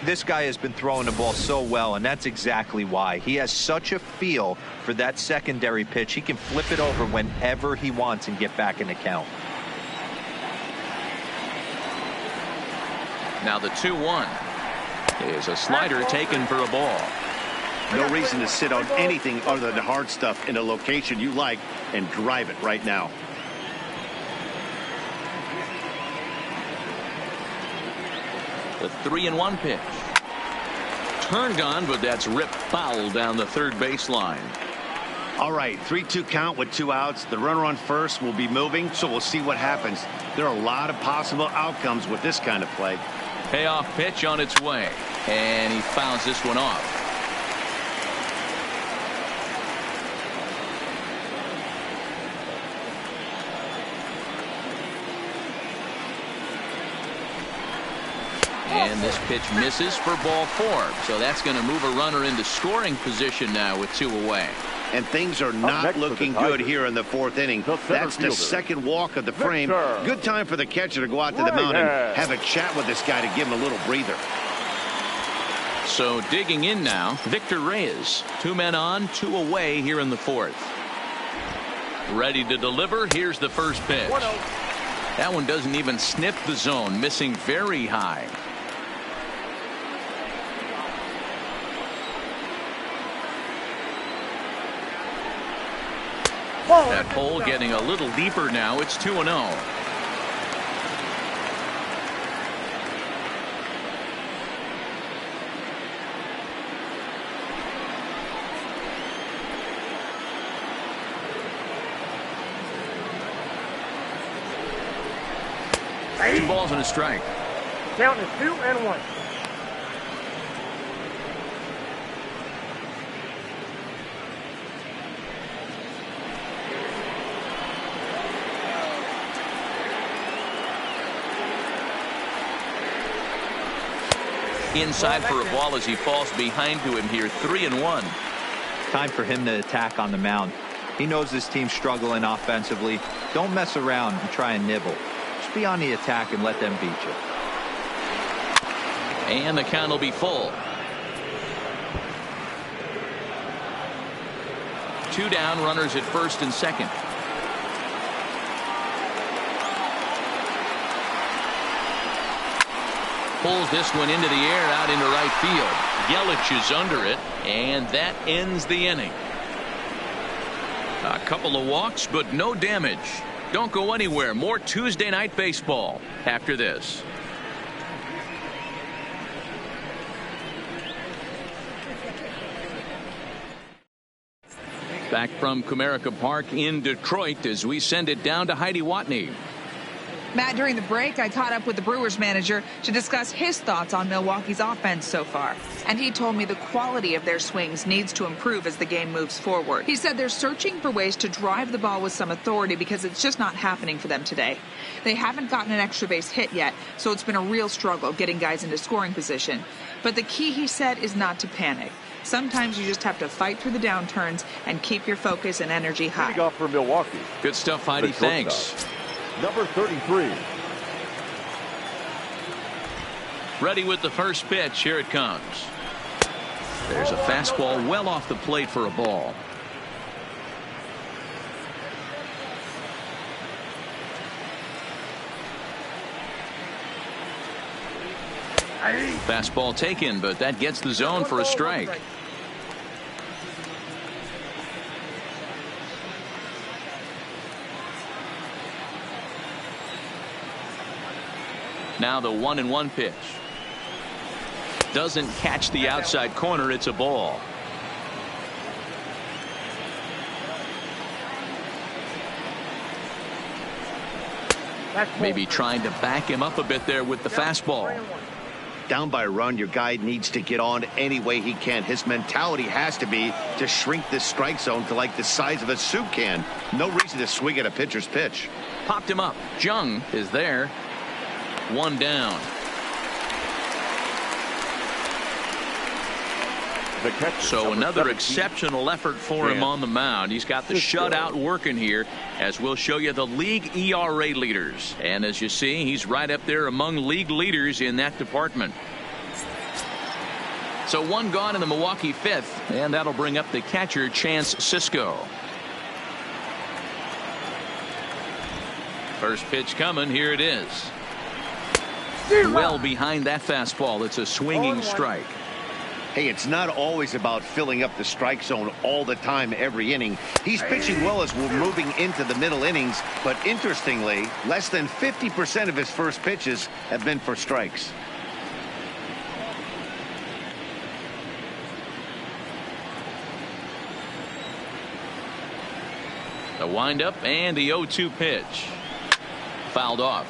This guy has been throwing the ball so well, and that's exactly why. He has such a feel for that secondary pitch. He can flip it over whenever he wants and get back in the count. Now the 2-1 is a slider taken for a ball. No reason to sit on anything other than the hard stuff in a location you like and drive it right now. The 3-1 pitch. Turned on, but that's ripped foul down the third baseline. All right, 3-2 count with 2 outs. The runner on first will be moving, so we'll see what happens. There are a lot of possible outcomes with this kind of play. Payoff pitch on its way, and he fouls this one off. And this pitch misses for ball 4. So that's going to move a runner into scoring position now with 2 away. And things are not looking good here in the 4th inning. That's the second walk of the frame. Good time for the catcher to go out to the mound and have a chat with this guy to give him a little breather. So digging in now, Victor Reyes. 2 men on, 2 away here in the 4th. Ready to deliver. Here's the first pitch. That one doesn't even sniff the zone, missing very high. That pole getting a little deeper now. It's 2-0. Two balls and a strike. Count is 2-1. Inside for a ball as he falls behind to him here. 3-1. Time for him to attack on the mound. He knows this team's struggling offensively. Don't mess around and try and nibble. Just be on the attack and let them beat you. And the count will be full. 2 down, runners at first and second. Pulls this one into the air out into right field. Yelich is under it, and that ends the inning. A couple of walks, but no damage. Don't go anywhere. More Tuesday night baseball after this. Back from Comerica Park in Detroit as we send it down to Heidi Watney. Matt, during the break, I caught up with the Brewers manager to discuss his thoughts on Milwaukee's offense so far. And he told me the quality of their swings needs to improve as the game moves forward. He said they're searching for ways to drive the ball with some authority because it's just not happening for them today. They haven't gotten an extra base hit yet, so it's been a real struggle getting guys into scoring position. But the key, he said, is not to panic. Sometimes you just have to fight through the downturns and keep your focus and energy high. Leading off for Milwaukee. Good stuff, Heidi. Thanks. Number 33. Ready with the first pitch. Here it comes. There's a fastball well off the plate for a ball. Fastball taken, but that gets the zone for a strike. Now the 1-1 pitch. Doesn't catch the outside corner. It's a ball. Maybe trying to back him up a bit there with the fastball. Down by a run, your guy needs to get on any way he can. His mentality has to be to shrink this strike zone to like the size of a soup can. No reason to swing at a pitcher's pitch. Popped him up. Jung is there. One down. So another exceptional effort for him on the mound. He's got the shutout working here, as we'll show you the league ERA leaders. And as you see, he's right up there among league leaders in that department. So one gone in the Milwaukee fifth, and that'll bring up the catcher, Chance Sisco. First pitch coming. Here it is. Well behind that fastball. It's a swinging strike. Hey, it's not always about filling up the strike zone all the time every inning. He's pitching well as we're moving into the middle innings, but interestingly, less than 50% of his first pitches have been for strikes. The windup and the 0-2 pitch. Fouled off.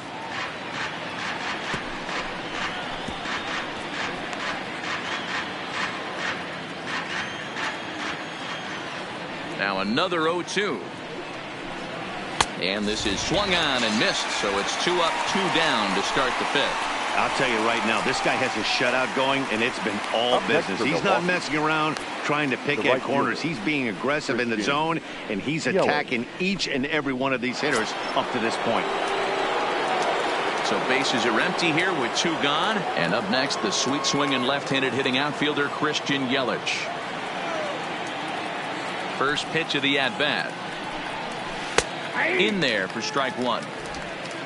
Now another 0-2. And this is swung on and missed, so it's 2 up, 2 down to start the fifth. I'll tell you right now, this guy has a shutout going, and it's been all business. He's not messing around trying to pick at corners. He's being aggressive in the zone, and he's attacking each and every one of these hitters up to this point. So bases are empty here with 2 gone. And up next, the sweet swinging left-handed hitting outfielder Christian Yelich. First pitch of the at-bat. In there for strike 1.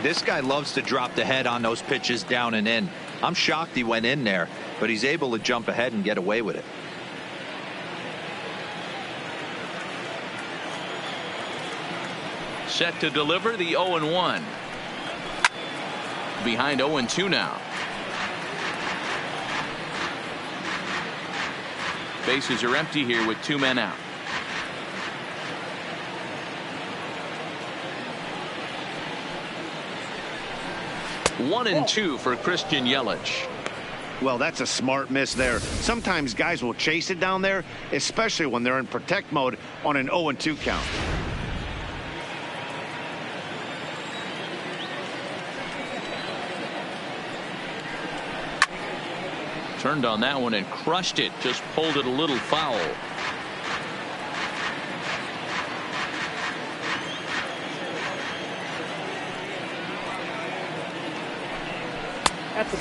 This guy loves to drop the head on those pitches down and in. I'm shocked he went in there, but he's able to jump ahead and get away with it. Set to deliver the 0-1. Behind 0-2 now. Bases are empty here with 2 men out. 1-2 for Christian Yelich. Well, that's a smart miss there. Sometimes guys will chase it down there, especially when they're in protect mode on an 0-2 count. Turned on that one and crushed it. Just pulled it a little foul.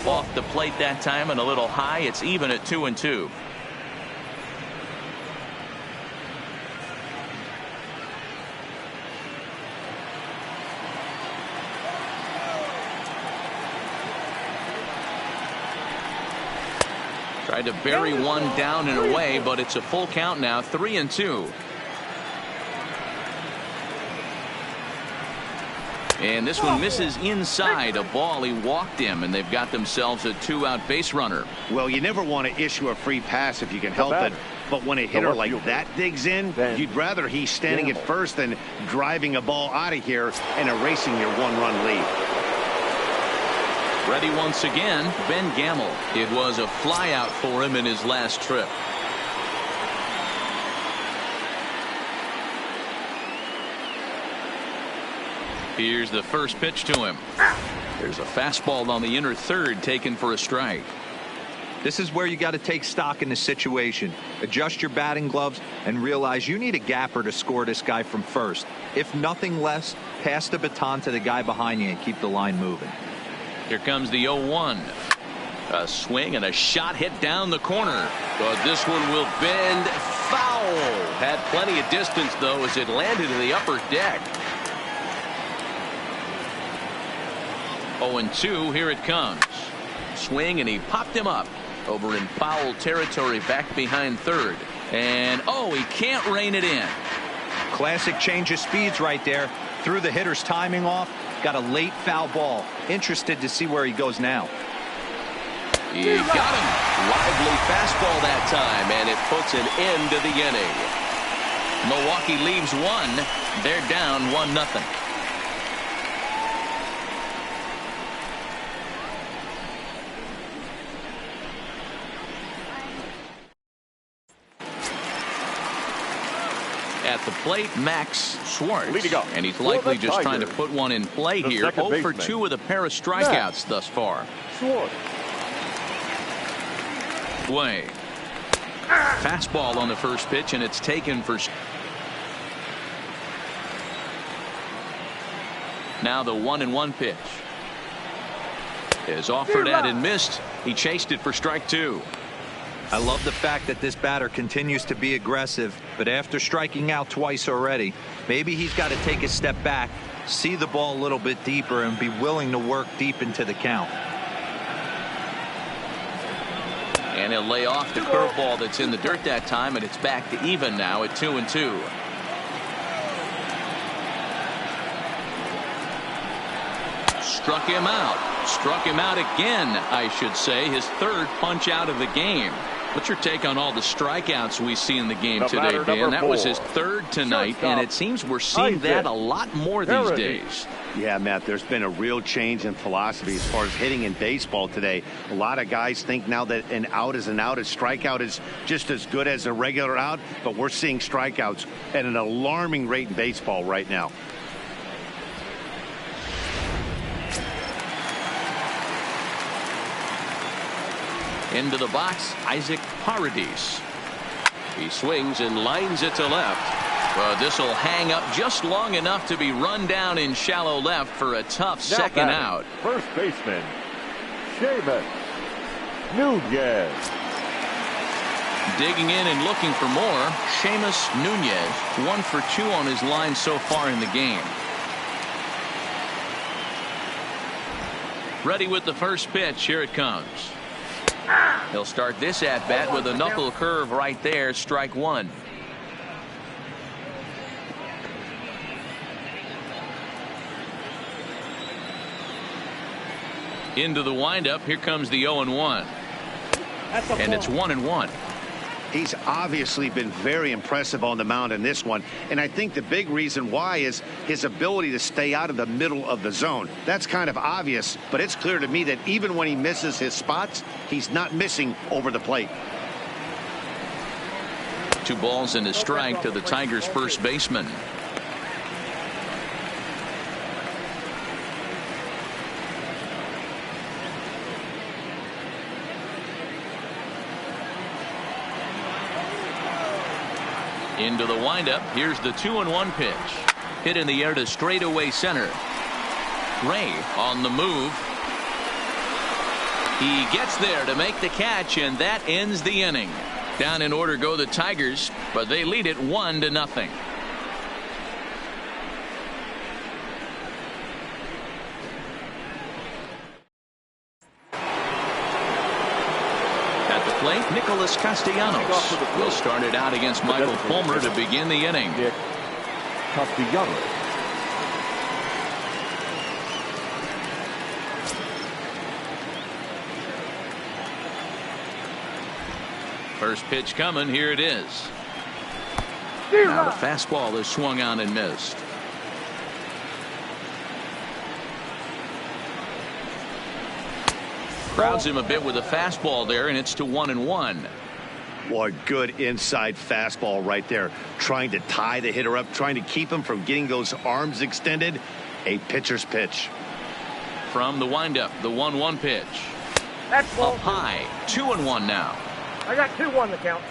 Off the plate that time and a little high. It's even at 2-2. Tried to bury one down and away, but it's a full count now. 3-2. And this one misses inside. A ball. He walked him, and they've got themselves a 2-out base runner. Well, you never want to issue a free pass if you can help it. But when a hitter like that digs in, you'd rather he's standing at first than driving a ball out of here and erasing your 1-run lead. Ready once again, Ben Gamel. It was a flyout for him in his last trip. Here's the first pitch to him. There's a fastball on the inner third taken for a strike. This is where you got to take stock in the situation. Adjust your batting gloves and realize you need a gapper to score this guy from first. If nothing less, pass the baton to the guy behind you and keep the line moving. Here comes the 0-1. A swing and a shot hit down the corner. But this one will bend foul. Had plenty of distance, though, as it landed in the upper deck. 0-2, here it comes. Swing, and he popped him up over in foul territory back behind third. And, oh, he can't rein it in. Classic change of speeds right there. Threw the hitter's timing off. Got a late foul ball. Interested to see where he goes now. He got him. Lively fastball that time, and it puts an end to the inning. Milwaukee leaves one. They're down 1-0. At the plate, Max Schwartz. And he's likely just trying to put one in play here. 0 for 2 with a pair of strikeouts thus far. Way. Fastball on the first pitch, and it's taken for. Now the 1-1 pitch is offered at and missed. He chased it for strike 2. I love the fact that this batter continues to be aggressive, but after striking out twice already, maybe he's got to take a step back, see the ball a little bit deeper, and be willing to work deep into the count. And he'll lay off the curveball that's in the dirt that time, and it's back to even now at 2-2. Struck him out. Struck him out again, I should say. His third punch out of the game. What's your take on all the strikeouts we see in the game today, Dan? That was his third tonight, and it seems we're seeing that a lot more these days. Yeah, Matt, there's been a real change in philosophy as far as hitting in baseball today. A lot of guys think now that an out is an out. A strikeout is just as good as a regular out, but we're seeing strikeouts at an alarming rate in baseball right now. Into the box, Isaac Paradis. He swings and lines it to left. This will hang up just long enough to be run down in shallow left for a tough second out. First baseman, Seamus Nunez. Digging in and looking for more, Seamus Nunez, 1 for 2 on his line so far in the game. Ready with the first pitch. Here it comes. He'll start this at bat with a knuckle curve right there, strike 1. Into the windup. Here comes the 0-1. And it's 1-1. He's obviously been very impressive on the mound in this one, and I think the big reason why is his ability to stay out of the middle of the zone. That's kind of obvious, but it's clear to me that even when he misses his spots, he's not missing over the plate. 2 balls and a strike to the Tigers' first baseman. Into the windup. Here's the 2-1 pitch. Hit in the air to straightaway center. Ray on the move. He gets there to make the catch, and that ends the inning. Down in order go the Tigers, but they lead it 1-0. Plate, Nicholas Castellanos will start it out against Michael Fulmer to begin the inning. Castellanos. First pitch coming. Here it is. Now the fastball is swung on and missed. Crowds him a bit with a fastball there, and it's to 1-1. Boy, good inside fastball right there. Trying to tie the hitter up, trying to keep him from getting those arms extended. A pitcher's pitch. From the windup, the 1-1 pitch. That's ball Up high, 2-1 now. I got 2-1 the count.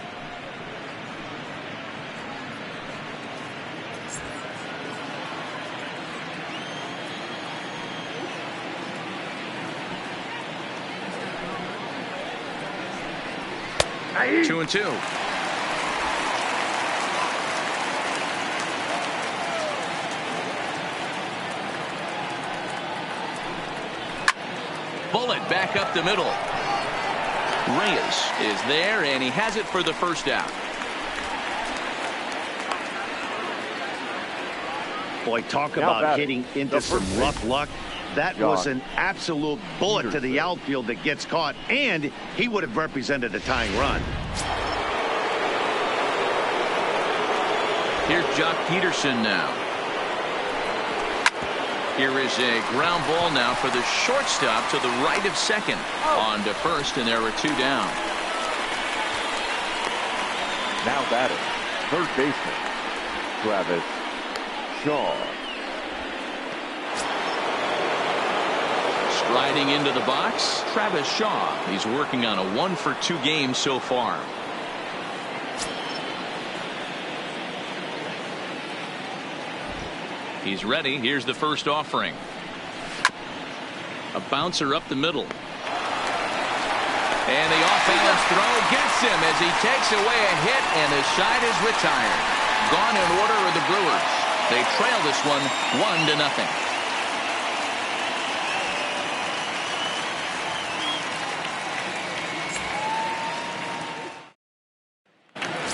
Aye. 2-2. Bullet back up the middle. Reyes is there, and he has it for the first out. Boy, talk about hitting into some rough luck. That was an absolute bullet to the outfield that gets caught, and he would have represented a tying run. Here's Jock Peterson now. Here is a ground ball now for the shortstop to the right of second. On to first, and there are 2 down. Now batting, third baseman, Travis Shaw. Striding into the box, Travis Shaw. He's working on a 1-for-2 game so far. He's ready. Here's the first offering. A bouncer up the middle. And the off-balance throw gets him as he takes away a hit, and the side is retired. Gone in order are the Brewers. They trail this one 1-0.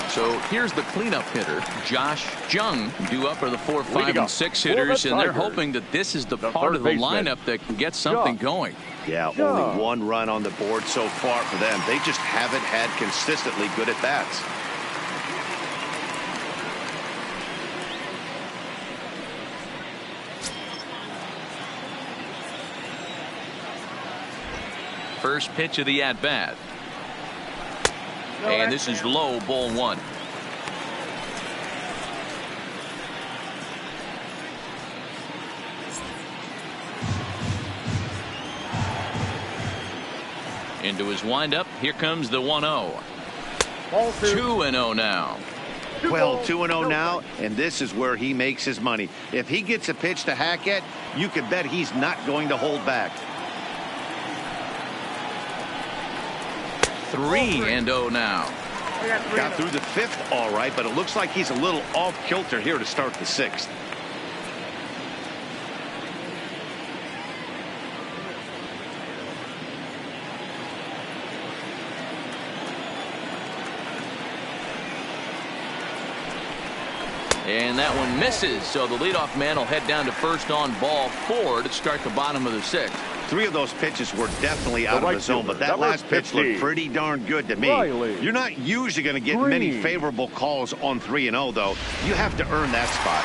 So here's the cleanup hitter, Josh Jung, due up are the 4, 5, and 6 hitters, and they're hoping that this is the part of the lineup that can get something going. Yeah, only 1 run on the board so far for them. They just haven't had consistently good at bats. First pitch of the at-bat. And this is low, ball 1. Into his windup. Here comes the 1-0. 2-0 now. Well, 2-0 now, and this is where he makes his money. If he gets a pitch to hack at, you can bet he's not going to hold back. 3-0 now. Got through the 5th all right, but it looks like he's a little off kilter here to start the 6th. And that one misses, so the leadoff man will head down to first on ball 4 to start the bottom of the 6th. 3 of those pitches were definitely out of the zone, but that last pitch looked pretty darn good to me. You're not usually going to get many favorable calls on 3-0, though. You have to earn that spot.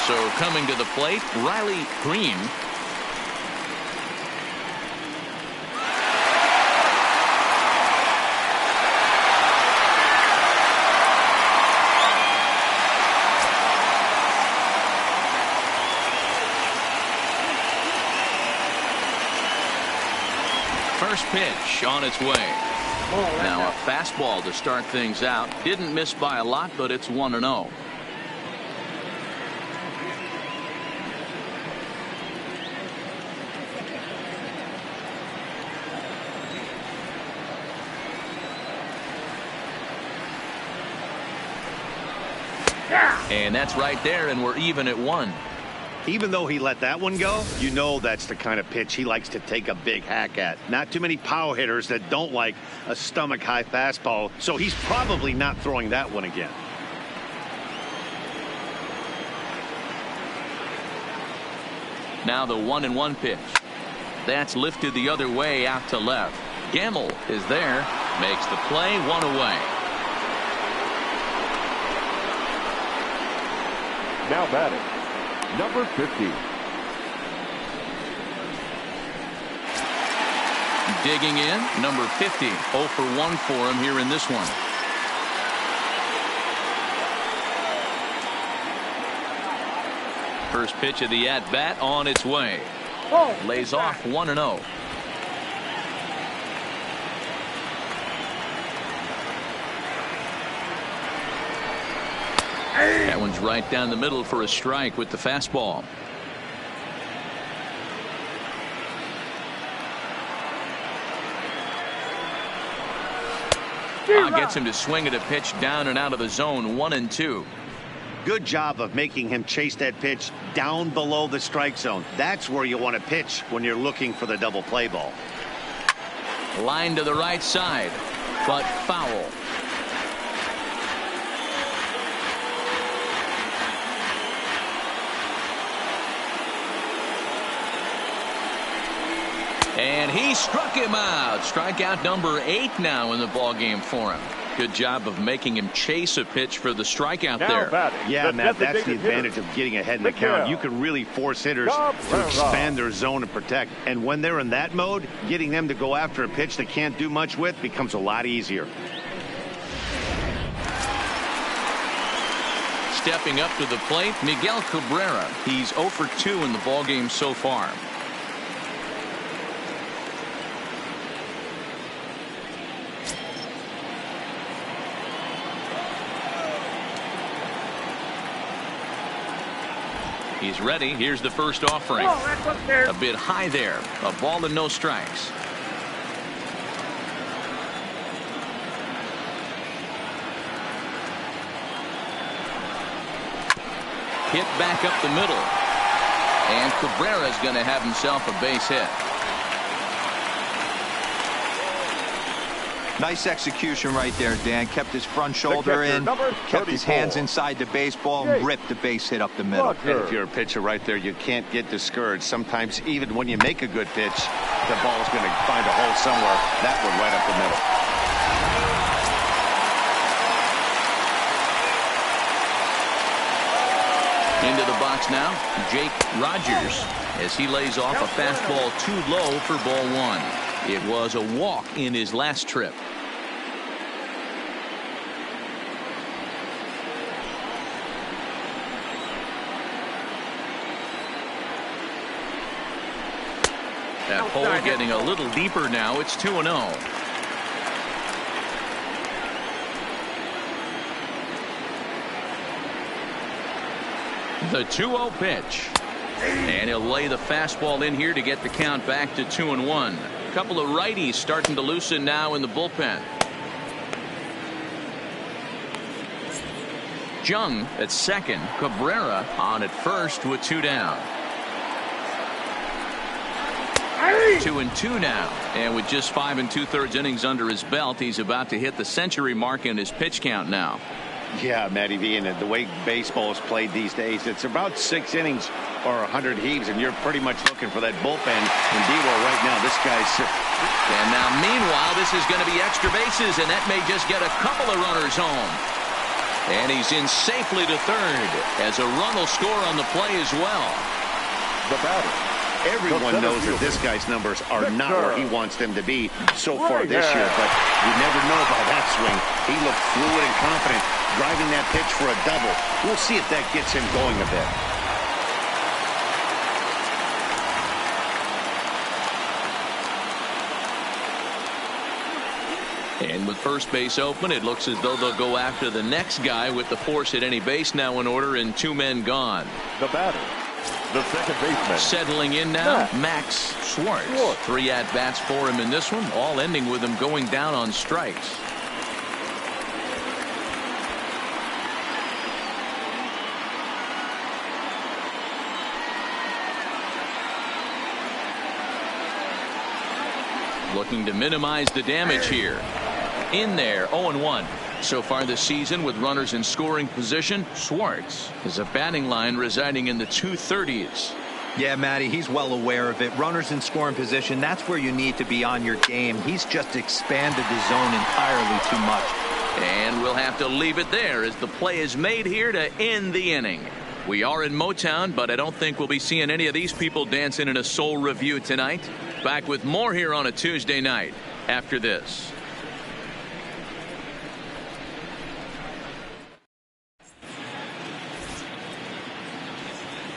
So coming to the plate, Riley Green. First pitch on its way. Now a fastball to start things out. Didn't miss by a lot, but it's 1-0. And that's right there, and we're even at 1. Even though he let that one go, you know that's the kind of pitch he likes to take a big hack at. Not too many power hitters that don't like a stomach-high fastball, so he's probably not throwing that one again. Now the 1-1 pitch. That's lifted the other way out to left. Gamble is there, makes the play, 1 away. Now batting, number 50. Digging in, number 50. 0 for 1 for him here in this one. First pitch of the at-bat on its way. Lays off 1-0. That one's right down the middle for a strike with the fastball. Gets him to swing at a pitch down and out of the zone. 1-2. Good job of making him chase that pitch down below the strike zone. That's where you want to pitch when you're looking for the double play ball. Line to the right side, but foul. And he struck him out. Strikeout number 8 now in the ballgame for him. Good job of making him chase a pitch for the strikeout there. Yeah, Matt, that's the advantage of getting ahead in the count. You can really force hitters to expand their zone and protect. And when they're in that mode, getting them to go after a pitch they can't do much with becomes a lot easier. Stepping up to the plate, Miguel Cabrera. He's 0 for 2 in the ballgame so far. He's ready. Here's the first offering. A bit high there. A ball and no strikes. Hit back up the middle. And Cabrera's going to have himself a base hit. Nice execution right there, Dan. Kept his front shoulder in, kept his hands inside the baseball, and ripped the base hit up the middle. And if you're a pitcher right there, you can't get discouraged. Sometimes even when you make a good pitch, the ball's going to find a hole somewhere. That one right up the middle. Into the box now, Jake Rogers, as he lays off a fastball too low for ball 1. It was a walk in his last trip. That hole getting a little deeper now. It's 2-0. The 2-0 pitch. And he'll lay the fastball in here to get the count back to 2-1. A couple of righties starting to loosen now in the bullpen. Jung at second. Cabrera on at first with 2 down. 2-2 now. And with just 5 2/3 innings under his belt, he's about to hit the century mark in his pitch count now. Yeah, Matty V, and the way baseball is played these days, it's about 6 innings or 100 heaves, and you're pretty much looking for that bullpen. And D-Roll right now, this guy's... And now, meanwhile, this is going to be extra bases, and that may just get a couple of runners home. And he's in safely to third, as a run will score on the play as well. The batter. Everyone knows that this guy's numbers are not where he wants them to be so far this year, but you never know about that swing. He looked fluid and confident, driving that pitch for a double. We'll see if that gets him going a bit. And with first base open, it looks as though they'll go after the next guy with the force at any base now in order and 2 men gone. The batter. The second baseman. Settling in now, Max Schwartz. 3 at-bats for him in this one, all ending with him going down on strikes. Looking to minimize the damage here. In there, 0-1. So far this season with runners in scoring position, Schwartz is a batting line residing in the 230s. Yeah, Matty, he's well aware of it. Runners in scoring position, that's where you need to be on your game. He's just expanded the zone entirely too much. And we'll have to leave it there as the play is made here to end the inning. We are in Motown, but I don't think we'll be seeing any of these people dancing in a soul review tonight. Back with more here on a Tuesday night after this.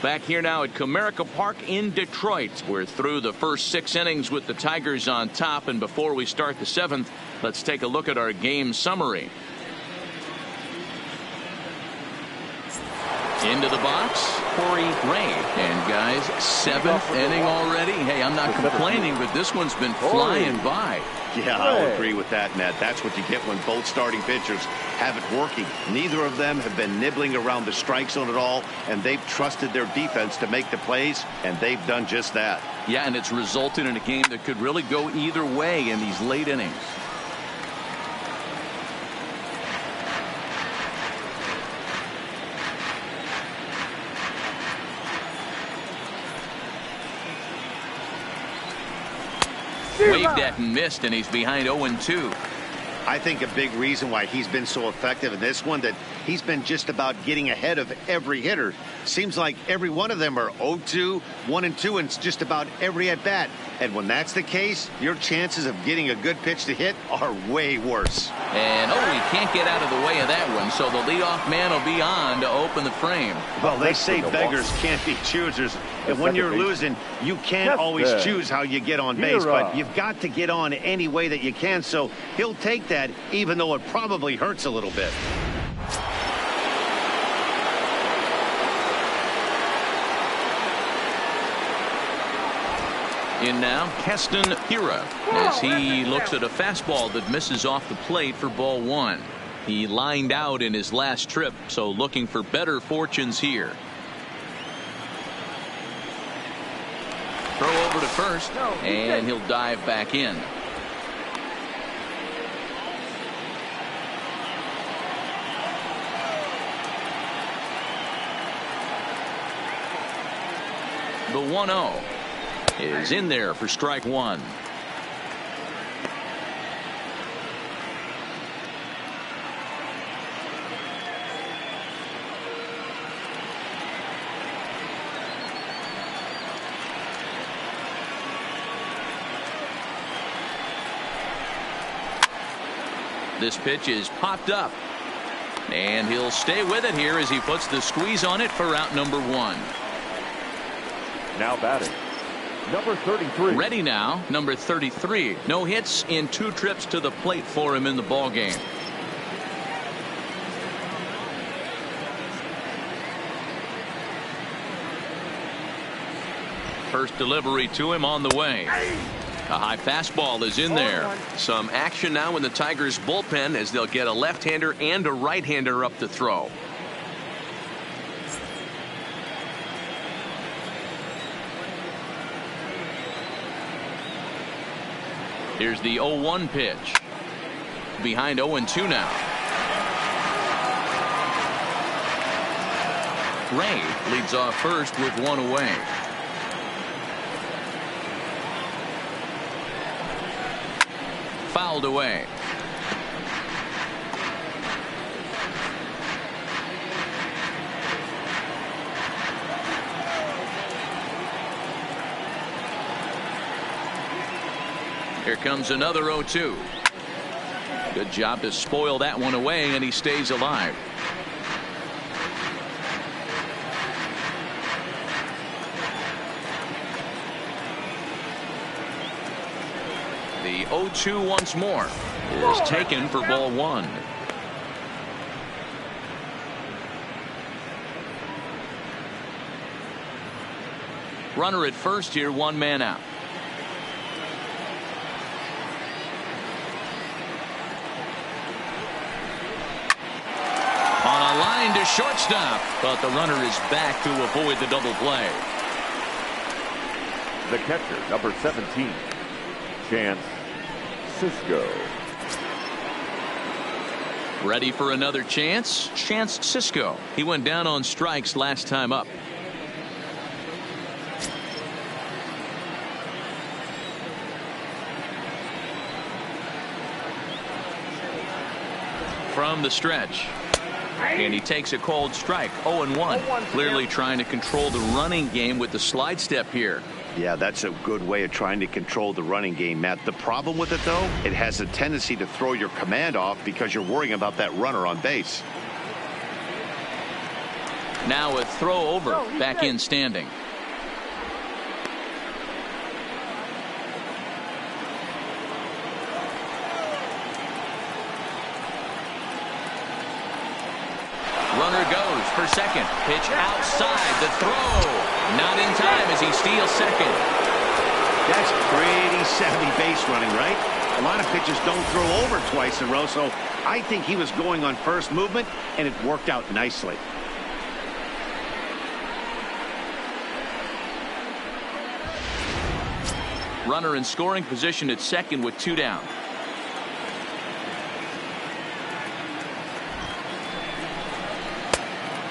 Back here now at Comerica Park in Detroit. We're through the first 6 innings with the Tigers on top, and before we start the 7th, let's take a look at our game summary. Into the box, Corey Ray. And guys, 7th inning already. Hey, I'm not complaining, but this one's been flying by. Yeah, I'll agree with that, Matt. That's what you get when both starting pitchers have it working. Neither of them have been nibbling around the strike zone at all, and they've trusted their defense to make the plays, and they've done just that. Yeah, and it's resulted in a game that could really go either way in these late innings. Waved at and missed, and he's behind 0-2. I think a big reason why he's been so effective in this one, that he's been just about getting ahead of every hitter. Seems like every one of them are 0-2, 1-2, and it's just about every at-bat. And when that's the case, your chances of getting a good pitch to hit are way worse. And, he can't get out of the way of that one, so the leadoff man will be on to open the frame. Well, they say beggars can't be choosers. And when you're losing, you can't always choose how you get on base, but you've got to get on any way that you can. So he'll take that, even though it probably hurts a little bit. In now, Keston Hiura, as he looks at a fastball that misses off the plate for ball 1. He lined out in his last trip, so looking for better fortunes here. Throw over to first, and he'll dive back in. The 1-0 is in there for strike 1. This pitch is popped up, and he'll stay with it here as he puts the squeeze on it for out number 1. Now batting, number 33. Ready now, number 33. No hits in 2 trips to the plate for him in the ball game. First delivery to him on the way. A high fastball is in there. Some action now in the Tigers bullpen as they'll get a left-hander and a right-hander up to throw. Here's the 0-1 pitch. Behind 0-2 now. Ray leads off first with 1 away. Fouled away. Here comes another 0-2. Good job to spoil that one away, and he stays alive. The 0-2 once more is taken for ball 1. Runner at first here, 1 man out. On a line to shortstop, but the runner is back to avoid the double play. The catcher, number 17, Chance Cisco. Ready for another chance? Chance Cisco. He went down on strikes last time up. From the stretch. And he takes a cold strike. 0-1. Clearly trying to control the running game with the slide step here. Yeah, that's a good way of trying to control the running game, Matt. The problem with it, though, it has a tendency to throw your command off because you're worrying about that runner on base. Now a throw over, back in standing. Runner goes for second. Pitch outside. The throw. Not in time as he steals second. That's pretty savvy base running, right? A lot of pitchers don't throw over twice in a row, so I think he was going on first movement, and it worked out nicely. Runner in scoring position at second with 2 down.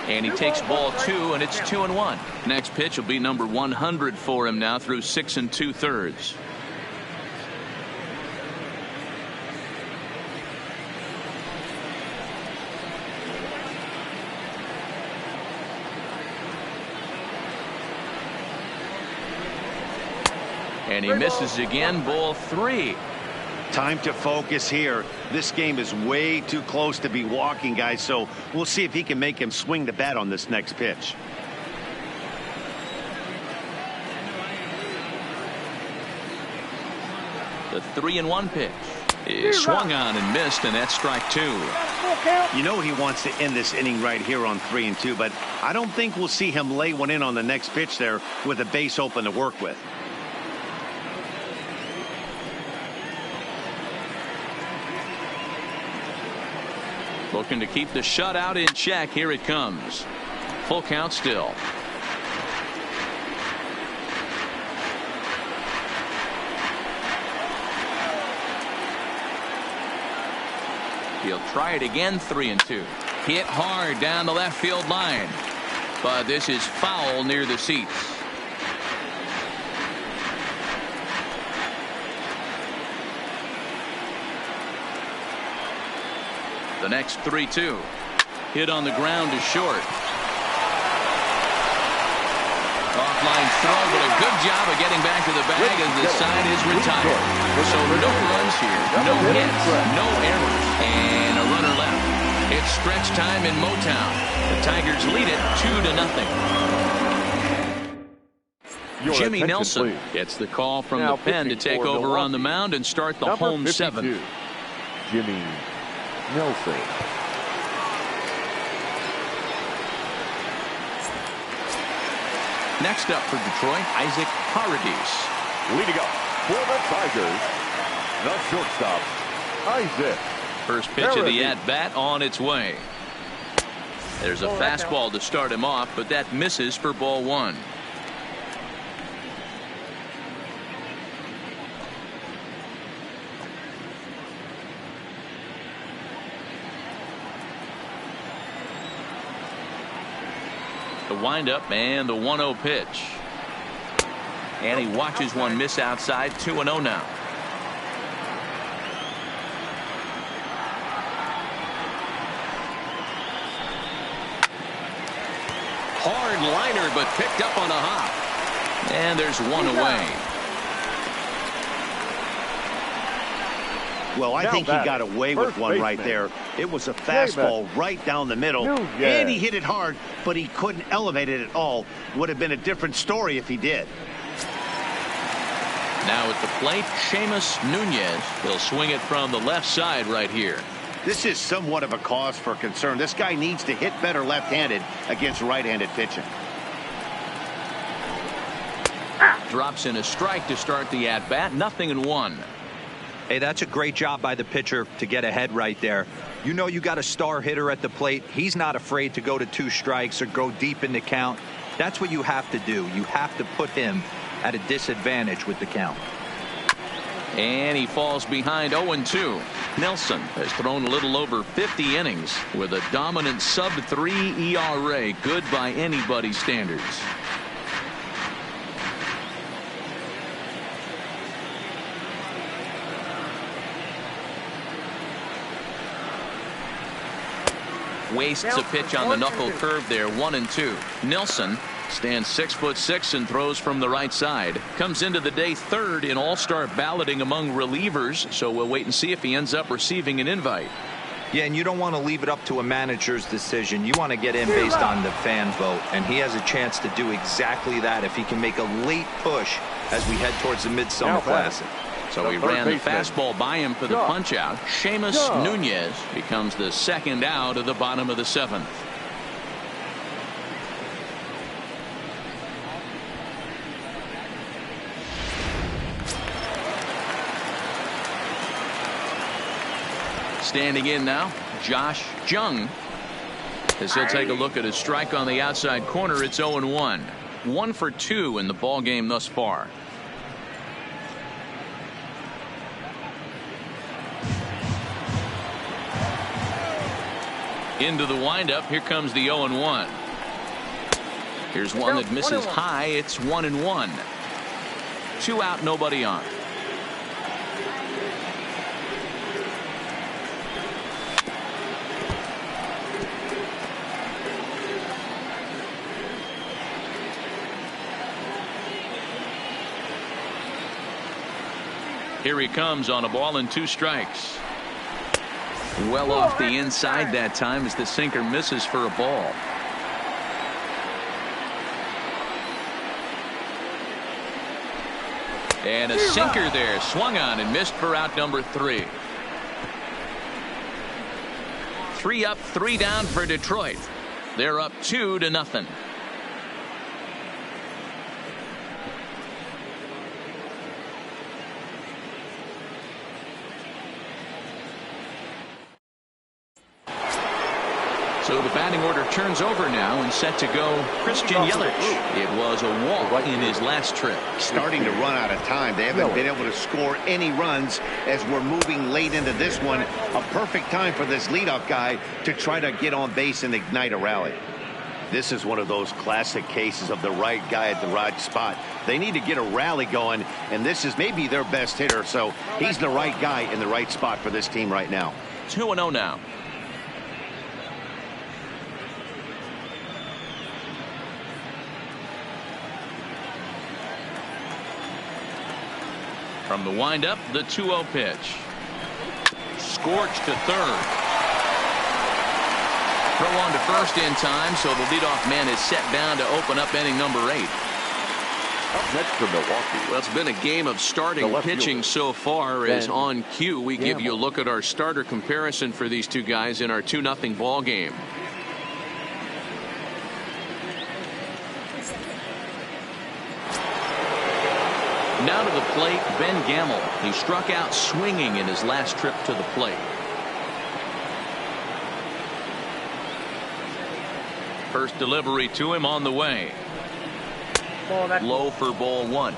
And he takes ball 2, and it's 2-1. Next pitch will be number 100 for him now through 6 2/3. And he misses again, ball 3. Time to focus here. This game is way too close to be walking, guys, so we'll see if he can make him swing the bat on this next pitch. The 3-1 pitch is swung on and missed, and that's strike 2. You know he wants to end this inning right here on 3-2, but I don't think we'll see him lay one in on the next pitch there with a base open to work with. Looking to keep the shutout in check. Here it comes. Full count still. He'll try it again. 3-2. Hit hard down the left field line. But this is foul near the seats. The next 3-2. Hit on the ground to short. Offline throw, but a good job of getting back to the bag as the side is retired. So no runs here, no hits, no errors, and a runner left. It's stretch time in Motown. The Tigers lead it 2-0. Jimmy Nelson gets the call from the pen to take over on the mound and start the home 7. Jimmy Nelson. Next up for Detroit, Isaac Paradis. Leading up for the Tigers, the shortstop, Isaac. First pitch of the at-bat on its way. There's a fastball to start him off, but that misses for ball 1. The windup and the 1-0 pitch. And he watches one miss outside. 2-0 now. Hard liner, but picked up on a hop. And there's one away. Well, I think he got away with one right there. It was a fastball right down the middle, and he hit it hard, but he couldn't elevate it at all. Would have been a different story if he did. Now at the plate, Seamus Nunez. He'll swing it from the left side right here. This is somewhat of a cause for concern. This guy needs to hit better left-handed against right-handed pitching. Drops in a strike to start the at-bat. 0-1. Hey, that's a great job by the pitcher to get ahead right there. You know you got a star hitter at the plate. He's not afraid to go to 2 strikes or go deep in the count. That's what you have to do. You have to put him at a disadvantage with the count. And he falls behind 0-2. Nelson has thrown a little over 50 innings with a dominant sub-3 ERA. Good by anybody's standards. Wastes a pitch on the knuckle curve there. 1-2. Nelson stands 6'6" and throws from the right side. Comes into the day 3rd in all-star balloting among relievers, so we'll wait and see if he ends up receiving an invite. Yeah, and you don't want to leave it up to a manager's decision. You want to get in based on the fan vote, and he has a chance to do exactly that if he can make a late push as we head towards the Midsummer Classic. So he ran the fastball by him for the punch-out. Seamus Nunez becomes the 2nd out of the bottom of the 7th. Standing in now, Josh Jung. As he'll take a look at his strike on the outside corner, it's 0-1. 1 for 2 in the ball game thus far. Into the windup. Here comes the 0-1. Here's one that misses high. It's 1-1. 2 out, nobody on. Here he comes on a ball and 2 strikes. Well off the inside that time as the sinker misses for a ball. And a sinker there, swung on and missed for out number 3. 3 up, 3 down for Detroit. They're up 2-0. So the batting order turns over now and set to go Christian Yelich. It was a walk in his last trip. Starting to run out of time. They haven't been able to score any runs as we're moving late into this one. A perfect time for this leadoff guy to try to get on base and ignite a rally. This is one of those classic cases of the right guy at the right spot. They need to get a rally going, and this is maybe their best hitter, so he's the right guy in the right spot for this team right now. 2-0 now. From the windup, the 2-0 pitch. Scorched to third. Throw on to first in time, so the leadoff man is set down to open up inning number 8. Up next for Milwaukee. Well, it's been a game of starting pitching so far. As on cue, we give you a look at our starter comparison for these two guys in our 2-0 ball game. Now to the plate, Ben Gamel. He struck out swinging in his last trip to the plate. First delivery to him on the way. Low for ball 1.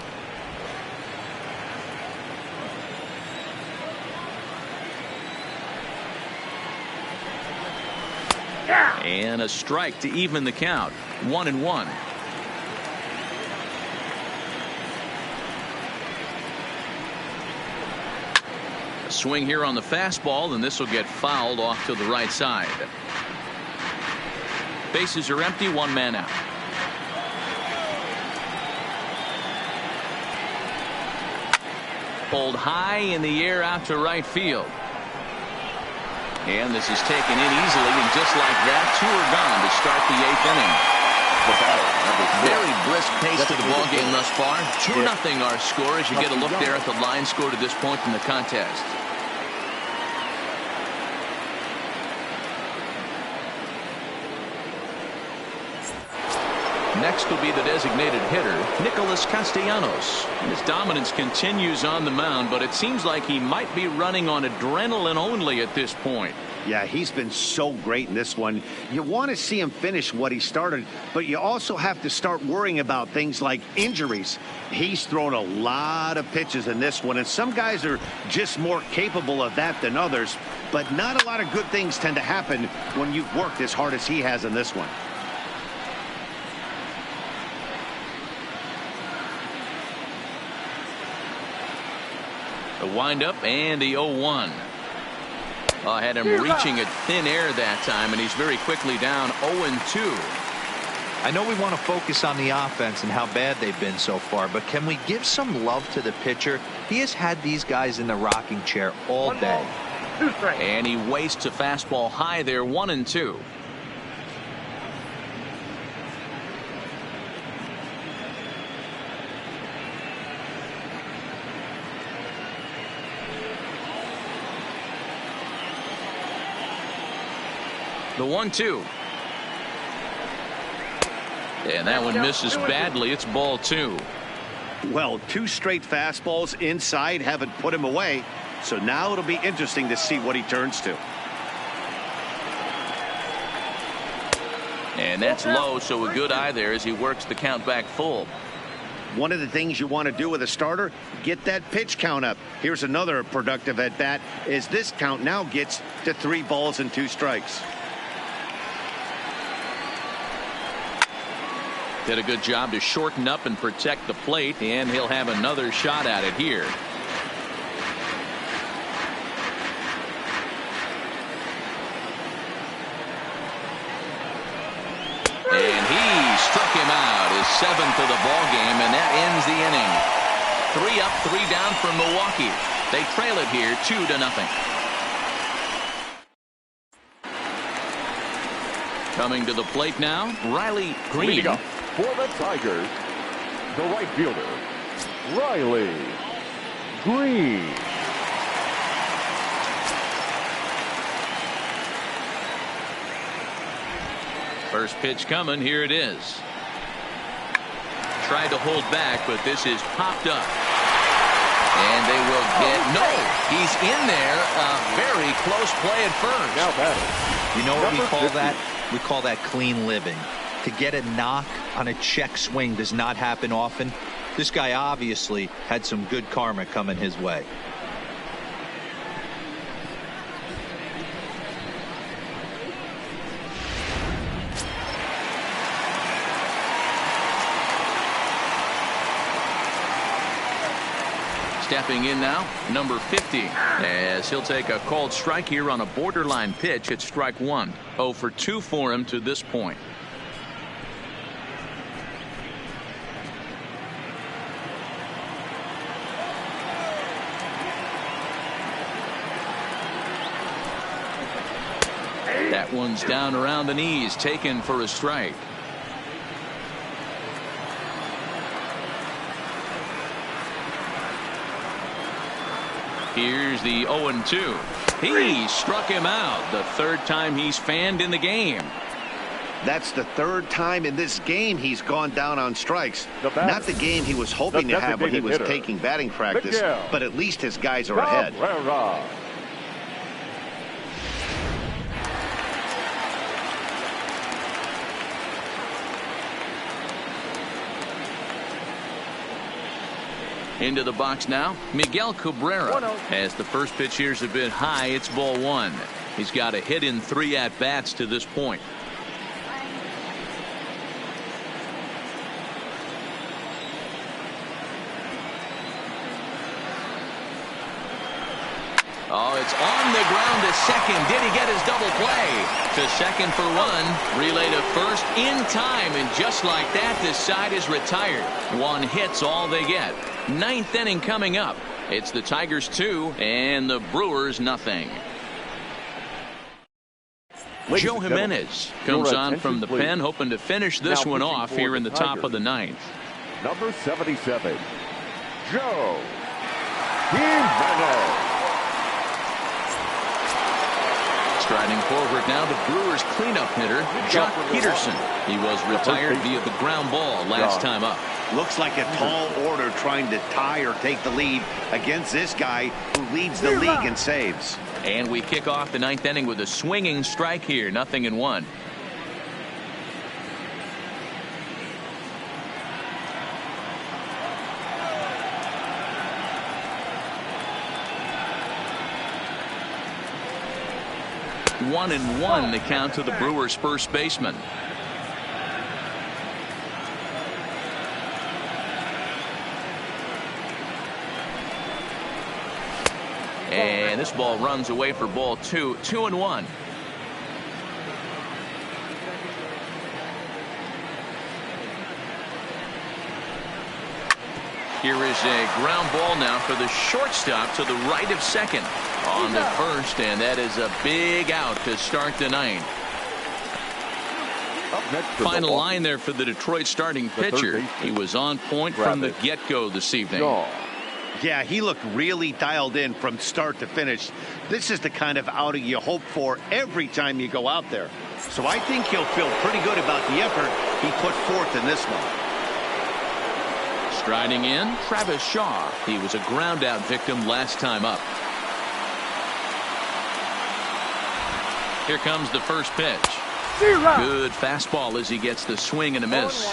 And a strike to even the count. 1-1. Swing here on the fastball, and this will get fouled off to the right side. Bases are empty, 1 man out. Pulled high in the air out to right field. And this is taken in easily, and just like that, 2 are gone to start the 8th inning. Very brisk pace to the ball game thus far. 2-0 our score as you get a look there at the line score to this point in the contest. Next will be the designated hitter, Nicholas Castellanos. And his dominance continues on the mound, but it seems like he might be running on adrenaline only at this point. Yeah, he's been so great in this one. You want to see him finish what he started, but you also have to start worrying about things like injuries. He's thrown a lot of pitches in this one, and some guys are just more capable of that than others, but not a lot of good things tend to happen when you've worked as hard as he has in this one. The windup and the 0-1. Had him reaching at thin air that time, and he's very quickly down 0-2. I know we want to focus on the offense and how bad they've been so far, but can we give some love to the pitcher? He has had these guys in the rocking chair all day. And he wastes a fastball high there, 1-2. The 1-2. And that one misses badly. It's ball 2. Well, 2 straight fastballs inside haven't put him away. So now it'll be interesting to see what he turns to. And that's low, so a good eye there as he works the count back full. One of the things you want to do with a starter, get that pitch count up. Here's another productive at bat, is this count now gets to 3 balls and 2 strikes. Did a good job to shorten up and protect the plate, and he'll have another shot at it here. And he struck him out, his 7th of the ball game, and that ends the inning. 3 up, 3 down for Milwaukee. They trail it here 2-0. Coming to the plate now, Riley Green. Leading up for the Tigers, the right fielder, Riley Green. First pitch coming, here it is. Tried to hold back, but this is popped up. And they will get, no, he's in there. A very close play at first. Now batting. You know what we call 50. that? We call that clean living. To get a knock on a check swing does not happen often. This guy obviously had some good karma coming his way. Stepping in now, number 50, as he'll take a called strike here on a borderline pitch at strike 1. 0 for 2 for him to this point. That one's down around the knees, taken for a strike. Here's the 0-2. He struck him out, the 3rd time he's fanned in the game. That's the 3rd time in this game he's gone down on strikes. Not the game he was hoping to have when he was taking batting practice, but at least his guys are ahead. Into the box now, Miguel Cabrera. As the first pitch here's a bit high, it's ball 1. He's got a hit in 3 at-bats to this point. Oh, it's on the ground to second. Did he get his double play? To second for 1. Relay to first in time, and just like that, this side is retired. 1 hit's all they get. 9th inning coming up. It's the Tigers 2 and the Brewers nothing. Joe Jimenez comes on from the pen, hoping to finish this one off here in the top of the 9th. Number 77, Joe Jimenez. Striding forward now, the Brewers cleanup hitter, Jock Peterson. He was retired via the ground ball last time up. Looks like a tall order trying to tie or take the lead against this guy who leads the league in saves. And we kick off the 9th inning with a swinging strike here, 0-1. One and 1 the count to the Brewers' first baseman. And this ball runs away for ball 2. 2-1. Here is a ground ball now for the shortstop to the right of second. On the first, and that is a big out to start the 9th. Final line there for the Detroit starting pitcher. He was on point from the get-go this evening. Yeah, he looked really dialed in from start to finish. This is the kind of outing you hope for every time you go out there. So I think he'll feel pretty good about the effort he put forth in this one. Striding in, Travis Shaw. He was a ground-out victim last time up. Here comes the first pitch. Good fastball as he gets the swing and a miss.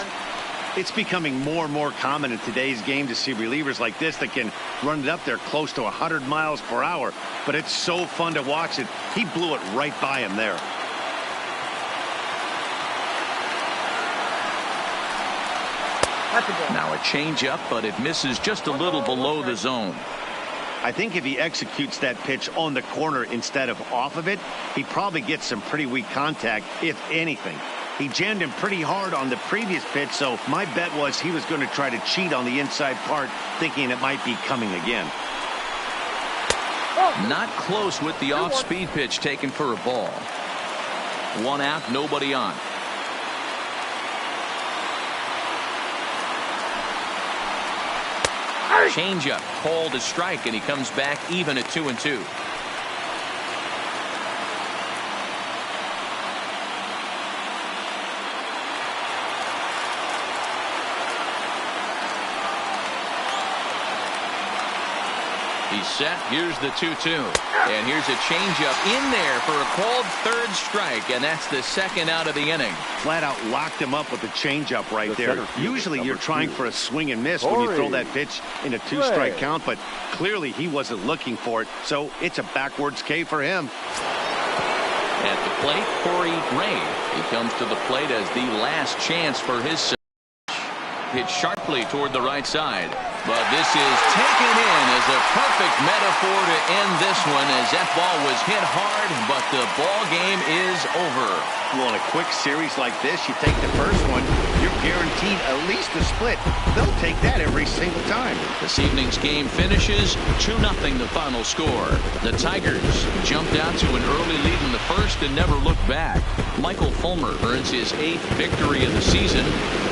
It's becoming more and more common in today's game to see relievers like this that can run it up there close to 100 miles per hour. But it's so fun to watch it. He blew it right by him there. Now a changeup, but it misses just a little below the zone. I think if he executes that pitch on the corner instead of off of it, he probably gets some pretty weak contact, if anything. He jammed him pretty hard on the previous pitch, so my bet was he was going to try to cheat on the inside part, thinking it might be coming again. Not close with the off-speed pitch taken for a ball. 1 out, nobody on. Changeup called a strike, and he comes back even at 2-2. He's set. Here's the 2-2. And here's a changeup in there for a called third strike, and that's the second out of the inning. Flat out locked him up with the changeup right there. Usually you're trying for a swing and miss when you throw that pitch in a 2-strike count, but clearly he wasn't looking for it, so it's a backwards K for him. At the plate, Corey Ray. He comes to the plate as the last chance for his hit sharply toward the right side. But this is taken in as a perfect metaphor to end this one, as that ball was hit hard, but the ball game is over. Well, in a quick series like this, you take the first one, you're guaranteed at least a split. They'll take that every single time. This evening's game finishes 2-0 the final score. The Tigers jumped out to an early lead in the first and never looked back. Michael Fulmer earns his 8th victory of the season.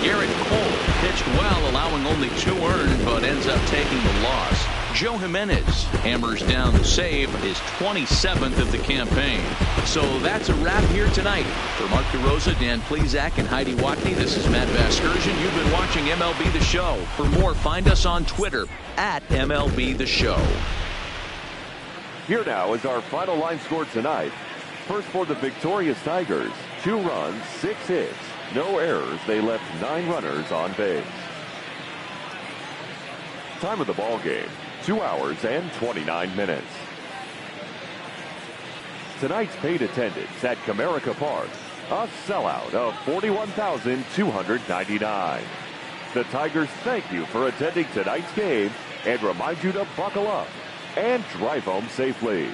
Garrett Cole pitched well, allowing only 2 earned, but ends up taking the loss. Joe Jimenez hammers down the save, his 27th of the campaign. So that's a wrap here tonight. For Mark DeRosa, Dan Plesac, and Heidi Watney, this is Matt Vasgersian. You've been watching MLB The Show. For more, find us on Twitter at MLB The Show. Here now is our final line score tonight. First for the victorious Tigers, 2 runs, 6 hits, no errors. They left 9 runners on base. Time of the ball game, 2 hours and 29 minutes. Tonight's paid attendance at Comerica Park, a sellout of 41,299. The Tigers thank you for attending tonight's game and remind you to buckle up and drive home safely.